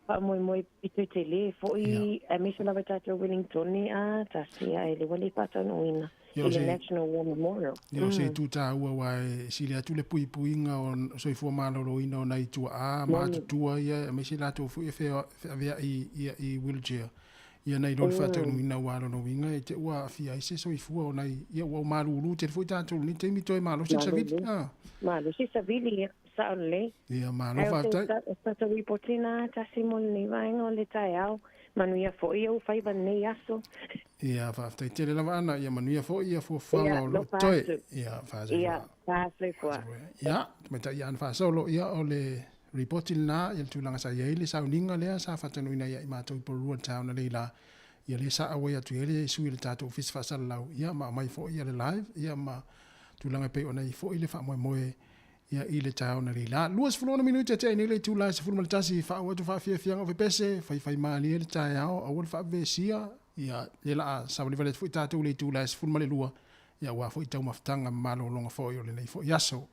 whamoemoe pito I te le fo I a mesa lawa tatou Wellington a tasi ai le wale whatanuina I le National War Memorial. Yo se tu ta ua wai sili atu le puipuinga o soifua maloloina o nai tua ma tutua ia me si lato fu e fea vea I wheelchair. Ia nei lor fata unuina walo no winga e te ua fia ise soifua o nai ia ua maruru te fu tato ni te mito e malo si savili. Malo si savili sa ole. Ia malo fata. Tata ripotina tasi moni vainga o le tai au. Manuia fo ia u faiva nei aso. Ia faftai tele lava ana ia manuia fo ia fo fanga o lo toe ia faze ia faze fo ia meta ia an fa solo ia o le reporting na ia tulanga sa ia ile sauninga le sa fatanu ina ia I matou por road town le la ia le sa awe atu ile su ile tato office fa sala ia ma mai fo ia le live ia ma tulanga pe ona I fo ile fa moe ia ile town le la luas fulona minuta te ile tula se fulma tasi fa o tu fa fia o pese fa mali ile tao o fa vesia ia ela sa vale vale foi tatu le tu la se fulma le lua ia wa foi tau maftanga malo longa foi o le nei foi yaso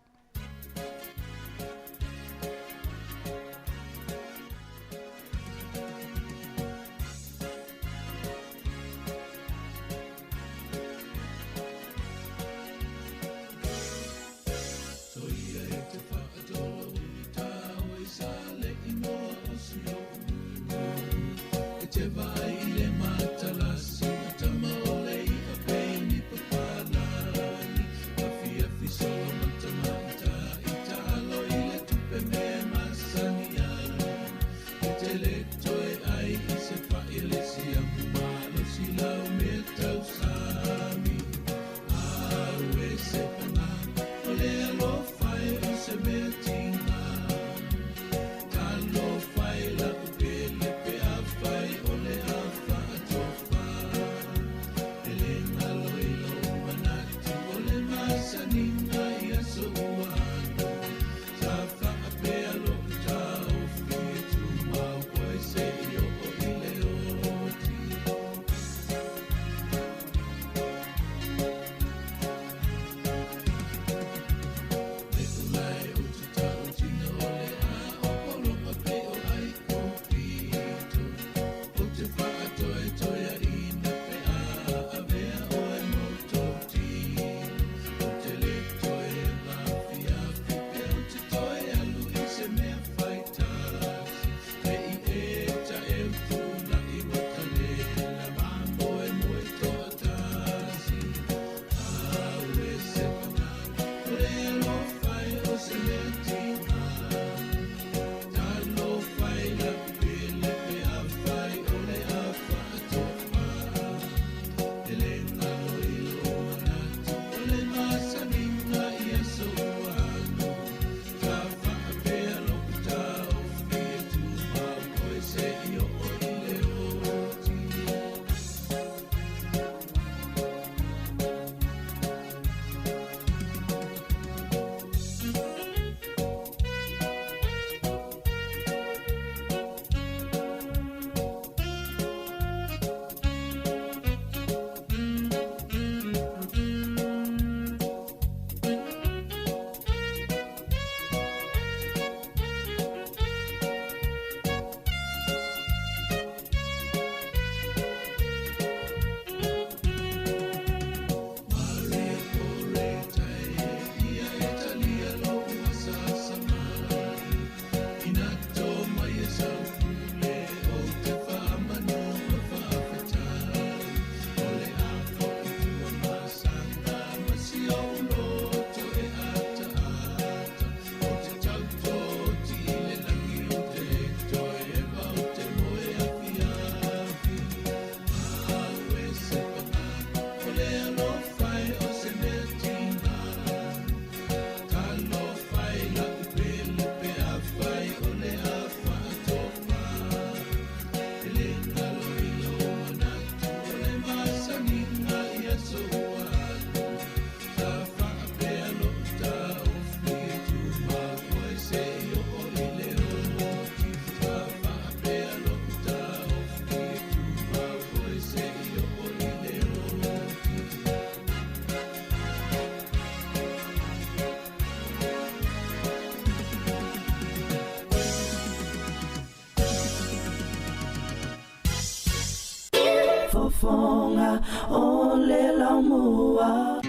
ia o le lau mua.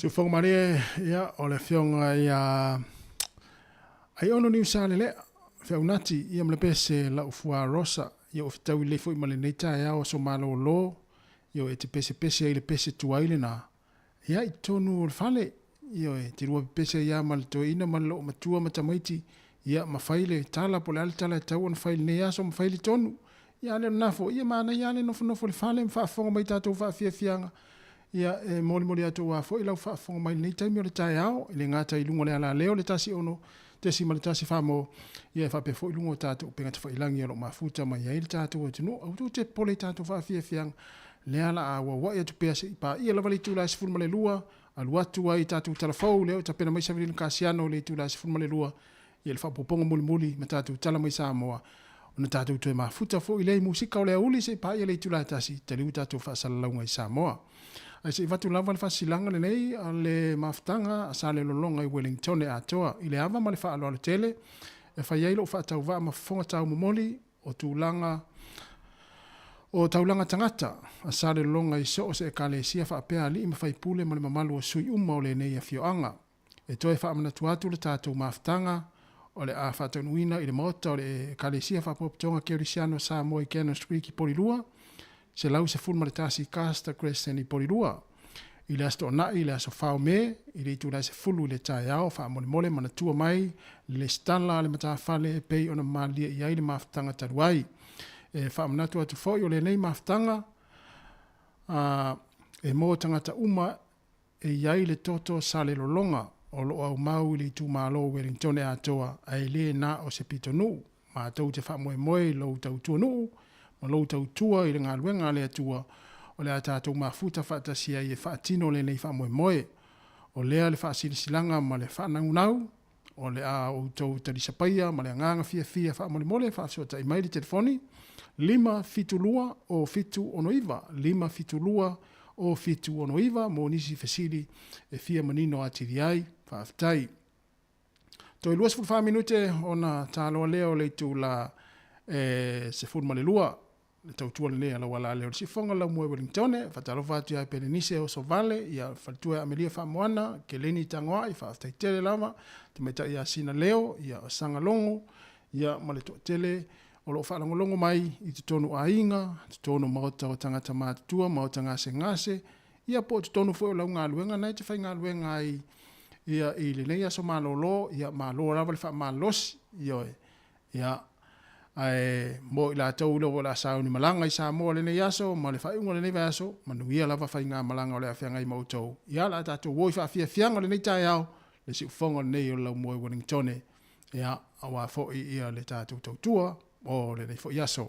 Se fonga mare ia o le fionga ia ai ono ni usale le fe unati ia mle pese la ufua rosa ia o fitau le foi male neita ia o so malo lo ia e te pese ia le pese tuaile na ia i tonu o fale ia e te rua pese ia mal to ina mal lo matua matamaiti ia mafaile tala po le tala tau on faile ne ia so mafaile tonu ia le nafo ia mana ia le nofo le fale mfa fonga mai tatu fa fianga ia e moli atu a foi lau fa fonga mai nei taimi o le tai ao le ngata i lungo le ala leo le tasi ono te si mali tasi fa mo ia fa pe foi lungo tatu penga te fa ilangi lo mafuta mai ia le tatu o tunu au tu te pole tatu fa fiang le ala a wa ia tu pe pa ia la vali tu la sifun male lua al watu ai tatu telefon le ta pena mai sa vilin kasiano le tu la sifun male lua ia le fa poponga muli ma tatu tala mai Sāmoa ona tatu tu mafuta foi le musika o le uli se pa ia le tu la tasi te lu tatu fa sala ngai Sāmoa ai se vatu lava le fasilanga nei le maftanga sa le lolonga i Wellington e atoa i le ava ma le fa alo tele e fa yelo fa tau va ma fonga tau momoli o tulanga o taulanga tangata a sa le lolonga i so se kalesia fa pe ali ma fai pule ma le mamalu o sui uma o le nei a fioanga e toe fa amana tuatu le tatu maftanga o le a fa tanuina i le mota o le kalesia fa poptonga keurisiano Sāmoa i Cannon Street ki Porirua se lau se fulma le tasi Casta Crescent i Porirua. i le asto na i le aso fao me, i le tu la se fulu le tai au, wha mole mole mana tua mai, le stala le mata fale e pei ona malia i ai le maftanga taruai. Wha manatu atu fo i o le nei maftanga, e mo tangata uma e iai le toto sa le lolonga o lo au mau li tu malo Wellington e atoa ai le na o se pito nu ma tau te wha moe moe lo tau tua nu ma lo tau tua i le ngā luenga le atua o le atatou mafuta whaatasia i e whaatino le nei wha moe moe o lea le whaasirisilanga ma le whanangunau o le a o tau tarisapaia ma le nganga fia fia wha mole mole whaasota i mai le telefoni 5 o fitu onoiva 5 o fitu onoiva mo nisi fesili e fia manino atiri ai whaaftai. Toi luas fulfa minute ona taloa leo le tu la se fulma le lua le tau tua le nea la wala leo si fonga la mue Wellington fatalo fatu ya perenise o sovale ia fatua Amelia Famoana ke leni tangoa i whaaftai tele lama te meta ia sina leo ia sanga longo ia male to tele o lo whalangolongo mai i te tonu ainga, te tonu maota o tangata mātua, maota ngase ngase, ia po te tonu fweo lau ngā luenga, nei te whai ngā luenga ia i le nei aso mālolo, ia mālo rawa le wha mālosi, ia mo i la tau leo o la sao ni malanga i Sāmoa le nei aso, ma le whai unga le nei vai aso, manu ia lava whai ngā malanga o le awhianga i mautou. Ia la tātou woi wha fia fianga le nei tai au, le si ufonga le nei o lau moe Wellington, ia awa fo i ia le tātou tautua, o le nei fo iaso.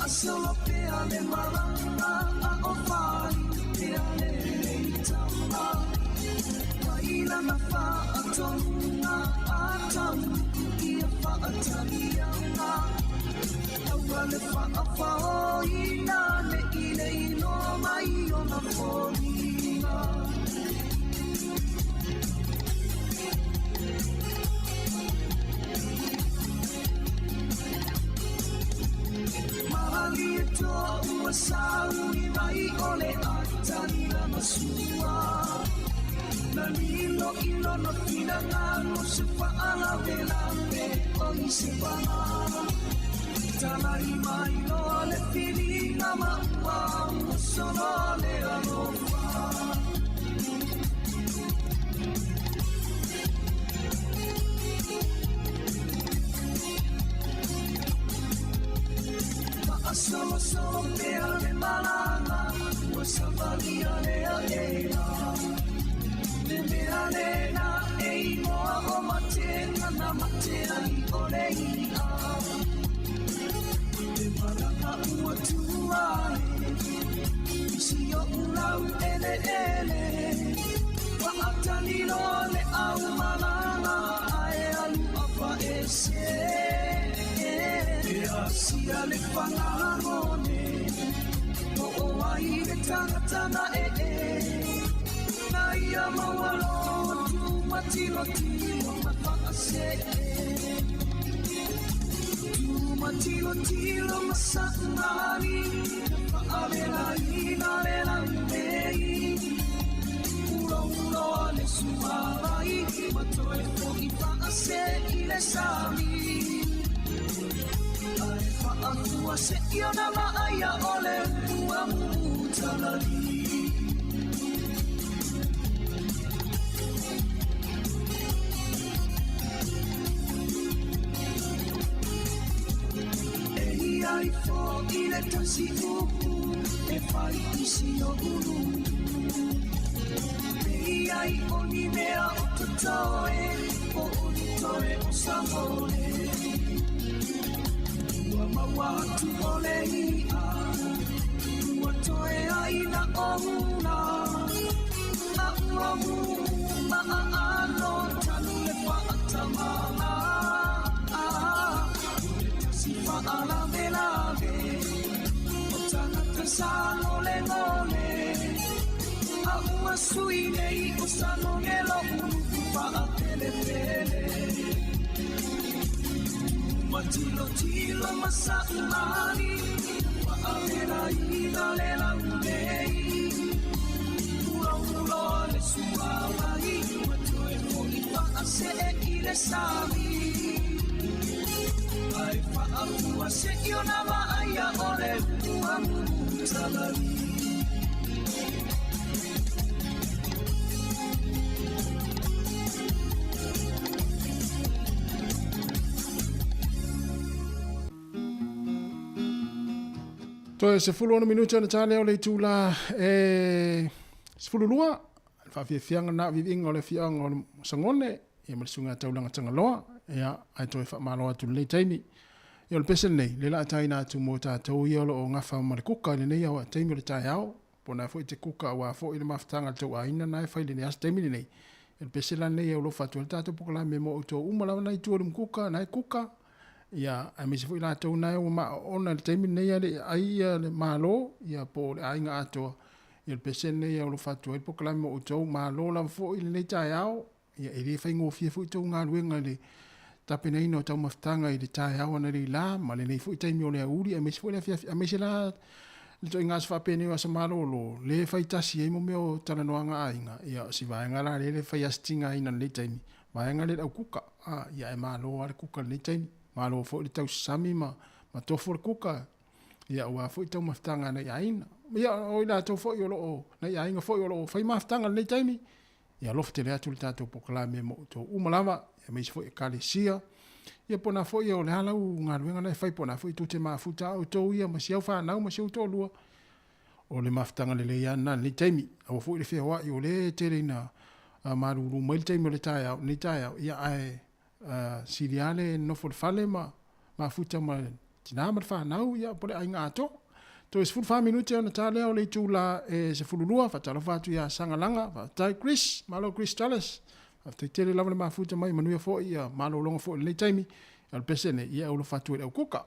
Solo peale malanga a ofai peale leitama Waila na wha atonga atau ia wha atalianga Awale wha awhao ina ne ile ino mai o na whonina Mahali ito umasawi mai ole atani na masua Nanilo ilo no pinangano se paala velame o isipana Tanai mai no le pili na maua solo le alofa Solo peale malanga Wasavalia lea ea Nemealena ei moa o matenga na matea I oleia Te malanga ua tuae Isi o ulau ele ele Wa'atalilo le au malanga Ae alu apa ese Sia le whangarone O o ai le tangatana Na ia mawalo tu matilo tilo mawhakase Tu matilo tilo masakari Whaavela ina le langmei Ulo ulo le suarai Matoe po I whakase I le sami Afua se io na maaya ole ua mutalali Ei ai fo I le tasi upu e fai isi o ulu Ei ai oni mea o tatoe o oni toe o Sāmoa Mawatu ole ia Ua toe aina o huna A ua mu maa ano Tanu le whaatamana Si whaalave lave O tangata sa ngole ngole A ua sui nei o sano ngelo unu Whaapele pele Matilo tilo masaumani Wa'avela ina le langmei Ura ura le suawai Matoe mo I wa'ase I le sami Ai wa'afua se io na maaya ole ua mutalari Toe se fulu ona minuta na tale o le tula se fulu lua fa fianga na vivinga o le fianga o le sangone ia malisunga taulanga tangaloa ia ai toe fa malo atu le taimi ia le pesen nei le la taina atu mo tātou ia o ngafa ma le kuka le nei au taimi le tai au pona fo te kuka wa fo i le maftanga tau aina na fa le nei as taimi nei ia le pesen la nei o lo fatu le tātou pukala me mo uto umala na i tu le kuka na kuka ia a me se fo ila tau na o ma ona le taimi nei ale ai le malo ia po le ainga ato ia le pesen nei o lo fatu le pukala me mo uto malo la fo i le nei tai au ia e le faingo fia fu tau ngā ruenga le tapena ino tau maftanga i le tae awa na le la ma le nei fu i taimi o le auri a me se fu le fia a me se la le toi ngā sfa pene wa sa malolo le fai tasi e mo meo tala noanga ainga ia si vaenga la le fai astinga ina le taimi vaenga le au kuka ia e malo ale kuka le taimi malo fo le tau sami ma tofo le kuka Ia ua fo i tau maftanga na iaina. Ia o ila tau fo i o loo, na iainga fo i o loo, fai maftanga nei taimi. Ia lofa te lea tuli tātou pokalame mo tō umalama, ia meisi fo i kalesia. Ia pona fo i o le halau ngā ruenga nei fai pona fo i tū te mafuta o tō ia ma siau whanau ma siau tō lua. O le maftanga le le iana nei taimi. Awa fo i le whiawa i o le te reina maruru mai le taimi o le tai au, nei tai au. Ia ai siriale nofo le fale mafuta ma tina ma le whanau ia pole ai ngā tō. To is full 5 minutes on the tale o le tula se fululua fatalo fatu ya sangalanga fatai Chris malo Chris Charles after tele lava le mafuta mai manuia fo ia malo longa fo le taimi al pesene ia o fatu e kuka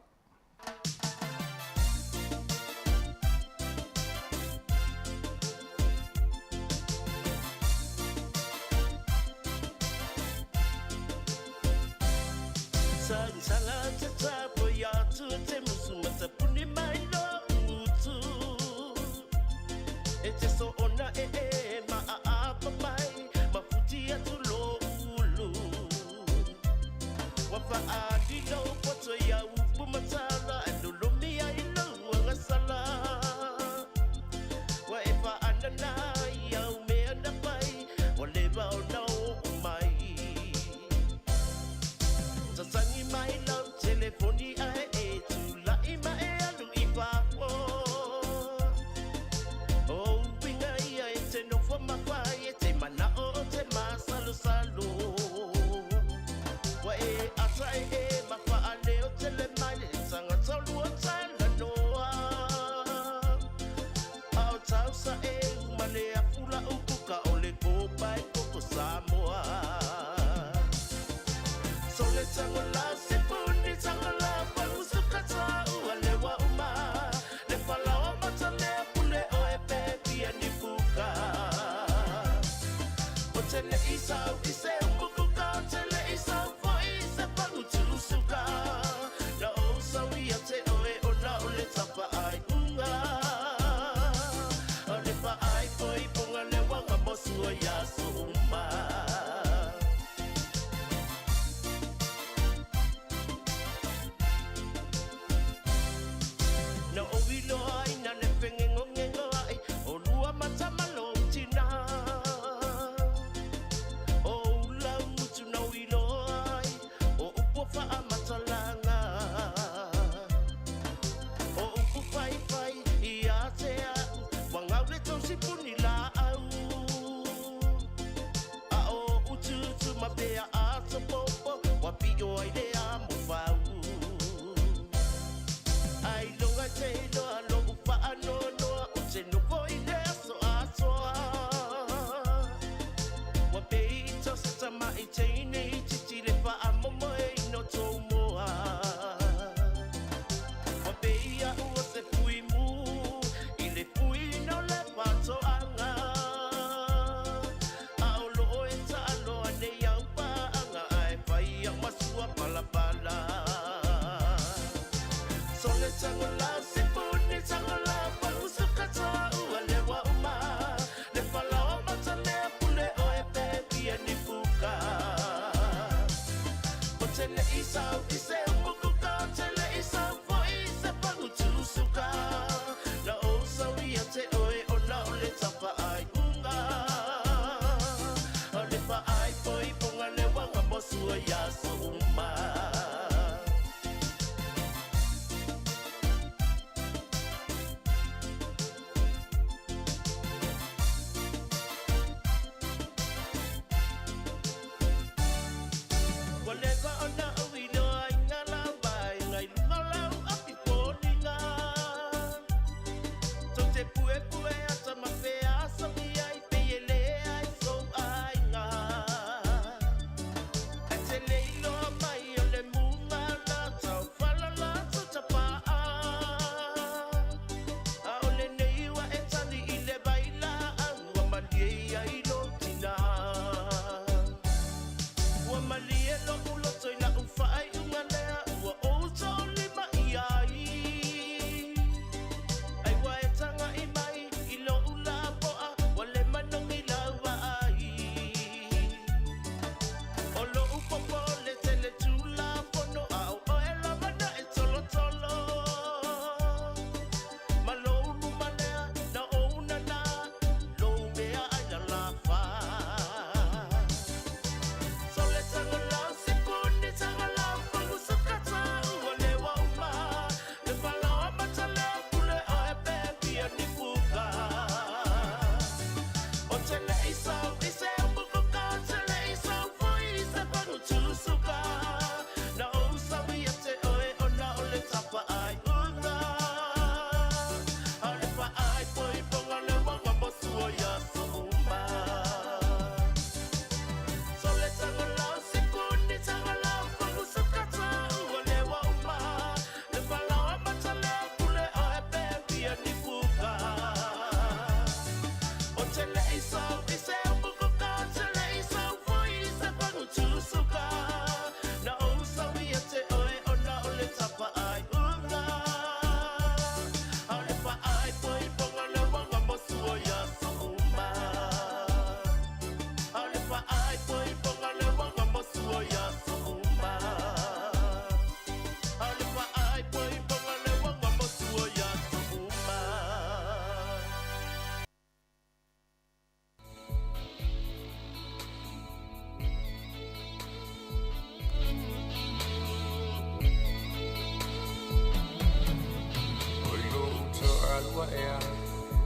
wea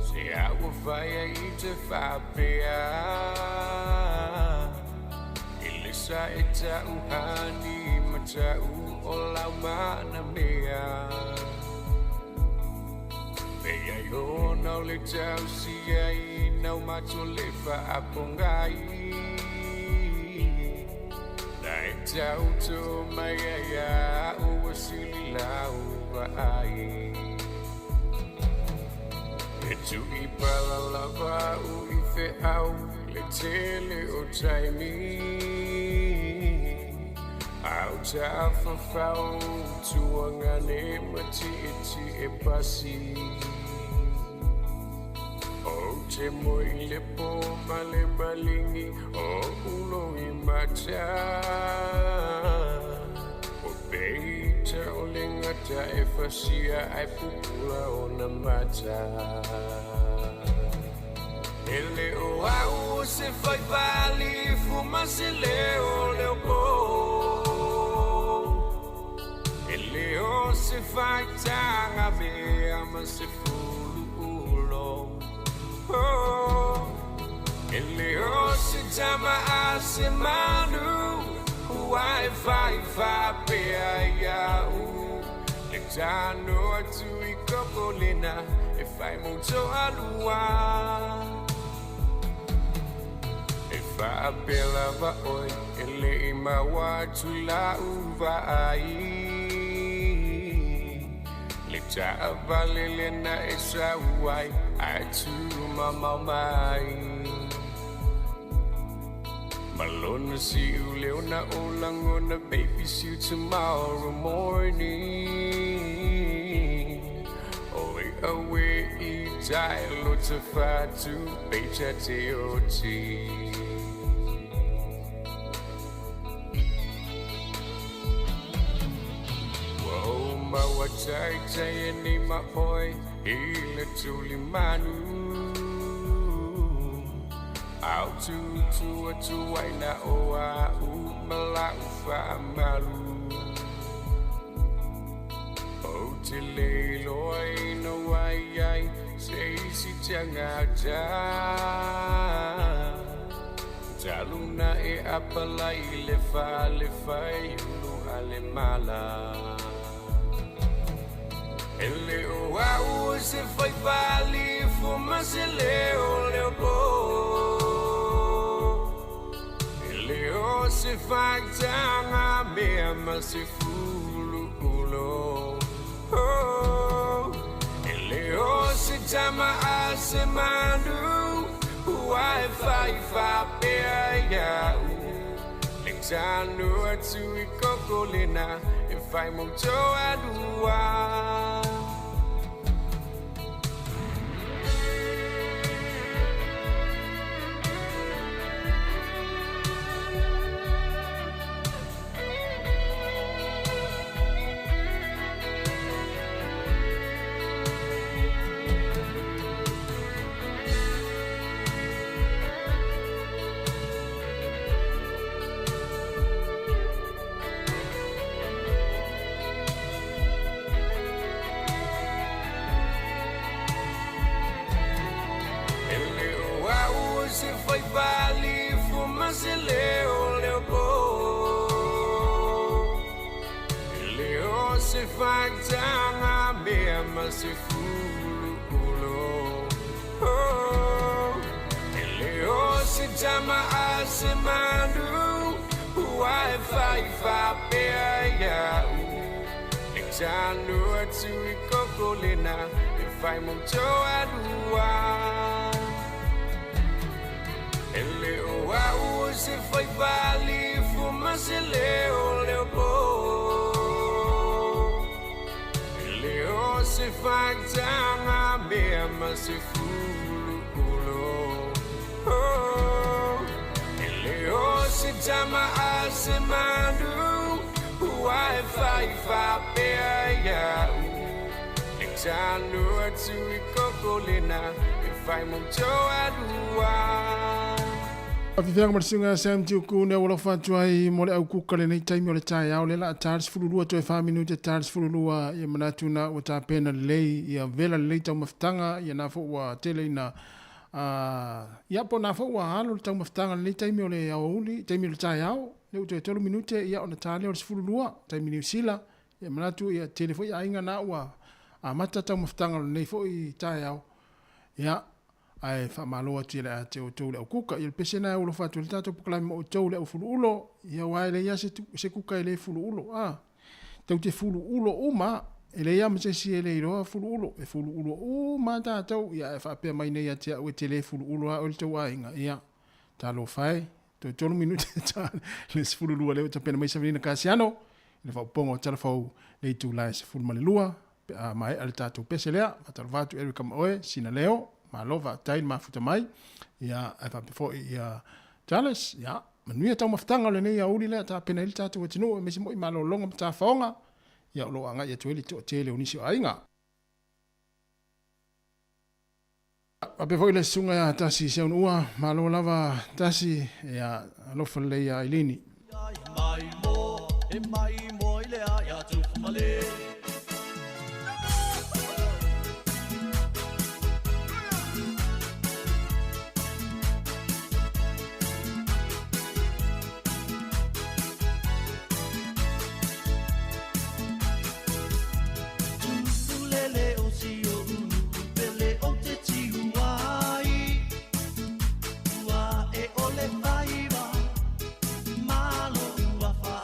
se aua whaia I te whapea I le sa e tau hani ma tau o lau mana mea Pea I o nau le tau si ai nau mato le whaapongai Na e tau tō mai ai ua sili lau wa ai E tu I pala lava u I fe au le tele o taimi Au ta whawhau tuanga ne mati iti e pasi O te moi le po male malingi o ulo I mata O peita o le ngata e whasia ai pupula o na mata Ele o au se fai pali fuma se leo leo po Ele o se fai tanga vea ma se fulu ulo Ele o se tama a se manu Uai fai fa pea iau Le tano atu I kokolina E fai muto alua Faapela va oi ele I maua tu la uva ai Le taa vale le na e sa uai atu mamau mai Malona si u leona o langona baby see you tomorrow morning Oi away I tai lo te fatu becha te oti Maua tai tai ni mapoi Hila tuli manu Au tu atu waina o au Malau wha malu O te leiloi no wai ai Se isi tangata Taluna e apalai le fai ulu ale mala Ele o au se fai pali fuma se leo leo po Ele o se fai tanga mea ma se fulu ulo Ele o se tama a se manu Uai fai fa pea iau Lexano atu I kokolina E fai monto adua Foi vale fuma se leo leo po Leo se fai tanga mea ma se fulu ulo Leo se tama a se manu Uai fai fa pea iau Lexano atu I kokolina E fai monto adua Ele o au se fai pali fuma se leo leo po Ele o se fai tanga mea ma se fulu ulo Ele o se tama a se manu Uai fai fa pea iau Lexano atu I kokolina E fai monto adua Afifanga marsinga Sam Tiuku ne wala fatuai mole au kukale nei taimi ole tai au le la charge fululua toe 5 minute charge fululua ya manatuna wata pena lei ya vela lei tau maftanga ya nafo wa tele na ya po nafo wa halo tau maftanga nei taimi ole ya uli taimi ole tai au le uto 3 minute ya ona tale ole fululua taimi ni sila ya manatu ya telefo ya inga na wa mata tau maftanga nei fo I tai au ya ai fa malo tira te o tole o kuka il pesena o lo fatu il tato proclama o tole o fulu ulo ya waile ya se kuka ile fulu ulo tau te fulu ulo uma ele ya mse si ele ro fulu ulo e fulu ulo uma tato ya fa pe mai nei ya te o tele fulu ulo o te wainga ya talo fai to tolo minute ta les fulu ulo le te pena mai savina kasiano le fa pongo telefo le tu la se fulu malua mai al tato peselea atal vatu e kam oe sina leo malova tain mafuta mai ya fa before ya Charles ya manuia tau maftanga le nei ya uli le ta pena il tatu tino me simo malo longa ta faonga ya lo anga ya tueli to tele unisi ainga ape foi le sunga ya tasi se unua malo lava tasi ya lo fale ya ilini mai mo ile ya tu male Malo wa fa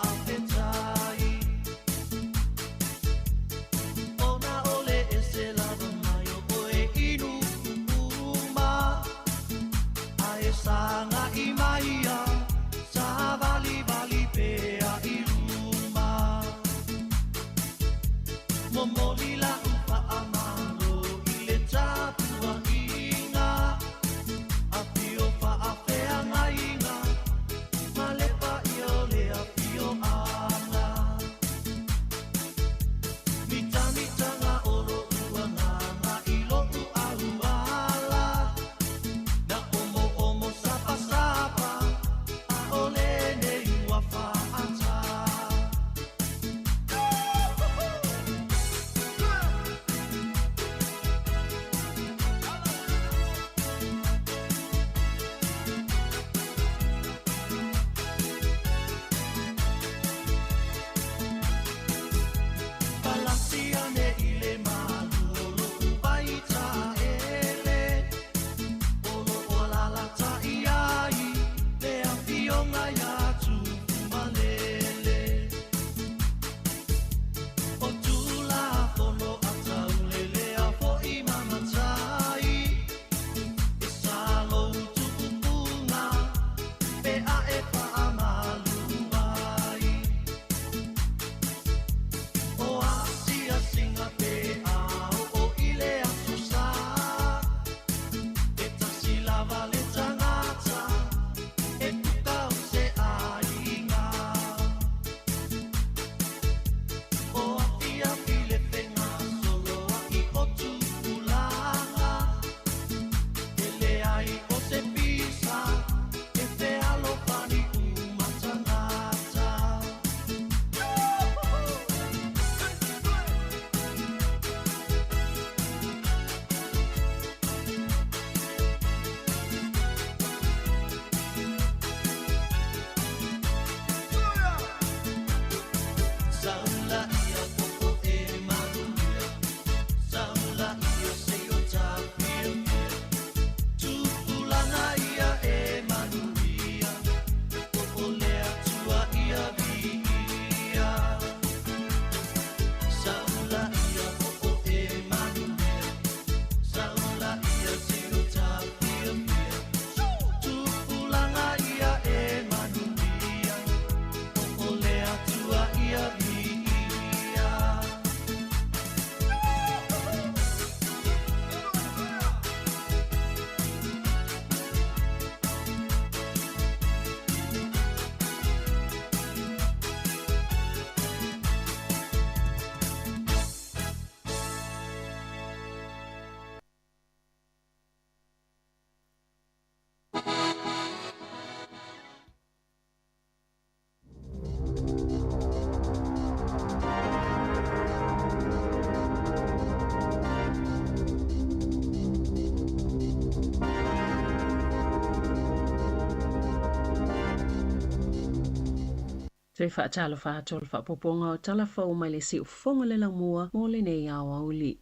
Tui whaatalo whaatolo whaapoponga o talafau mai le si ufonga le langmua mo le nei au auli.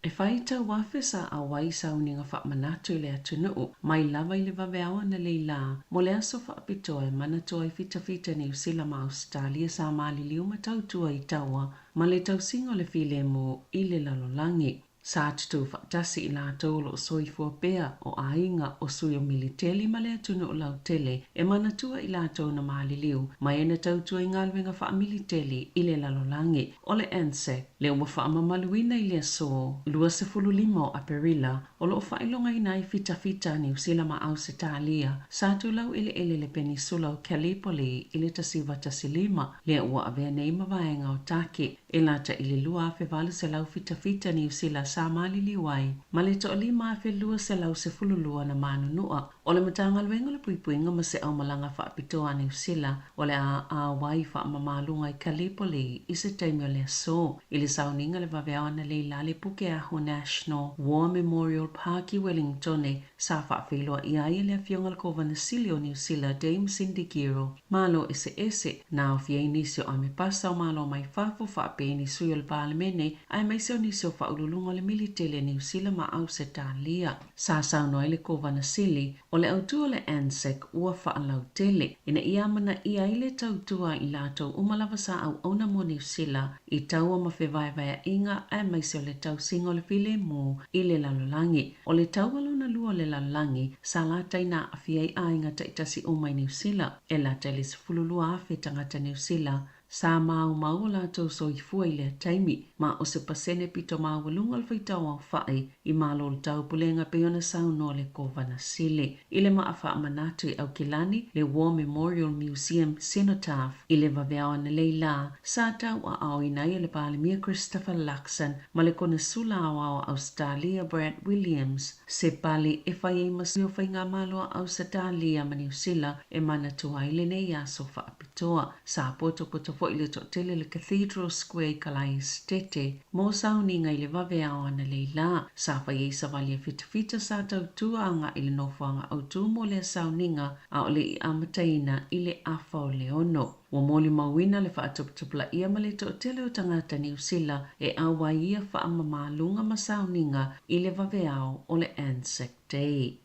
E whaita wafe sa a waisa uninga whaamanatu le atunuu, mai lava i le waweawa na leila, mo le aso whaapitoa e manatua i fita ni usila ma Australia sa maali liu matautua i taua, ma le tausingo le file mo i le lalolangi. Sa tutu whaatasi i la tolo o soifua pea o ainga o suyo militeli ma le atunu o lau tele e manatua i la tau na maali liu ma ena tautua i ngalwenga wha militeli i le lalolangi o le ense le ua wha mamaluina i le so lua se fulu lima o aperila o lo whailonga ina i fita ni usila ma au se talia sa tu lau ele le penisula o Kalipoli i le tasiva tasilima le ua avea neima vaenga o take e lata i le lua afe vale se lau fita ni usila sa mali liwai ma le to lima afe lua se lau se fulu lua na manunua o le matanga luenga le puipuinga ma se au malanga wha apitoa ni usila o le a wai wha mamalunga i Kalipoli i se taimio le so i le sauninga le waweawa na leila le puke aho National War Memorial Park i Wellington sa wha whiloa i ai le afionga le kovana silio ni usila Dame Cindy Giro malo ese na o fie inisio a me pasa o malo mai fafo wha ape ni suyo le palemene ai mai seo nisio wha ululunga le militele ni usila ma au se talia sa sauno le kovana sili o le autua le ANZAC ua wha alau tele ina iamana i ai le tautua i lato umalava sa au ona mo ni usila i taua ma whewaiwaya inga ai mai seo le tau singo le file mo i le lalolangi o le tau alona lua le lalolangi sa lata ina afiai ainga taitasi umai ni usila e lata le sifululua afe tangata ni usila sa mau la tau so i fua i le taimi ma o se pasene pito mawalunga le whaitau au whae i malo le tau pulenga peona sau no le kovana sile i le maafa amanatu i au kilani le War Memorial Museum Cenotaph i le waweawa na leila sa tau a au inai le palemia Christopher Luxon ma le kona sula au Australia Brad Williams se pali e whai e masio whai ngā malo au Australia ma New Zealand e mana tua i le nei aso wha apitoa sa poto fo i le tele le Cathedral Square Kalai Stete mo sauninga i le waweawa na leila sa whai e sa wali fita sa tau tuanga i le nofuanga au tu mo le sauninga a o le i amataina i le afa o le ono. Wa moli mawina le whaatuputupula ia ma le tele o tangata New Zealand e awa ia wha amamalunga ma sauninga i le waweao o le ANZAC Day.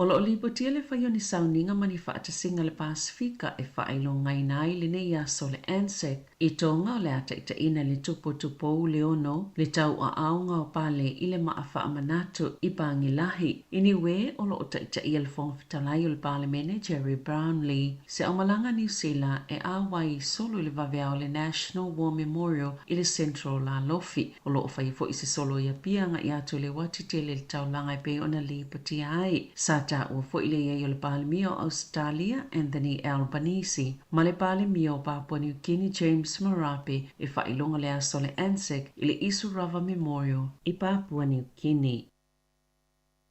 O lo lipo tia le whaioni sauninga mani whaatasinga le Pasifika e whailonga inai le nei aso le ANZAC i tonga o le ata ita ina le tupo le ono le tau a aunga o pale i le maafa amanatu i Bangilahi. Iniwe o lo ota ita ia le whongfitalai o le palemene Jerry Brownlee se o malanga New Zealand e awai solo le waweao le National War Memorial i le Central La Lofi. O lo whaifo i se solo ia pianga i atu le watitele le tau langa i pe ona lipo tia ai. Ta ua fo ile ia le palemio Australia Anthony Albanese ma le palemio Papua New Guinea James Marape e whailonga le aso le ANZAC i le Isu Rava Memorial i Papua New Guinea.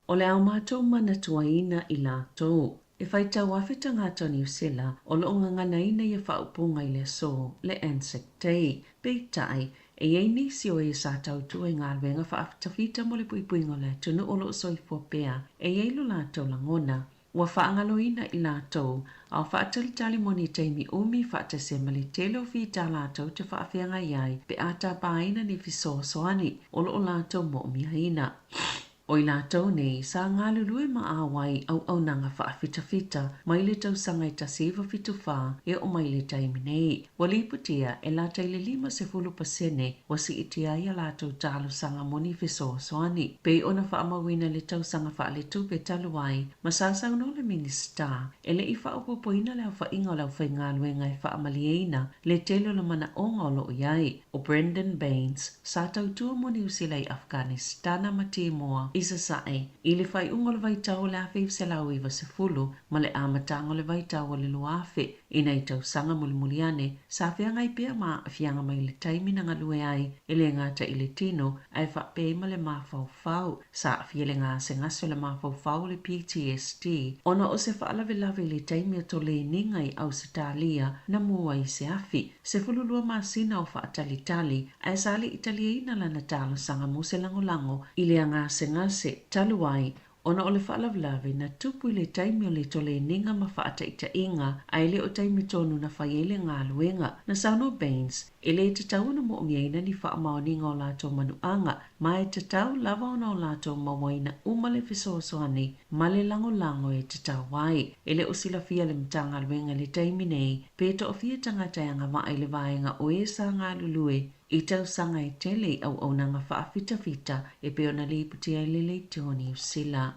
O le au mātou manatuaina i lātou e whaitau awhita ngātou New Zealand o lo ngangana ina i whaupunga i le so le ANZAC Day peitai e ei nisi o e sa tautua i ngā wenga whaafitawhita mo le puipuingo le tunu o lo soifua pea e ei lo lātou langona. Ua whaangaloina i lātou au whaatalitali moni teimi umi whaatase mali telo whita lātou te whaafeanga iai pe ata pāina ni fisosoani o lo lātou mo mihaina. O i lātou nei, sa ngā lulue ma awai au nanga whaafitawhita mai le tau sanga i tasiva fitu wha e o mai le taimi nei. Waliputia e lata i le 5% wasi itia ia lātou tālu sanga moni fisosoani. Pei ona whaamawina le tau sanga wha le tupe taluai, ma sasau no le minista, e le i whaupopoina le au whainga o lau whainga luenga e whaamalieina, le telo le mana onga o lo iai. O Brendan Baines, sa tau tua moni usila i Afghanistana ma Timor, isa sae i le whai ungo le vaitau le awhi se lau iwa se fulu ma le amatanga le vaitau le luafe i nei tau sanga mulimuliane sa whianga i pia ma whianga mai le taimina ngā lue ai e le ngāta i le tino ai whape ma le mawhau sa whia le ngā se ngaso le mawhau le PTSD ona o se whaalawe lawe le taimi o to le ninga i au se talia na mua i se awhi se fulu lua masina o whaatalitali ai sali italiaina lana talo sanga mo se lango i le ngā se ngase taluai Ona o le whaalavlawe na tupu le taimi o le tole ninga ma whaataita inga ai le o taimi tonu na whaiele ngā luenga na Sauno Baines e le te tau na mo ngiaina ni whaamaoninga o lātou manuanga mai te tau lava ona o lātou mawaina umale fisosoani ma le lango e te tau wai e le o sila fia le mtanga luenga le taimi nei peto o fia tangata anga ma ai le vaenga o e sa ngā lulue I tau sanga e tele au nanga whaafita e peona li putia i le toni usila.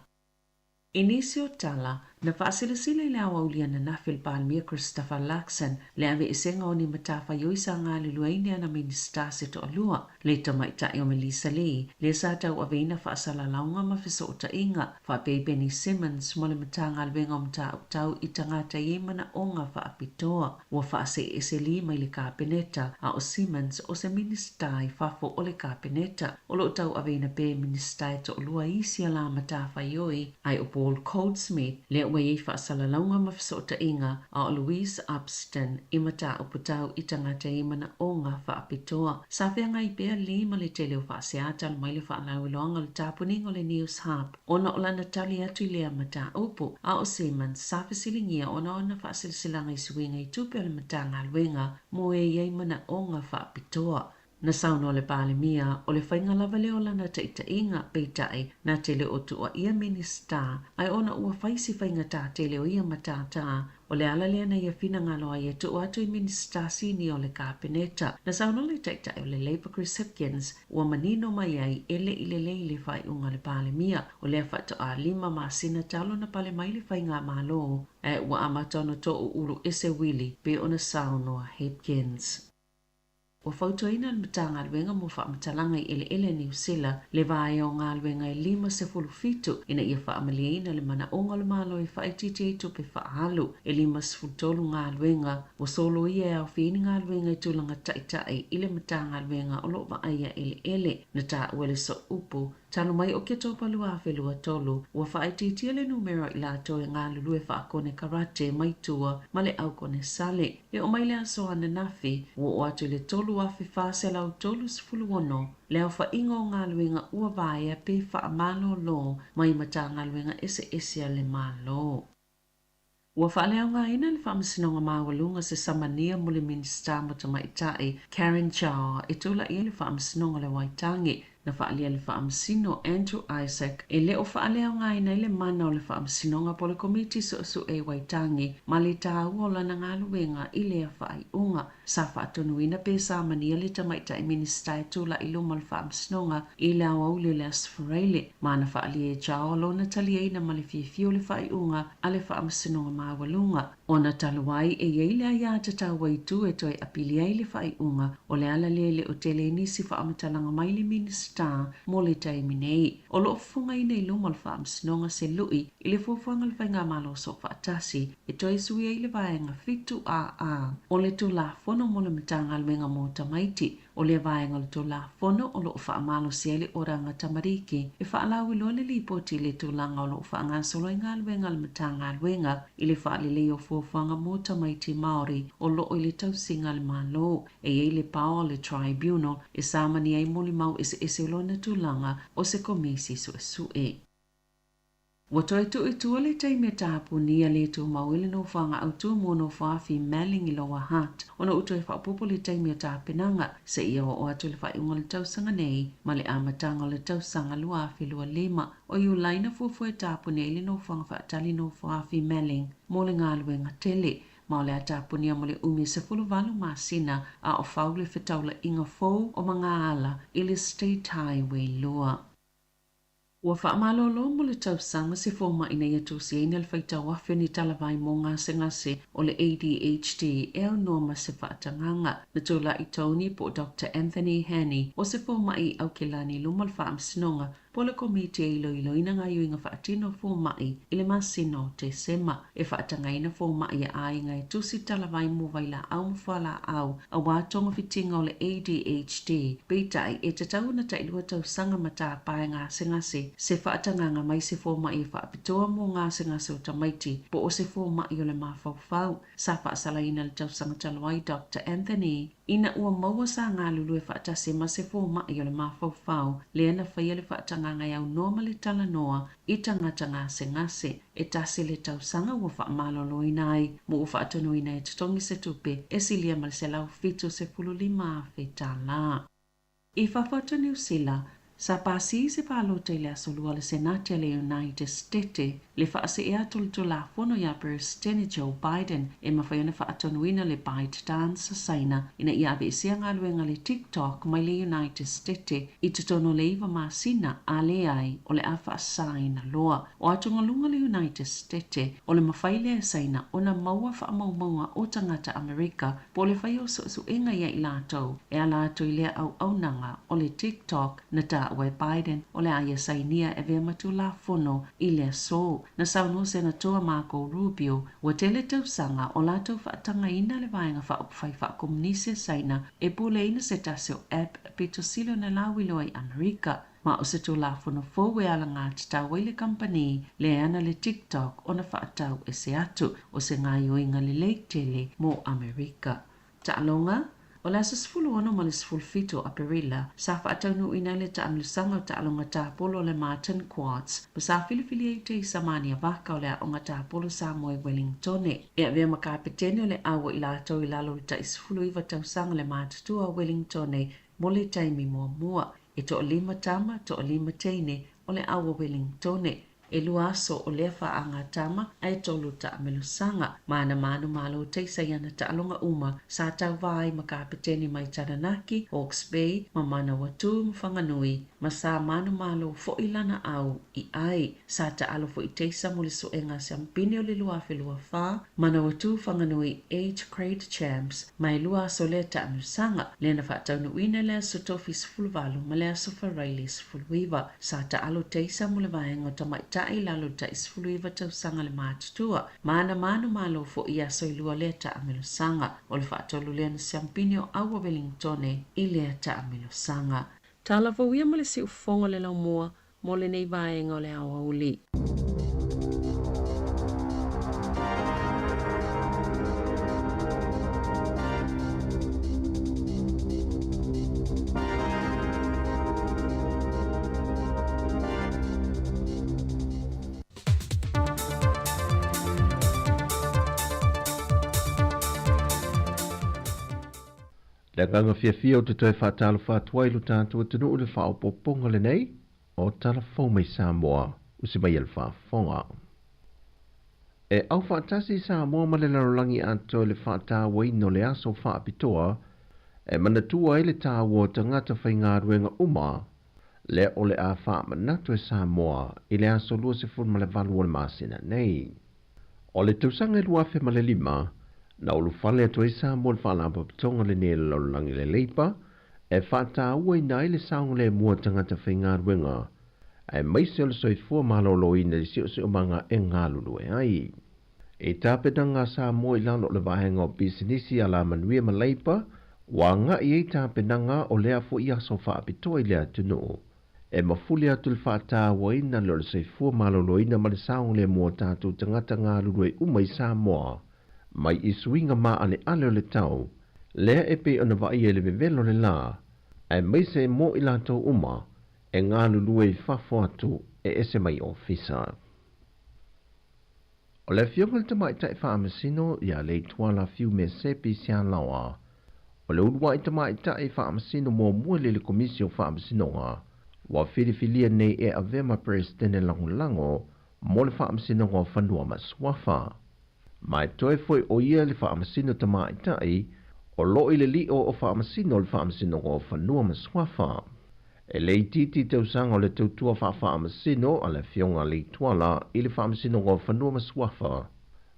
Inisio tala, na whaasilasila I le awaulia na nafil palmia Christopher Laxon, le ave isenga o ni matafa yoisa ngā liluaine ana minister se to alua, le tamaitai o Melissa Lee, le sa tau aveina whaasala launga ma fisota inga, whape Benny Simmons mo le matanga alwenga o mta tau I tangata iemana o ngā whaapitoa, wa whaase ese li mai le kāpeneta, a o Simmons o se minister I whafo o le kāpeneta, o lo tau aveina pe minister to alua isi ala matafa yoi, ai o Paul Goldsmith, le wei whaasala launga mawhisota inga a Louise Upston I mata o putau I tangata imana o ngā whaapitoa. Sawhia ngai pia lima le tele o whaaseata al mai le whaalau loanga le tapuning o le News Hub. Ona o lana tali atu lea mata upo a o Simmons sawhisilingia ona whaasilisilanga I suinga I tupe o le matanga alwenga mo e iei mana o ngā whaapitoa. Na sauna o le palemia o le whainga lava leo lana teita inga peitai na tele o tua ia minister ai ona ua whaisi whainga tā tele o ia matata o le ala lea na ia whina ngalo ai e tua atu I minister sini o le kāpeneta. Na sauna o le teita o le Labour Chris Hipkins ua manino mai ai ele I le leile whai unga le palemia o lea whato a lima masina talo na pale mai le whainga malo e ua amatono to o ulu ese wili pe ona sauna Hipkins. O fautoina le matanga alwenga mo whamatalanga I ele New Zealand le vai o ngā alwenga I 5 ina ia whaamaliaina le mana onga le malo I whaititi I tupe whaalu e 5 ngā alwenga o solo ia au whini ngā alwenga I tūlanga taitai I le matanga alwenga o lo vaaya ele na tā uele so upu talo mai o ke tōpalu a whelua tolu ua whaititia le numero I lato e ngā lulue whaakone karate mai tua ma le au kone sale e o mai le aso ana nafi ua o atu le tolu a whiwhase lau tolu sifuluono le au whainga o ngā luenga ua vaea pe whaamalo lo mai mata ngā luenga ese le malo. Ua whaaleo ngā ina le whaamasinonga mawalunga se samania mo le minister mo tamaitai Karen Chow e tula I le whaamasinonga le waitangi na whaalia le whaamasino Andrew Isaac e leo whaaleo ngā ina I le mana o le whaamasinonga po le komiti su e waitangi ma le tāua o lana ngā luenga I lea whaai unga sa whaatonuina pe samania le tamaitai minister e tula I luma le whaamasinonga I le awaule le asfareile ma na whaalia e Chow lona talieina ma le fiafio le whaai unga a le whaamasinonga mawalunga ona taluai e yeile a ia te tau waitu e toi apili ai le whaai unga o le ala lele o tele nisi whaamatalanga mai le minister mo le taimi nei. O lo funga I nei luma le whaamasinonga se lui I le fufuanga le whainga malo so whaatasi e toi sui ai le vaenga fitu a. O le tu la fono mo le matanga alwenga mo tamaiti o le vaenga le tu la fono o lo whaamalo se le oranga tamariki e whaalau ilo le lipoti le tu langa o lo whaanga solo inga alwenga le matanga alwenga I le whaalile o fufuanga mo tamaiti Māori o lo I le tausinga le malo e le pao le tribunal e samani ai moli mau ese lona tulanga o se komisi suesue. Wato e tu le taimi tapu ni le tu mawile no whanga au tu mono whaafi meling I loa hat ona uto e whaapopo le taimi tapenanga se ia o atu le whaiunga le tausanga nei ma le amatanga le tausanga lua whilua lima o iu laina fufu e tapu ni le no whanga whaatali no whaafi meling mo le ngā luenga tele ma o le atapunia mo le umi se walu masina a o whaule whetaula inga fōu o mga ala I le State Highway lua. Ua whaamalolo mo le tausanga se fōma ina ia tūsiena le whaita wawhi ni talawai mo ngase o le ADHD e au noma se whaatanganga na tūla I Tony po Dr. Anthony Haney o se fōma I au ke lani luma le whaamsinonga po le komite I loiloina ngā iuinga whaatino fōmai I le masino te sema e whaatangaina fōmai a ainga e tusi talawai mo waila au mwhala au a wātonga fitinga o le ADHD peitai e te tau na tailua tausanga mata pae ngase se whaatanganga mai se fōmai e whaapitoa mo ngase o tamaiti po o se fōmai o le mawhauwhau sa whaasalaina le tausanga talawai Dr. Anthony ina ua maua sa ngā lulu e whaatase ma se fō mai o le mawhauwhau, le ana whaia le whaatanga ngai au noa ma le tala noa, i tangata ngase e tase le tausanga ua whaamalolo inai, mo ua whaatano inai e tutongi se tupe, e silia ma le se lau fito se pululima a whetala. I whawhatani usila, sa pasi se pālota i le asolua le Senate le United States, le whaase ea tulutula fono ya President Joe Biden e mawhaiona whaatonuina le Bite Dance saina ina ia abe isia ngā luenga le TikTok mai le United States i tutono le iwa masina a le ai o le a whaasaina loa. O atunga lunga le United States o le mawhaile e saina o na maua whaamaumaua o tangata Amerika po le whai o su inga ia i lātou e a lātou i lea au aunanga o le TikTok na ta Wai Biden o le aia sainia e vea matu la fono i le so na sauno senatoa Marco Rubio wa tele tausanga o latou whaatanga ina le vaenga whaopwhai whaakomunisia saina e pule ina se tase o app pito silo na lawilo ai Amerika ma o se tu la fono fowe ala ngā titau le company le ana le TikTok o na whaatau e se atu o se ngā yoinga le leitele mo Amerika. Ta'alonga o le asasfulu ono ma le sfulfito a perila, sa whaataunu ina le taamilusanga o taalonga tāpolo le Martin Quartz, pa sa filifili e te isamani a vaka o le aonga tāpolo Sāmoa Wellington. E a vea makapetene o le awa i lātou i lalo le taisfulu iwa tausanga le mātutua o Wellington, mo le taimi mua. E to o lima tama, to o lima teine o le awa Wellington. E lua aso o lea whaanga tama ai tolu ta amelusanga. Mana manu malo teisa iana ta alonga uma sa tau vai makapeteni mai Taranaki, Hawke's Bay, ma mana watu mwhanganui. Ma sa manu malo fo ilana au i ai. Sa ta alo fo i teisa muli so enga se ampini o le lua whelua wha. Mana watu whanganui age grade champs. Mai lua aso lea ta amelusanga. Lena whaataunu ina lea so tofi sfulvalu ma lea so wharaili sfulwiwa. Sa ta alo teisa muli vaenga tamaita i lalo ta isfulu iwa tausanga le mātutua. Mana manu malo fo i aso i lua lea ta amelusanga. O le whaatolu lea na siampini o awa Wellington i lea ta amelusanga. Tala vauia mo le si ufonga le lau mua mo le nei vaenga o le awa uli. Le kanga fia o te toi whaatalo whaatua ilu tātua tunu ule whaopoponga le nei, o tala fau mai Sāmoa, usi mai el whaafonga. E au whaatasi Sāmoa ma le larolangi ato le whaatawa ino le aso whaapitoa, e manatua ele tāua tangata whaingaruenga uma, le o le a whaamanatu e Sāmoa, i le aso lua se fun ma le valu o le masina nei. O le tausanga lua fe ma le lima, na ulu fale ato i Sāmoa le whaalapa pitonga le nea le larolangi le leipa, e whaataua i nai le saunga le mua tangata whaingaruenga, e maise o le soifua malolo i na si o se umanga e ngā lulu e ai. E tāpenanga Sāmoa i lano le vahenga o bisinisi ala manuia ma leipa, wa ngā i e tāpenanga o lea fo i aso whaapitoa i lea tunu. E mafuli atu le whaataua i na le soifua malolo i na ma le saunga le mua tātou tangata ngā lulu e umai Sāmoa, mai i suinga maa ane ale o le tau, lea e pe ona vai e le vevelo le la, e meise mo i lato uma, e ngā lulu e fafo atu e ese mai ofisa. O le fionga le tamai tai whaamasino, ia le tuala fiu me sepi sian lawa, o le urua i tamai tai whaamasino mo mua le komisio whaamasino nga, wa whirifilia nei e avema presidente lango, mo le whaamasino nga whanua maswafa. Mai toi foi o ia le whaamasino tamai tai, o lo i le li o whaamasino le whaamasino o whanua maswafa. E le titi tausanga o le tautua whaamasino a le fionga le tuala i le whaamasino o whanua maswafa.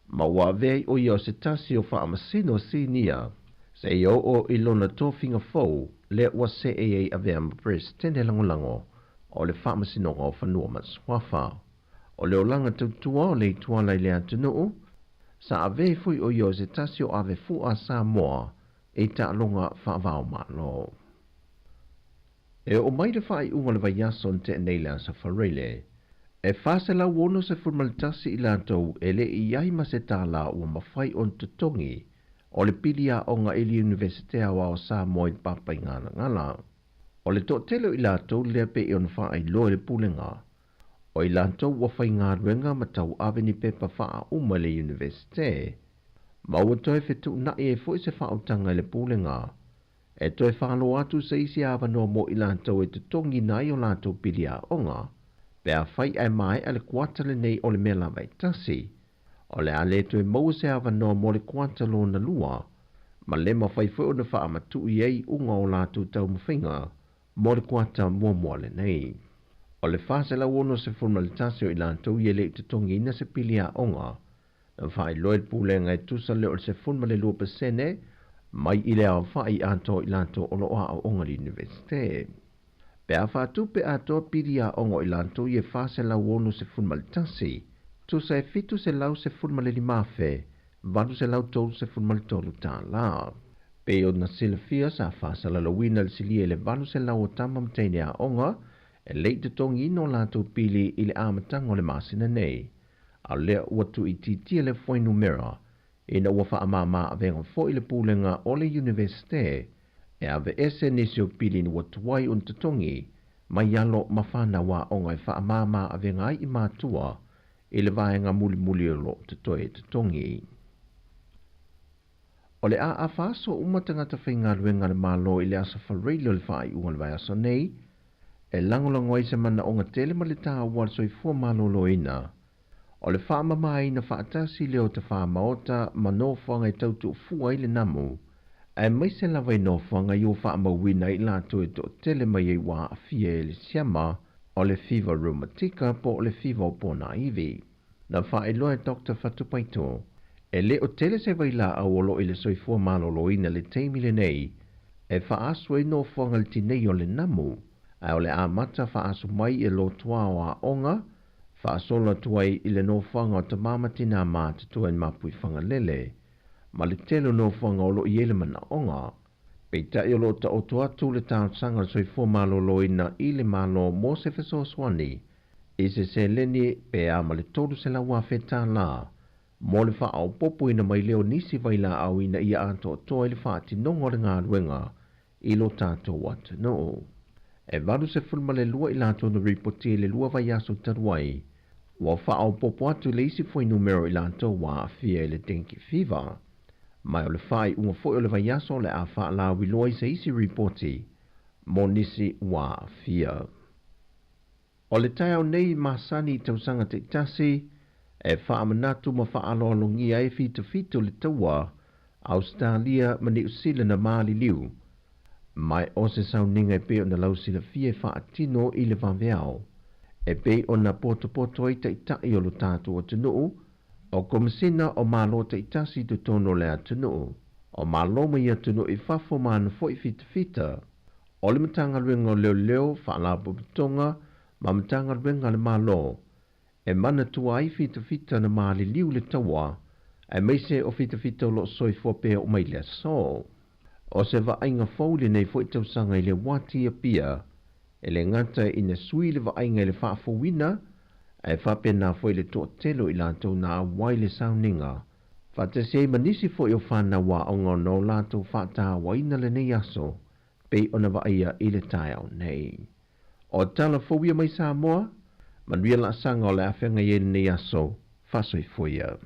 Ma wawei o ia o se tasi o whaamasino sinia, se o ilona tofinga fau le wa se e avea presidente lango, o le whaamasino o whanua maswafa. O le olanga tautua o le tuala i le atunuu, sa ave fui o yo se tasio ave fu a Sāmoa e ta longa whaavao malo. E o mai de whai unga le vaiason te neila sa wharele, e whase la wono se formaltasi i lantou e le i ai ma se tala ua mawhai on tutongi, o le pilia o ngā ili universitea wa o Sāmoa i papai ngala. O le tō telo i lātou lea pe i on wha ai loa le pulenga. O i lātou wa whai ngā ruenga ma tau aveni pepa wha uma le universite. Ma ua toi whetu na i e fwoi se wha utanga le pulenga. E toi whalo atu sa isi awa no mo i lātou e te tongi nai o lātou pilia onga. Pea whai ai mai ale kuatale nei o le mea lawai tasi. O le ale toi mau se awa no mo le kuatalo na lua. Ma le ma whai fwoi o na wha amatu i ei unga o lātou tau mawhinga. Mo le kuata mua le nei. O le whase la wono se formalitasio i lātou i ele te tongi ina se pilia onga. Na whai loe pulenga e tusa leo se formale lua pesene, mai i lea whai ato i lātou o loa o onga li universite. Pea whātu pe ato pilia onga i lātou i e whase la wono se formalitasi, tusa e fitu se lau se formale li mawhe, vadu se lau tolu se formale tolu tā la. Pe o na sila fia sa whasa la lawina le silie le vadu se lau o tamam teine a onga, e leite tongi no lātou pili i le amatanga o le masina nei. A lea watu i titia le fwai numera, e na wafa amama avenga fo i le pulenga o le universite, e ave ese nisio pili ni watu wai un tatongi, mai yalo mawhana wa onga i wha amama avenga ai i mātua, i le vaenga muli o lo tatoe tatongi. O le a whaaso umatangata whainga ruenga le malo i le asa whareilo le whai unga le vai aso nei, e langolango i se mana o ngā tele ma le tā wal soi fua malo loina. O le whaama mai na whaatasi leo te whaamaota ma no whanga i tautu fua i le namu. E mai se lawa i no whanga i o whaama wina i lato e to tele mai e wā a fia e le siama o le fever rheumatica po o le fever o pōna iwi. Na wha e loa e Dr. Fatupaito. E le o tele se waila au olo i le soi fua malo loina le teimi le nei. E whaasua i no whanga le tinei o le namu. Ai o le amata whaasu mai e lo tua o a onga, whaasola tuai i le no whanga o ta mamatina mā te tua i mapui whanga lele, ma le telo no whanga o lo i ele mana onga. Pei ta i o lo ta o tua tu le tau sanga soi fua malo loina i le malo mo se feso swani, i se leni pe a ma le todu se la wafeta la, mo le wha au popo ina mai leo nisi waila au ina ia ato toa i le wha ati nongo le ngā ruenga i lo tato watu no. E vadu se fulma le lua i lato no ripoti le lua vai aso taruai, wa wha au popo atu le isi fwoi numero i lato wa fia le dengue fever. Mai o le whai unga fwoi o le vai aso le a wha la wiloa i se isi ripoti, mo nisi wa fia. O le tai au nei masani tausanga te tasi, e wha amanatu ma wha alo alongia e fito le taua, Australia ma New Zealand na Mali liu. Mai o se sau ninga e pe o na lau sila fie wha atino i le vanveao. E pe o na poto i tai o lo tātou o tunuu, o komisina o malo te itasi tu tono le a tunuu, o malo mai a tunuu i whafo mana fo i fita. O le matanga ruenga leo wha la puputonga, ma matanga ruenga le malo. E mana tua i fita na mali liu le tawa, e meise o fita lo soi fo o mai le so. O se vaainga fauli nei fo i tausanga i le wati a pia, e le ngata i ne sui le vaainga i le whaafowina, e whapena fo i le tō telo i lantou na awai le sauninga. Whate se manisi fo i o whana wa o ngono lantou whata waina le nei aso, pei ona vaia i le tai au nei. O tala fowia mai Sāmoa, manuia la sanga o le awhenga i le nei aso, whasoi foia.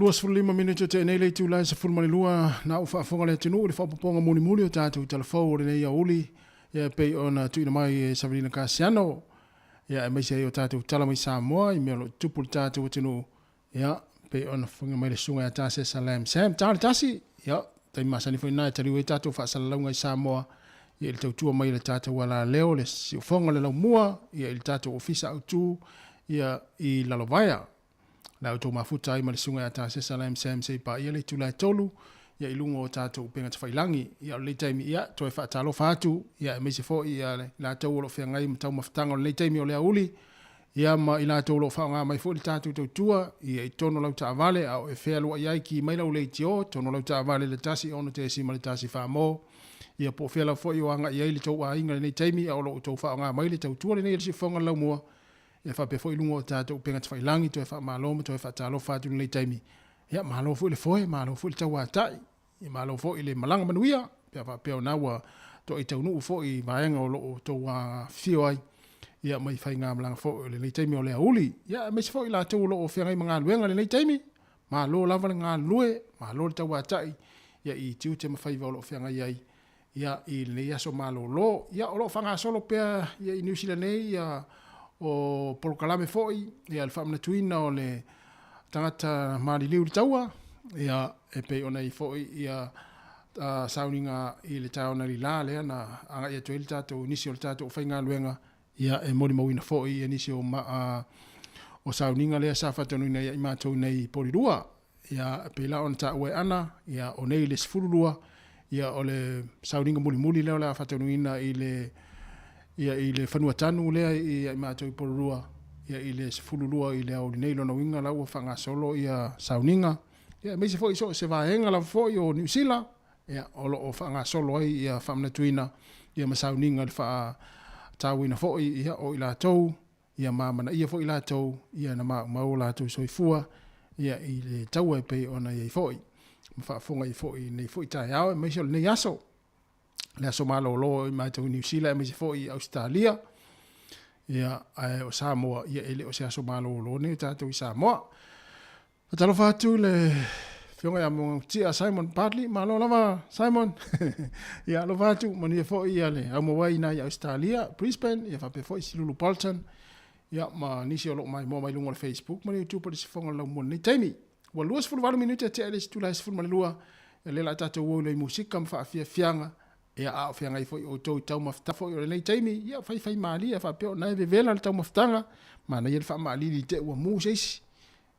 Luas fulu lima minuto te nei le tu lai sa fulu mani lua na ufa fonga le tunu le whapaponga muni muli o tātou telefau le nei a uli ia pei ona tuina mai e Savarina Kasiano ia e maise o tātou tala mai Sāmoa i mea lo tupu le tātou tunu ia pei ona fonga mai le sunga a tāse Salam Sam tāle tasi ia tai masani fo ina tari we tātou whaasalaunga i Sāmoa ia il tautua mai le tātou wala leo le si fonga le lau mua ia il tātou ofisa au tū ia i lalovaya la auto mafuta i malisunga ya ta Salam Sam sei pa ia le tula tolu ia ilungo o tātou penga te whailangi ia le taimi ia toi whaatalo whaatu ia me se fo ia la tau lo whea ngai matau mawhatanga le taimi o le auli ia ma i la tau lo whaanga mai fo le tātou tau tua ia i tono lau ta avale au e whea lua iai ki mai lau le tio tono lau ta avale le tasi ono te si ma le tasi whaamo ia po whea lau fo i wanga iai le tau a inga le taimi au lo tau whaanga mai le tau tua le nei le si whaanga lau mua ia fa pe foi lungo tātou penga te whailangi toi wha maloma toi wha tālo whātu nei taimi ia malo fo le foi malo fo le tau atai ia malo fo le malanga manuia pe fa pe ona wa to i tau nu fo i vaenga o lo to wa fio ai ia mai fai ngā malanga fo le nei taimi o le auli ia me se fo i la tau lo o whiangai mga luenga le nei taimi malo lava le ngā lue malo le tau atai ia i tiu te mawhai wa o lo whiangai ai ia i le nei aso malo lo ia o lo whanga solo pea ia i New Zealand nei ia o polokalame foi ia le whamna tuina o le tangata maari liu le taua ia e pei ona i foi ia sauninga i le taona li la lea na anga ia tueli tātou nisi o le tātou whainga luenga ia e mori mawina foi ia nisi o sauninga lea sa whatanuina ia i mātou nei porirua ia e pei la ona tā ue ana ia o nei le sifururua ia o le sauninga muli leo la whatanuina i le whanua tanu lea i mātou i porurua ia i le sifururua i le au li neilo na winga lau whanga solo ia sauninga ia meisi fo i so se vaenga la fo i o New Zealand ia o lo o whanga solo ai ia whamna tuina ia ma sauninga le wha tauina fo i ia o i la tau ia mamana ia fo i la tau ia na mau la tau soifua ia i le tau e pei ona ia i fo i whaafonga i fo i nei fo i tai au meisi o le nei aso le aso malo lo i mātou New Zealand me se fo i Australia ia o Sāmoa ia ele o se aso malo lo ne tātou i Sāmoa talo fatu le fionga ia mo tia Simon Bartley malo lava Simon ia lo fatu mani fo i ale au mo wai na i Australia Brisbane ia fa pe fo i Silulu Bolton ia ma nisi o lo mai mo mai lungo le Facebook mani tu por se fonga lo mo ni taimi wa luas fu 20 minuta te ele tu la fu mani lua ele la tātou wo le musika mfa afia fianga ia a fianga i foi o tau tau mafta foi o nei taimi ia fai mali ia fa pe na ve vela tau maftanga ma na ia fa mali li te wa mu seis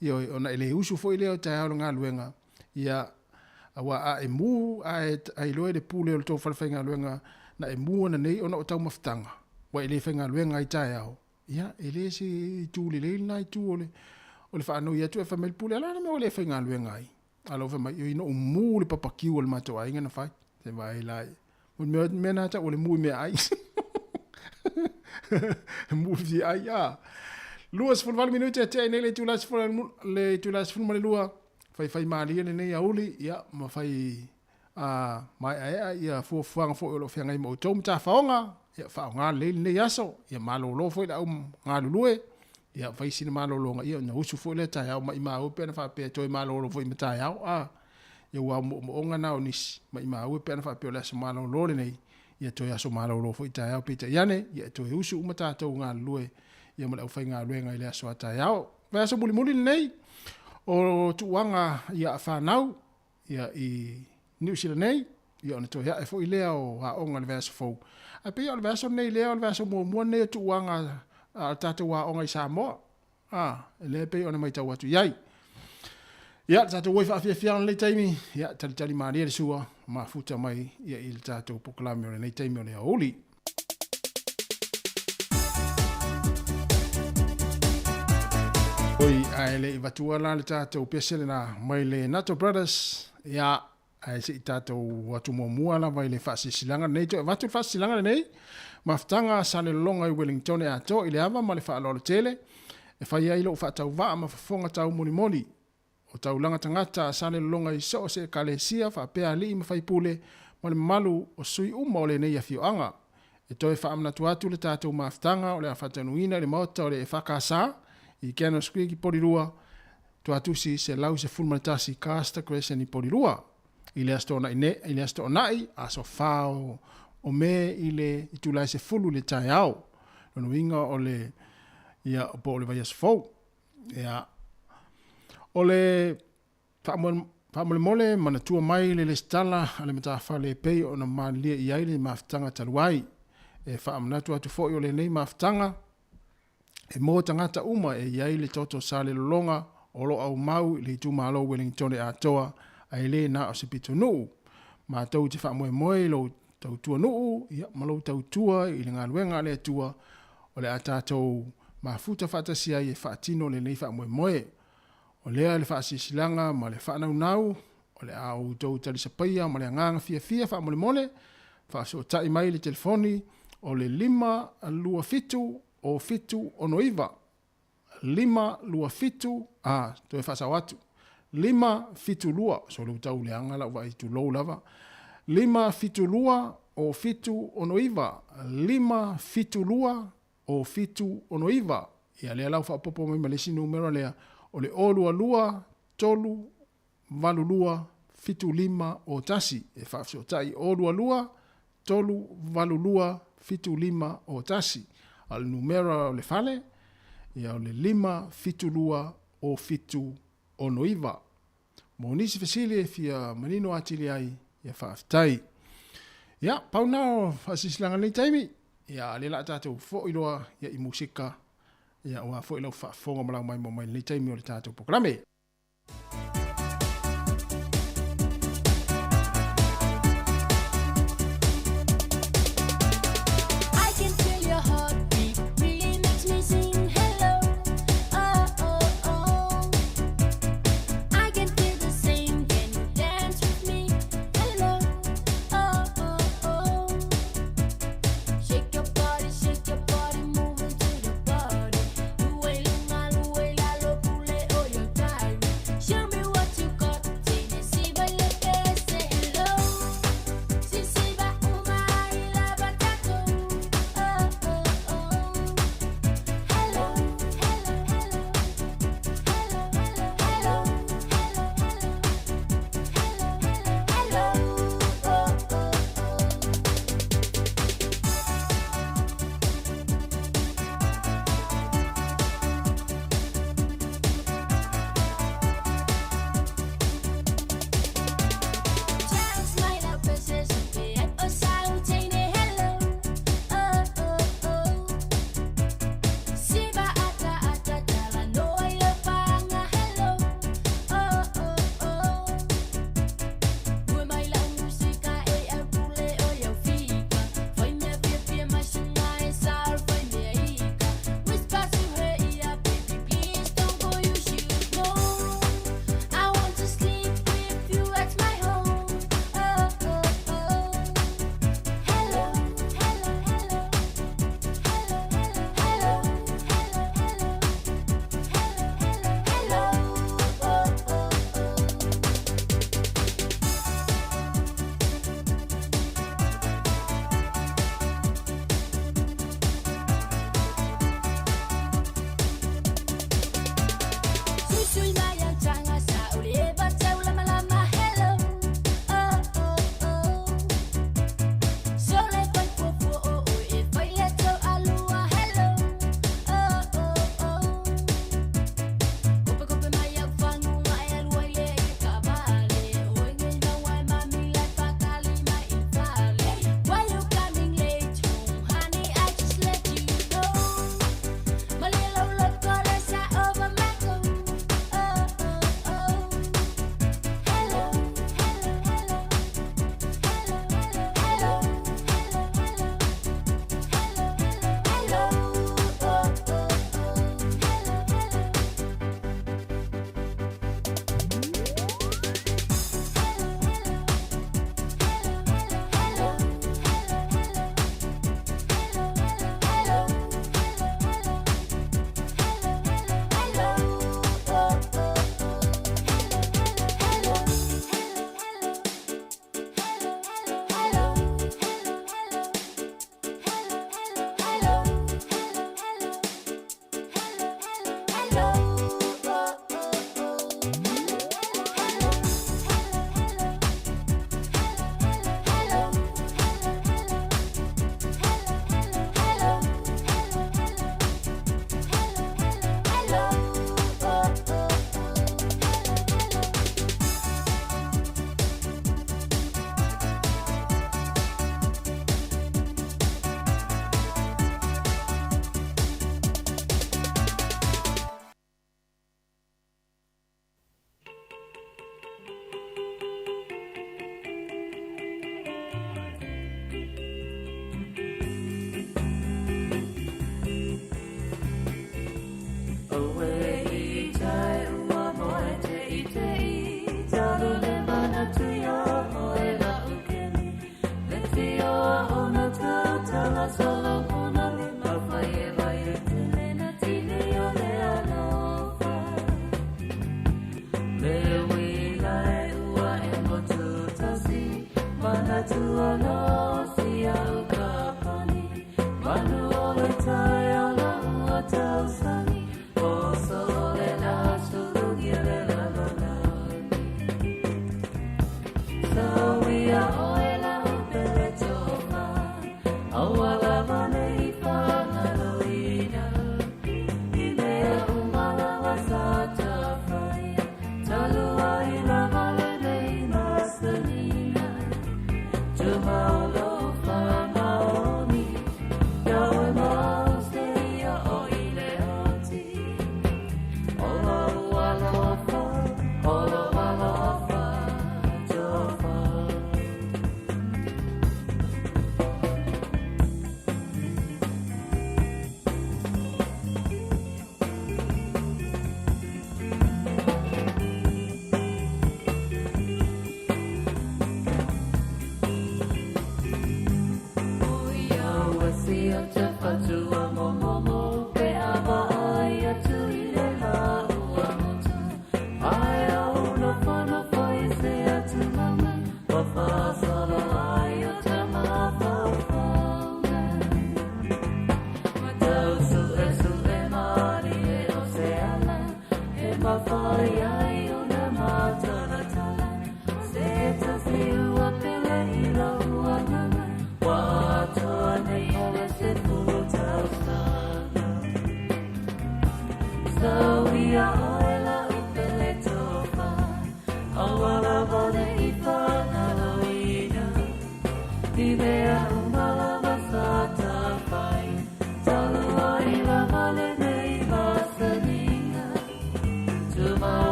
ia ona ele usu foi le o ta nga luenga ia awa a e mu a lo de pule o to fa nga luenga na e mu na nei ona o tau maftanga wa ele fa nga luenga i ta ia ele si tu le na tu ole o le fa no ia tu fa mel pule ala me ole fa nga luenga ai alo fa mai ino mu le papaki o le mato ai ngana fai te vai lai mo me na ta o le mu me ai mu fi ai ya luas fun 20 minuti te nei le tulas fun le lua fai mali ne nei auli ya ma fai mai ai ya fu fanga fo lo fanga mo tom ta faonga ya faonga le ne yaso ya malo lo fo da nga lue ya fai sin malo lo nga ya na usu fo le ta ya mai ma o pe na fa pe to malo lo fo i mata ya ya wa mo nga na onis mai ma o pe na fa pe le so malo lo le nei ya to ya so malo lo fo i ta ya pe ta ya ne ya to usu mata to nga lue ya mo la fai nga lue nga le so ta ya va so muli nei o tuanga ya fa nau ya i New Zealand nei ia ona to ya fo ilea o ha onga le verso fo a pe o le verso nei le o le verso mo nei tu wanga a tatu wa onga i Sāmoa le pe ona mai tau atu yai ia tatu wai fa fia le taimi ia tali mari le sua ma futa mai ia il tatu poklame o nei taimi o le oli oi ai le vatua la le tatu pesele na mai le Nato Brothers ia ai se tato watu mo la vai le fasisilanga nei to watu fasisilanga nei maftanga sale longa i Wellington e ato ile ava ma le fa lo tele e fa ia ilo fa tau va ma fonga tau moli o tau langa tangata sale longa i so se kalesia fa pe ali ma fai pule ma le malu o sui le nei afio anga e to e fa amna tuatu le tato maftanga o le fa tanuina le mota o le fa kasa i keno skriki porirua tuatu si se lau se fulmatasi casta cresen i porirua ile asto nai aso fao o me ile itulai se fulu le tai au no winga o le ia po le vai fo ia o le famole mole mana tua mai le stala ale mata fale pe o na malia ia ile maftanga taluai e fa amna tu atu fo le nei maftanga e mo tangata uma e ia ile toto sale longa o lo au mau le tu malo Wellington e atoa ai le na o se pito no ma tau te fa moe lo tau tua no ia malo tau tua i le ngaluenga le tua o le atato ma futa fata sia e fa tino le nei fa moe o le fa sisilanga ma le fa nau o le au tau tali sapia ma le nganga fia fa mole fa so tai mai le telefoni o le 5 lua fitu o fitu o noiva 5 lua fitu to e fa sa watu 5 fitu lua so lo tau le anga la vai tu lo lava 5 fitu lua o fitu onoiva 5 fitu lua o fitu onoiva ia le lau fa popo mai malesi numero le o le olua lua tolu valu lua fitu 5 o tasi e fa so tai olua lua tolu valu lua fitu 5 o tasi al numero le fale ia le 5 fitu lua o fitu onoiva monisi fesile fia manino atili ai ia faaftai ia pauna fasisilanga nei taimi ia le la tatu fo iloa ia i musika ia wa fo ilo fa fonga malang mai nei taimi o le tatu programe Show me what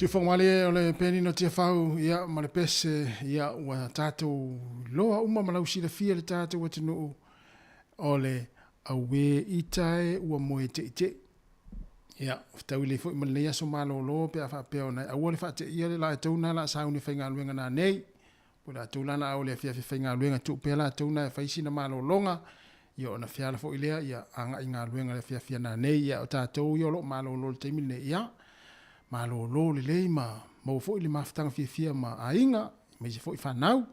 Si fongale o le peni no tia fau ia ma le pese ia ua tātou loa uma malau sila fia le tātou atinu o le awe itae ua moe te ite. Ia, tau le fo iman leia so malo lo pe a whapea o nei. Aua le whate ia le la tauna la sauni whainga luenga na nei. Po la taula na au le fia whainga luenga tu pe la tauna e whaisi na malo longa. Ia o na fiala fo ilea ia anga i ngā luenga le fia na nei. Ia o tātou ia lo malo lo le teimile ia. Malo lo le lei ma fo ili mafutanga fia ma a inga. Me se fo i whanau.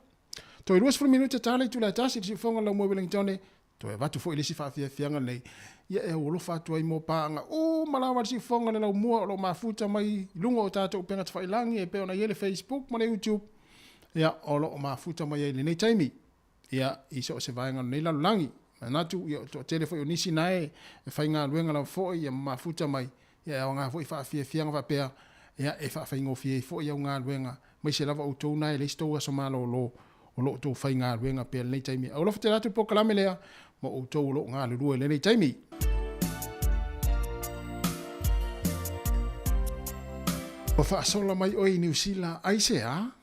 To i ruas fru minuta tale tu la tasi si fonga lau mo Wellington. To e watu fo ili si whawhia nei. Ia e olo fatu ai mo paanga. O malawa si fonga le lau mua lo mafuta mai lunga o tātou penga te whailangi e peo na iele Facebook ma le YouTube. Ia olo o mafuta mai e le nei taimi. Ia iso se vaenga nei lalulangi. Natu ia to telefo i nisi nae e whainga luenga lau fo ia mafuta mai. Ia o ngā fo i whawhia whapea. Ia e whawhaingo fie fo i au ngā luenga. Mai se lava o tau nae le stoa so malo lo. O lo tau whainga luenga pea le nei taimi. O lo fate ratu po kalame lea. Mo o tau lo ngā lurua le nei taimi. O whaasola mai oi New Zealand aise a?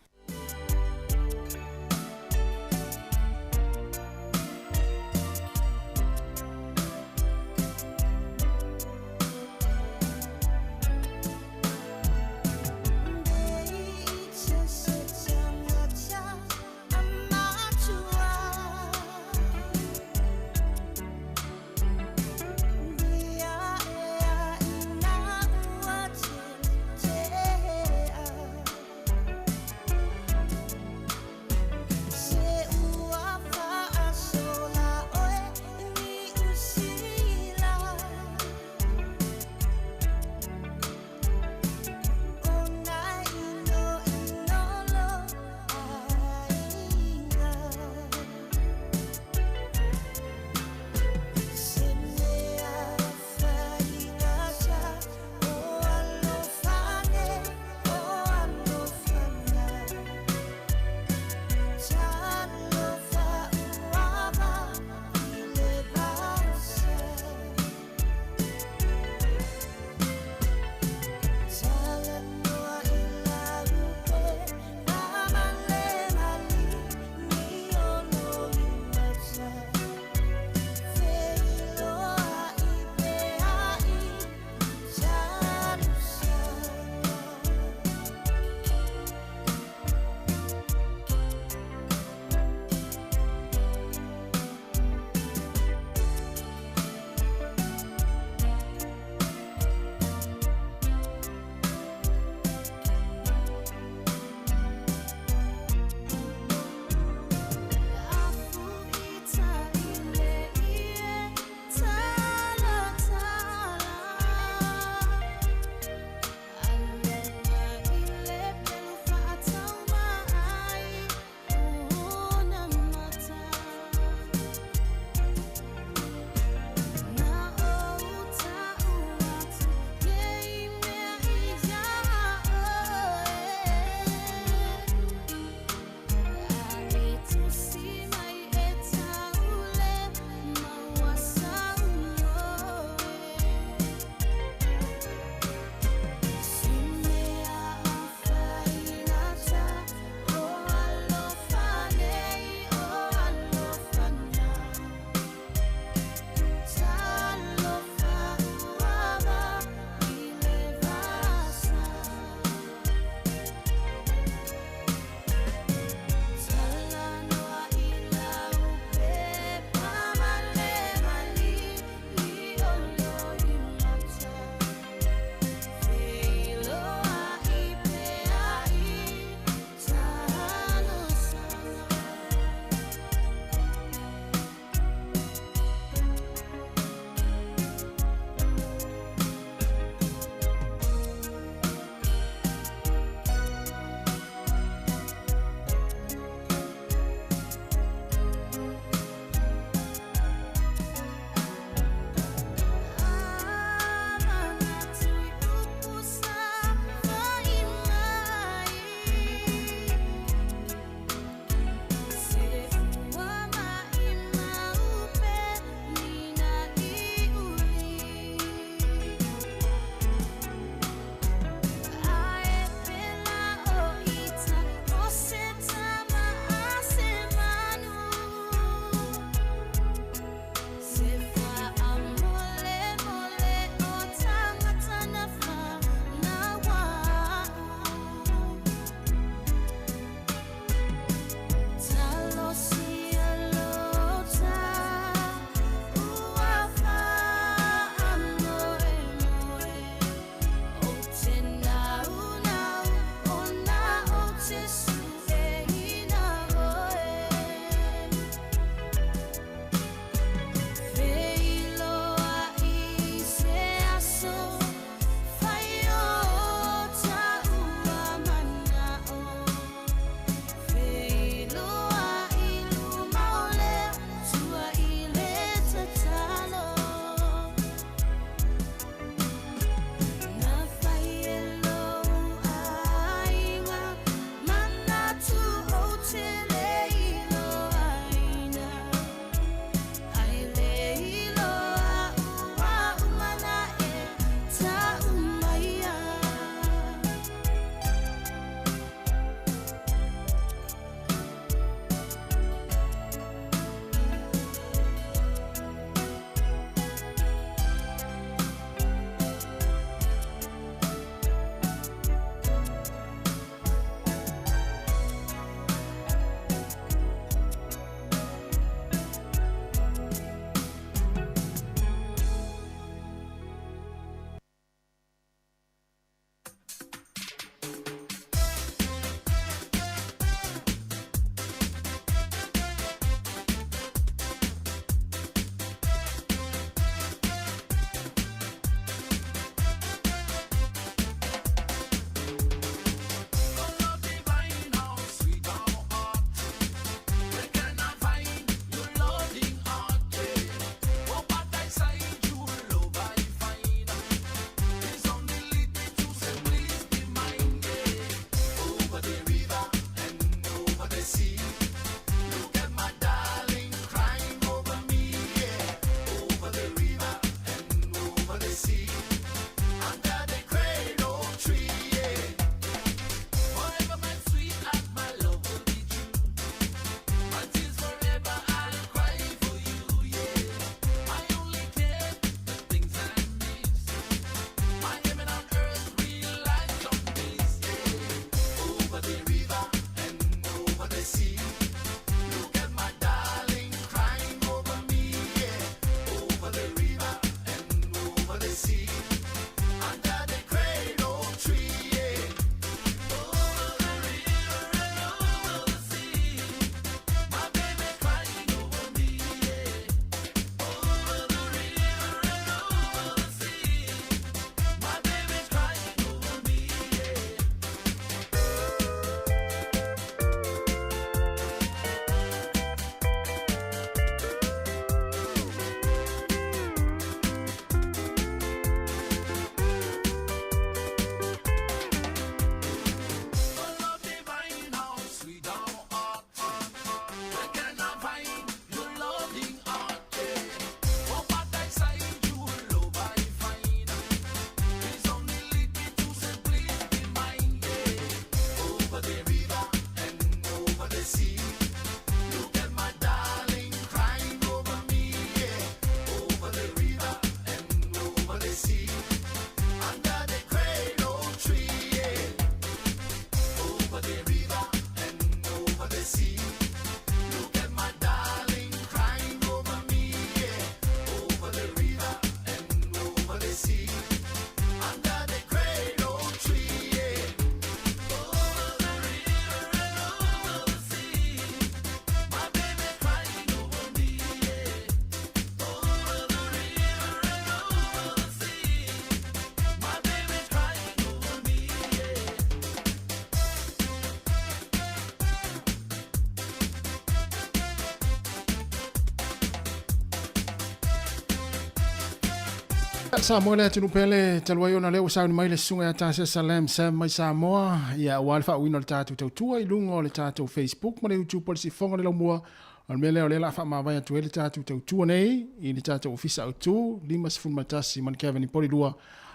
Sāmoa le tunu pele talua iona leo sauni mai le sunga ya tase Salem Sam mai Sāmoa ya walfa wino le tātou tautua i lungo le tātou Facebook ma le YouTube polisi fonga le laumua al mele o le la fa mawai atu le tātou tautua nei i le tātou ofisa autu lima sifun matasi man Kevin i poli lua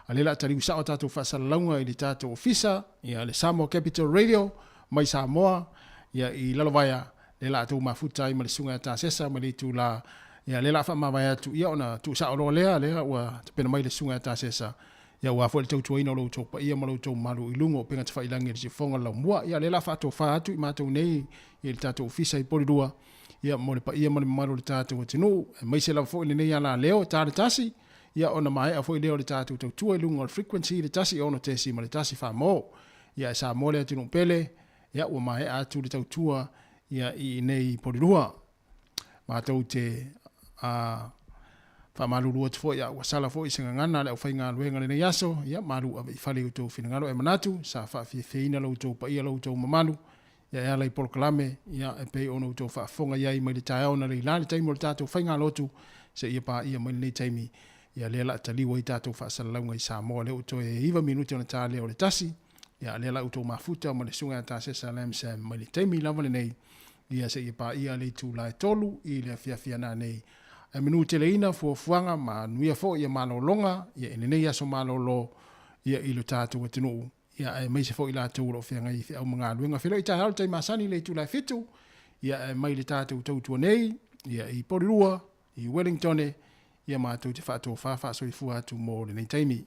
a le la tari usa o tātou fasala launga i le tātou ofisa ya le Sāmoa Capital Radio mai Sāmoa ya i lalovaya le la tau mafuta i ma le sunga ya tase ma le tu la ya le la fa ma vai tu ia ona tu sa o le wa te pena mai le sunga ta sesa ya wa fo le tau tuina lo to pa ia ma lo to malu i lungo penga te fa ilangi le fonga la mua ya le la fa to fa tu ma to nei il tato ofisa i poli dua ia mo le pa ia mo le malu le tato tinu mai se la fo le nei ala leo ta le tasi ia ona mai a fo leo le tato to tu i lungo frequency le tasi ona te si ma le tasi fa mo ia sa mo le tinu pele ia o mai a tu le tau tua ia i nei poli dua ma tau te fa malu lu fo ya wasala fo isinga ngana le fainga luenga le yaso ya malu ave fale uto finanga lo e manatu sa fa fi feina lo uto pa ia lo uto mamalu ya lai polklame ya e pe ono uto fa fonga ya i mai tai ona le lani tai mo tato fainga lotu se ia pa ia mai le taimi ya le la tali wo tato fa sala ngai Sāmoa le uto e iva minuti ona tale o le tasi ya le la uto mafuta mo le sunga ta se Salem Sam mai le taimi lava le nei ia se ia pa ia le tu lai tolu i le fia na nei e minu te leina fuanga ma nuia fo ia malolonga ia ene nei aso malolo ia ilo tātou atinu ia e meise fo ila tau lo whianga i au mga luenga whilo i tai hau tai masani le tu lai fitu ia e mai le tātou tautua nei ia i Porirua i Wellington ia mātou te whātou whawha so i fuatu mō le nei taimi